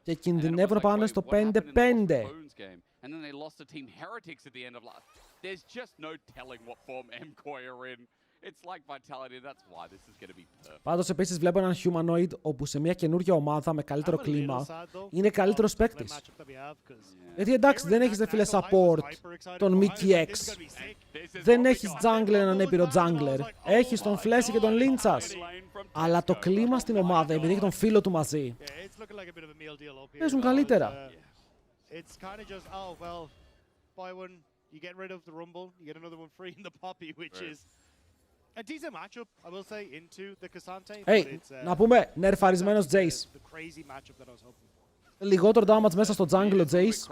Και κινδυνεύουν να πάνε στο 5-5. And then they lost to Team Heretics at the end of last. There's just no telling what form MKOI are in. It's like Vitality, that's why this is going to be perfect. Πάντως επίσης βλέπω έναν humanoid όπου σε μια καινούργια ομάδα με καλύτερο κλίμα είναι καλύτερος παίκτης. Γιατί εντάξει δεν έχεις δε φίλε support τον Mickey X. Δεν έχεις jungler έναν έπειρο jungler. Έχεις τον Flashy και τον Linchas. Αλλά το κλίμα στην ομάδα επειδή έχει τον φίλο του μαζί παίζουν καλύτερα. You get rid of the Rumble, you get another one free in the Poppy, which is a decent matchup, I will say, into the Cassante. Hey, να πούμε, νερφαρισμένος Jace. Λιγότερο damage μέσα στο jungle ο Jace.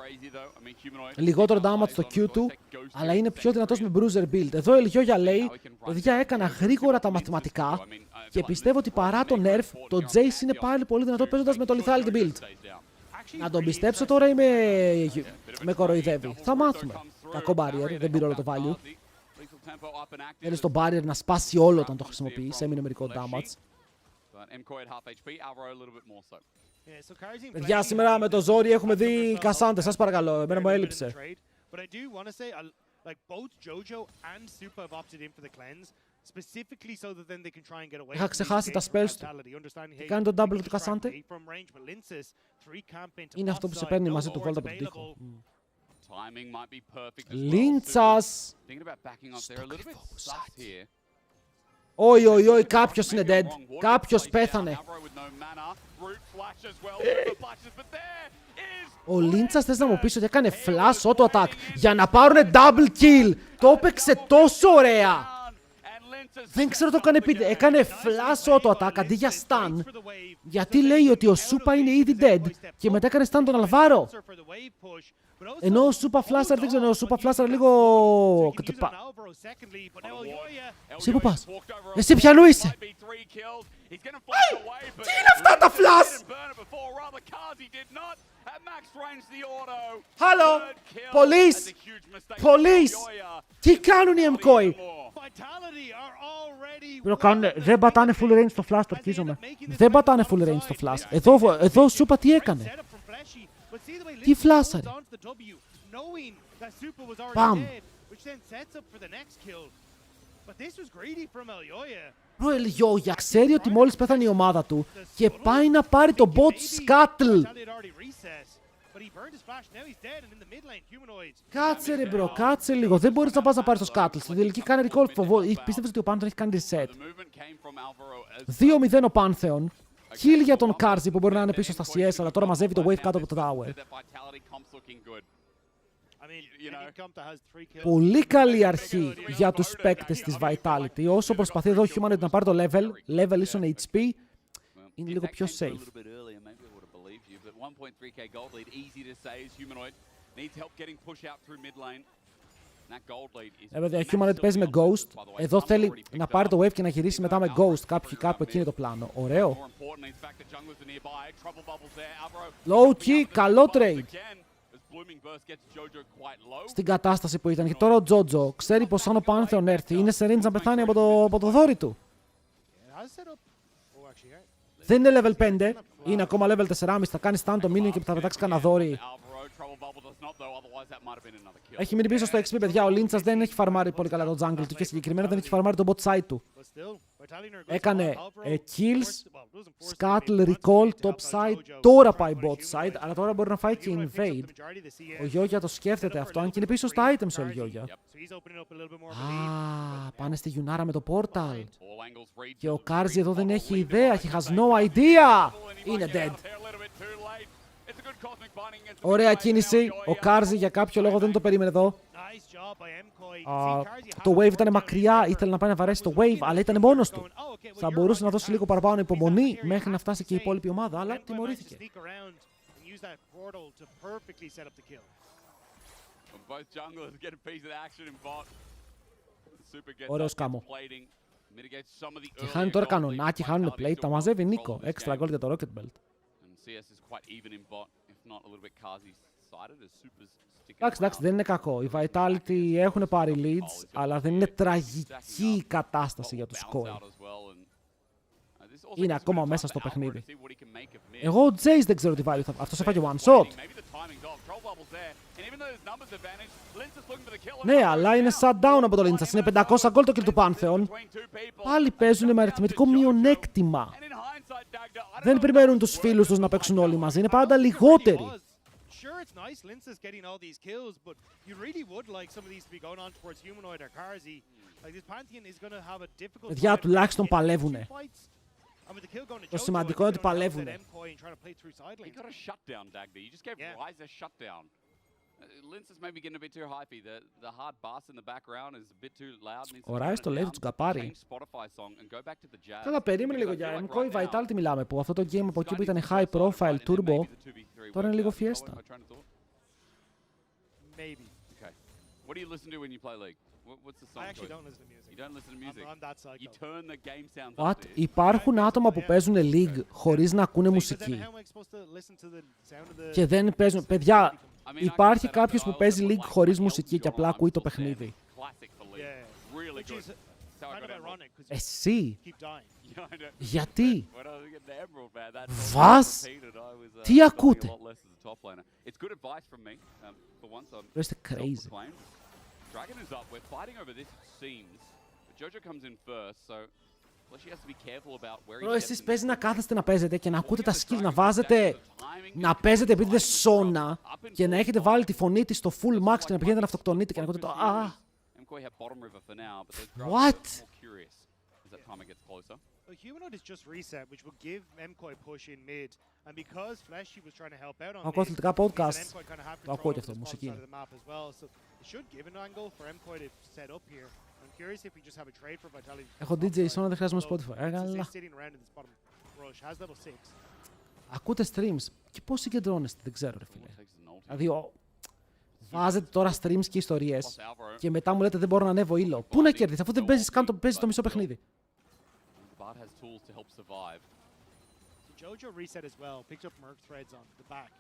Λιγότερο damage στο Q του, αλλά είναι πιο δυνατός με bruiser build. Εδώ η Λιόγια λέει, παιδιά έκανα γρήγορα τα μαθηματικά και πιστεύω ότι παρά το nerf, το Jace είναι πάλι πολύ δυνατό παίζοντας με το lethality build. Να τον πιστέψω τώρα ή με κοροϊδεύει. Θα μάθουμε. Κακό barrier, δεν πήρε όλο το value. Θέλει στο barrier να σπάσει όλο όταν το χρησιμοποιεί, έμεινε μερικό damage. Παιδιά, σήμερα με το ζόρι έχουμε δει κασάντες, σας παρακαλώ, εμένα μου έλειψε. Είχα ξεχάσει τα spells του. Τι κάνει το double του Κασάντε? Είναι αυτό που σε παίρνει μαζί του βόλτα από τον τοίχο. Λίντσας! Στο κρυφό μπουσάκι. Όχι, κάποιος είναι dead. Κάποιος πέθανε. Ο Λίντσας θες να μου πεις ότι έκανε flash auto attack για να πάρουνε double kill. Το έπαιξε τόσο ωραία. Δεν ξέρω το έκανε flash auto attack αντί για stun. Γιατί λέει ότι ο Σούπα είναι ήδη dead και μετά έκανε stun τον Αλβάρο. Ενώ ο Σούπα Φλάσαρ, δεν ξέρω, ο Σούπα Φλάσαρ λίγο... Εσύ που πας? Εσύ ποιανού είσαι? Τι είναι αυτά τα φλάσ? Χαλό! Police! Τι κάνουν οι MKOI? Δεν πατάνε full range στο flash, το ορκίζομαι. Δεν πατάνε full range στο flash. Εδώ ο Σούπα τι έκανε? Τι φλάσαρε? Παμ! Ο Ελιόγια ξέρει ότι μόλις πέθανε η ομάδα του και πάει να πάρει το bot Scuttle. Κάτσε ρε μπρο, κάτσε λίγο. Δεν μπορείς να πας να πάρεις το Scuttle. Στην τελική κάνει recall. Πίστευες ότι ο Pantheon έχει κάνει reset. 2-0 ο Pantheon. Kill για τον Κάρζι που μπορεί να είναι πίσω στα CS, αλλά τώρα μαζεύει το wave κάτω από το tower. Πολύ καλή αρχή για τους παίκτες της Vitality. Όσο προσπαθεί εδώ ο Humanoid να πάρει το level ίσον HP, είναι λίγο πιο safe. Βέβαια, ο Humanoid παίζει με Ghost. Εδώ θέλει να πάρει το wave και να γυρίσει μετά με Ghost. Κάπου εκεί είναι το πλάνο. Ωραίο. Low key, καλό trade. Στην κατάσταση που ήταν. Και τώρα ο Τζότζο ξέρει πως αν ο Pantheon έρθει, είναι σε range να πεθάνει από το δόρυ του. Δεν είναι level 5, είναι ακόμα level 4,5. Θα κάνει stun το minion και θα πετάξει κανένα δόρυ. Έχει μείνει πίσω στο XP, παιδιά. Ο Λίντσας δεν έχει φαρμάρει πολύ καλά το jungle του και συγκεκριμένα δεν έχει φαρμάρει το bot side του. Έκανε kills, scuttle, recall, top side. Τώρα πάει bot side, αλλά τώρα μπορεί να φάει και invade. Ο Γιόγια το σκέφτεται αυτό, αν και είναι πίσω στα items ο Γιόγια. Πάνε στη Γιουνάρα με το portal. Και ο Κάρζι εδώ δεν έχει ιδέα, he has no idea. Είναι dead. Ωραία κίνηση. Ο Κάρζι για κάποιο λόγο δεν το περίμενε εδώ. Το Wave ήταν μακριά, ήθελε να πάει να βαρέσει το Wave, αλλά ήταν μόνος του. Θα μπορούσε να δώσει λίγο παραπάνω υπομονή μέχρι να φτάσει και η υπόλοιπη ομάδα, αλλά τιμωρήθηκε. Ωραίο σκάμο. Και χάνει τώρα κανονάκι, χάνουν plate, τα μαζεύει Νίκο. Extra gold για το Rocket Belt. Εντάξει, δεν είναι κακό. Οι Vitality έχουν πάρει leads, αλλά δεν είναι τραγική η κατάσταση για τους Koi. Είναι ακόμα μέσα στο παιχνίδι. Εγώ ο Jace δεν ξέρω τι βάλει. Αυτός έφαγε one shot. Ναι, αλλά είναι shutdown από το Linzas. Είναι 500 gold το kill του Pantheon. Πάλι παίζουν με αριθμητικό μειονέκτημα. Δεν περιμένουν τους φίλους τους να παίξουν όλοι μαζί. Είναι πάντα λιγότεροι. Sure, it's nice Linzas getting all these kills, but you really would like some of these to be going on towards Humanoid or Karzi. Like this Pantheon is going to have a difficult Παιδιά τουλάχιστον παλεύουνε. Το σημαντικό είναι ότι παλεύουνε. Ο Ράις το λέει, του σκαπάρει. Καλά, περίμενε λίγο για MKOI Vitality μιλάμε, που αυτό το game από εκεί που ήταν high profile turbo, τώρα είναι λίγο fiesta. What? Υπάρχουν άτομα που παίζουν League χωρίς να ακούνε μουσική. Και δεν παίζουν. Παιδιά, υπάρχει κάποιος που παίζει League χωρίς μουσική και απλά ακούει το παιχνίδι. Εσύ. Γιατί. Βας. Τι ακούτε. Είστε crazy. Dragon is up. We're fighting over this, it seems. But Jojo comes in first, so she has to be careful about where he Εσείς παίζει να κάθεστε να παίζετε και να ακούτε τα skills, να βάζετε, να παίζετε επειδή δεν σώνα και να έχετε βάλει τη φωνή της στο full max και να πηγαίνετε να αυτοκτονείτε και να ακούτε το What? The Humanoid is just reset, which will give MKOI push in mid. And because Fleshy was trying to help out on ακούω αθλητικά podcast. MKOI kind of have Το ακούω και control αυτό, of the μουσική side είναι. of the map as well. So it should give an angle for MKOI to set up here. I'm curious if we just have a trade for Vitality. Έχω DJ Sona, δεν χρειάζομαι Spotify. Καλά. Sitting around in this bottom rush has level 6. Ακούτε streams και πώς συγκεντρώνεστε, δεν ξέρω ρε φίλε. Δηλαδή, βάζετε τώρα streams και ιστορίες και μετά μου λέτε δεν μπορώ να ανέβω ήλο. Πού να κερδίσεις αφού δεν παίζεις καν το μισό παιχνίδι. Jojo reset as well, picked up Merc threads on the back.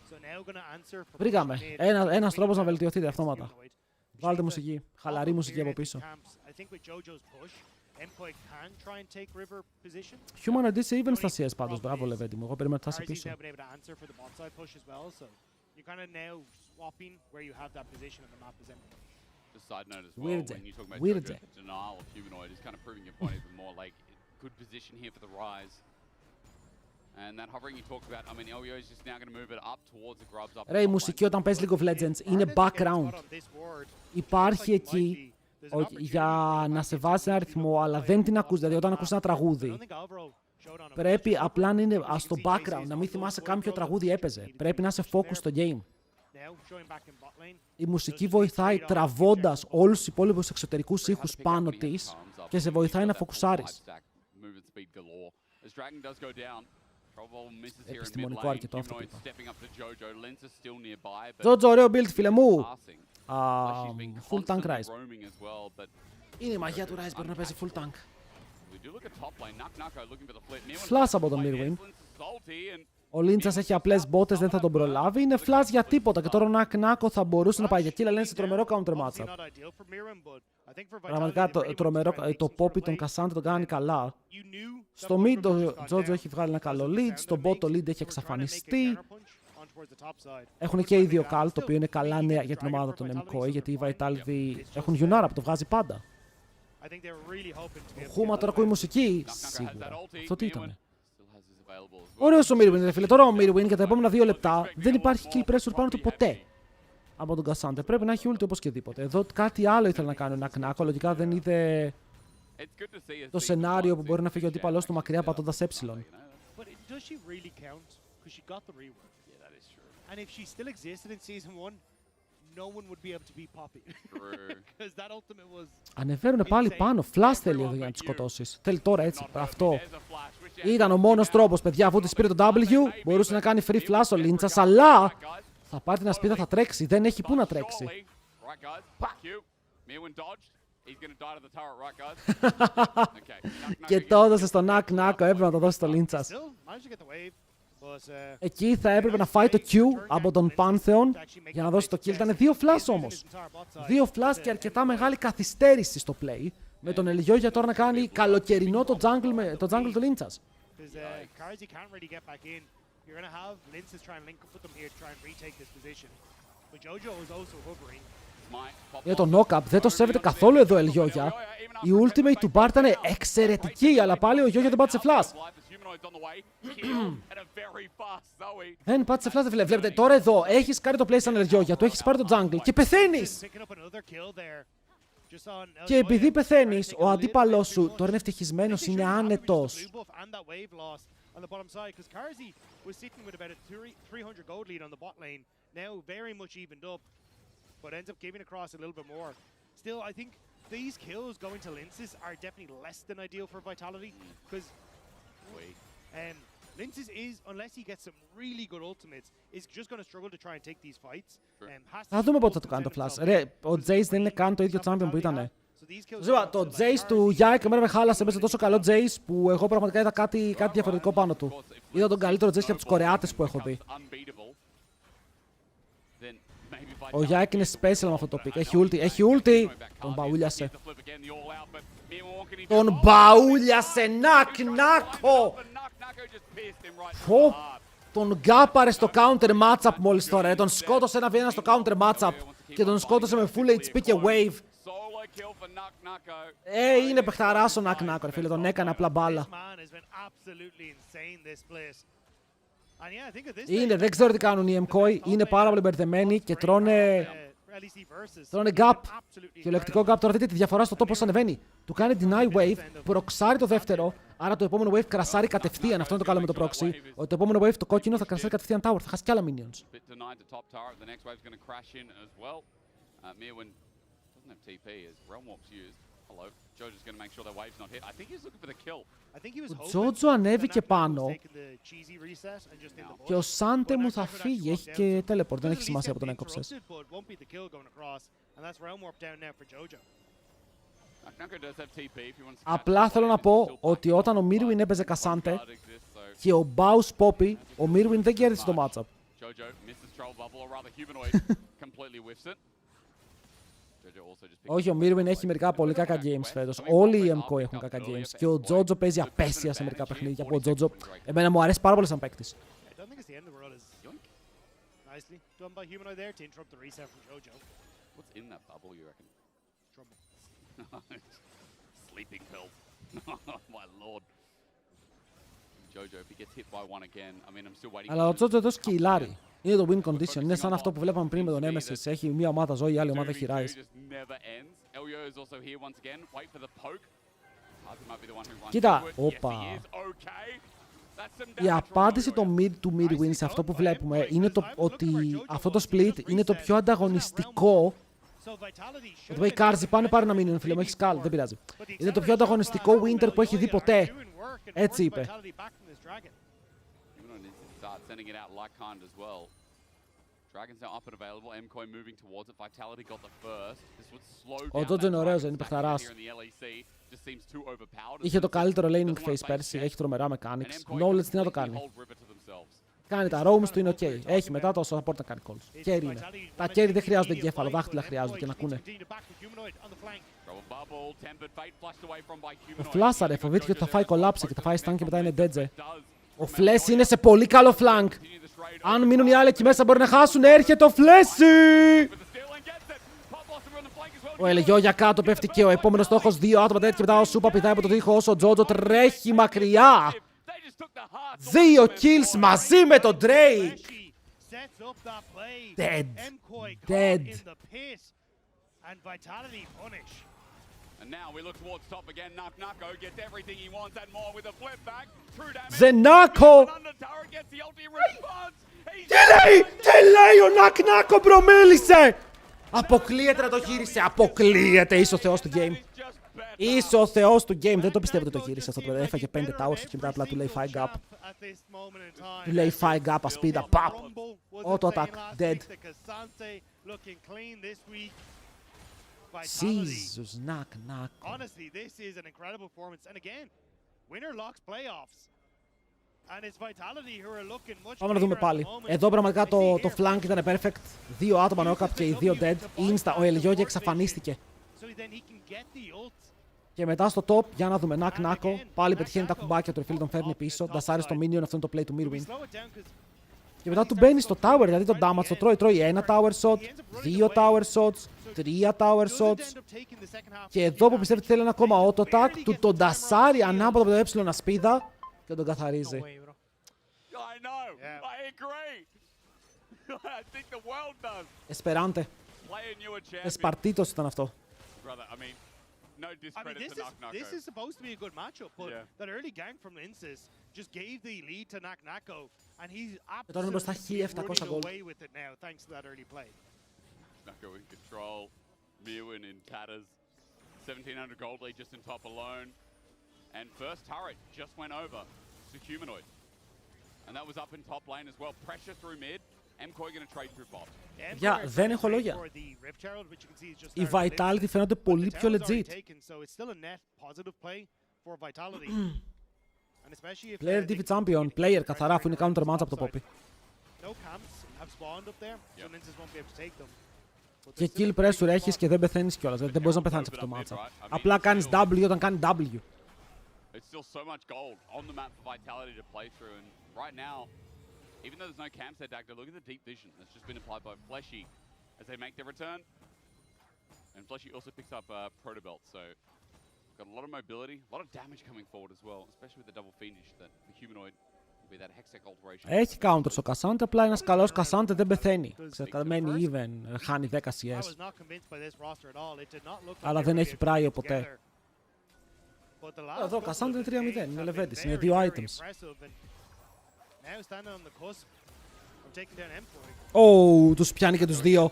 So now going to answer for Βρήκαμε. Ένας τρόπος να βελτιωθείτε αυτόματα. Βάλτε μουσική, χαλαρή μουσική από πίσω. I think with Jojo's push, MKOI can try and take river position. Humanoid είσαι even στα CS πάντως, μπράβο Λεβέντη μου, εγώ περίμενα ότι θα είσαι πίσω. You're kind of now swapping where you have that position on the map as MKOI. Just side note as well, when you talk about Jojo, denial of Humanoid is kind of proving your point even more, like, good position here for the rise. And that hovering you talked about, I mean, LEO is just now going to move it up towards the grubs up. Ρε, η μουσική όταν παίζει League of Legends είναι background. Υπάρχει εκεί για να σε βάζει ένα ρυθμό, αλλά δεν την ακούς. Δηλαδή, όταν ακούς ένα τραγούδι, πρέπει απλά να είναι στο background, να μην θυμάσαι κάποιο τραγούδι έπαιζε. Πρέπει να είσαι focus στο game. Η μουσική βοηθάει τραβώντας όλους τους υπόλοιπους εξωτερικούς ήχους πάνω της και σε βοηθάει να φοκουσάρεις. Επιστημονικό αρκετό αυτό που είπα. Τζότζο, ωραίο build, φίλε μου! Full tank Rise. Είναι η μαγεία του Rise, μπορεί να παίζει full tank. Flash από τον Mirwin. Ο Linzas έχει απλές μπότες, δεν θα τον προλάβει. Είναι flash για τίποτα και τώρα ο Νακ θα μπορούσε να πάει για kill, αλλά είναι σε τρομερό counter matchup. Πραγματικά το Poppy τον Cassandra τον κάνει καλά. Στο mid ο Jojo έχει βγάλει ένα καλό lead, στο bot το lead έχει εξαφανιστεί. Έχουν και οι δύο call, το οποίο είναι καλά νέα για την ομάδα των MKOI, γιατί οι Vitality έχουν Yunara που το βγάζει πάντα. Ο Χούμα τώρα ακούει μουσική, σίγουρα. Αυτό τι ήτανε. Ωραίος ο Mirwin, ρε φίλε. Τώρα ο Mirwin για τα επόμενα 2 λεπτά δεν υπάρχει kill pressure πάνω του ποτέ από τον Cassandra. Πρέπει να έχει ulti οπωσδήποτε. Εδώ κάτι άλλο ήθελε να κάνει ο Knack. Λογικά δεν είδε το σενάριο που μπορεί να φύγει ο αντίπαλός του μακριά πατώντας ε. And if she still existed in season 1, no one would be able to beat Poppy. Because that ultimate was... Ανεβαίνουν πάλι πάνω. Flash θέλει εδώ για να τους σκοτώσεις. Θέλει τώρα έτσι. Αυτό. Ήταν ο μόνος τρόπος, παιδιά. Αφού της πήρε το W, μπορούσε να κάνει free flash ο Λίντσας, αλλά θα πάρει την ασπίδα, θα τρέξει. Δεν έχει πού να τρέξει. Και το έδωσε στο Νάκ-Νάκο. Έπρεπε να το δώσει στο Λίντσας. Εκεί θα έπρεπε να φάει το Q από τον Pantheon για να δώσει το kill. Ήταν 2 flash όμως. 2 flash και αρκετά μεγάλη καθυστέρηση στο play. Με τον Ελιόγια τώρα να κάνει καλοκαιρινό το jungle του Λίντσας. Για το knock-up δεν το σέβεται καθόλου εδώ ο Ελιόγια. Η ultimate του Bart ήταν εξαιρετική, αλλά πάλι ο Γιόγια δεν πάτησε flash. Δεν πάτησε flash, βλέπετε τώρα εδώ έχεις κάνει το play σαν Ελιόγια, του έχεις πάρει το jungle και πεθαίνεις. Και επειδή πεθαίνεις, ο αντίπαλός σου τώρα είναι ευτυχισμένος, είναι άνετος. But ends up giving across a little bit more. Still, I think these kills going to Linces are definitely less than ideal for Vitality, because Linces is, unless he gets some really good ultimates, is just going to struggle to try and take these fights. Θα δούμε πότε θα το κάνει το flash. Ρε, ο Jace δεν είναι καν το ίδιο champion που ήτανε. Το Jace του Yike εμένα με χάλασε μέσα τόσο καλό Jace που εγώ πραγματικά είδα κάτι διαφορετικό πάνω του. Είδα τον καλύτερο Jace και από τους Κορεάτες που έχω δει. Ο Γιάκ είναι special με αυτό το pick. Έχει ulti. Τον μπαούλιασε. Τον μπαούλιασε. Νάκο. Τον γκάπαρε στο counter matchup μόλις τώρα. Τον σκότωσε ένα βήνα στο counter matchup. Και τον σκότωσε με full HP και wave. Είναι παιχταράς ο Νάκ-Νάκο ρε φίλε. Τον έκανε απλά μπάλα. Δεν ξέρω τι κάνουν οι MKOI, είναι πάρα πολύ μπερδεμένοι και τρώνε gap, κυριολεκτικό gap. Τώρα δείτε τη διαφορά στο top πώς ανεβαίνει. Του κάνει deny wave, προξάρει το δεύτερο, άρα το επόμενο wave κρασάρει κατευθείαν. Αυτό είναι το καλό με το proxy, ότι το επόμενο wave το κόκκινο θα κρασάρει κατευθείαν tower, θα χάσει κι άλλα minions. Ο Τζότζο ανέβηκε πάνω και ο Σάντε μου θα φύγει, έχει και teleport, δεν έχει σημασία που τον έκοψες. Απλά θέλω να πω ότι όταν ο Mirwin έπαιζε Κασάντε και ο Baus Poppy, ο Mirwin δεν κέρδισε το matchup. Όχι, ο Mirwin έχει μερικά πολύ κακά games φέτος. Όλοι οι MKO έχουν κακά games. Και ο Τζότζο παίζει απέσια σε μερικά παιχνίδια. Ο Τζότζο, εμένα μου αρέσει πάρα πολύ σαν παίκτης. Αλλά ο Τζότζο εδώ σκυλάρει. Είναι το win condition. Είναι σαν αυτό που βλέπαμε πριν με τον Nemesis. Έχει μία ομάδα ζωή, η άλλη ομάδα έχει rise. Κοίτα, όπα. Η απάντηση του Mirwin σε αυτό που βλέπουμε είναι ότι αυτό το split είναι το πιο ανταγωνιστικό. Ότι πάει Κάρζι, πάνε πάρε ένα minion, φίλε μου, έχεις καλ, δεν πειράζει. Είναι το πιο ανταγωνιστικό winter που έχει δει ποτέ. Έτσι είπε. Ο Τζότζο είναι ωραίος, είναι παιχταράς. Είχε το καλύτερο laning phase πέρσι, έχει τρομερά mechanics. Knowledge τι να το κάνει. Κάνει τα roams του, είναι ok. Έχει μετά το support να κάνει calls. Carry είναι. Τα carry δεν χρειάζονται εγκέφαλο, δάχτυλα χρειάζονται και να ακούνε. Ο Φλάσαρε φοβήθηκε ότι θα φάει collapse και θα φάει stun και μετά είναι dead. Ο Φλέσι είναι σε πολύ καλό flank. Αν μείνουν οι άλλοι εκεί μέσα μπορεί να χάσουν. Έρχεται ο Φλέσι! Ο Ελεγιό για κάτω πέφτει και ο επόμενος στόχος 2 άτομα τέτοια και μετά ο Σούπα πηδάει από το τείχος. Ο Τζότζο τρέχει μακριά. 2 kills μαζί με τον Drake. Dead. Dead. Zenako! Τι λέει ο Νακ Νάκο, προμέλησε! Αποκλείεται να το γύρισε, αποκλείεται, είσαι ο θεός του game. Είσαι ο θεός του game, δεν το πιστεύω ότι το γύρισε αυτό. Έφαγε 5 towers και μετά απλά του λέει fire gap. Του λέει fire gap, ασπίδα, παπ. Auto attack, dead. Jesus, Knack Knack. Honestly, this is an incredible performance. And again, winner locks playoffs. And it's Vitality who are looking much Πάμε να δούμε πάλι. Εδώ πραγματικά το flank ήταν perfect. 2 άτομα knock-up και οι 2 dead. Insta, ο Ελιόγια εξαφανίστηκε. Και μετά στο top, για να δούμε, Νακ Νάκο. Πάλι πετυχαίνει τα κουμπάκια του, Refil τον φέρνει πίσω. Ντασάρει στο minion, αυτό είναι το play του Mirwin. Και μετά του μπαίνει στο tower, δηλαδή το damage το τρώει. Τρώει 1 tower shot, 2 tower shots, 3 tower shots. Και εδώ που πιστεύει ότι θέλει ένα ακόμα auto attack, του τον ντασάρει ανάποδα από το έψιλον ασπίδα και τον καθαρίζει. Εσπεράντε. Εσπαρτήτος ήταν αυτό. No discredit to Nack Nako. This is supposed to be a good matchup, but that early gank from Linces just gave the lead to Nack Nako, and he's absolutely running away with it now, thanks to that early play. Nako in control, Mirwin in tatters, 1700 gold lead just in top alone, and first turret just went over to Humanoid, and that was up in top lane as well. Pressure through mid. MCOY gonna trade through bot. Για, δεν έχω λόγια. Οι Vitality φαίνονται πολύ πιο legit. Player DP Champion, player καθαρά, αφού είναι counter match από το Poppy. Και kill pressure έχεις και δεν πεθαίνεις κιόλας, δεν μπορείς να πεθάνεις αυτό το match. Απλά κάνεις W όταν κάνει W. It's still so much gold on the map for Vitality to play through, and right now, even though there's no camps there, Dagda, look at the deep vision that's just been applied by Fleshy as they make their return. And Fleshy also picks up Protobelt, so got a lot of mobility, a lot of damage coming forward as well, especially with the double fiendish that the Humanoid will be that hextech alteration. Έχει counter στο Cassante, απλά ένας καλός Cassante δεν πεθαίνει. Μένει even, χάνει 10 CS. Αλλά δεν έχει πράιο ποτέ. Εδώ, Cassante είναι 3-0, είναι Leventis, είναι 2 items. Τους πιάνει και τους δύο.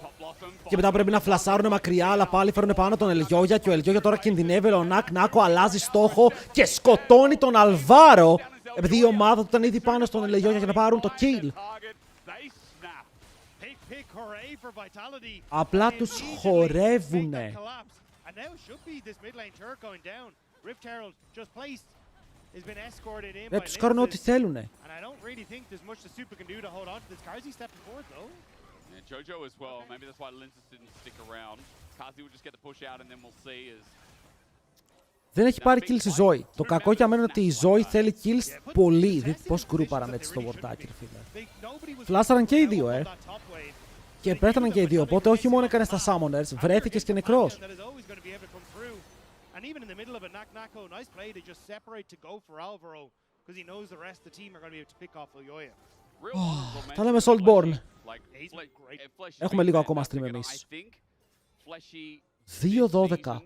Και μετά πρέπει να φλασάρουν μακριά, αλλά πάλι φέρουν πάνω τον Ελιόγια. Και ο Ελιόγια τώρα κινδυνεύει. Ο Νακ Νάκο αλλάζει στόχο και σκοτώνει τον Αλβάρο. Επειδή η ομάδα του ήταν ήδη πάνω στον Ελιόγια για να πάρουν το kill. Απλά τους χορεύουνε. Τους κάνουν ό,τι θέλουνε. Jojo as well. Maybe that's why Linces didn't stick around. Kazi will just get the push out and then we'll see as δεν έχει πάρει kills η Ζωή. Το κακό για μένα είναι ότι η Ζωή θέλει kills πολύ. Δείτε πώς γκρούπαραν έτσι στο βορτάκι, φίλε. Φλάσαραν και οι δύο, Και πέθαναν και οι δύο, οπότε όχι μόνο έκανε στα summoners, βρέθηκες και νεκρός. And even in the middle of a Nack Nako, nice play to just separate to go for Alvaro, because he knows the rest of the team are going to be able to pick off Oyoya. Θα λέμε Saltborn. Έχουμε λίγο ακόμα stream εμείς. 2-12.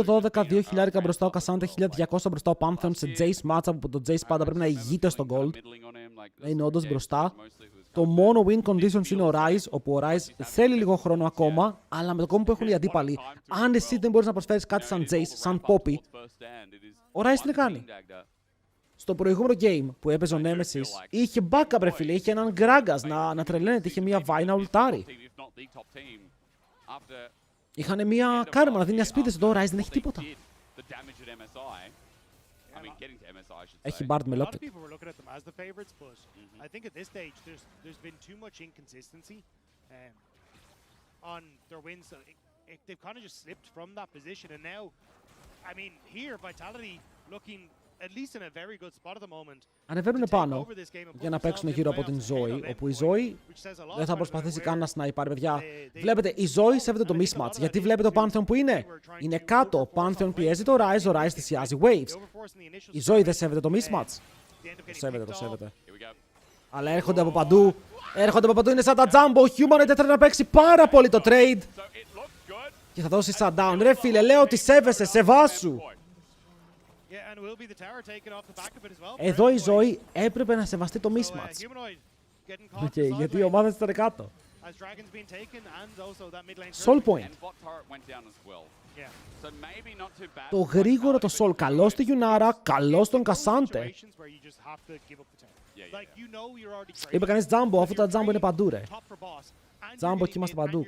2-12, 2.000 μπροστά ο Cassante, 1.200 μπροστά ο Pantheon σε Jace matchup, που το Jace πάντα πρέπει να ηγείται στο gold. Είναι όντως μπροστά. Το μόνο win conditions είναι ο Ryze, όπου ο Ryze θέλει λίγο χρόνο ακόμα, αλλά με το κόμμα που έχουν οι αντίπαλοι, αν εσύ δεν μπορείς να προσφέρεις κάτι σαν Jace, σαν Poppy, ο Ryze τι κάνει. Στο προηγούμενο game που έπαιζε ο Nemesis, είχε backup ρε φίλε, είχε έναν Gragas να τρελαίνεται, είχε μια Vayne να ουλτάρει. Είχαν μια κάρμα να δίνει ασπίδες, εδώ ο Ryze δεν έχει τίποτα. Έχει Bard με Locket. Ανεβαίνουν πάνω για να παίξουν γύρω από την Ζωή, όπου η Ζωή δεν θα προσπαθήσει καν να σνάιπαρει, παιδιά. Βλέπετε, η Ζωή σέβεται το mismatch, γιατί βλέπετε ο Pantheon που είναι. Είναι κάτω, ο Pantheon πιέζει το Ryze, ο Ryze θυσιάζει waves. Η Ζωή δεν σέβεται το mismatch. Το σέβεται. Αλλά έρχονται από παντού. Είναι σαν τα Jumbo. Ο Humanoid θέλει να παίξει πάρα πολύ το trade. Και θα δώσει shutdown. Ρε φίλε, λέω ότι σέβεσαι, σεβάσου. Εδώ η Ζωή έπρεπε να σεβαστεί το mismatch. Οκ, γιατί οι ομάδες ήταν κάτω. Soul point. Το γρήγορο το Soul. Καλό στη Γιουνάρα, καλό στον Κασάντε. Είπε κανείς Τζάμπο, αφού τα Τζάμπο είναι παντού ρε. Τζάμπο, εκεί είμαστε παντού.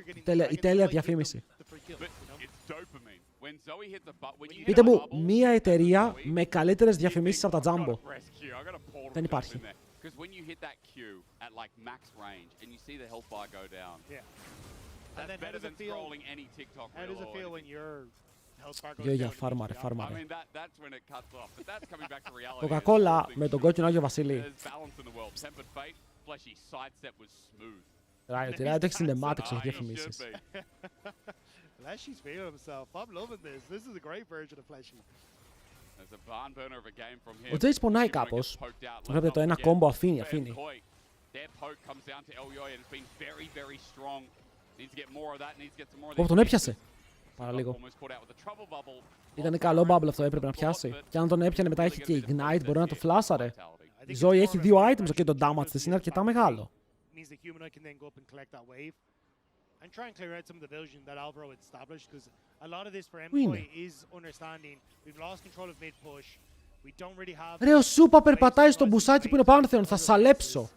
Η τέλεια διαφήμιση. Πείτε μου, μία εταιρεία με καλύτερες διαφημίσεις από τα Τζάμπο. Δεν υπάρχει. Γεια, φάρμαρε, φάρμαρε. Coca-Cola με τον κόκκινο Άγιο Βασίλη. Riot έχει cinematics, έχει διαφημίσεις. Fleshy's feeling himself. I'm loving this. This is a great version of Fleshy. Ο Τζέις πονάει κάπως. Βλέπετε το ένα κόμπο αφήνει. Τον έπιασε. Παραλίγο. Ήταν καλό bubble αυτό, έπρεπε να πιάσει. Και αν τον έπιανε μετά έχει και ignite, μπορεί να το φλάσαρε. Η Zoe έχει 2 items και το damage της είναι αρκετά μεγάλο. And try and clear out some of the vision that Alvaro had established, because a lot of this for είναι? MKOI is understanding we've lost control of mid push. We don't really have. Ρε, ο Σούπα περπατάει στο μπουσάκι που είναι Πάνθεον, θα σαλέψω.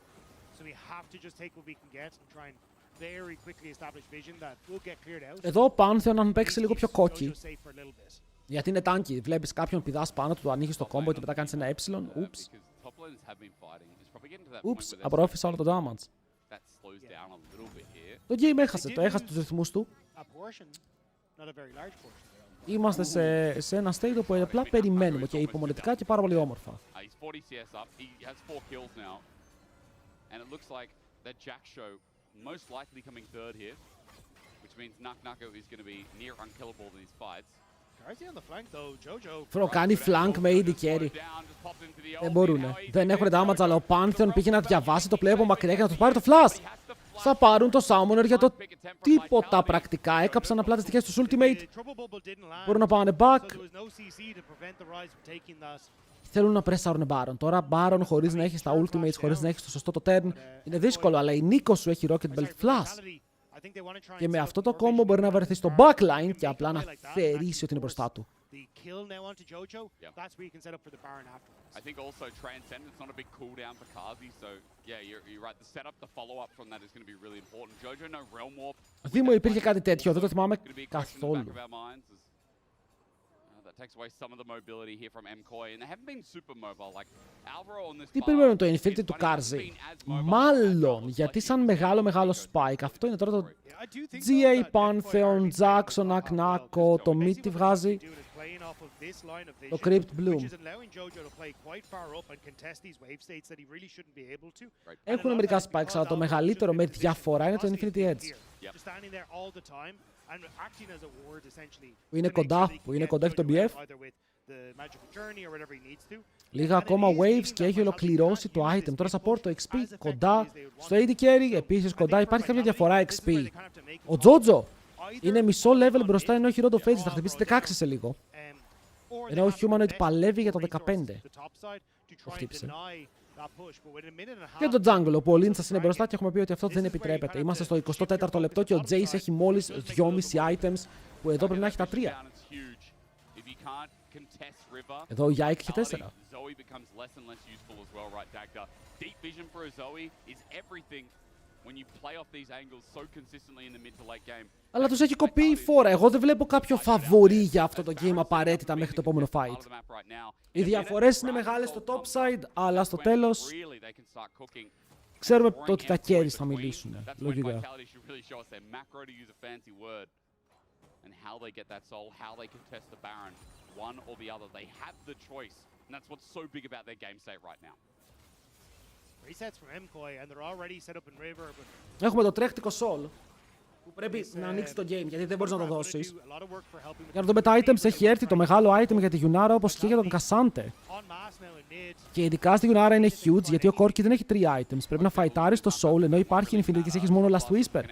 So we have to just take what we can get and try and very quickly establish vision that will get cleared out. Εδώ ο Πάνθεον αν παίξει λίγο πιο κόκκι. Γιατί είναι τάνκι, βλέπεις κάποιον πηδάς πάνω του, το ανοίγεις το κόμπο και μετά κάνεις ένα ούψ. Ούψ, απορρόφησα όλο το damage. Το game έχασε τους ρυθμούς του. Είμαστε σε ένα state όπου απλά περιμένουμε και υπομονετικά και πάρα πολύ όμορφα. Φρο κάνει flank με AD carry. Δεν μπορούνε. Δεν έχουν damage, αλλά ο Pantheon πήγε να διαβάσει το play από μακριά και να του πάρει το flash. Θα πάρουν το Summoner για το τίποτα πρακτικά. Έκαψαν απλά τις δικές τους ultimate. Μπορούν να πάνε back. Θέλουν να πρέσαρουν Baron. Τώρα Baron χωρίς να έχεις τα ultimates, χωρίς να έχεις το σωστό το turn. Είναι δύσκολο, αλλά η Νίκο σου έχει Rocket Belt Flash. Και με αυτό το combo μπορεί να βρεθεί στο backline και απλά να θερήσει ότι είναι μπροστά του. I think also Transcendence not a big cooldown for Kazi, so yeah, you're right. The setup, the follow-up from that is going to be really important. Jojo, no Realm Warp. Δήμο υπήρχε κάτι τέτοιο, δεν το θυμάμαι καθόλου. That takes away some of the mobility here from MKOI, and they haven't been super mobile. Like Alvaro on this. Τι περιμένουν το Infinity του Karzi? Μάλλον, γιατί σαν μεγάλο spike, αυτό είναι τώρα το GA Pantheon, Jackson, Aknako, το mid τι βγάζει. Το Crypt Bloom. Έχουν μερικά spikes, αλλά το μεγαλύτερο με διαφορά είναι το Infinity Edge. Που είναι κοντά, έχει το BF. Λίγα ακόμα waves και έχει ολοκληρώσει το item. Τώρα support το XP κοντά στο AD Carry, επίσης κοντά. Υπάρχει κάποια διαφορά XP. Ο Jojo είναι μισό level μπροστά, ενώ έχει Rod of Ages, θα χτυπήσει 16 σε λίγο. Ενώ ο Humanoid παλεύει για το 15. Το χτύπησε. Και το jungle, που ο Lynch είναι μπροστά και έχουμε πει ότι αυτό δεν επιτρέπεται. Είμαστε στο 24ο λεπτό και ο Jace έχει μόλις 2,5 items, που εδώ πρέπει να έχει τα 3. Εδώ ο Yike έχει 4. Αλλά τους έχει κοπεί η φόρα. Εγώ δεν βλέπω κάποιο φαβορί για αυτό το game απαραίτητα μέχρι το επόμενο fight. Οι διαφορές είναι μεγάλες στο top side, αλλά στο τέλος ξέρουμε ότι τα carries θα μιλήσουν. Λογικά. Έχουμε το τρέχτικο Soul που πρέπει να ανοίξει το game, γιατί δεν μπορείς να το δώσεις. Για να δούμε τα items, έχει έρθει το μεγάλο item για τη Yunara όπως και για τον Cassante. Και ειδικά στη Yunara είναι huge, γιατί ο Corki δεν έχει 3 items. Πρέπει να φαϊτάρεις το Soul, ενώ υπάρχει Infinity και έχεις μόνο Last Whisper.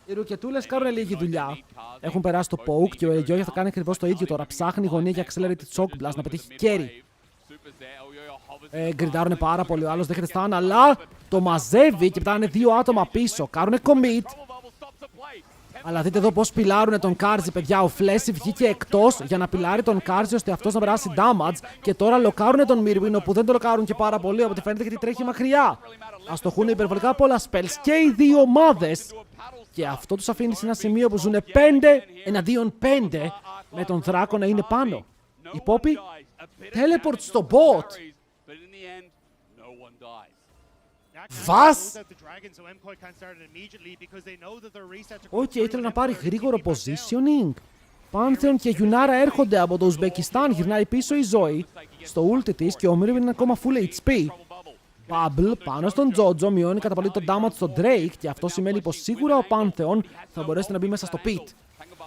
Οι ρουκετούλες κάνουν λίγη δουλειά. Έχουν περάσει το poke και ο Elgioia θα κάνει ακριβώς το ίδιο τώρα. Ψάχνει γωνία για accelerated shock blast να πετύχει carry. Γκριντάρουν πάρα πολύ. Ο άλλος δέχεται stun, αλλά το μαζεύει και μετά είναι 2 άτομα πίσω. Κάρουνε commit. Αλλά δείτε εδώ πώς πιλάρουνε τον Κάρζι, παιδιά. Ο Φλέσι βγήκε εκτός για να πιλάρει τον Κάρζι ώστε αυτός να περάσει damage. Και τώρα λοκάρουνε τον Mirwin, όπου δεν το λοκάρουν και πάρα πολύ από ό,τι φαίνεται γιατί τρέχει μακριά. Αστοχούν υπερβολικά πολλά spells και οι δύο ομάδες. Και αυτό τους αφήνει σε ένα σημείο που ζουν 5 εναντίον 5 με τον Δράκο να είναι πάνω. Η Poppy teleport στο bot. Βας! Όχι, ήθελε να πάρει γρήγορο positioning. Πάνθεον και Γιουνάρα έρχονται από το Ουσμπεκιστάν. Γυρνάει πίσω η Ζωή στο ulti της και ο Mirwin είναι ακόμα full HP. Bubble πάνω στον Τζότζο μειώνει κατά πολύ το damage στον Drake και αυτό σημαίνει πως σίγουρα ο Πάνθεον θα μπορέσει να μπει μέσα στο pit.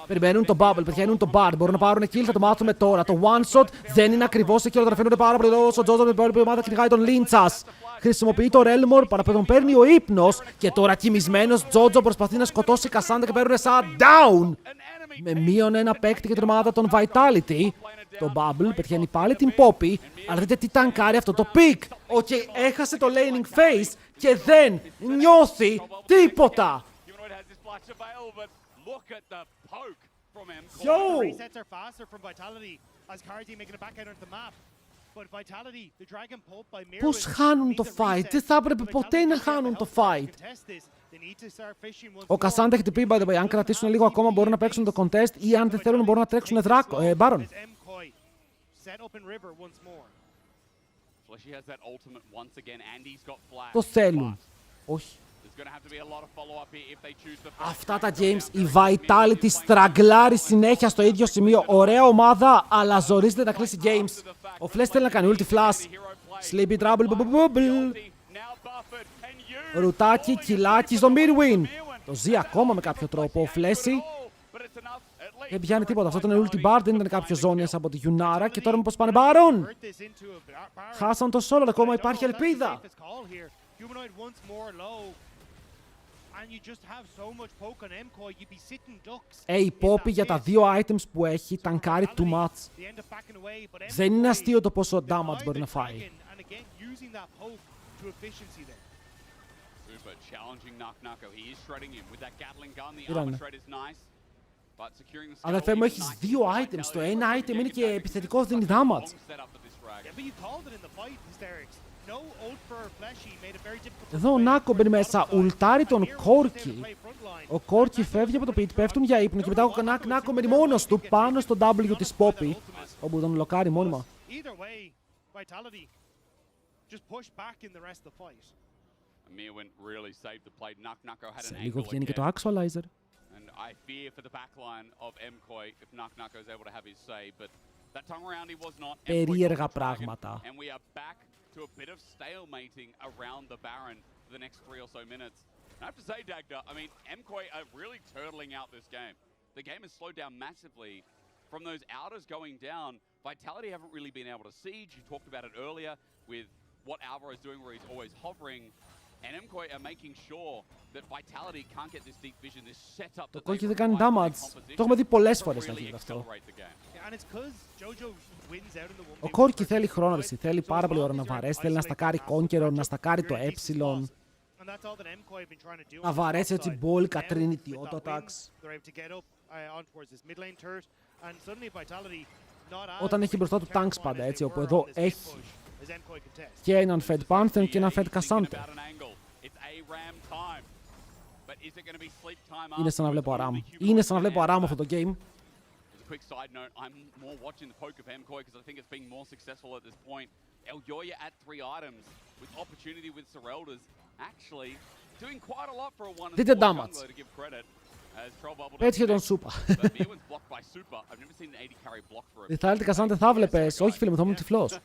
Περιμένουν το Bubble, πετυχαίνουν το Bard. Μπορούν να πάρουν kill, θα το μάθουμε τώρα. Το one shot δεν είναι ακριβώς εκεί, αλλά φαίνονται πάρα πολύ λόγω. Ο Τζότζο με την υπόλοιπη ομάδα κυνηγάει τον Λίντσας. Χρησιμοποιεί το Relmor, παραπέμπτον παίρνει ο ύπνος και τώρα κοιμισμένος Τζότζο προσπαθεί να σκοτώσει Κασάντα και παίρνουν σαν down. Με μείον ένα παίκτη για την ομάδα των Vitality. Το Bubble πετυχαίνει πάλι την Poppy, αλλά δείτε τι τανκάρει αυτό το pick. Okay, έχασε το laning phase και δεν νιώθει τίποτα. Yo! Πώς χάνουν το fight, δεν θα έπρεπε ποτέ να χάνουν το fight. Ο Κασάντα έχει TP, by the way. Αν κρατήσουν λίγο ακόμα μπορούν να παίξουν το contest ή αν δεν θέλουν μπορούν να τρέξουν Baron. Το θέλουν. Όχι. Αυτά τα games, η Vitality στραγκλάρει συνέχεια στο ίδιο σημείο. Ωραία ομάδα, αλλά ζορίζεται να κλείσει games. Ο Flash θέλει να κάνει ulti flash. Sleepy trouble, ρουτάκι, κιλάκι στο Mirwin. Το ζει ακόμα με κάποιο τρόπο. Ο Φλέσι δεν πιάνει τίποτα. Αυτό ήταν ulti bar, δεν ήταν κάποιο ζώνιας από τη Γιουνάρα. Και τώρα μήπως πάνε Baron. Χάσαν το solo, ακόμα υπάρχει ελπίδα. Η Poppy για τα 2 items που έχει τανκάρει too much. Δεν είναι αστείο το πόσο damage μπορεί να φάει. Αδερφέ μου, έχεις 2 items. Το ένα item είναι και επιθετικό, δίνει damage. Εδώ ο Νάκο μπαίνει μέσα, ουλτάρει τον Κόρκι. Ο Κόρκι φεύγει από το pit, πέφτουν για ύπνο και μετά ο Νάκο μένει μόνος του πάνω στο W της Poppy, όπου τον λοκάρει μόνιμα. Σε λίγο βγαίνει και το Actualizer. Περίεργα πράγματα. To a bit of stalemating around the Baron for the next 3 or so minutes. And I have to say, Dagda, I mean, MKOI are really turtling out this game. The game has slowed down massively from those outers going down. Vitality haven't really been able to siege. You talked about it earlier with what Alvaro is doing where he's always hovering. And MKOI are making sure that Vitality can't get this deep vision, this setup. Το Κόρκι δεν κάνει damage. Το έχουμε δει πολλές φορές να γίνει αυτό. Ο Κόρκι θέλει χρόνο, θέλει πάρα πολύ ώρα να βαρέσει, θέλει να στακάρει Conqueror, να στακάρει το Epsilon. Να βαρέσει έτσι μπόλ, Κατρίνη, τι auto attacks. Όταν έχει μπροστά του tanks πάντα έτσι, όπου εδώ έχει και έναν Fed Pantheon και έναν Fed Cassante. Είναι σαν να βλέπω Aram. Είναι σαν να βλέπω Aram αυτό το game. Quick side note, I'm more watching the poke of MKOI because I think it's being more successful at this point. Elyoya at 3 items with opportunity with Serelda's actually doing quite a lot for a 1 and 4 jungler to give credit. Πέτυχε τον Σούπα. Διθάλτη Κασάντε θα βλέπες. Όχι φίλε μου, θα ήμουν τυφλός.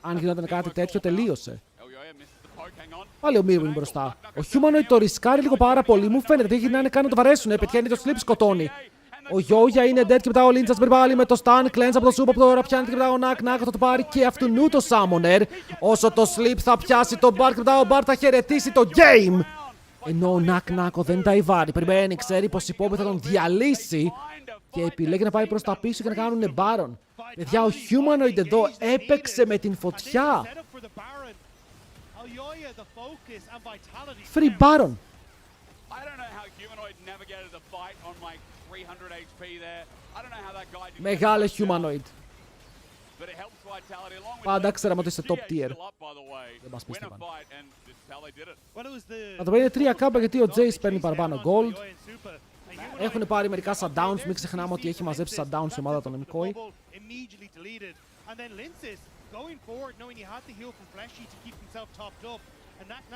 Αν γινόταν κάτι τέτοιο τελείωσε. Πάλι ο Mirwin μπροστά. Ο Humanoid το ρισκάρει λίγο πάρα πολύ. Μου φαίνεται ότι γυρνάνε καν να το βαρέσουνε. Πετυχαίνει το slip, σκοτώνει. Ο Γιόγια είναι dead και μετά ο Λίντσας πάλι με το stun. Cleanse από το Σούπα από τώρα πιάνει και μετά ο Νακ θα το πάρει και αυτού νου το Summoner. Όσο το slip θα πιάσει τον Bard και μετά ο Bard θα χαιρετήσει το game. Ενώ ο Νάκο δεν τα ιβάρει. Περιμένει, ξέρει πως η Poppy θα τον διαλύσει. Και επιλέγει να πάει προς τα πίσω και να κάνουν Baron. Παιδιά, ο Humanoid εδώ έπαιξε με την φωτιά. Free Baron. Μεγάλο Humanoid. Πάντα ξέραμε ότι είσαι top tier. Δεν μας πίστευαν. Να το πω είναι 3 κάμπα γιατί ο Jace παίρνει παραπάνω gold. Έχουν πάρει μερικά shutdowns, μην ξεχνάμε ότι έχει μαζέψει shutdowns η ομάδα των MKOI.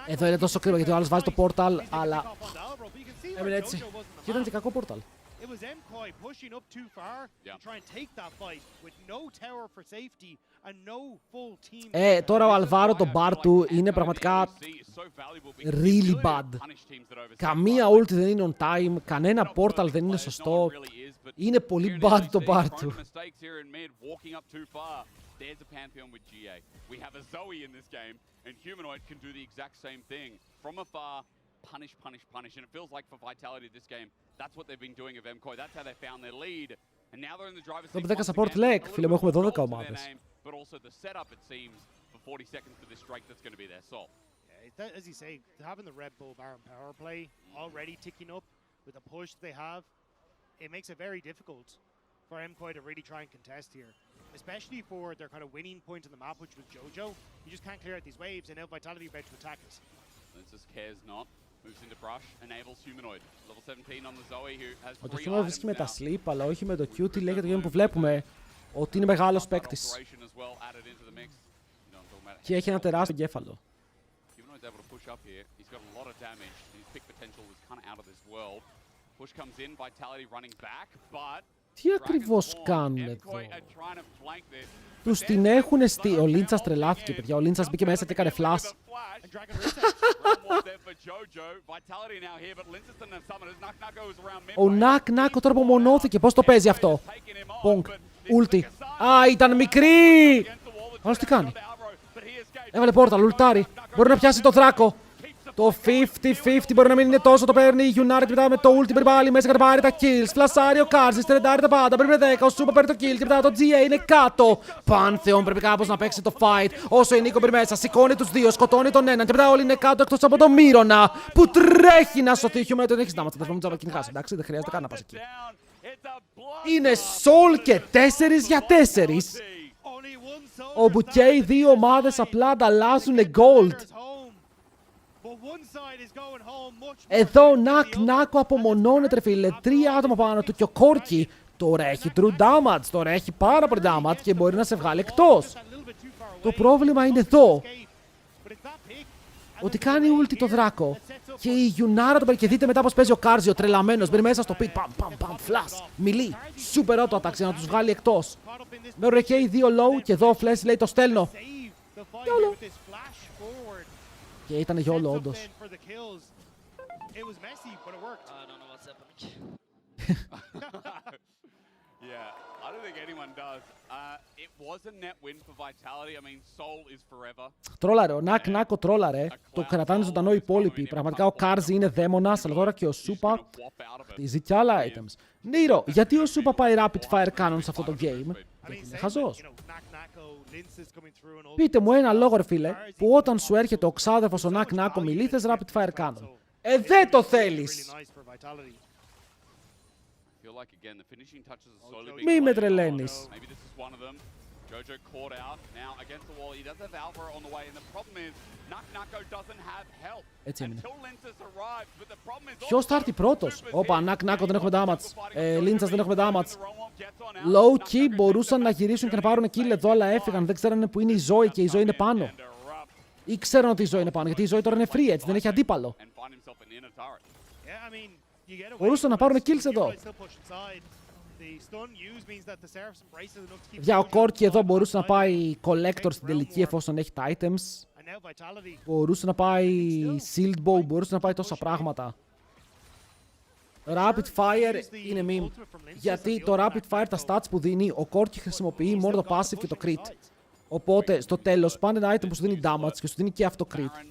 Εδώ είναι τόσο κρίμα γιατί ο άλλος βάζει το portal, αλλά έμεινε έτσι. Και ήταν και κακό portal. It was MKOI pushing up too far to try and take that fight with no tower for safety and no full team. Τώρα ο Αλβάρο το bar του είναι πραγματικά really bad. Καμία ulti δεν είναι on time, κανένα portal δεν είναι σωστό. Είναι πολύ bad το bar του. There's a Pantheon with GA. We have a Zoe in this game, and Humanoid can do the exact same thing. From afar, punish, punish, punish. And it feels like for Vitality this game, that's what they've been doing of MKOI. That's how they found their lead. And now they're in the driver's seat. Top 10 support Lec, φίλε μου, έχουμε 12 ομάδες. But also the setup, it seems, for 40 seconds for this strike that's going to be their soul. Yeah, as you say, having the Red Bull Baron power play already ticking up with the push they have, it makes it very difficult for MKOI to really try and contest here. Especially for their kind of winning point in the map, which was Jojo. You just can't clear out these waves, and now Vitality are about to attack us. Linces cares not. Moves into brush, enables Humanoid. Level 17 on the Zoe, who has 3 Ο Humanoid βρίσκει με τα sleep, αλλά όχι με το Q. Τι λέει για το game που βλέπουμε, ότι είναι μεγάλος παίκτης. Και έχει ένα τεράστιο εγκέφαλο. Humanoid's able to push up here. He's got a lot of damage. His pick potential is kind of out of this world. Push comes in, Vitality running back, but Τι ακριβώς κάνουν εδώ. Τους την έχουνε Ο Λίντσας τρελάθηκε, παιδιά. Ο Λίντσας μπήκε μέσα και έκανε flash. Ο Νακ τώρα απομονώθηκε. Πώς το παίζει αυτό. Πονκ. Ούλτι. Α, ήταν μικρή. Άλλος τι κάνει. Έβαλε πόρταλ, ουλτάρι. Μπορεί να πιάσει το δράκο. Το 50-50 μπορεί να μην είναι τόσο, το παίρνει η United μετά με το ulti, πρέπει πάλι μέσα και πάρει τα kills. Φλασάρει ο Κάρζης, τρεντάρει τα πάντα, πρέπει με 10, ο Σούπα παίρνει το kill και μετά το GA είναι κάτω. Pantheon πρέπει κάπως να παίξει το fight, όσο η Νίκο μπει μέσα, σηκώνει τους δύο, σκοτώνει τον έναν και μετά όλοι είναι κάτω εκτός από τον Μύρονα που τρέχει να σωθεί. Ο United δεν έχει συντάματα, δεν θα κυνηγάσει, εντάξει, δεν χρειάζεται καν να πας εκεί. Είναι Soul και 4 για 4. Όπου και οι δύο ομάδες απλά ανταλλάσσουν gold. Εδώ Νάκο απομονώνεται φίλε, 3 άτομα πάνω του και ο Κόρκι τώρα έχει true damage, τώρα έχει πάρα πολύ damage και μπορεί να σε βγάλει εκτός. Το πρόβλημα είναι εδώ, ότι κάνει ulti το δράκο και η Γιουνάρα τον παίρνει και δείτε μετά πως παίζει ο Κάρζι, ο τρελαμένος, μπαίνει μέσα στο pit, παμ, flash, μιλή, super auto attack για να τους βγάλει εκτός. Με και οι δύο low και εδώ ο Flash λέει το στέλνω. Και ήταν YOLO όντως. Τρόλαρε, ο Νάκο τρόλαρε. Το κρατάνε ζωντανό οι υπόλοιποι. Πραγματικά ο Κάρζι είναι δαίμονας, αλλά τώρα και ο Σούπα χτίζει κι άλλα items. Νίρο, γιατί ο Σούπα πάει rapid fire cannon σε αυτό το game? Γιατί είναι χαζός. Πείτε μου ένα λόγο, ρε φίλε, που όταν σου έρχεται ο ξάδερφος ο Νάκο μιλεί, θες rapid fire cannon. Δεν το θέλεις. Μη με τρελαίνεις. Έτσι έμεινε. Ποιος θα έρθει πρώτος? Όπα, Νάκο δεν έχουμε damage. Λίντσας δεν έχουμε damage. Low key μπορούσαν να γυρίσουν και να πάρουν kill εδώ, αλλά έφυγαν. Δεν ξέρανε που είναι η Ζωή και η Ζωή είναι πάνω. Ή ξέραν ότι η Ζωή είναι πάνω, γιατί η Ζωή τώρα είναι free, έτσι δεν έχει αντίπαλο. Μπορούσαν να πάρουν kills εδώ. Για ο Κόρκι εδώ μπορούσε να πάει collector στην τελική εφόσον έχει τα items. Μπορούσε να πάει shield bow, μπορούσε να πάει τόσα πράγματα. Rapid fire είναι meme. Γιατί το rapid fire τα stats που δίνει ο Κόρκι χρησιμοποιεί μόνο το passive και το crit. Οπότε στο τέλος πάνε ένα item που σου δίνει damage και σου δίνει και αυτό crit.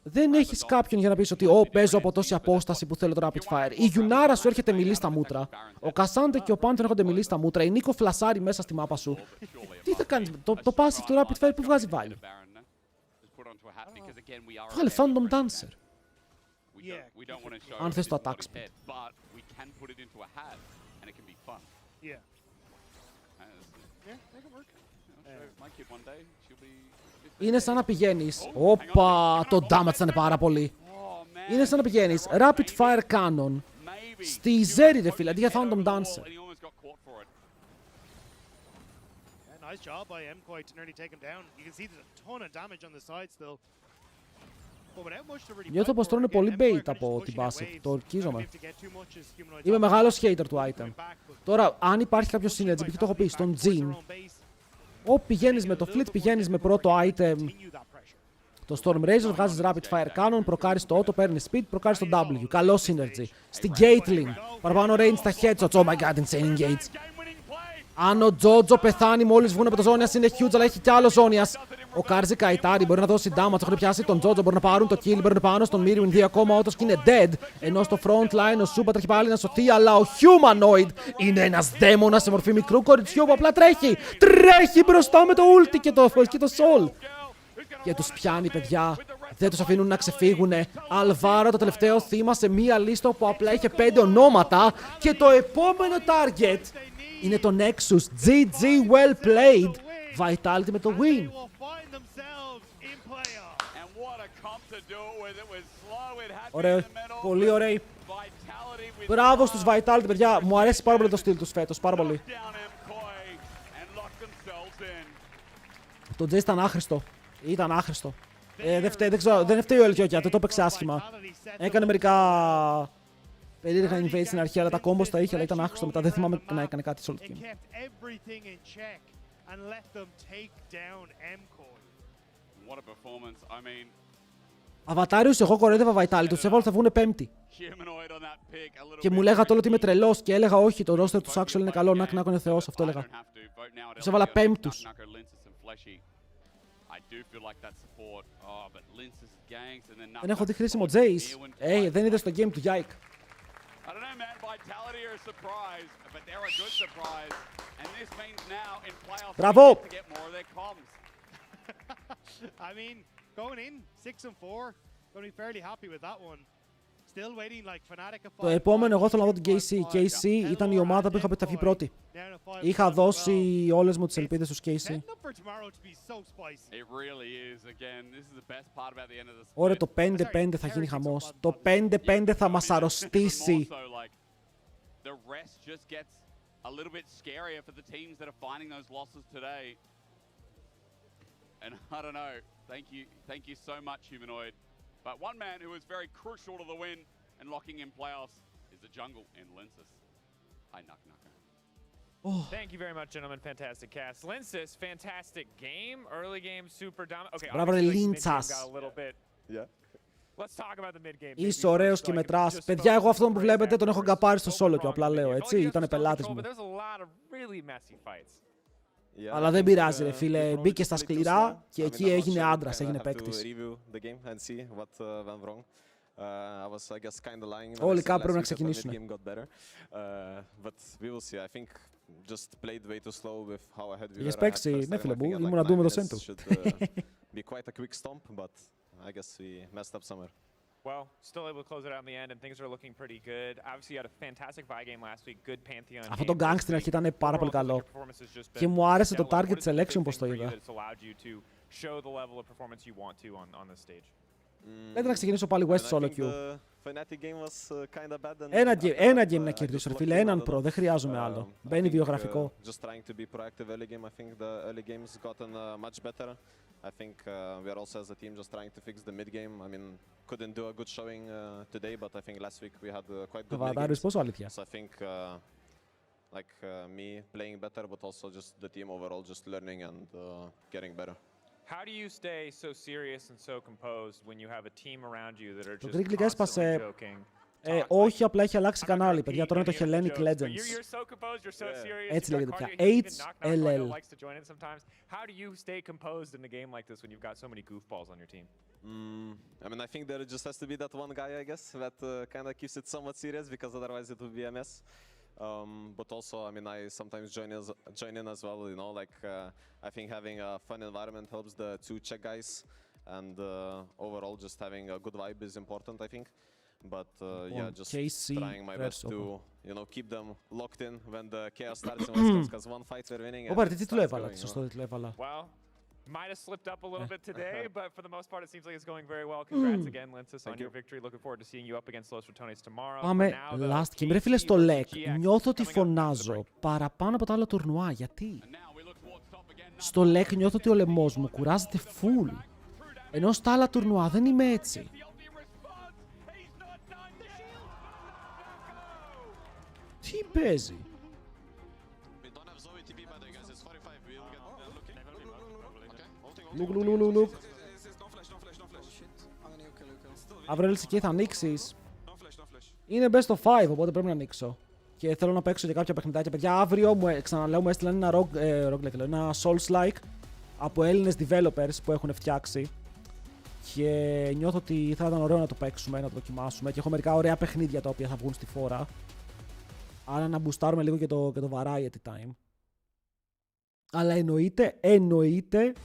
δεν έχεις κάποιον για να πεις ότι παίζω από τόση απόσταση που θέλω το rapid fire. Η Γιουνάρα σου έρχεται μιλή στα μούτρα. Ο Κασάντε και ο Πάντων έρχονται μιλή στα μούτρα. Η Νίκο φλασάρει μέσα στη μάπα σου. Τι θα κάνεις, το passive του rapid fire που βγάζει value. Βγάλε Phantom Dancer. Αν θες το attack speed. Είναι σαν να πηγαίνεις. Όπα, το damage θα είναι πάρα πολύ. Είναι σαν να πηγαίνεις rapid fire cannon στη Zeri, ρε φίλε, αντί για Phantom Dancer. Nice job by MKoi to nearly take him down. You can see there's a ton of damage on the side still. Νιώθω πως τρώνε πολύ bait από την passive. Το ορκίζομαι. Είμαι μεγάλος hater του item. Τώρα, αν υπάρχει κάποιο synergy, π.χ. το έχω πει, στον Jin, πηγαίνεις με το fleet, πηγαίνεις με πρώτο item το Storm Razor, βγάζεις rapid fire cannon, προκάρεις το auto, παίρνεις speed, προκάρεις το W. Καλό synergy. Στην Gatling, παραπάνω range στα headshots. Oh my god, insane engage. Αν ο Τζότζο πεθάνει μόλις βγουν από το Ζόνιας, είναι huge, αλλά έχει κι άλλο Ζόνιας. Ο Κάρζι Καϊτάρι μπορεί να δώσει damage, έχουν πιάσει τον Τζότζο, μπορούν να πάρουν το kill, μπορούν πάνω στον Miriam, 2 ακόμα ότος και είναι dead. Ενώ στο front line ο Σούπα τρέχει πάλι να σωθεί, αλλά ο Humanoid είναι ένας δαίμονας σε μορφή μικρού κοριτσιού που απλά τρέχει. Τρέχει μπροστά με το ulti και το soul. Και τους πιάνει, παιδιά. Δεν τους αφήνουν να ξεφύγουνε. Αλβάρα, το τελευταίο θύμα σε μία λίστα που απλά είχε 5 ονόματα. Και το επόμενο target είναι το Nexus. GG, well played. Vitality με το win. Ωραίο, πολύ ωραίο. Μπράβο στους Vitality, παιδιά. Μου αρέσει πάρα πολύ το στυλ τους φέτος, πάρα πολύ. Το Jace ήταν άχρηστο. Ήταν άχρηστο. Δεν φταίει ο Ελκιόκια, δεν το έπαιξε άσχημα. Έκανε μερικά περίεργα invade στην αρχή, αλλά τα combos τα είχε, αλλά ήταν άχρηστο μετά. Δεν θυμάμαι να έκανε κάτι σε όλο το game. Αβατάριους, εγώ κοροϊδεύα Vitality, τους έβαλα θα βγουνε πέμπτη. Και μου λέγατε όλο ότι είμαι τρελός και έλεγα όχι, το roster τους actual είναι καλό, να είναι θεός, αυτό έλεγα. Τους έβαλα πέμπτους. Δεν έχω δει χρήσιμο Jace. Δεν είδες το game του Yike. Μπράβο! I mean, going in 6-4, gonna be fairly happy with that one. Still waiting like Fnatic. Το επόμενο εγώ θέλω να δω την KC. Η KC ήταν η ομάδα που είχα πει θα βγει πρώτη. Είχα δώσει όλες μου τις ελπίδες στους KC. Ωραία, το 5-5 θα γίνει χαμός. Το 5-5 θα μας αρρωστήσει. And I don't know. Thank you so much, Humanoid. But one man who was very crucial to the win and locking in playoffs is the jungle in Linsis. Hi, Nuck Nucker. Thank you very much, gentlemen. Fantastic cast. Linsis, fantastic game. Early game, super dominant. Okay, Μπράβο, Linzas. Let's talk about the mid game. Είσαι ωραίος και μετράς. Παιδιά, εγώ αυτόν που βλέπετε τον έχω γκαπάρει στο solo και απλά λέω, έτσι. Ήτανε πελάτης μου. Αλλά δεν πειράζει, ρε φίλε. Μπήκε στα σκληρά και εκεί έγινε άντρας, έγινε παίκτης. Όλοι κάπου πρέπει να ξεκινήσουν. Είχες παίξει, ναι φίλε μου, ήμουν να δούμε το σέντρο. Well, still able to close it out in the end, and things are looking pretty good. Obviously, you had a fantastic Vi game last week. Good Pantheon. Αυτό το gang στην αρχή ήταν πάρα πολύ καλό. Και μου άρεσε το target selection πως το είδα. Πρέπει να ξεκινήσω πάλι West Solo Queue. Ένα game να κερδίσω, ρε φίλε. Έναν προ, δεν χρειάζομαι άλλο. Μπαίνει βιογραφικό. I think we are also as a team just trying to fix the mid game. I mean, couldn't do a good showing today, but I think last week we had quite good mid games. So I think like me playing better, but also just the team overall just learning and getting better. How do you stay so serious and so composed when you have a team around you that are just constantly joking? Όχι, απλά έχει αλλάξει κανάλι, παιδιά. Τώρα είναι το Hellenic Legends. Έτσι λέγεται πια. HLL. How do you stay composed in a game like this when you've got so many goofballs on your team? I mean, I think there just has to be that one guy, I guess, that kind of keeps it somewhat serious, because otherwise it would be a mess. But also, I mean, I sometimes join in as well, you know, like I think having a fun environment helps the two Czech guys, and overall just having a good vibe is important, I think. But yeah, just trying my best to, you know, keep them locked in when the chaos starts in West Coast, because one fight we're winning. Όπα, τι τίτλο έβαλα, σωστό τίτλο έβαλα. Well, might have slipped up a little bit today, but for the most part it seems like it's going very well. Congrats again, Linsus, on your victory. Looking forward to seeing you up against Los Ratones tomorrow. Πάμε last game. Ρε φίλε, στο Lec νιώθω ότι φωνάζω παραπάνω από τα άλλα τουρνουά. Γιατί? Στο Lec νιώθω ότι ο λαιμός μου κουράζεται full. Ενώ στα άλλα τουρνουά δεν είμαι έτσι. Τι παίζει? Λουκ. Αύριο LCK θα ανοίξεις. Είναι best of 5, οπότε πρέπει να ανοίξω. Και θέλω να παίξω και κάποια παιχνιδάκια. Παιδιά, αύριο ξαναλέω, μου έστειλαν ένα Souls-like από Έλληνες developers που έχουν φτιάξει. Και νιώθω ότι θα ήταν ωραίο να το παίξουμε, να το δοκιμάσουμε. Και έχω μερικά ωραία παιχνίδια τα οποία θα βγουν στη φόρα. Άρα να μπουστάρουμε λίγο και το variety time. Αλλά εννοείται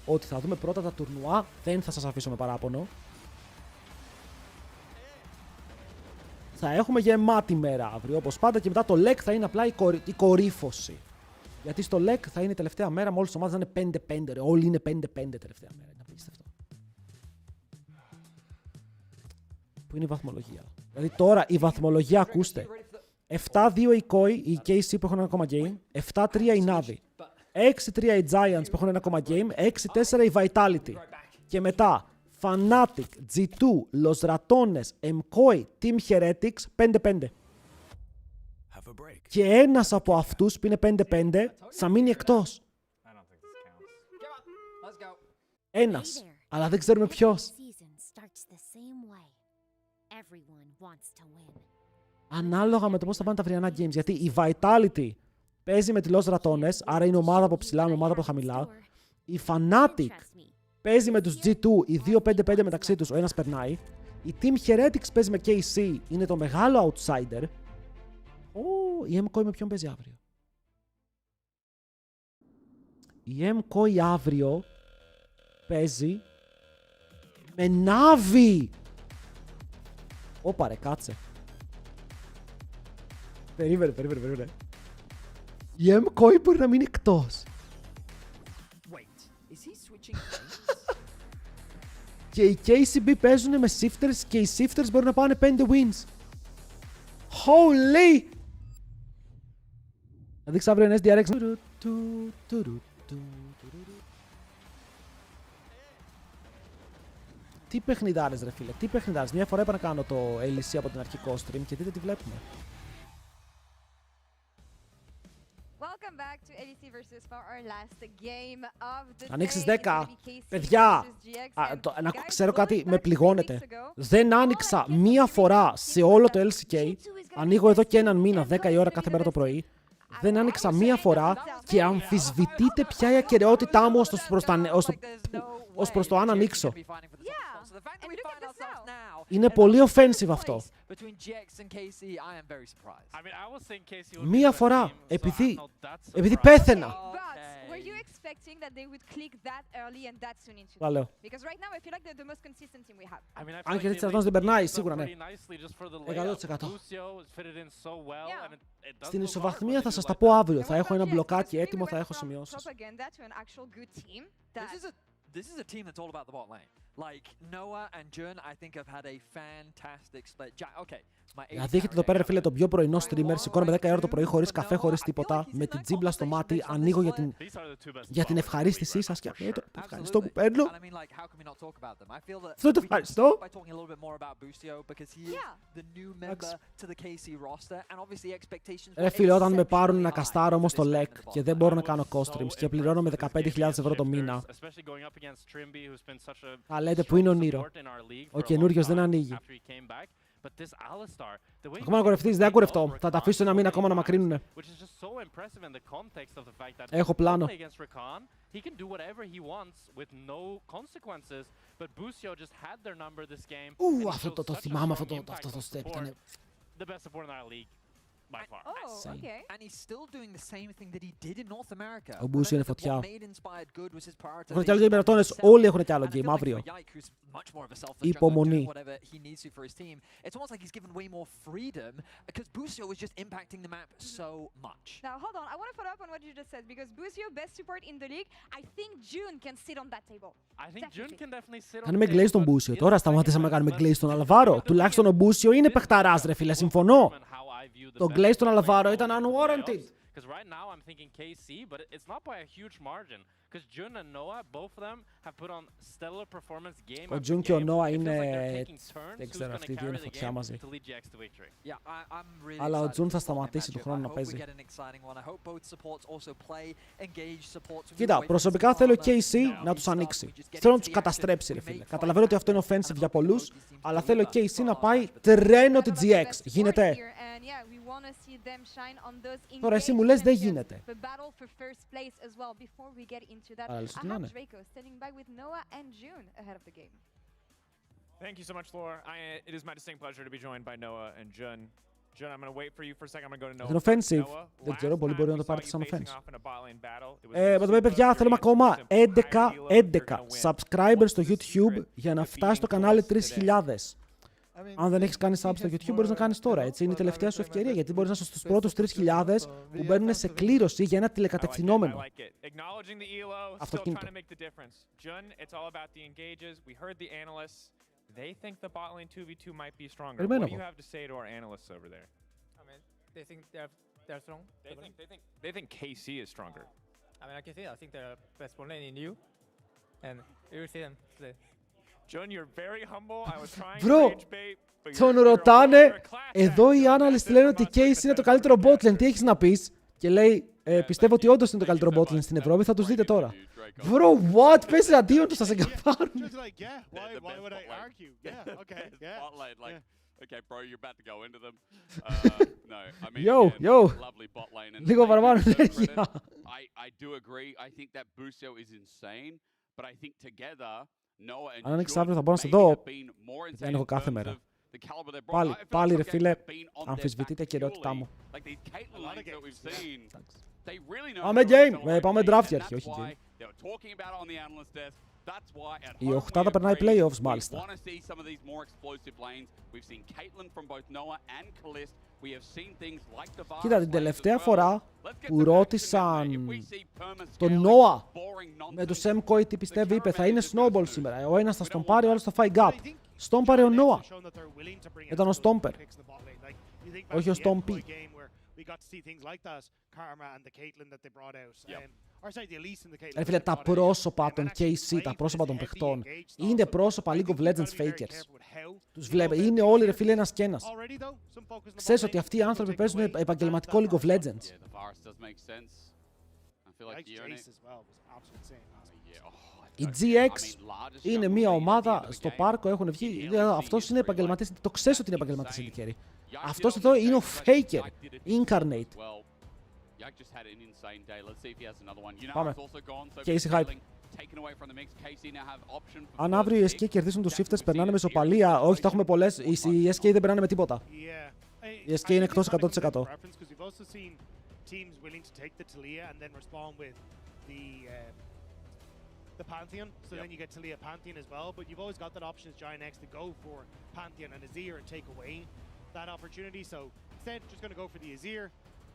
ότι θα δούμε πρώτα τα τουρνουά. Δεν θα σας αφήσω με παράπονο. Θα έχουμε γεμάτη μέρα αύριο, όπως πάντα, και μετά το Lec θα είναι απλά η κορύφωση. Γιατί στο Lec θα είναι η τελευταία μέρα, με όλες τις ομάδες να είναι 5-5. Όλοι είναι 5-5 τελευταία μέρα. Είναι απίστευτο. Πού είναι η βαθμολογία? Δηλαδή τώρα η βαθμολογία, ακούστε. 7-2 η KOI, η KC που έχουν ένα ακόμα game. 7-3 η Navi. 6-3 οι Giants που έχουν ένα ακόμα game. 6-4 η Vitality. Και μετά Fnatic, G2, Los Ratones, MKOI, Team Heretics 5-5. Και ένας από αυτούς που είναι 5-5 θα μείνει εκτός. Ένας. Αλλά δεν ξέρουμε ποιος. Ανάλογα με το πώς θα πάνε τα αυριανά games. Γιατί η Vitality παίζει με τη Los Ratones, άρα είναι ομάδα από ψηλά με ομάδα από χαμηλά. Η Fnatic παίζει με τους G2, οι 2-5-5 μεταξύ τους, ο ένας περνάει. Η Team Heretics παίζει με KC, είναι το μεγάλο outsider. Η MKOI με ποιον παίζει αύριο? Η MKOI αύριο παίζει με Navi. Όπα ρε, κάτσε. Περίμενε. Η MKOI μπορεί να μείνει εκτός. Και οι KCB παίζουν με shifters και οι shifters μπορούν να πάνε 5 wins. Holy! Θα δείξω αύριο SDRX. Τι παιχνιδάρες ρε φίλε, τι παιχνιδάρες. Μια φορά είπα να κάνω το LEC από την αρχή COSTREAM και δείτε τι βλέπουμε. Welcome back to LEC Versus for our last game of the day. Ανοίξεις 10. Παιδιά, ξέρω κάτι, με πληγώνετε. Δεν άνοιξα μία φορά σε όλο το LCK. Ανοίγω εδώ και έναν μήνα, 10 η ώρα κάθε μέρα το πρωί. Δεν άνοιξα μία φορά και αμφισβητείτε πια η ακεραιότητά μου ως προς το αν ανοίξω. Είναι πολύ offensive αυτό. Μία φορά, επειδή πέθαινα. Λέω. Αν και έτσι αυτός δεν περνάει, σίγουρα ναι. 100%. Στην ισοβαθμία θα σας τα πω αύριο. Θα έχω ένα μπλοκάκι έτοιμο, θα έχω σημειώσεις. This is a team that's all about the bot lane. Like Noah and Jun, I think have had a fantastic split. Okay. Δηλαδή έχετε εδώ πέρα ρε φίλε τον πιο πρωινό streamer, σηκώνομαι 10 ώρα το πρωί χωρίς καφέ, χωρίς τίποτα, με την τζίμπλα στο μάτι, ανοίγω για την ευχαρίστησή σας και το ευχαριστώ που παίρνω. Αυτό το ευχαριστώ. Ρε φίλε, όταν με πάρουν να καστάρω όμως το Lec και δεν μπορώ να κάνω COSTREAMs και πληρώνω με 15.000 ευρώ το μήνα, θα λέτε που είναι ο Νίρο. Ο καινούριος δεν ανοίγει. But this Alistar, the way Ακόμα να κορευτείς, δεν κορευτώ. Θα τα αφήσω ένα μήνα ακόμα να μακρίνουνε. which is just so impressive in the context of the fact that Έχω πλάνο. against Rakan, he can do whatever he wants with no consequences, but Busio just had their number this game. and he Αυτό showed το such a θυμάμαι, strong αυτό impact το on step support. ήταν. The best support in our league. By far. Oh, okay. And he's still doing the same thing that he did in North America. Ο Μπούσιο είναι Remember that φωτιά. what made Inspired good was his Έχουν κι άλλο game prioritization μερατώνες, of όλοι himself. έχουν κι άλλο And I game feel like αύριο. for Yike, who's much more of a selfless jungler, Υπομονή. doing whatever he needs to for his team, it's almost like he's given way more freedom because Busio was just impacting the map so much. Now, hold on. I want to follow up on what you just said because Busio, best support in the league. I think June can sit on that table. I think June can definitely sit on Κάνουμε the γκλέι στον Μπούσιο. Τώρα σταματήσαμε να κάνουμε γκλέι στον Αλβάρο. Τουλάχιστον ο Μπούσιο είναι παιχταράς, ρε φίλε. Συμφωνώ. Το γκλέι στον Αλβάρο ήταν unwarranted. Because right now I'm thinking KC, but it's not by a huge margin. Because Jun and Noah, both of them have put on stellar performance game Ο after Τζουν και ο game. Νόα It feels like είναι. they're taking turns Δεν who's ξέρω, gonna αυτοί οι δύο carry είναι the φωτιά game μαζί. to lead GX to victory. Yeah, I'm really Αλλά ο excited Τζουν for θα this σταματήσει matchup. του χρόνου I να hope we παίζει. get an exciting one. I hope both supports also play engaged supports. We move Κοίτα, away from προσωπικά this θέλω armor. KC Now να we τους start, ανοίξει. we just get Θέλω να into τους the action. καταστρέψει, ρε We φίλε. make Καταλαβαίνω ότι αυτό είναι five happen, offensive and για both πολλούς, teams seem to αλλά do θέλω that KC for να our πάει match, but τρένο τη One of the GX. best support Γίνεται. here, and yeah, we want to see them shine on those Τώρα εσύ μου λες engaged δεν champions. γίνεται. The battle for first place as well. Before we get into that, Αλλά I λες ότι να have είναι. Draco standing by with Noah and June ahead of the game. Thank you so much, Lore. It is my distinct pleasure to be joined by Noah and Jun. Jun, I'm going to wait for you for a second. I'm going to go to Noah. Είναι offensive. Noah, Δεν last ξέρω, πολλοί time μπορεί να we το saw πάρετε you σαν facing offense. off in a bot lane battle, it was Με το παιδιά θέλουμε ακόμα 11 subscribers στο YouTube για να φτάσει στο κανάλι 3.000. Αν δεν έχεις κάνει sub στο YouTube μπορείς να κάνεις τώρα, έτσι. Είναι η τελευταία σου ευκαιρία γιατί μπορείς να είσαι στους πρώτους 3.000 που μπαίνουν σε κλήρωση για ένα τηλεκατευθυνόμενο. Acknowledging the ELO, still Αυτοκίνητο. trying to make the difference. Jun, it's all about the engages. We heard the analysts. They think the bot lane 2v2 might be stronger. What Περιμένω do you εγώ. have to say to our analysts over there? I mean, they think they're strong. They think KC is stronger. I mean, I think they're best ball lane in you, and you will see them today. Jun, you're very humble. I was trying to Bro, rage bait, but τον you're ρωτάνε, a class εδώ οι act. analysts λένε ότι Case είναι το καλύτερο botlane, τι έχεις να πεις? Και λέει, πιστεύω ότι όντως είναι το καλύτερο botlane στην Ευρώπη, θα τους δείτε τώρα. Bro, what? Πες εναντίον τους, θα σε καπάρουν. Just like, yeah, why would I argue? Yeah, okay, yeah. Bot lane, like, okay, bro, you're about to go into them. No, I mean, Yo, again, yo. lovely bot lane. And Λίγο they παραπάνω do deserve ενέργεια. credit. I do agree. I think that Busio is insane, but I think together, Noah and Αν ανοίξεις Jun αύριο θα μπορώ να σε maybe δω. have been more Γιατί insane αν έχω in κάθε terms μέρα. of the caliber they brought. I feel Πάλι like ρε some φίλε, guys have been on their αμφισβητεί back τα κυριότητά purely. μου. Like these Caitlyn lanes that we've seen, they really know Πάμε how to game, accelerate πάμε the game, draft and για αρχή, that's όχι why game. they were talking about it on the analyst desk. That's why at Η home οχτάδα we περνάει agree. playoffs We μάλιστα. want to see some of these more explosive lanes. We've seen Caitlyn from both Noah and Kalist. We have seen things like the Varus Κοίτα, την lanes as τελευταία well. φορά Let's get που some action down there. If ρώτησαν we see Perma τον scaling Νόα boring με nonsense, τους MCOI τι πιστεύει, είπε θα είναι snowball σήμερα. Ο ένας θα στον πάρει, ο άλλος θα φάει gap. Στον πάρει ο Νόα. Ήταν ο Stomper. Όχι ο Stompy. We got to see things like that, Karma and the Caitlyn that they brought out. Or sorry, the Elise and the Caitlyn. Ρε φίλε, τα πρόσωπα των KC, τα πρόσωπα των παιχτών, είναι πρόσωπα League of Legends fakers. Τους βλέπετε, είναι όλοι ρε φίλε ένας και ένας. Ξέρεις ότι αυτοί οι άνθρωποι παίζουν επαγγελματικό League of Legends. Yeah, the Varus does make sense. I feel like Like the Jace as well was absolutely insane last yeah, Η GX είναι μια ομάδα στο πάρκο, έχουν βγει. Αυτός είναι επαγγελματής. Το ξέρεις ότι είναι επαγγελματής in the carry. Αυτός εδώ είναι ο faker. Incarnate. Πάμε. Casey hype. Αν αύριο οι SK κερδίσουν τους Shifters, περνάνε με ισοπαλία. Όχι, τα έχουμε πολλές. Οι SK δεν περνάνε με τίποτα. Οι SK είναι εκτός 100%. teams willing to take the Talia and then respond with the Pantheon, so then you get Talia Pantheon as well, but you've always got that option as Giant X to go for Pantheon and Azir and take away that opportunity, so instead just going to go for the Azir,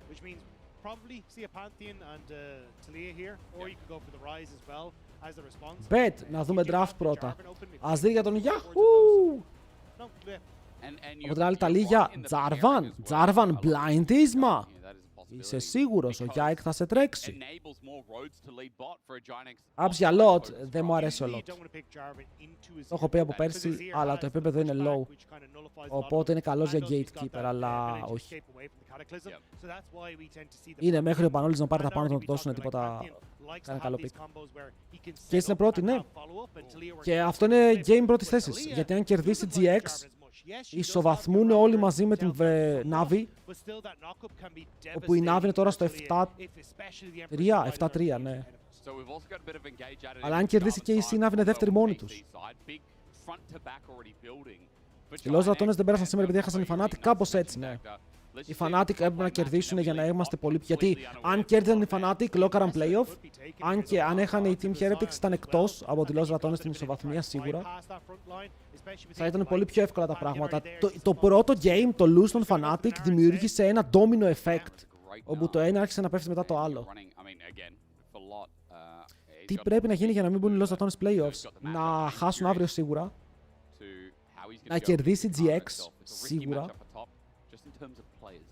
which means probably see a Pantheon and Talia here, or you could go for the Rise as well as the response. Bet, να δούμε draft πρώτα. Ας δει για τον Yahoo! Από την άλλη τα λίγια, Jarvan blindίσμα. Είσαι σίγουρος, ο Γιάικ θα σε τρέξει. Άψη για Lot, δεν μου αρέσει ο Lot. Το έχω πει από πέρσι, αλλά το επίπεδο είναι low. Οπότε είναι καλός για gatekeeper, αλλά όχι. Είναι μέχρι ο Πανόλης να πάρει τα πάνω του να του δώσουν τίποτα. Κάνει καλό pick. Και είναι πρώτη, ναι. Και αυτό είναι game πρώτης θέσης. Γιατί αν κερδίσει GX, ισοβαθμούν όλοι μαζί με την Navi, όπου η Navi είναι τώρα στο 7-3, ναι. Αλλά αν κερδίσει και η Navi είναι δεύτερη μόνη τους. Οι Los Ratones δεν πέρασαν σήμερα επειδή έχασαν οι Fnatic, κάπως έτσι, ναι. Οι Fnatic έπρεπε να κερδίσουν για να είμαστε πολύ πιο. Γιατί αν κέρδισαν οι Fnatic, λόκαραν playoff. Αν έχανε οι Team Heretics, ήταν εκτός από τη Los Ratones στην ισοβαθμία σίγουρα. Θα ήταν πολύ πιο εύκολα τα πράγματα. Το πρώτο game, το lose των Fnatic, δημιούργησε ένα domino effect, όπου το ένα άρχισε να πέφτει μετά το άλλο. Τι πρέπει να γίνει για να μην μπουν οι Los Ratones playoffs? Να χάσουν αύριο σίγουρα. Να κερδίσει GX σίγουρα.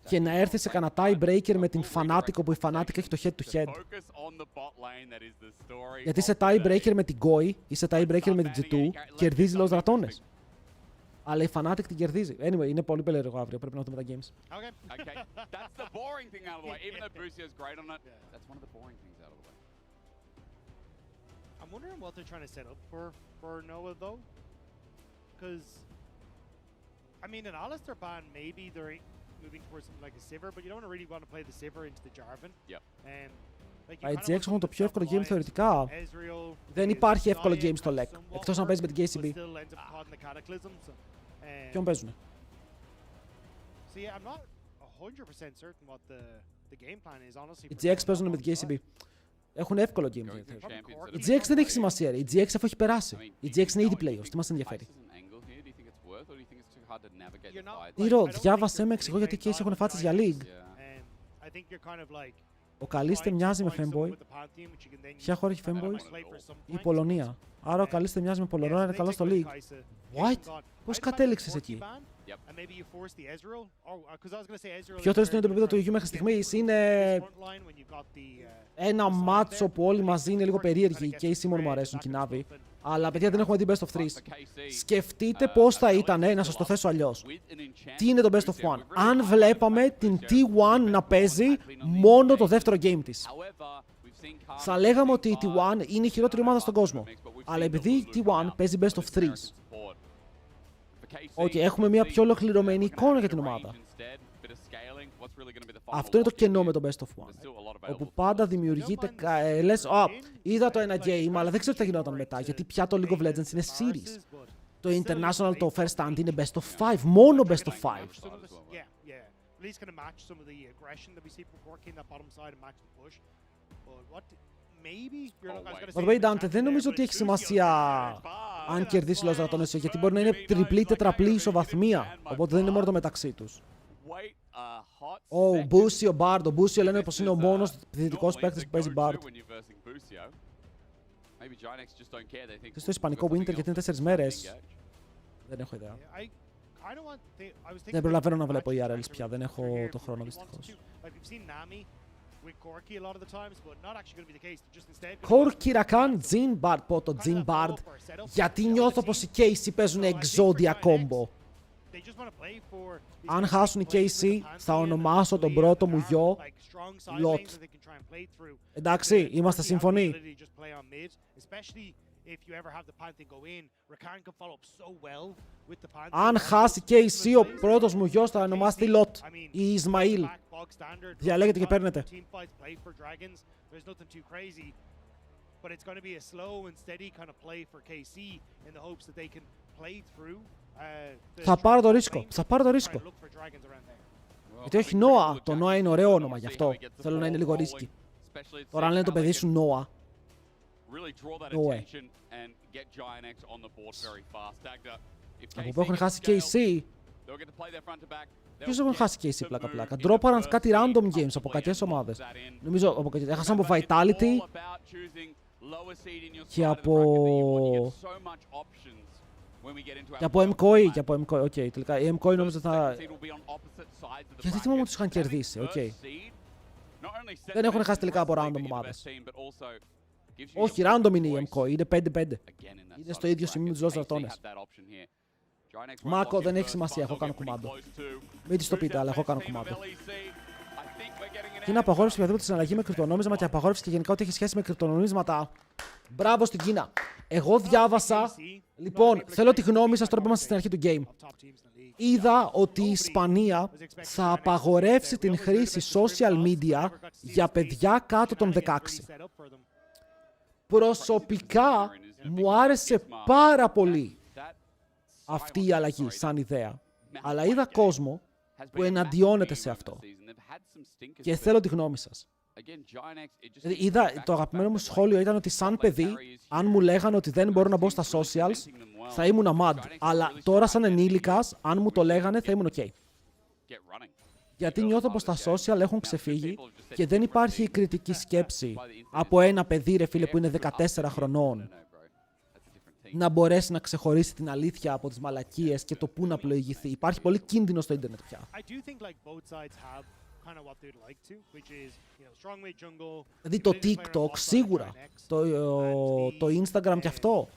Και να έρθει σε κανένα tiebreaker με την Fnatic, όπου η Fnatic έχει το head to head. Γιατί σε tiebreaker με την Goi ή σε tiebreaker με την G2 κερδίζει Los Ratones. Αλλά η Fnatic την κερδίζει. Anyway, είναι πολύ περίεργο αύριο. Πρέπει να δούμε τα games. I'm wondering what they're trying to set up for Noah though, because I mean, in Alistair ban, maybe they're moving towards something like a Sivir, but you don't really want to play the Sivir into the Jarvan. Οι GX έχουν το πιο εύκολο game θεωρητικά. Δεν υπάρχει εύκολο game στο Lec, εκτός να παίζει με την KCB. Ποιον παίζουνε? Οι GX παίζουν με την KCB. Έχουν εύκολο game. Η GX δεν έχει σημασία. Η GX αφού έχει περάσει. Η GX είναι ήδη playoffs. Τι μας ενδιαφέρει? Ήρο, διάβασέ με, εξηγώ γιατί οι Case έχουν φάτσες για League. Ο Καλίστε μοιάζει με Femboy. Ποια χώρα έχει Femboy? Η Πολωνία. Άρα ο Καλίστε μοιάζει με Πολωνία, είναι καλό στο League. What? Πώς κατέληξες εκεί? Ποιο το είναι το επίπεδο του EU μέχρι στιγμής? Είναι ένα μάτσο που όλοι μαζί είναι λίγο περίεργοι. Και οι Σίμον μου αρέσουν και οι Navi. Αλλά παιδιά δεν έχουμε δει Best of 3. Σκεφτείτε πώς θα ήταν, να σας το θέσω αλλιώς. Τι είναι το Best of 1? Αν βλέπαμε την T1 να παίζει μόνο το δεύτερο game της. Θα λέγαμε ότι η T1 είναι η χειρότερη ομάδα στον κόσμο. Αλλά επειδή η T1 παίζει Best of 3. Okay, έχουμε μια πιο ολοκληρωμένη εικόνα για την ομάδα. Αυτό είναι το κενό με το Best of 1. Όπου πάντα δημιουργείται. Λες, είδα το ένα game, αλλά δεν ξέρω τι θα γινόταν μετά. Γιατί πια το League of Legends είναι series. Το International, το First Stand είναι Best of 5. Μόνο Best of 5. By the way, Dante, δεν νομίζω ότι έχει σημασία αν κερδίσει Los Ratones, γιατί μπορεί να είναι τριπλή, τετραπλή ισοβαθμία. Οπότε δεν είναι μόνο το μεταξύ τους. Ο Μπούσιο Bard. Ο Μπούσιο λένε πως είναι ο μόνος δυτικός παίκτης που παίζει Bard. Και στο ισπανικό Winter γιατί είναι 4 μέρες. Δεν έχω ιδέα. Δεν προλαβαίνω να βλέπω ERLs πια. Δεν έχω το χρόνο δυστυχώς. Corki Rakan, Jhin Bard. Πω το Jhin Bard. Γιατί νιώθω πως οι Casey παίζουν εξόντια κόμπο. Αν χάσουν οι KC, θα ονομάσω τον πρώτο μου γιο Lot. Εντάξει, είμαστε σύμφωνοι? Αν χάσει KC, ο πρώτος μου γιος θα ονομάσει Lot ή Ισμαήλ. Διαλέγετε και παίρνετε. Θα πάρω το ρίσκο. Γιατί όχι Noah. Το Noah είναι ωραίο όνομα, γι' αυτό θέλω να είναι λίγο ρίσκι. Τώρα αν λένε το παιδί σου Noah. Από που έχουν χάσει KC. Ποιος έχουν χάσει KC πλάκα-πλάκα? Ντρόπαραν κάτι random games από κακές ομάδες. Νομίζω έχασαν από Vitality και από... Και από MKOI, οκ, τελικά η MKOI νόμιζα θα... Γιατί θυμάμαι ότι τους είχαν κερδίσει, οκ. Δεν έχουν χάσει τελικά από random ομάδες. Όχι, random είναι η MKOI, είναι 5-5. Είναι στο ίδιο σημείο με τους Los Ratones. Μάκο, δεν έχει σημασία, εγώ κάνω κουμάντο. Μην της το πείτε, αλλά εγώ κάνω κουμάντο. Και είναι απαγόρευση οποιαδήποτε συναλλαγή με κρυπτονόμισμα και απαγόρευση και γενικά ό,τι έχει σχέση με κρυπτονομίσματα. Μπράβο στην Κίνα. Εγώ διάβασα. Λοιπόν, θέλω τη γνώμη σας τώρα που είμαστε στην αρχή του game. Είδα ότι η Ισπανία θα απαγορεύσει την χρήση social media για παιδιά κάτω των 16. Προσωπικά μου άρεσε πάρα πολύ αυτή η αλλαγή σαν ιδέα. Αλλά είδα κόσμο που εναντιώνεται σε αυτό. Και θέλω τη γνώμη σας. Είδα, το αγαπημένο μου σχόλιο ήταν ότι σαν παιδί, αν μου λέγανε ότι δεν μπορώ να μπω στα socials, θα ήμουν mad. Αλλά τώρα σαν ενήλικας, αν μου το λέγανε, θα ήμουν ok. Γιατί νιώθω πως τα social έχουν ξεφύγει και δεν υπάρχει η κριτική σκέψη από ένα παιδί, ρε φίλε, που είναι 14 χρονών, να μπορέσει να ξεχωρίσει την αλήθεια από τις μαλακίες και το πού να πλοηγηθεί. Υπάρχει πολύ κίνδυνο στο ίντερνετ πια. Δηλαδή το TikTok σίγουρα, το Instagram κι αυτό.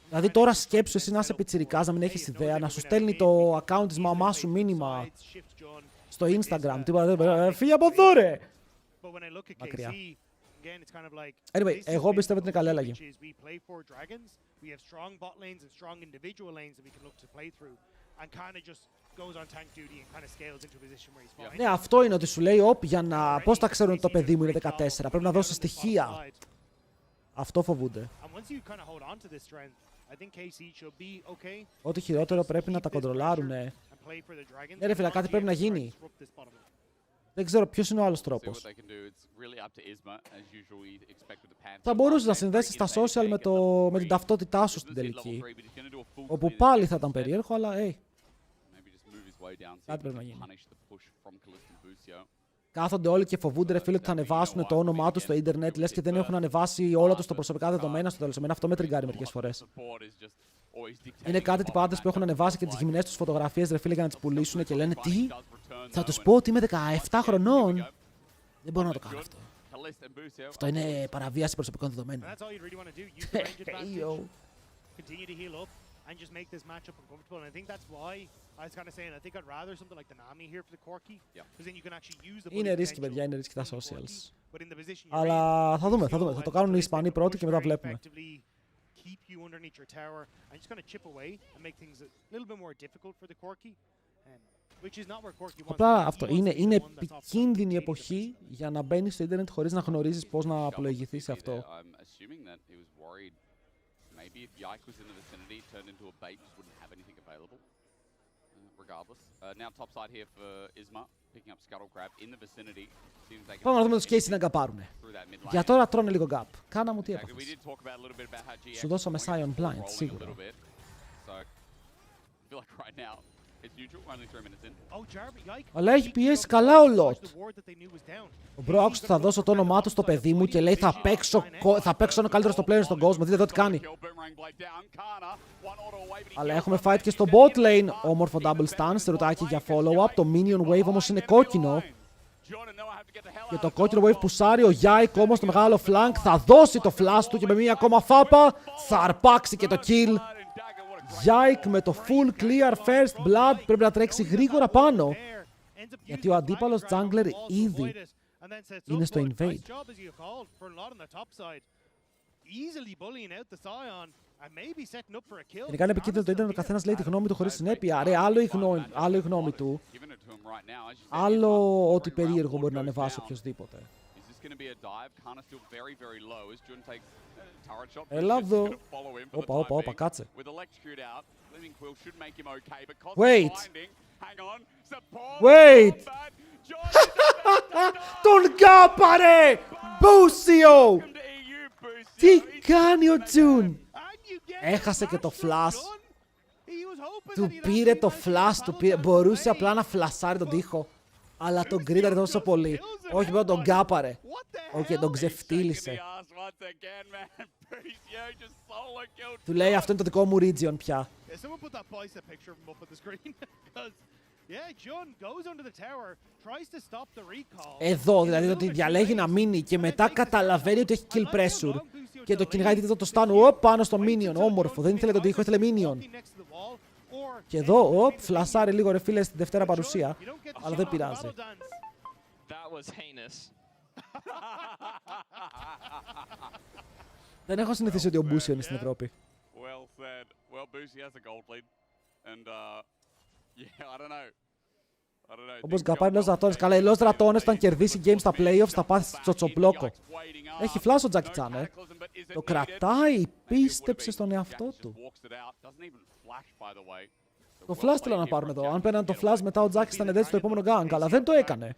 Δηλαδή τώρα σκέψου εσύ να είσαι πιτσιρικάς, να μην έχεις ιδέα, να σου στέλνει το account της μαμάς σου μήνυμα στο Instagram. Τίποτα, φύγε από εδώ ρε! Μακριά. Anyway, εγώ πιστεύω ότι είναι καλή αλλαγή. Ναι, αυτό είναι ότι σου λέει, για να... Πώς θα ξέρουν ότι το παιδί μου είναι 14, πρέπει να δώσει στοιχεία. Αυτό φοβούνται. Ό,τι χειρότερο πρέπει να τα κοντρολάρουνε. Ναι ρε φίλα, κάτι πρέπει να γίνει. Δεν ξέρω ποιος είναι ο άλλος τρόπος. Θα μπορούσες να συνδέσεις τα social με την ταυτότητά σου στην τελική. Όπου πάλι θα ήταν περίεργο, αλλά κάτι πρέπει να γίνει. Κάθονται όλοι και φοβούνται, ρε φίλε, ότι θα ανεβάσουν το όνομά τους στο ίντερνετ, λες και δεν έχουν ανεβάσει όλα τους τα προσωπικά δεδομένα στο τέλος. Εμένα αυτό με τριγκάρει μερικές φορές. Είναι κάτι τυπάδες που έχουν ανεβάσει και τις γυμνές τους φωτογραφίες, ρε φίλε, για να τις πουλήσουν και λένε τι, θα τους πω ότι είμαι 17 χρονών. Δεν μπορώ να το κάνω αυτό. Αυτό είναι παραβίαση προσωπικών δεδομένων. And just make this matchup uncomfortable. And I think that's why I was kind of saying I think I'd rather something like the Navi here for the Corki. Because then you can actually use the είναι ρίσκι, παιδιά, είναι ρίσκι τα socials. Αλλά θα δούμε. Θα το κάνουν οι Ισπανοί πρώτοι και μετά βλέπουμε. Keep you underneath your tower and just kind of chip away and make things a little bit more difficult for the Corki. Which is not where Corki wants. Απλά αυτό είναι επικίνδυνη εποχή για να μπαίνεις στο ίντερνετ χωρίς να γνωρίζεις πώς να πλοηγηθείς σε αυτό. Maybe if Yike was in the vicinity, turned into a bait, just wouldn't have anything available. Regardless. Now topside here for Isma, picking up Scuttle Grab in the vicinity. Πάμε να δούμε τους Casey να γκαπάρουνε. Για τώρα τρώνε λίγο γκαπ. Κάνα μου τι έπαθες. Σου δώσω Messiah on blind, σίγουρα. Αλλά έχει πιέσει καλά ο Λότ. Ο μπρο άκουσε ότι θα δώσω το όνομά του στο παιδί μου και λέει θα παίξω ένα καλύτερο στο player στον κόσμο. Δείτε εδώ τι κάνει. Αλλά έχουμε fight και στο bot lane. Όμορφο double stun, ρωτάκι για follow-up. Το minion wave όμως είναι κόκκινο. Και το κόκκινο wave πουσάρει. Ο Yike όμως το μεγάλο flank θα δώσει το flash του και με μία ακόμα φάπα θα αρπάξει και το kill. Yike με το full clear first blood πρέπει να τρέξει γρήγορα πάνω. Γιατί ο αντίπαλος jungler ήδη είναι στο invade. Γενικά είναι επικίνδυνο το ίντερνετ, ο καθένας λέει τη γνώμη του χωρίς συνέπεια. Ρε, άλλο η γνώμη του. Άλλο ότι περίεργο μπορεί να ανεβάσει οποιοσδήποτε. Έλα εδώ. Όπα, κάτσε. Wait! Τον γκάπαρε! Μπούσιο! Τι κάνει ο Τζουν? Έχασε και το flash. Του πήρε το flash, μπορούσε απλά να φλασάρει τον τοίχο. Αλλά τον γκρίταρε τόσο πολύ. Όχι, μόνο τον γκάπαρε. Όχι, τον ξεφτύλισε. Του λέει αυτό είναι το δικό μου region πια. Εδώ, δηλαδή ότι διαλέγει να μείνει και μετά καταλαβαίνει ότι έχει kill pressure. Και το κυνηγάει το stun πάνω στο minion, όμορφο. Δεν ήθελε τον τοίχο, ήθελε minion. Και εδώ, φλασάρει λίγο ρε φίλε στην Δευτέρα παρουσία. Αλλά δεν πειράζει. Δεν έχω συνηθίσει ότι ο Μπούσιο είναι στην Ευρώπη. Well said. Well, Boosie has a gold lead. And, yeah, I don't know. Όπως γκαπάει Λος Ρατώνες. Καλά, οι Λος Ρατώνες όταν κερδίσει games στα playoffs θα πάθει τσοτσοπλόκο. Έχει φλάσ ο Τζάκι Τσάν, Το κρατάει, πίστεψε στον εαυτό του. Το flash θέλω να πάρουμε εδώ. Αν παίρναν το flash μετά ο Τζάκης ήταν εντέτει στο επόμενο gang, αλλά δεν το έκανε.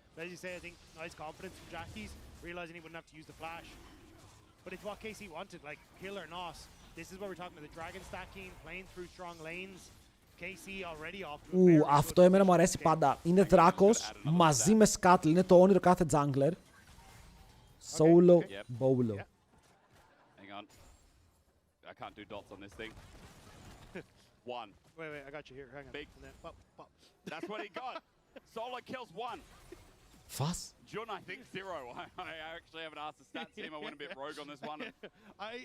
Αυτό εμένα μου αρέσει πάντα. Είναι δράκος μαζί με σκάτλ. Είναι το όνειρο κάθε jungler. Solo bolo. Hang on. I can't do dots on this thing. One. Wait, I got you here. Hang on. Big. And then, pop, pop. That's what he got. Solo kills one. Fast. Jun, I think 0. I actually haven't asked the stats team. I went a bit rogue on this one.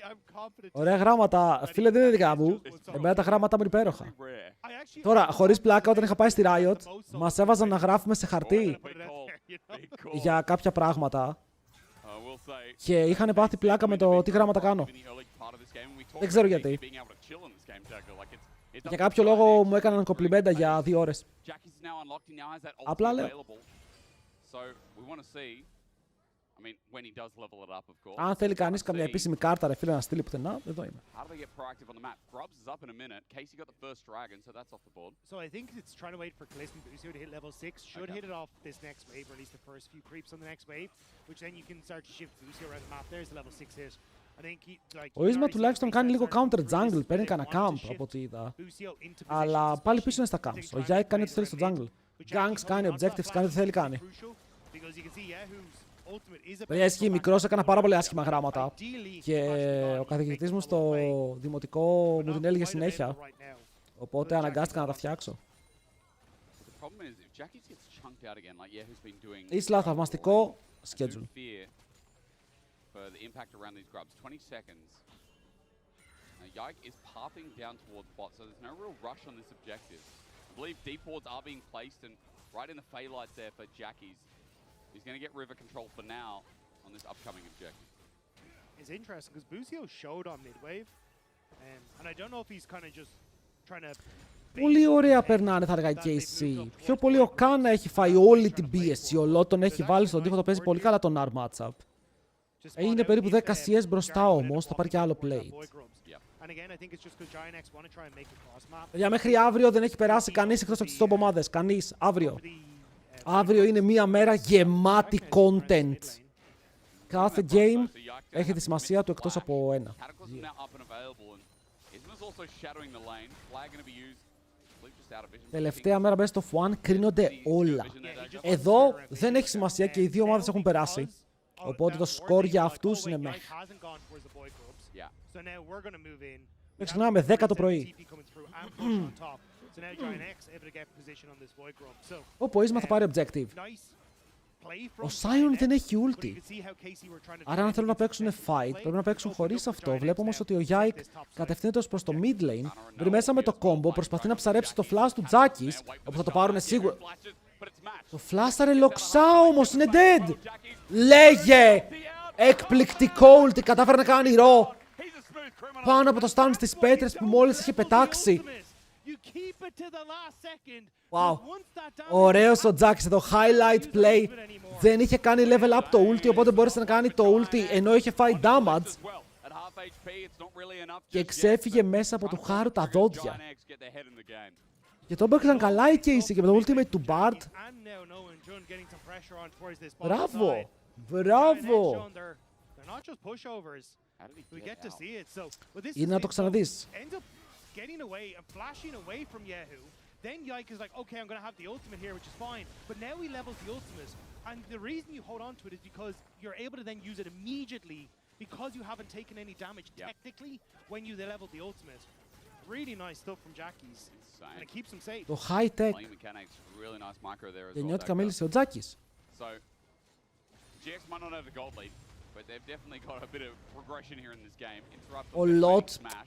I'm confident. Ωραία γράμματα. Φίλε, δεν είναι δικά μου. Εμένα τα γράμματα μου είναι υπέροχα. Τώρα, χωρίς πλάκα, όταν είχα πάει στη Riot, μας έβαζαν να γράφουμε σε χαρτί για κάποια πράγματα. Και είχαν πάθει πλάκα με το τι γράμματα κάνω. Δεν ξέρω γιατί. Για κάποιο λόγο μου έκαναν κομπλιμέντα για 2 ώρες. Απλά λέω. Αν θέλει κανείς καμιά επίσημη κάρτα, ρε φίλε, να στείλει πουθενά, εδώ είμαι. So I think it's trying to wait for Kalista and Busio to hit level 6. Should hit it off this next wave, or at least the first few creeps on the next wave, which then you can start to shift Busio around the map. There's the level 6 hit. Ο Ίσμα τουλάχιστον κάνει λίγο counter jungle, παίρνει κανένα camp από ό,τι είδα. Αλλά πάλι πίσω είναι στα camps. Ο Γιάικ κάνει ό,τι θέλει στο jungle. Ganks κάνει, objectives κάνει ό,τι θέλει κάνει. Παιδιά, ισχύει, μικρός έκανα πάρα πολύ άσχημα γράμματα. Και ο καθηγητής μου στο δημοτικό μου την έλεγε συνέχεια. Οπότε αναγκάστηκα να τα φτιάξω. Ίσλα, θαυμαστικό schedule. For the impact around these grubs. 20 seconds. Now, Yike is pathing down towards bot, so there's no real rush on this objective. I believe deep wards are being placed, and right in the Fey lights there for Jackies. He's going to get river control for now on this upcoming objective. It's interesting because Busio showed on mid-wave, and I don't know if he's kind of just trying to... Πολύ ωραία περνάνε, θα έλεγα, η KC. Πιο πολύ ο Κάνα έχει φάει όλη την πίεση. Ο Λότ τον έχει βάλει στον τοίχο, το παίζει πολύ καλά τον R matchup. Είναι περίπου 10 CS μπροστά όμως, θα πάρει και άλλο plate. Για μέχρι αύριο δεν έχει περάσει κανείς εκτός από τις top ομάδες. Κανείς. Αύριο. Αύριο είναι μία μέρα γεμάτη content. Κάθε game έχει τη σημασία του εκτός από ένα. Τελευταία μέρα best of one κρίνονται όλα. Εδώ δεν έχει σημασία και οι δύο ομάδες έχουν περάσει. Οπότε το σκορ για αυτούς είναι μέχ. Δεν ξεχνάμε, 10 το πρωί. Όπου Ίσμα θα πάρει objective. Ο Sion δεν έχει ulti. Άρα αν θέλουν να παίξουν fight, πρέπει να παίξουν χωρίς αυτό. Βλέπω όμως ότι ο Yike κατευθύνεται ως προς το mid lane. Βρει μέσα με το combo, προσπαθεί να ψαρέψει το flash του Τζάκης, όπου θα το πάρουν σίγουρα. Το φλάσταρε λοξά όμως, είναι dead! Λέγε! Εκπληκτικό ulti, κατάφερε να κάνει ρο. Πάνω από το stand στις πέτρες που μόλις είχε πετάξει. Wow. Ωραίος ο Τζάκης εδώ, highlight play. Δεν είχε κάνει level up το ulti, οπότε μπόρεσε να κάνει το ulti ενώ είχε φάει damage. Και ξέφυγε μέσα από το χάρο τα δόντια. Και το έπαιξαν καλά οι Casey και με το ultimate του Bard. Μπράβο! Μπράβο! Είναι να το ξαναδείς. Then Yike is like, okay, I'm going to have the ultimate here, which is fine. But now he levels the ultimate. And the reason you hold on to it is because you're able to then use it immediately because you haven't taken any damage technically when you level the ultimate. Really nice stuff from Jackies. And it keeps him safe. Το high tech. Γεννιώτικα μίλησε ο Τζάκης. So, GX might not have the gold lead, but they've definitely got a bit of progression here in this game.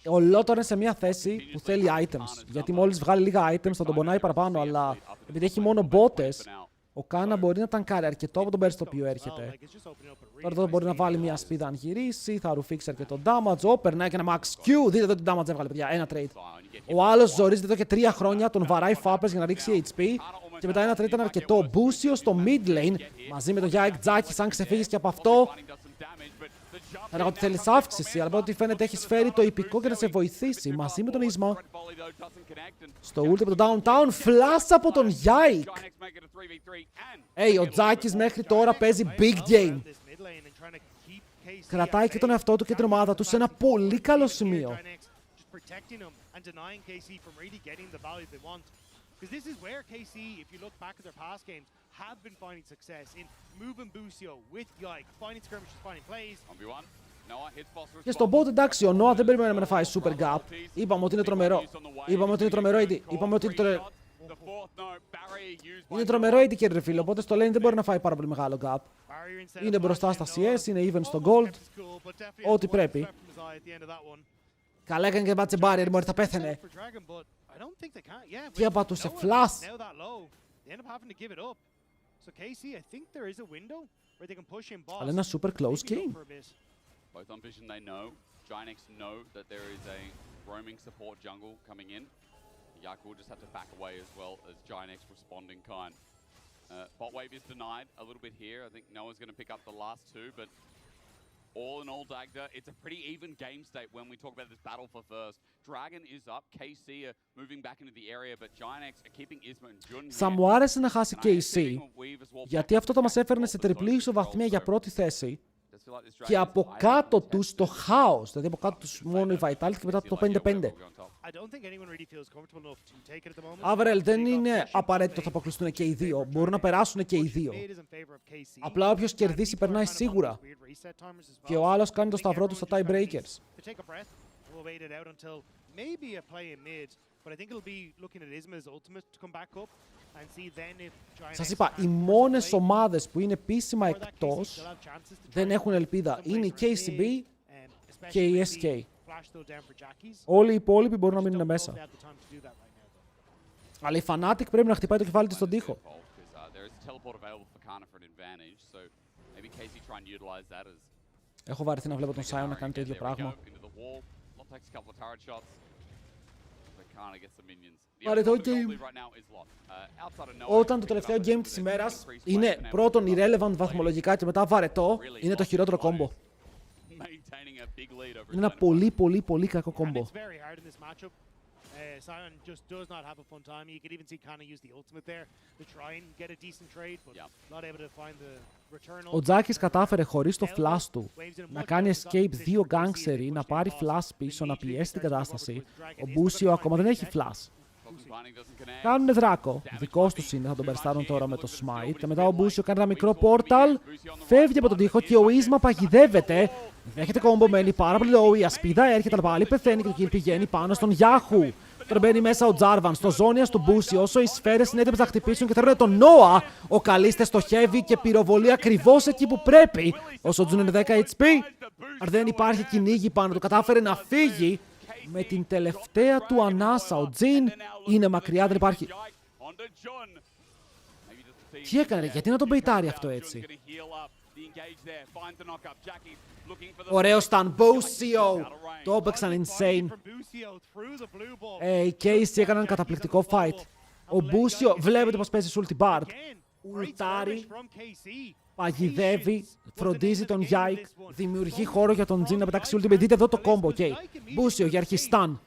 Ο Lot είναι σε μια θέση που θέλει items. Γιατί μόλις βγάλει λίγα items θα τον πονάει παραπάνω, αλλά επειδή έχει μόνο μπότες, Ο Κάνα μπορεί να τανκάρει αρκετό από τον burst το οποίο έρχεται. Τώρα εδώ μπορεί να βάλει μια σπίδα αν γυρίσει, θα ρουφήξει αρκετό damage. Περνάει και ένα max Q. Δείτε εδώ τι damage έβγαλε, παιδιά. Ένα trade. Ο άλλος ζορίζεται εδώ και 3 χρόνια, τον βαράει φάπες για να ρίξει HP. Και μετά ένα trade ήταν αρκετό. Μπούσιο στο mid lane μαζί με τον Yike Τζάκι. Αν ξεφύγει και από αυτό. Θα λέγω ότι θέλει αύξηση, αλλά από ό,τι φαίνεται έχει φέρει το υπηκό και να σε βοηθήσει μαζί με τον Ίσμα. Στο ult από το downtown, flash από τον Yike. Ο Τζάκης μέχρι τώρα παίζει big game. Κρατάει και τον εαυτό του και την ομάδα του σε ένα πολύ καλό σημείο. Because this is where KC, if you look back at their past games, have been finding success in moving Busio with Yike, finding skirmishes, finding plays. Και στον bot, εντάξει, ο Noah δεν περιμέναμε να φάει super gap. Είπαμε ότι είναι τρομερό. Είπαμε ότι είναι τρομερό AD. Είπαμε ότι είναι τρομερό AD και ρε φίλε, οπότε στο lane δεν μπορεί να φάει πάρα πολύ μεγάλο gap. Είναι μπροστά στα CS, είναι even στο gold. Ό,τι πρέπει. Καλά έκανε και μπάτσε barrier, μόλις θα πέθαινε. Και απατούσε flash. Αλλά ένα super close game. Both on vision they know. Ginex know that there is a roaming support jungle coming in. Yak will just have to back away as well as Ginex responding kind. Bot wave is denied a little bit here. I think Noah's going to pick up the last two, but all in all, Dagda, it's a pretty even game state when we talk about this battle for first. Dragon is up, KC are moving back into the area, but Ginex are keeping Isma and Jun. Θα μου άρεσε να χάσει KC, γιατί αυτό θα μας έφερνε σε τριπλή ισοβαθμία για πρώτη θέση. Και από κάτω τους το χάος, δηλαδή από κάτω τους μόνο η Vitality και μετά το 5-5. Αβρέλ, δεν είναι απαραίτητο θα αποκλειστούν και οι δύο, μπορούν να περάσουν και οι δύο. Απλά όποιος κερδίσει περνάει σίγουρα. Και ο άλλος κάνει το σταυρό του στα tiebreakers. Σας είπα, οι μόνες ομάδες που είναι επίσημα εκτός δεν έχουν ελπίδα. Είναι η KCB και η SK. Όλοι οι υπόλοιποι μπορούν να μείνουν μέσα. Αλλά η Fnatic πρέπει να χτυπάει το κεφάλι της στον τοίχο. Έχω βαρεθεί να βλέπω τον Sion να κάνει το ίδιο πράγμα. Βαρετό game. Όταν το τελευταίο game της ημέρας είναι πρώτον irrelevant βαθμολογικά και μετά βαρετό, είναι το χειρότερο κόμπο. Είναι ένα πολύ κακό κόμπο. Sion just does not have a fun time. You could even see Kana use the ultimate there to try and get a decent trade, but not able to find the return. Ο Τζάκης κατάφερε χωρίς το flash του να κάνει escape 2 gangsteri, να πάρει flash πίσω, να πιέσει την κατάσταση. Ο Μπούσιο ακόμα δεν έχει flash. Κάνουνε δράκο. Δικός τους είναι, θα τον περιστάρουν τώρα με το smite. Και μετά ο Μπούσιο κάνει ένα μικρό portal, φεύγει από τον τοίχο και ο Ίσμα παγιδεύεται. Δέχεται κόμπο, μένει πάρα πολύ low. Η ασπίδα έρχεται πάλι, πεθαίνει και το kill πηγαίνει πάνω στον Yahoo. Τώρα μπαίνει μέσα ο Τζάρβαν στο ζώνια του Μπούσι. Όσο οι σφαίρες είναι έτοιμες να χτυπήσουν και θέλουν τον Νόα, ο Καλίστε στοχεύει και πυροβολεί ακριβώς εκεί που πρέπει. Όσο ο Τζουν είναι 10 HP, αλλά δεν υπάρχει κυνήγι πάνω του. Κατάφερε να φύγει με την τελευταία του ανάσα. Ο Τζιν είναι μακριά, δεν υπάρχει. Τι έκανε, γιατί να τον πεϊτάρει αυτό έτσι. Ωραίο ήταν Μπούσιο. Το έπαιξαν insane. Οι Casey έκαναν καταπληκτικό fight. Ο Μπούσιο βλέπετε πως παίζει ulti bar. Ουλτάρει, παγιδεύει, φροντίζει τον Yike, δημιουργεί χώρο για τον Jin να πετάξει ulti. Δείτε εδώ το combo, ok. Μπούσιο για αρχή stun.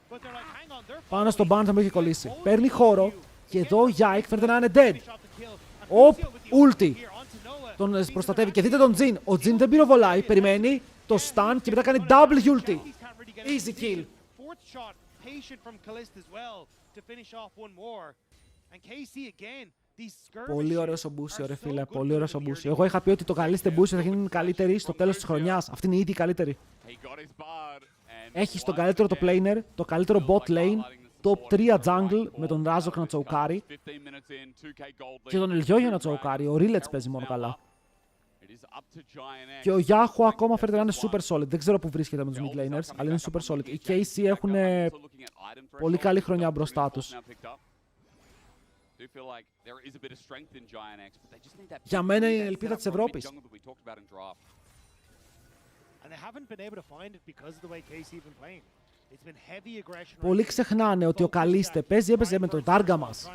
Πάνω στον ban θα μου είχε κολλήσει. Παίρνει χώρο και εδώ ο Yike φαίνεται να είναι dead. Οπ, ulti. Τον προστατεύει και δείτε τον Jin. Ο Jin δεν πυροβολάει, περιμένει το stun και μετά κάνει double ulti. Easy kill. Πολύ ωραίος ο Μπούσιο, ρε φίλε. Πολύ ωραίος ο Μπούσιο. Εγώ είχα πει ότι το καλύτερο Μπούσιο θα γίνει καλύτερη στο τέλος της χρονιάς. Αυτή είναι ήδη η καλύτερη. Έχει τον καλύτερο το planer, το καλύτερο bot lane, top 3 jungle με τον Razok να τσοουκάρει και τον Ελγιόγιο να τσοουκάρει. Ο Rillets παίζει μόνο καλά. Και ο Yahoo ακόμα φαίνεται να είναι super solid. Δεν ξέρω που βρίσκεται με τους mid laners, αλλά είναι super solid. Οι KC έχουν πολύ καλή χρονιά μπροστά τους. Για μένα είναι η ελπίδα της Ευρώπης. And they haven't been able to find it because of the way KC have been playing. It's been heavy aggression. Πολλοί ξεχνάνε ότι ο Καλίστε έπαιζε με τον τάργα μας.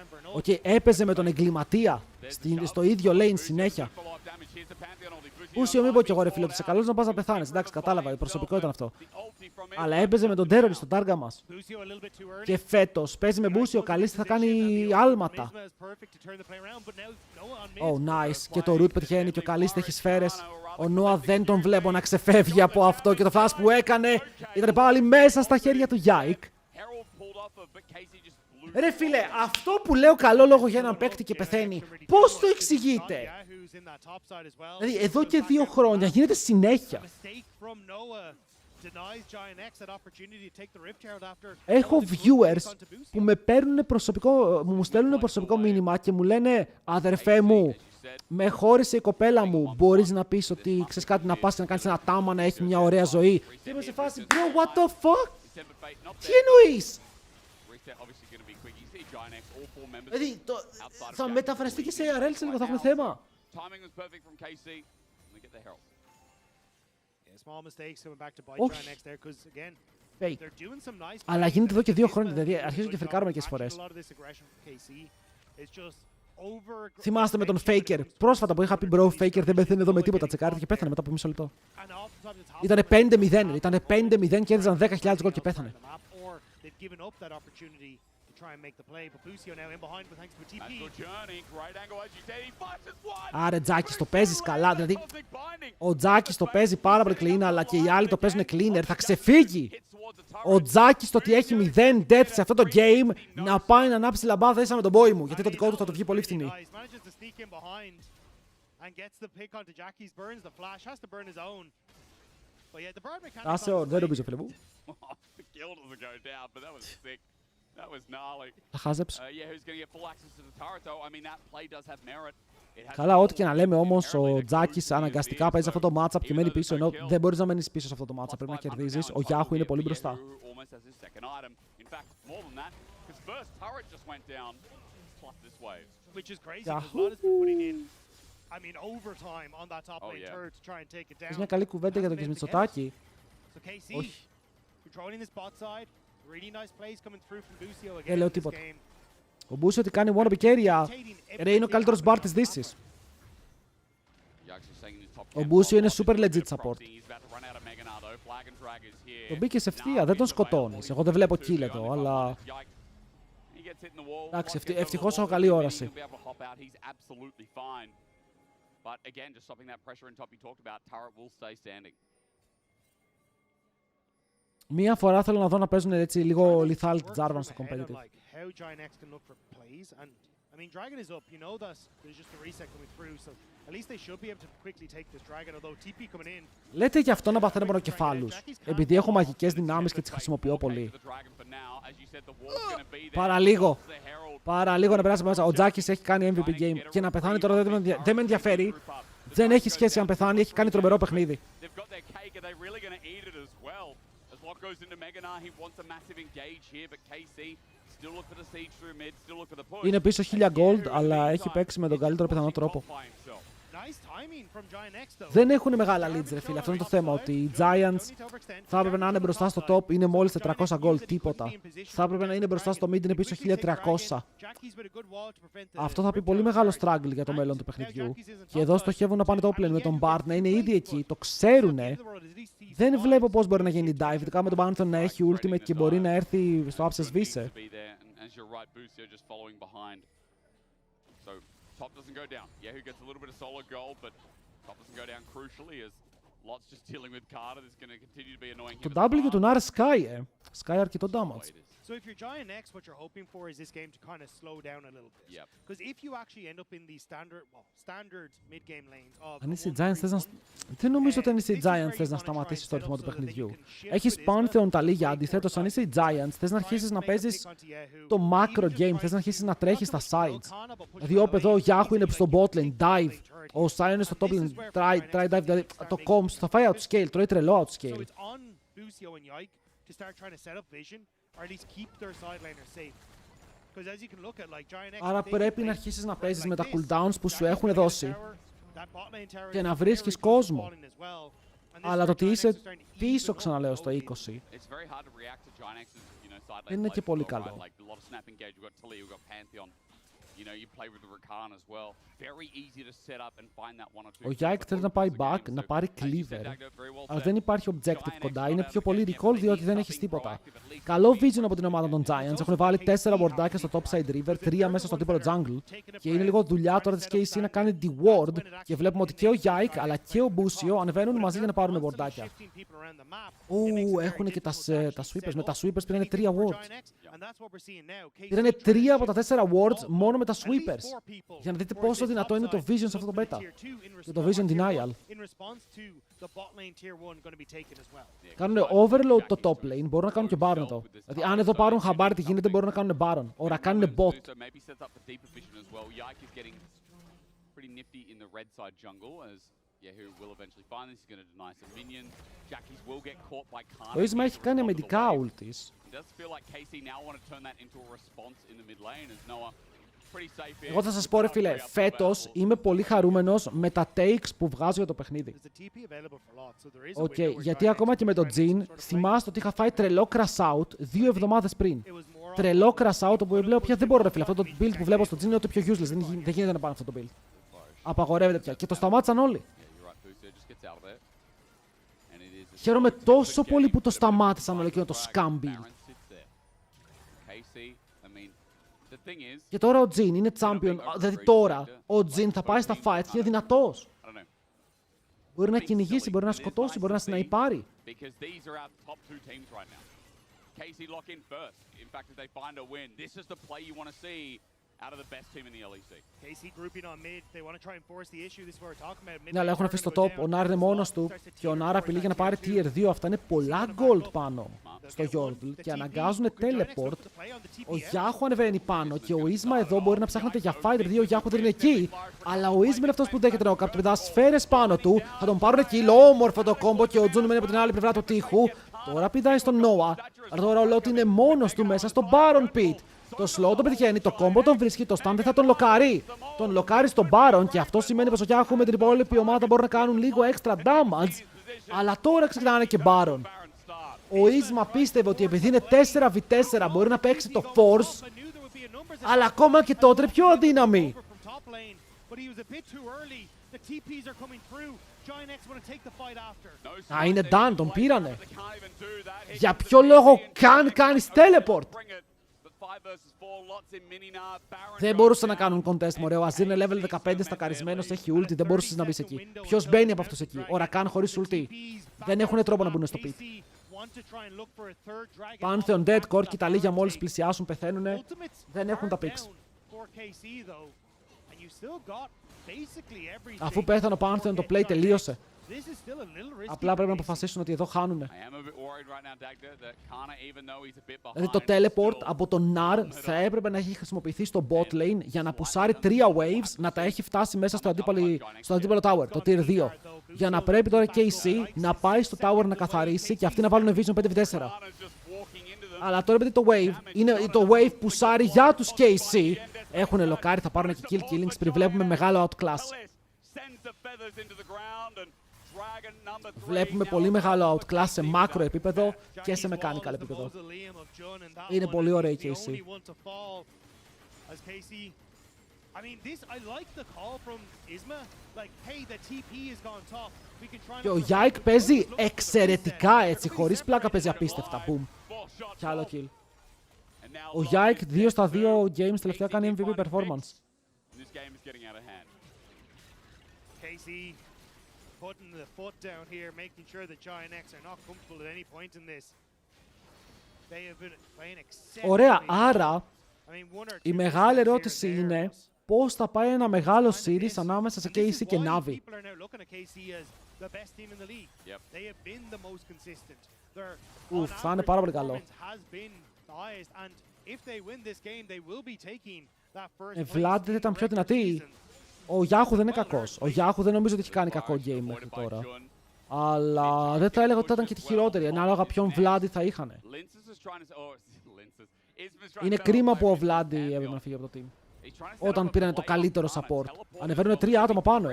Έπαιζε με τον εγκληματία στο ίδιο lane συνέχεια. Ούσιο μη πω κι εγώ ρε φίλε ότι είσαι καλός να πας να πεθάνεις. Εντάξει, κατάλαβα, προσωπικό ήταν αυτό. Αλλά έπαιζε με τον Τέρορι στον τάργα μας. Και φέτος παίζει με Μπούσιο, ο Καλίστε θα κάνει άλματα. Oh, nice. Και το root πετυχαίνει και ο Καλίστε έχει σφαίρες. Ο Νόα δεν τον βλέπω να ξεφεύγει από αυτό και το flash που έκανε ήταν πάλι μέσα στα χέρια του Yike. Ρε φίλε, αυτό που λέω καλό λόγο για έναν παίκτη και πεθαίνει, πώς το εξηγείτε? Δηλαδή, εδώ και 2 χρόνια γίνεται συνέχεια. Έχω viewers που μου στέλνουν προσωπικό μήνυμα και μου λένε «Αδερφέ μου, με χώρισε η κοπέλα μου, μπορείς να πεις ότι ξέρεις κάτι, να πας και να κάνεις ένα τάμα, να έχει μια ωραία ζωή?» Και είμαι σε φάση «Bro, what the fuck? Τι εννοείς?» Δηλαδή, θα μεταφραστεί και σε ARL σε λίγο, θα έχουμε θέμα. Όχι. Fake. Αλλά γίνεται εδώ και 2 χρόνια, δηλαδή αρχίζω και φρικάρω μερικές φορές. Θυμάστε με τον Faker, πρόσφατα που είχα πει bro, Faker δεν πεθαίνει εδώ με τίποτα, τσεκάρετε και πέθανε μετά από μισό λεπτό. Ήτανε 5-0, ήτανε 5-0 και έδιζαν 10.000 γκολ και πέθανε. Άρε Τζάκης το παίζεις καλά, δηλαδή ο Τζάκης το παίζει πάρα πολύ clean, αλλά και οι άλλοι το παίζουν cleaner, θα ξεφύγει. Ο Τζάκης το ότι έχει 0 death σε αυτό το game να πάει να ανάψει λαμπάδα ίσα με τον boy μου, γιατί το δικό του θα το βγει πολύ φθηνή. Άσε δεν νομίζω φίλε μου. Θα χάζεψε. Καλά, ό,τι και να λέμε όμως, ο Τζάκης αναγκαστικά παίζει αυτό το matchup και μένει πίσω, ενώ δεν μπορείς να μένεις πίσω σε αυτό το matchup, πρέπει να κερδίζεις. Ο Yahoo είναι πολύ μπροστά. Έχεις μια καλή κουβέντα για τον Κισμιτσοτάκη. Όχι. Δεν λέω τίποτα. Ο Μπούσιο ότι κάνει μόνο επικέρια. Ρε, είναι ο καλύτερος μπαρ της Δύσης. Ο Μπούσιο είναι super legit support. Τον μπήκε σε ευθεία, δεν τον σκοτώνεις. Εγώ δεν βλέπω kill εδώ, αλλά... Εντάξει, ευτυχώς έχω καλή όραση. Μία φορά θέλω να δω να παίζουν έτσι λίγο lethal Jarvan στο competitive. Λέτε γι' αυτό να παθαίνω μονοκεφάλους, επειδή έχω μαγικές δυνάμεις και τις χρησιμοποιώ πολύ. Παραλίγο να περάσει μέσα. Ο Τζάκης έχει κάνει MVP game και να πεθάνει τώρα δεν με ενδιαφέρει. Δεν έχει σχέση αν πεθάνει, έχει κάνει τρομερό παιχνίδι. Είναι πίσω 1000 gold, αλλά έχει παίξει με τον καλύτερο πιθανό τρόπο. Δεν έχουν μεγάλα leads, ρε φίλε. Αυτό είναι το θέμα. Ότι οι Giants θα έπρεπε να είναι μπροστά στο top, είναι μόλις 400 gold, τίποτα. Θα έπρεπε να είναι μπροστά στο mid, είναι πίσω 1300. Αυτό θα πει πολύ μεγάλο struggle για το μέλλον του παιχνιδιού. Και εδώ στοχεύουν να πάνε το open με τον Bart να είναι ήδη εκεί, το ξέρουνε. Δεν βλέπω πώς μπορεί να γίνει dive, ειδικά με τον Pantheon να έχει ultimate και μπορεί να έρθει στο Abscess Vise. Top doesn't go down. Yahoo gets a little bit of solo gold, but top doesn't go down crucially as Lot's just dealing with Carter. This is going to continue to be annoying. Το W του Nara Sky, Sky αρκετό damage. So if you're Giant X, what you're hoping for is this game to kind of slow down a little bit. Yep. Because if you actually end up in the standard mid-game lanes of... Αν είσαι Giants θες να... Δεν νομίζω ότι αν είσαι Giants θες να σταματήσεις το ρυθμό του παιχνιδιού. Έχεις Pantheon τα λίγια, αντιθέτως αν είσαι Giants θες να αρχίσεις να παίζεις το macro game, θες να αρχίσεις να τρέχεις στα sides. Δηλαδή όπου εδώ ο Yahoo είναι στο bot lane, dive. Ο Sion είναι στο top lane, try dive, δηλαδή το comms θα φάει outscale, τρώει τρελό outscale. To start trying to set up vision, or at least keep their side laner safe. Άρα πρέπει να αρχίσεις να παίζεις με τα cooldowns που σου έχουν δώσει και να βρίσκεις κόσμο. Αλλά το ότι είσαι πίσω, ξαναλέω, στο 20, δεν είναι και πολύ καλό. Ο Yike θέλει να πάει back, να πάρει cleaver, αλλά δεν υπάρχει objective κοντά. Είναι πιο πολύ recall διότι δεν έχεις τίποτα. Καλό vision από την ομάδα των Giants. Έχουν βάλει 4 wardάκια στο topside river, 3 μέσα στο τίποτα jungle. Και είναι λίγο δουλειά τώρα της KC να κάνει de-ward. Και βλέπουμε ότι και ο Yike αλλά και ο Busio ανεβαίνουν μαζί για να πάρουν wardάκια. Έχουν και τα sweepers. Με τα sweepers πήρανε 3 wards. Πήρανε 3 από τα 4 wards μόνο με τα sweepers. Για να δείτε πόσο δυνατό είναι το vision σε αυτό το beta. Και το vision denial. Κάνουν overload το top lane, μπορούν να κάνουν και baron εδώ. Δηλαδή αν εδώ πάρουν χαμπάρι τι γίνεται μπορούν να κάνουν baron. Ωρα κάνουν bot. Ο Ίσμα έχει κάνει αμυντικά ultis. Εγώ θα σας πω ρε φίλε, φέτος είμαι πολύ χαρούμενος με τα takes που βγάζω για το παιχνίδι. Γιατί ακόμα και με το Jhin, θυμάστε ότι είχα φάει τρελό crash out 2 εβδομάδες πριν. Τρελό crash out που βλέπω πια δεν μπορώ ρε φίλε, αυτό το build που βλέπω στο Jhin είναι το πιο useless, δεν γίνεται να πάρω αυτό το build. Απαγορεύεται πια και το σταμάτησαν όλοι. Χαίρομαι τόσο πολύ που το σταμάτησαν όλο εκείνο το scam build. Και τώρα ο Jhin είναι champion, δηλαδή τώρα ο Jhin θα πάει στα fight και είναι δυνατός. Μπορεί να κυνηγήσει, μπορεί να σκοτώσει, μπορεί να συναϊπάρει. Ναι, αλλά έχουν αφήσει το top. Ο Νάρ είναι μόνος του και ο Νάρ απειλεί για να πάρει tier 2. Αυτά είναι πολλά gold πάνω στο Yordle και αναγκάζουν teleport. Ο Yahoo ανεβαίνει πάνω και ο Ίσμα εδώ μπορεί να ψάχνεται για fight επειδή ο Yahoo δεν είναι εκεί. Αλλά ο Ίσμα είναι αυτός που δέχεται να κάνει τα σφαίρες πάνω του. Θα τον πάρουν εκεί, όμορφο το κόμπο και ο Jhin μένει από την άλλη πλευρά του τείχου. Τώρα πηδάει στον Noah. Αλλά τώρα ο Lot είναι μόνος του μέσα στο Baron Pit. Το slow τον πετυχαίνει, το combo τον βρίσκει, το stand δεν θα τον λοκάρει. Τον λοκάρει στον Baron και αυτό σημαίνει πως ο Yahoo με την υπόλοιπη ομάδα μπορούν να κάνουν λίγο extra damage. Αλλά τώρα ξεκινάνε και Baron. Ο Ίσμα πίστευε ότι επειδή είναι 4v4 μπορεί να παίξει το force. Αλλά ακόμα και τότε πιο αδύναμη. Α, είναι done, τον πήρανε. Για ποιο λόγο καν κάνεις teleport? Δεν μπορούσαν να κάνουν contest, μωρέ. Ο Azir είναι level 15 στακαρισμένος, έχει ulti, δεν μπορούσες να μπεις εκεί. Ποιος μπαίνει από αυτούς εκεί? Ο Rakan χωρίς ulti. Δεν έχουν τρόπο να μπουν στο pit. Pantheon dead, Core και τα λίγια μόλις πλησιάσουν πεθαίνουνε. Δεν έχουν τα picks. Αφού πέθανε ο Pantheon το play τελείωσε. Απλά πρέπει να αποφασίσουν ότι εδώ χάνουνε. Δηλαδή το teleport από τον Nar θα έπρεπε να έχει χρησιμοποιηθεί στο bot lane για να πουσάρει 3 waves, να τα έχει φτάσει μέσα στο αντίπαλο tower, το tier 2. Για να πρέπει τώρα και η KC να πάει στο tower να καθαρίσει και αυτοί να βάλουν vision 5v4. Αλλά τώρα επειδή το wave είναι το wave πουσάρει για τους KC, έχουν λοκάρει, θα πάρουν και kill killings, περιβλέπουμε μεγάλο outclass. Βλέπουμε πολύ μεγάλο outclass σε macro επίπεδο και σε mechanical επίπεδο. Είναι πολύ ωραία η KC. Και ο Yike παίζει εξαιρετικά έτσι, χωρίς πλάκα παίζει απίστευτα. Boom. Κι άλλο kill. Ο Yike 2 στα 2 games τελευταία κάνει MVP performance. Ωραία, άρα η μεγάλη ερώτηση είναι πώς θα πάει ένα μεγάλο series ανάμεσα σε KC και Navi. Θα είναι πάρα πολύ καλό. Vlad δεν ήταν πιο δυνατή. Ο Yahoo δεν είναι κακός. Ο Yahoo δεν νομίζω ότι έχει κάνει κακό game μέχρι τώρα. Αλλά δεν θα έλεγα ότι θα ήταν και τη χειρότερη. Ανάλογα ποιον Vlad θα είχαν. Είναι κρίμα που ο Βλάντι έπρεπε να φύγει από το team. Όταν πήραν το καλύτερο support. Ανεβαίνουν 3 άτομα πάνω,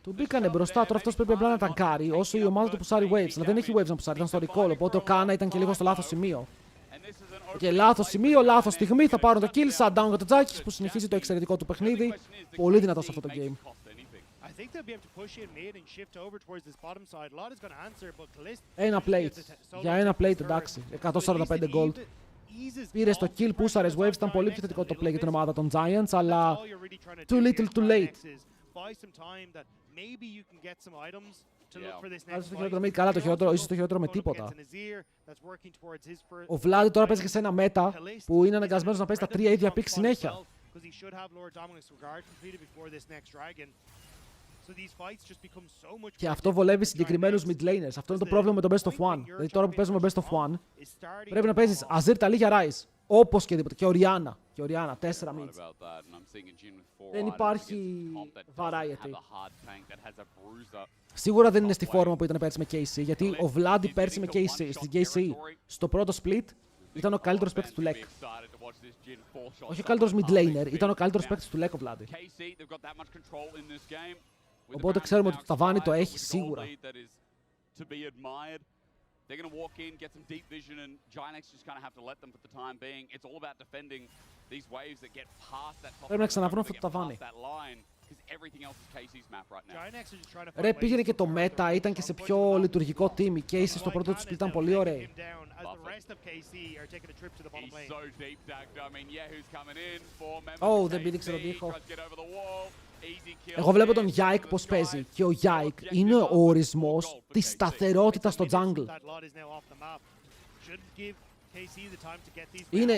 Του μπήκανε μπροστά, τώρα αυτός πρέπει απλά να ταγκάρει, όσο η ομάδα του πουσάρει waves. Αλλά δεν έχει waves να πουσάρει, ήταν στο recall, οπότε ο Κάνα ήταν και λίγο στο λάθος σημείο. Και λάθος σημείο, λάθος στιγμή, θα πάρουν το kill, shutdown για τον Τζάκης που συνεχίζει το εξαιρετικό του παιχνίδι. Πολύ δυνατό σε αυτό το game. Ένα plate. Για ένα plate, εντάξει. 145 gold. Πήρε το kill, πούσαρες waves, ήταν πολύ πιο θετικό το play για την ομάδα των Giants, αλλά too little too late. Άσως το χειρότερο mid, καλά το χειρότερο, ίσως το χειρότερο με τίποτα. Ο Βλάντι τώρα παίζει και σε ένα μέτα που είναι αναγκασμένος να παίζει τα 3 ίδια pick συνέχεια. Και αυτό βολεύει συγκεκριμένους mid laners. Αυτό είναι το πρόβλημα με το best of one. Δηλαδή τώρα που παίζουμε best of one, πρέπει να παίζεις Azir, Taliyah για Ryze. Όπως και τίποτα. Και Orianna. Και Orianna, 4 mids. Δεν υπάρχει variety. Σίγουρα δεν είναι στη φόρμα που ήταν πέρσι με KC, γιατί ο Vlad πέρσι με KC, στην KC, στο πρώτο split, ήταν ο καλύτερος παίκτης του Lec. Όχι ο καλύτερος mid laner, ήταν ο καλύτερος παίκτης του Lec ο Vlad. Οπότε ξέρουμε ότι το ταβάνι το έχει σίγουρα. They're going to walk in, get some deep vision, and Giants just kind of have to let them for the time being. It's all about defending these waves that get past that top. Πρέπει να ξαναβρούν αυτό το ταβάνι. Ρε, πήγαινε και το μέτα, ήταν και σε πιο λειτουργικό team. Η Casey στο πρώτο του split ήταν πολύ ωραία. Oh, δεν πήδηξε τον τοίχο. Εγώ βλέπω τον Yike πώς παίζει και ο Yike είναι ο ορισμός της σταθερότητας στο jungle.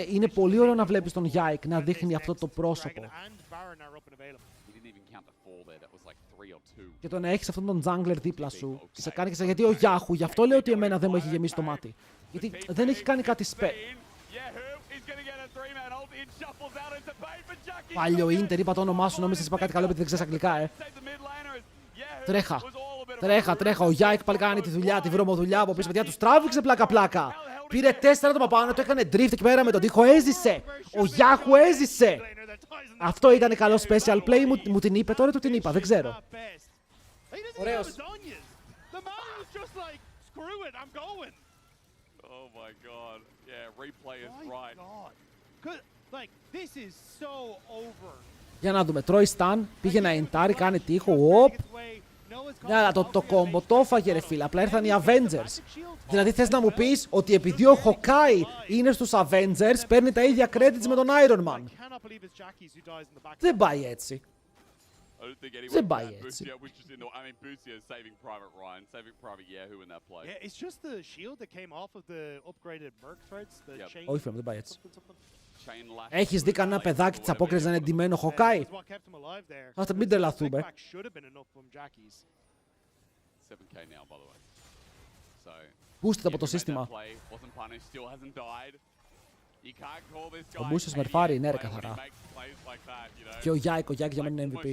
Είναι πολύ ωραίο να βλέπεις τον Yike να δείχνει αυτό το πρόσωπο. Και το να έχεις αυτόν τον jungler δίπλα σου σε κάνει και σε... Γιατί ο Yahoo, γι' αυτό λέω ότι εμένα δεν μου έχει γεμίσει το μάτι. Γιατί δεν έχει κάνει κάτι Παλιό Ίντερ, είπα το όνομά σου, νόμιζες είπα κάτι καλό επειδή δεν ξέρεις αγγλικά, Τρέχα, ο Yike πάλι κάνει τη δουλειά, τη βρωμοδουλειά από πίσω, παιδιά, τους τράβηξε πλάκα. Πήρε 4 άτομα πάνω, το έκανε drift εκεί πέρα με τον τοίχο, έζησε. Ο Yahoo έζησε. Αυτό ήταν καλό special play, μου την είπε, τώρα του την είπα, δεν ξέρω. Ωραίος. Για να δούμε, τρώει stun, πήγε να εντάρει, κάνει τείχο, οπ. Ναι, αλλά το κόμπο το έφαγε ρε φίλε, απλά ήρθαν οι Avengers. Δηλαδή θες να μου πεις ότι επειδή ο Hawkeye είναι στους Avengers, παίρνει τα ίδια credits με τον Iron Man. Δεν πάει έτσι. Δεν πάει έτσι. Όχι φίλε, δεν πάει έτσι. Έχεις δει κανένα παιδάκι της απόκρισης να είναι εντυμένο Hawkeye? Άστε μην τρελαθούμε. Boosted από το σύστημα. Ο Μπούσιος σμερφάρει, ναι ρε καθαρά. Και ο Yike για μένα είναι MVP.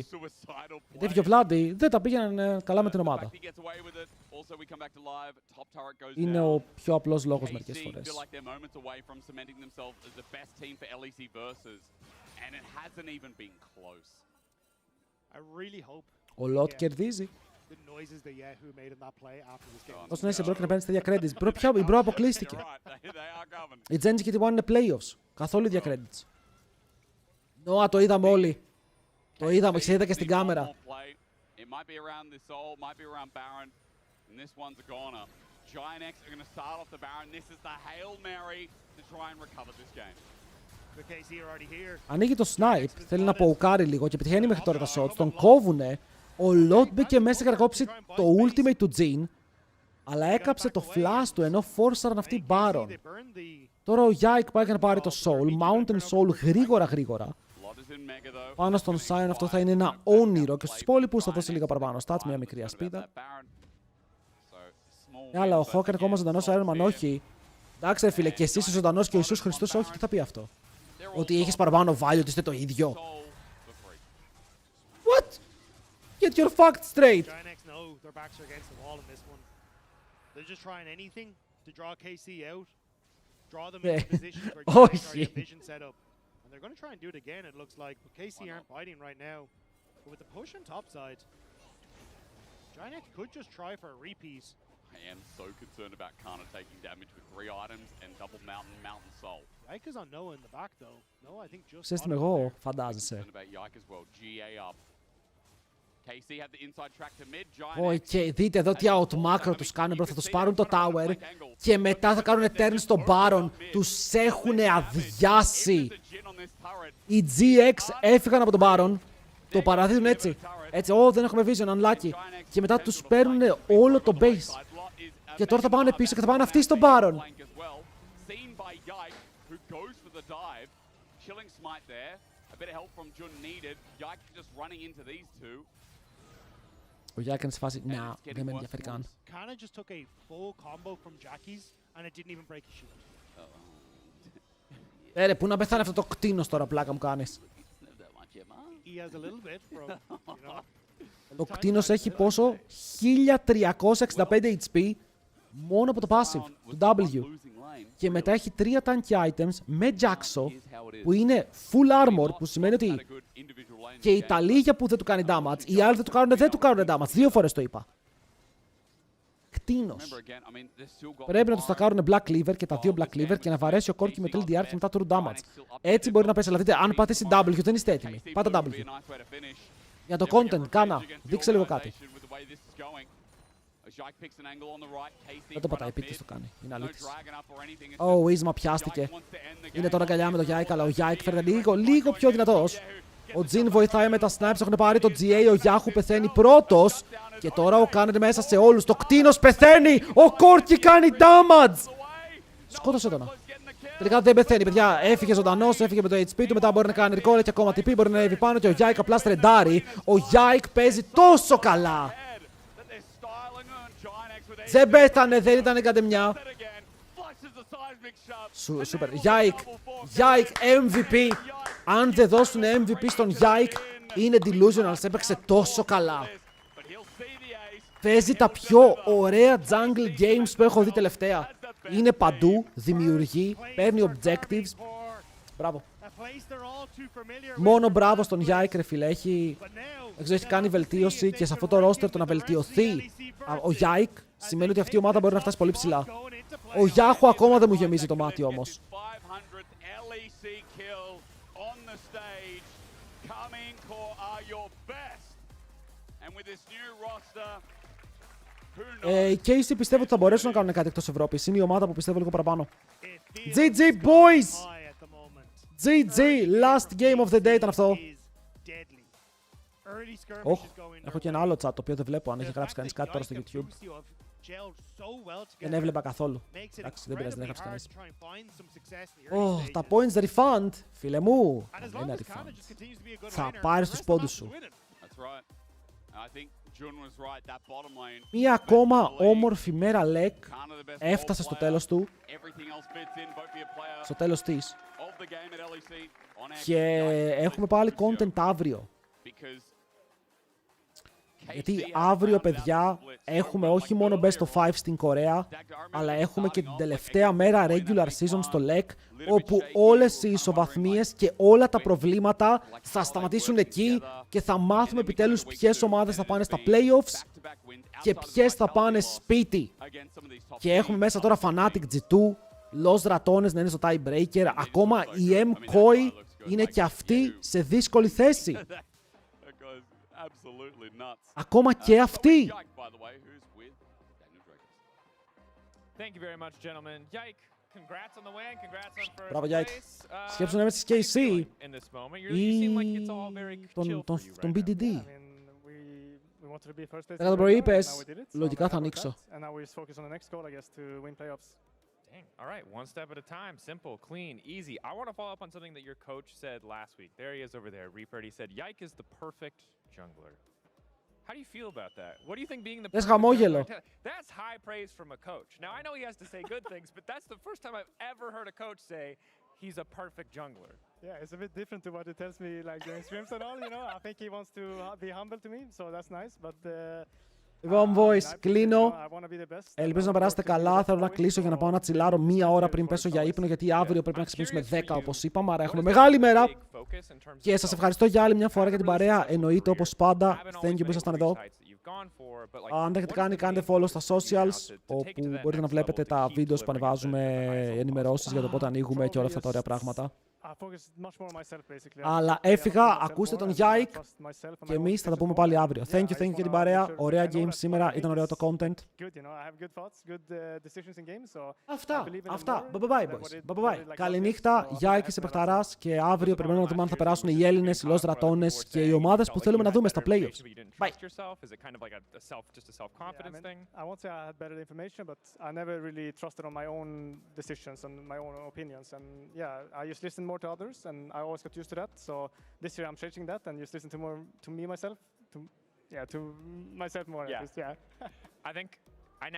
Γιατί ο Βλάντι δεν τα πήγαιναν καλά με την ομάδα. Είναι ο πιο απλός λόγος μερικές φορές. Ο Λότ κερδίζει. Όσο να είσαι μπρο και να παίρνεις τέτοια credits. Η μπρο αποκλείστηκε. Η Genji και τη One είναι playoffs. Καθόλου ίδια credits. Νόα, το είδαμε όλοι. Το είδαμε, ξέρετε και στην κάμερα. Ανοίγει το snipe, θέλει να ποουκάρει λίγο και πετυχαίνει μέχρι τώρα τα shots. Τον κόβουνε. Ο Λότ μπήκε μέσα και να κόψει το ultimate του Jhin, αλλά έκαψε το flash του ενώ φόρσαραν αυτοί Baron. Τώρα ο Yike πάει για να πάρει το soul, Mountain Soul γρήγορα. Πάνω στον Sion αυτό θα είναι ένα όνειρο και στους υπόλοιπους θα δώσει λίγα παραπάνω stats, μια μικρή ασπίδα. Αλλά ο Hawk είναι ακόμα ζωντανός, ο Iron Man όχι. Εντάξει ρε φίλε, και εσύ είσαι ζωντανός και ο Ιησούς Χριστός όχι, τι θα πει αυτό? Ότι έχεις παραπάνω value, ότι είστε το ίδιο? What? Get your facts straight! They're just trying anything to draw KC out, draw them Yeah. into positions where Oh, Giant already have yeah. vision set up. And they're going to try and do it again, it looks like. But KC aren't biting right now. But with the push on top side, Giant could just try for a repeat. I am so concerned about Kana taking damage with 3 items and double Mountain Soul. Yike is on Noah in the back though. Noah, I think just Ξέρεις τι got είμαι him εγώ, there. φαντάζεσαι. Concerned about Yike as well. GA up. KC had the inside track to mid. Giant Όχι, και δείτε εδώ τι outmacro τους κάνουν μπρο. Θα τους πάρουν το tower και μετά θα κάνουν turn στο Baron. Τους έχουν αδειάσει. Οι GX έφυγαν από τον Baron. Το παραδίδουν έτσι. Έτσι, δεν έχουμε vision, unlucky. Και μετά τους παίρνουν όλο το base. Και τώρα θα πάνε πίσω και θα πάνε αυτοί στον Baron. Ο Yike είναι σε φάση, να, δεν με ενδιαφέρει καν. Kana just took a full combo from Jackie's and it didn't even break his shield. Ρε, πού να πεθάνει αυτό το κτίνος τώρα, πλάκα μου κάνεις. He has a little bit from, you know. Το κτίνος έχει πόσο? 1365 HP μόνο από το passive, το W. Και μετά έχει 3 tanky items με Jaxo που είναι full armor, που σημαίνει ότι και η Ταλίγια που δεν του κάνει damage, οι άλλοι δεν του κάνουν damage. 2 φορές το είπα. Κτίνος. Πρέπει να τους τα κάνουν Black Cleaver και τα 2 Black Cleaver και να βαρέσει ο Κόρκι με το LDR και μετά το root damage. Έτσι μπορεί να πέσει, αλλά δείτε, αν πατήσει W δεν είστε έτοιμοι. Πάτε W. Για το content, Κάνα, δείξε λίγο κάτι. Δεν το πατάει, πίτης το κάνει. Είναι αλήθεια. Ο Ίσμα πιάστηκε. Είναι τώρα αγκαλιά με το Yike, αλλά ο Yike φέρνει λίγο πιο δυνατός. Ο Τζιν βοηθάει με τα snipes, έχουν πάρει το GA, ο Yahoo πεθαίνει πρώτος. Και τώρα ο Κάνερ μέσα σε όλους. Το κτίνος πεθαίνει! Ο Κόρκι κάνει damage! Σκότωσε τον. Τελικά δεν πεθαίνει, παιδιά. Έφυγε ζωντανός, έφυγε με το HP του. Μετά μπορεί να κάνει recall, έχει ακόμα TP, μπορεί να ανέβει πάνω. Και ο Yike απλά στρεντάρει. Ο Yike παίζει τόσο καλά. Δεν πέθανε, δεν ήταν εγκατεμιά. Σούπερ. Yike MVP. Αν δεν δώσουν MVP στον Yike, είναι delusional. Έπαιξε τόσο καλά. Παίζει τα πιο ωραία jungle games που έχω δει τελευταία. Είναι παντού, δημιουργεί, παίρνει objectives. Μπράβο. Μόνο μπράβο στον Yike, ρε φίλε. Έχει κάνει βελτίωση και σε αυτό το roster το να βελτιωθεί ο Yike σημαίνει ότι αυτή η ομάδα μπορεί να φτάσει πολύ ψηλά. Ο Yahoo ακόμα δεν μου γεμίζει το μάτι όμως. Οι KC πιστεύω ότι θα μπορέσουν να κάνουν κάτι εκτός Ευρώπης. Είναι η ομάδα που πιστεύω λίγο παραπάνω. GG boys! GG! Last game of the day ήταν αυτό. Έχω και ένα άλλο chat το οποίο δεν βλέπω αν έχει γράψει κανείς κάτι τώρα στο YouTube. Δεν έβλεπα καθόλου. Εντάξει, δεν πειράζει, δεν έγραψε κανείς. Τα points refund, φίλε μου. Ένα refund. Θα πάρεις τους πόντους σου. Μία ακόμα όμορφη μέρα Lec έφτασε στο τέλος του. Στο τέλος της. Και έχουμε πάλι content αύριο. Γιατί αύριο, παιδιά, έχουμε όχι μόνο Best of 5 στην Κορέα, αλλά έχουμε και την τελευταία μέρα regular season στο Lec, όπου όλες οι ισοβαθμίες και όλα τα προβλήματα θα σταματήσουν εκεί και θα μάθουμε επιτέλους ποιες ομάδες θα πάνε στα playoffs και ποιες θα πάνε σπίτι. Και έχουμε μέσα τώρα Fnatic G2, Los Ratones να είναι στο tiebreaker, ακόμα η M-Koi είναι και αυτή σε δύσκολη θέση. Ακόμα και αυτή. Μπράβο, Yike. Σκέψου να είμαι στις KC ή τον BDD. Κατά το πρωί είπες, λογικά θα ανοίξω. Dang. All right, one step at a time. Simple, clean, easy. I want to follow up on something that your coach said last week. There he is over there. Reaper, he said, Yike is the perfect jungler. How do you feel about that? What do you think being the perfect jungler? That's high praise from a coach. Now, I know he has to say good things, but that's the first time I've ever heard a coach say he's a perfect jungler. Yeah, it's a bit different to what he tells me like during streams and all, you know. I think he wants to be humble to me, so that's nice. But Λοιπόν, boys, κλείνω. Ελπίζω να περάσετε καλά. Θέλω να κλείσω για να πάω να τσιλάρω μία ώρα πριν πέσω για ύπνο, γιατί αύριο πρέπει να ξυπνήσουμε 10 όπως είπαμε. Άρα έχουμε μεγάλη μέρα. Και σας ευχαριστώ για άλλη μια φορά για την παρέα. Εννοείται όπως πάντα. Thank you που ήσασταν εδώ. Αν δεν έχετε κάνει, κάντε follow στα socials, όπου μπορείτε να βλέπετε τα βίντεο που ανεβάζουμε, ενημερώσεις για το πότε ανοίγουμε και όλα αυτά τα ωραία πράγματα. Αλλά έφυγα, ακούστε τον Γιάικ και εμείς θα τα πούμε πάλι αύριο. Thank you για την παρέα. Ωραία games σήμερα, ήταν ωραίο το content. Αυτά. Bye boys. Bye. Καληνύχτα, Γιάικ είσαι παιχταράς και αύριο περιμένουμε να δούμε αν θα περάσουν οι Έλληνες, οι Los Ratones και οι ομάδες που θέλουμε να δούμε στα playoffs. Bye. I won't say I had better information, but I never really trusted on my own decisions and my own opinions. And yeah, I just listened more to others, and I always got used to that. So this year I'm changing that and just listen to more to myself more. Yeah. I think